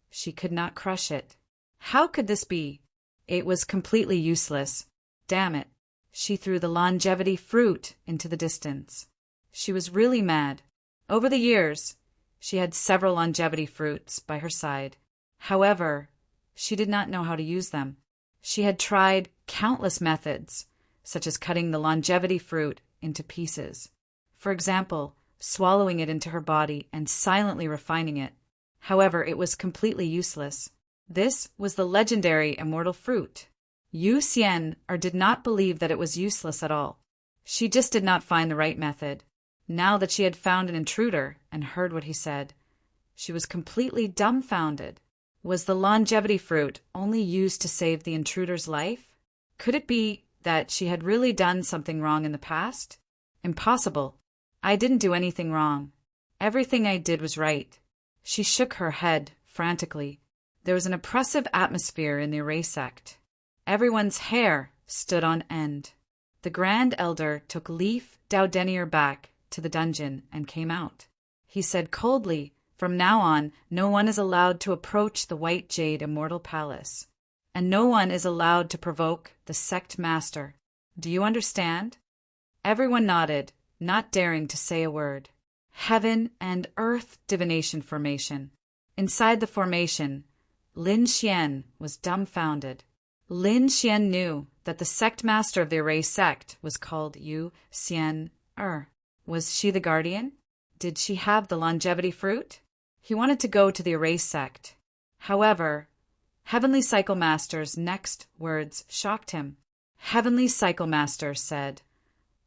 she could not crush it. How could this be? It was completely useless. Damn it. She threw the longevity fruit into the distance. She was really mad. Over the years, she had several longevity fruits by her side. However, she did not know how to use them. She had tried countless methods, such as cutting the longevity fruit into pieces. For example, swallowing it into her body and silently refining it. However, it was completely useless. This was the legendary immortal fruit. Yu Xian did not believe that it was useless at all. She just did not find the right method. Now that she had found an intruder and heard what he said, she was completely dumbfounded. Was the longevity fruit only used to save the intruder's life? Could it be that she had really done something wrong in the past? Impossible. I didn't do anything wrong. Everything I did was right. She shook her head frantically. There was an oppressive atmosphere in the Array sect. Everyone's hair stood on end. The Grand Elder took Leaf Daudenier back to the dungeon and came out. He said coldly, "From now on, no one is allowed to approach the White Jade Immortal Palace, and no one is allowed to provoke the sect master. Do you understand?" Everyone nodded, not daring to say a word. Heaven and Earth Divination Formation. Inside the formation, Lin Xian was dumbfounded. Lin Xian knew that the sect master of the Array sect was called Yu Xian. Was she the guardian? Did she have the longevity fruit? He wanted to go to the Array sect. However, Heavenly Cycle Master's next words shocked him. Heavenly Cycle Master said,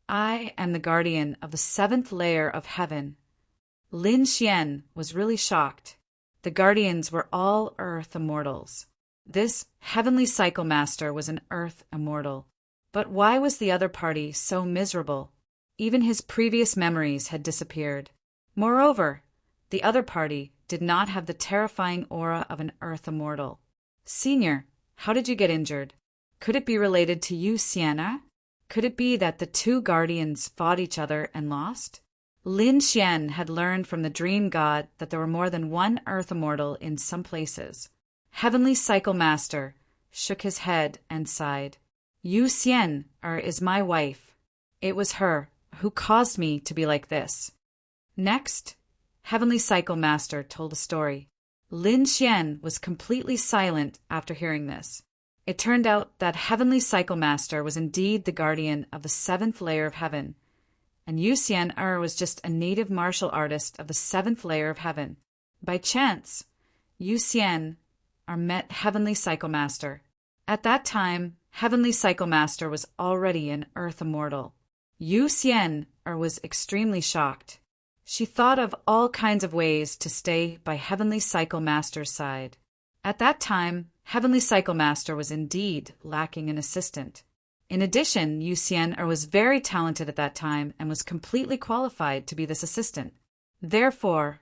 "I am the guardian of the 7th layer of heaven." Lin Xian was really shocked. The guardians were all Earth immortals. This Heavenly Cycle Master was an Earth immortal. But why was the other party so miserable? Even his previous memories had disappeared. Moreover, the other party did not have the terrifying aura of an Earth immortal. "Senior, how did you get injured? Could it be related to Yu Xian? Could it be that the two guardians fought each other and lost?" Lin Xian had learned from the dream god that there were more than one Earth immortal in some places. Heavenly Cycle Master shook his head and sighed. Yu Xian is my wife. It was her who caused me to be like this. Next, Heavenly Cycle Master told a story. Lin Xian was completely silent after hearing this. It turned out that Heavenly Cycle Master was indeed the guardian of the seventh layer of heaven, and Yu Xian was just a native martial artist of the seventh layer of heaven. By chance, Yu Xian met Heavenly Cycle Master. At that time, Heavenly Cycle Master was already an Earth Immortal. Yu Xian was extremely shocked. She thought of all kinds of ways to stay by Heavenly Cycle Master's side. At that time, Heavenly Cycle Master was indeed lacking an assistant. In addition, Yu Xian was very talented at that time and was completely qualified to be this assistant. Therefore,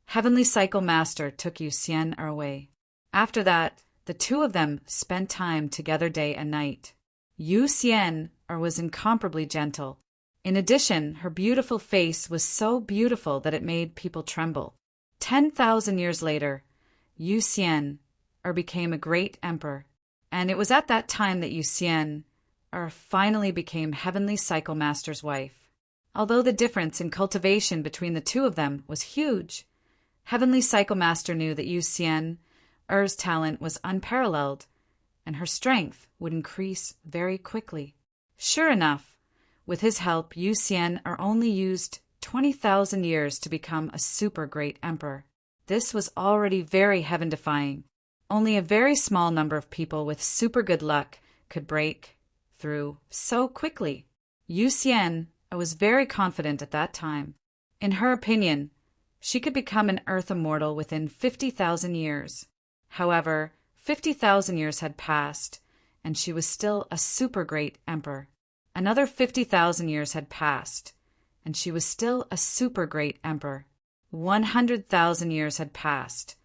Heavenly Cycle Master took Yu Xian away. After that, the two of them spent time together day and night. Yu Xian was incomparably gentle. In addition, her beautiful face was so beautiful that it made people tremble. 10,000 years later, Yu Xian became a great emperor, and it was at that time that Yu Xian finally became Heavenly Cycle Master's wife. Although the difference in cultivation between the two of them was huge, Heavenly Cycle Master knew that Yu Xian's talent was unparalleled, and her strength would increase very quickly. Sure enough, with his help, Yu Xian only used 20,000 years to become a super great emperor. This was already very heaven-defying. Only a very small number of people with super good luck could break through so quickly. Yu Xian was very confident at that time. In her opinion, she could become an Earth Immortal within 50,000 years. However, 50,000 years had passed, and she was still a super great emperor. Another 50,000 years had passed, and she was still a super great emperor. 100,000 years had passed,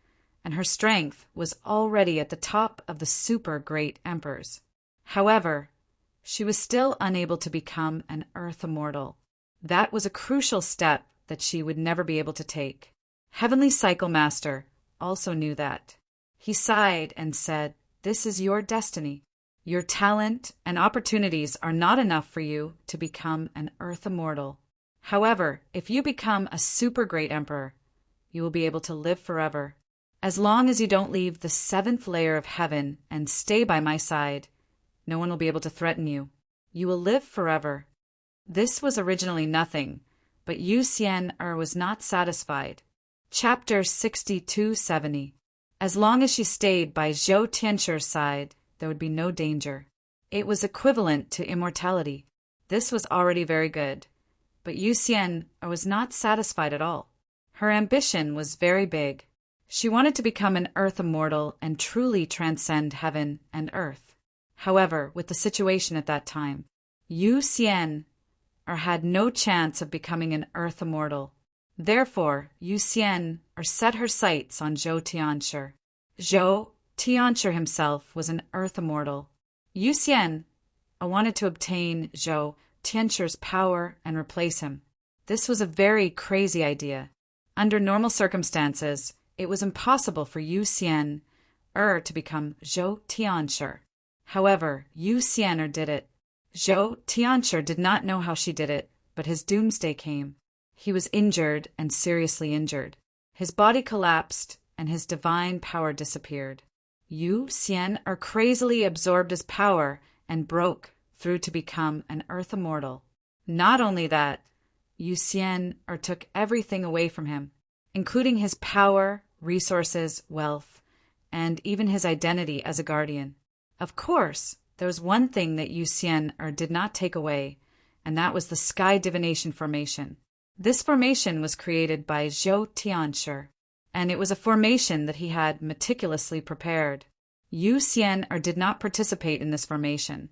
and her strength was already at the top of the super great emperors. However, she was still unable to become an Earth Immortal. That was a crucial step that she would never be able to take. Heavenly Cycle Master also knew that. He sighed and said, "This is your destiny. Your talent and opportunities are not enough for you to become an Earth Immortal. However, if you become a super great emperor, you will be able to live forever. As long as you don't leave the seventh layer of heaven and stay by my side, no one will be able to threaten you. You will live forever." This was originally nothing, but Yu Xian was not satisfied. Chapter 6270. As long as she stayed by Zhou Tianshur's side, there would be no danger. It was equivalent to immortality. This was already very good, but Yu Xian was not satisfied at all. Her ambition was very big. She wanted to become an Earth Immortal and truly transcend heaven and earth. However, with the situation at that time, Yu Xian had no chance of becoming an Earth Immortal. Therefore, Yu Xian set her sights on Zhou Tianshur. Zhou Tianshur himself was an Earth Immortal. Yu Xian wanted to obtain Zhou Tianshur's power and replace him. This was a very crazy idea. Under normal circumstances, it was impossible for Yu Xian to become Zhou Tianshur. However, Yu Xian did it. Zhou Tianshur did not know how she did it, but his doomsday came. He was injured and seriously injured. His body collapsed and his divine power disappeared. Yu Xian crazily absorbed his power and broke through to become an Earth Immortal. Not only that, Yu Xian took everything away from him, including his power, resources, wealth, and even his identity as a guardian. Of course, there was one thing that Yu Xian did not take away, and that was the Sky Divination Formation. This formation was created by Zhou Tianshur, and it was a formation that he had meticulously prepared. Yu Xian did not participate in this formation,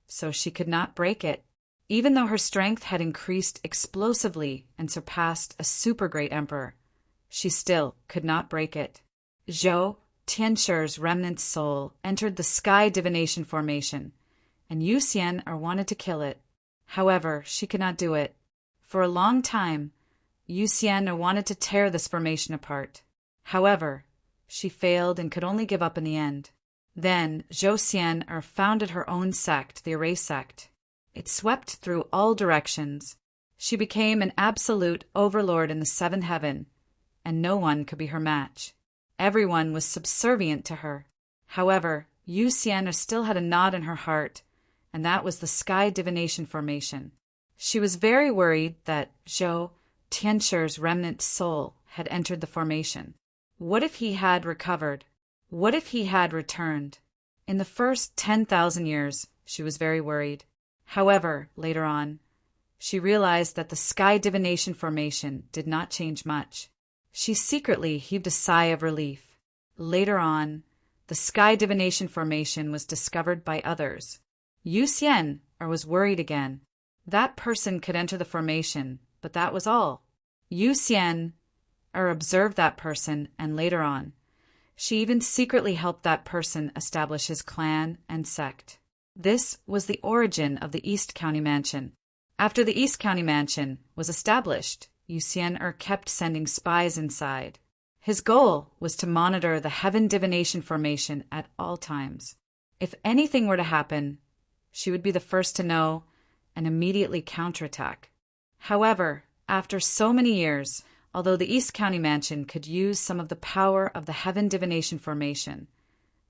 so she could not break it. Even though her strength had increased explosively and surpassed a super great emperor, she still could not break it. Zhou Tianshur's remnant soul entered the Sky Divination Formation, and Yu Xian wanted to kill it. However, she could not do it. For a long time, Yu Xian wanted to tear this formation apart. However, she failed and could only give up in the end. Then Zhou Xian founded her own sect, the Array sect. It swept through all directions. She became an absolute overlord in the seventh heaven, and no one could be her match. Everyone was subservient to her. However, Yu Xian still had a knot in her heart, and that was the sky divination formation. She was very worried that Zhou Tianshir's remnant soul had entered the formation. What if he had recovered? What if he had returned? In the first 10,000 years, she was very worried. However, later on, she realized that the sky divination formation did not change much. She secretly heaved a sigh of relief. Later on, the sky divination formation was discovered by others. Yu Xian was worried again. That person could enter the formation, but that was all. Yu Xian observed that person, and later on, she even secretly helped that person establish his clan and sect. This was the origin of the East County Mansion. After the East County Mansion was established, Yu Xian kept sending spies inside. His goal was to monitor the heaven divination formation at all times. If anything were to happen, she would be the first to know and immediately counterattack. However, after so many years, although the East County Mansion could use some of the power of the heaven divination formation,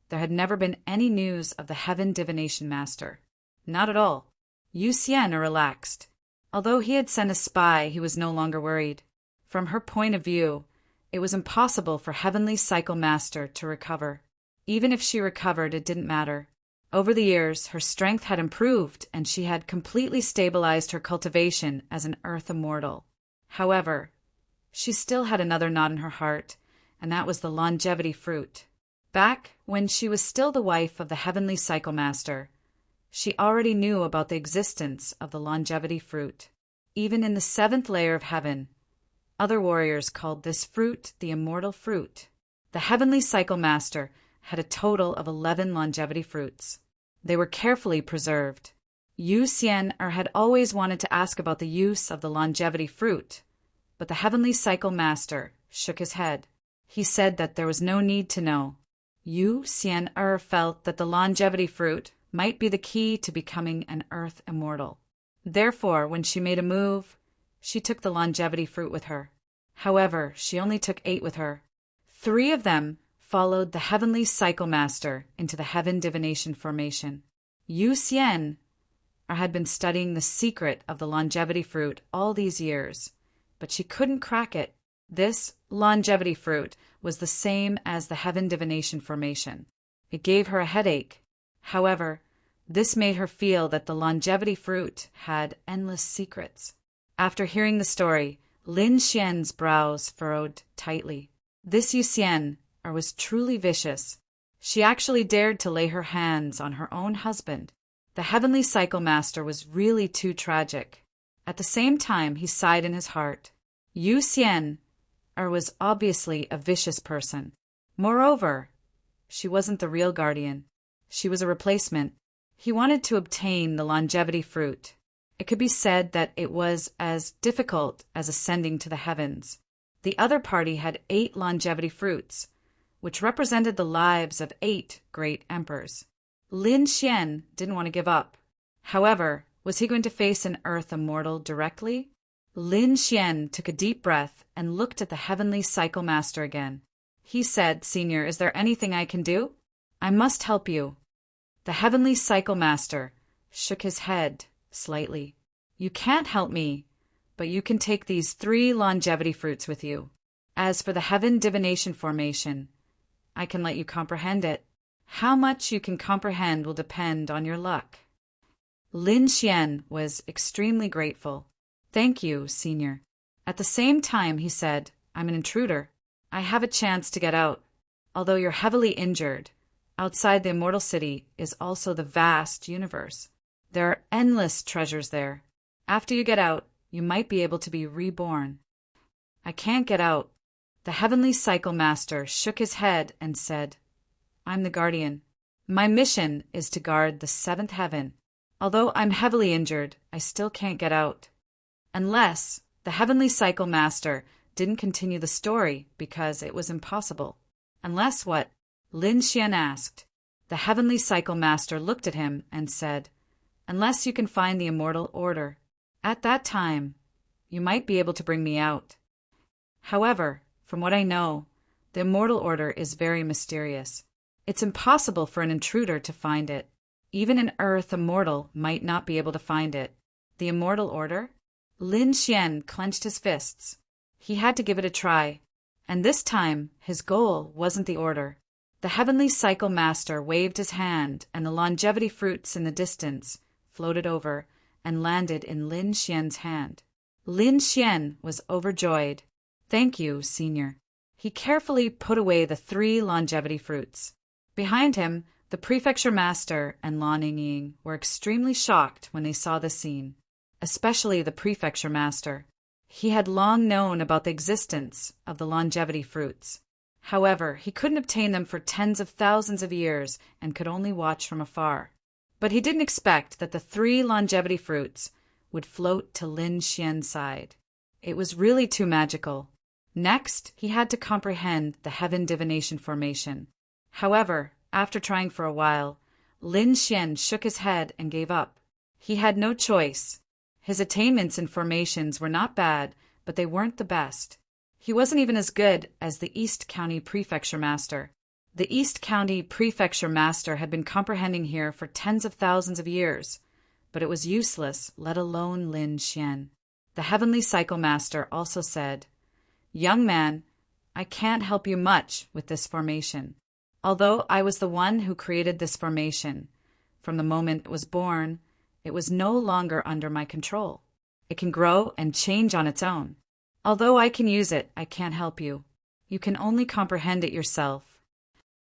there had never been any news of the heaven divination master. Not at all. Yu Xian relaxed. Although he had sent a spy, he was no longer worried. From her point of view, it was impossible for Heavenly Cycle Master to recover. Even if she recovered, it didn't matter. Over the years, her strength had improved, and she had completely stabilized her cultivation as an Earth Immortal. However, she still had another knot in her heart, and that was the longevity fruit. Back when she was still the wife of the Heavenly Cycle Master, she already knew about the existence of the longevity fruit. Even in the seventh layer of heaven, other warriors called this fruit the immortal fruit. The Heavenly Cycle Master had a total of 11 longevity fruits. They were carefully preserved. Yu Xian had always wanted to ask about the use of the longevity fruit, but the Heavenly Cycle Master shook his head. He said that there was no need to know. Yu Xian felt that the longevity fruit might be the key to becoming an Earth Immortal. Therefore, when she made a move, she took the longevity fruit with her. However, she only took 8 with her. 3 of them followed the Heavenly Cycle Master into the Heaven Divination Formation. Yu Xian had been studying the secret of the longevity fruit all these years, but she couldn't crack it. This longevity fruit was the same as the Heaven Divination Formation. It gave her a headache. However, this made her feel that the longevity fruit had endless secrets. After hearing the story, Lin Xian's brows furrowed tightly. This Yu Xian was truly vicious. She actually dared to lay her hands on her own husband. The Heavenly Cycle Master was really too tragic. At the same time, he sighed in his heart. Yu Xian was obviously a vicious person. Moreover, she wasn't the real guardian. She was a replacement. He wanted to obtain the longevity fruit. It could be said that it was as difficult as ascending to the heavens. The other party had 8 longevity fruits, which represented the lives of 8 great emperors. Lin Xian didn't want to give up. However, was he going to face an Earth Immortal directly? Lin Xian took a deep breath and looked at the Heavenly Cycle Master again. He said, "Senior, is there anything I can do? I must help you." The Heavenly Cycle Master shook his head slightly. "You can't help me, but you can take these 3 longevity fruits with you. As for the Heaven Divination Formation, I can let you comprehend it. How much you can comprehend will depend on your luck." Lin Xian was extremely grateful. "Thank you, Senior." At the same time, he said, "I'm an intruder. I have a chance to get out. Although you're heavily injured, outside the Immortal City is also the vast universe. There are endless treasures there. After you get out, you might be able to be reborn." "I can't get out." The Heavenly Cycle Master shook his head and said, "I'm the guardian. My mission is to guard the 7th heaven. Although I'm heavily injured, I still can't get out." Unless the Heavenly Cycle Master didn't continue the story because it was impossible. Unless what? Lin Xian asked. The heavenly cycle master looked at him and said, "Unless you can find the immortal order, at that time, you might be able to bring me out. However, from what I know, the immortal order is very mysterious. It's impossible for an intruder to find it. Even an earth immortal might not be able to find it." The immortal order? Lin Xian clenched his fists. He had to give it a try. And this time, his goal wasn't the order. The heavenly cycle master waved his hand, and the longevity fruits in the distance floated over and landed in Lin Xian's hand. Lin Xian was overjoyed. "Thank you, Senior." He carefully put away the 3 longevity fruits. Behind him, the prefecture master and Lan Yingying were extremely shocked when they saw the scene, especially the prefecture master. He had long known about the existence of the longevity fruits. However, he couldn't obtain them for tens of thousands of years and could only watch from afar. But he didn't expect that the 3 longevity fruits would float to Lin Xian's side. It was really too magical. Next, he had to comprehend the heaven divination formation. However, after trying for a while, Lin Xian shook his head and gave up. He had no choice. His attainments in formations were not bad, but they weren't the best. He wasn't even as good as the East County Prefecture Master. The East County Prefecture Master had been comprehending here for tens of thousands of years, but it was useless, let alone Lin Xian. The Heavenly Cycle Master also said, "Young man, I can't help you much with this formation. Although I was the one who created this formation, from the moment it was born, it was no longer under my control. It can grow and change on its own. Although I can use it, I can't help you. You can only comprehend it yourself.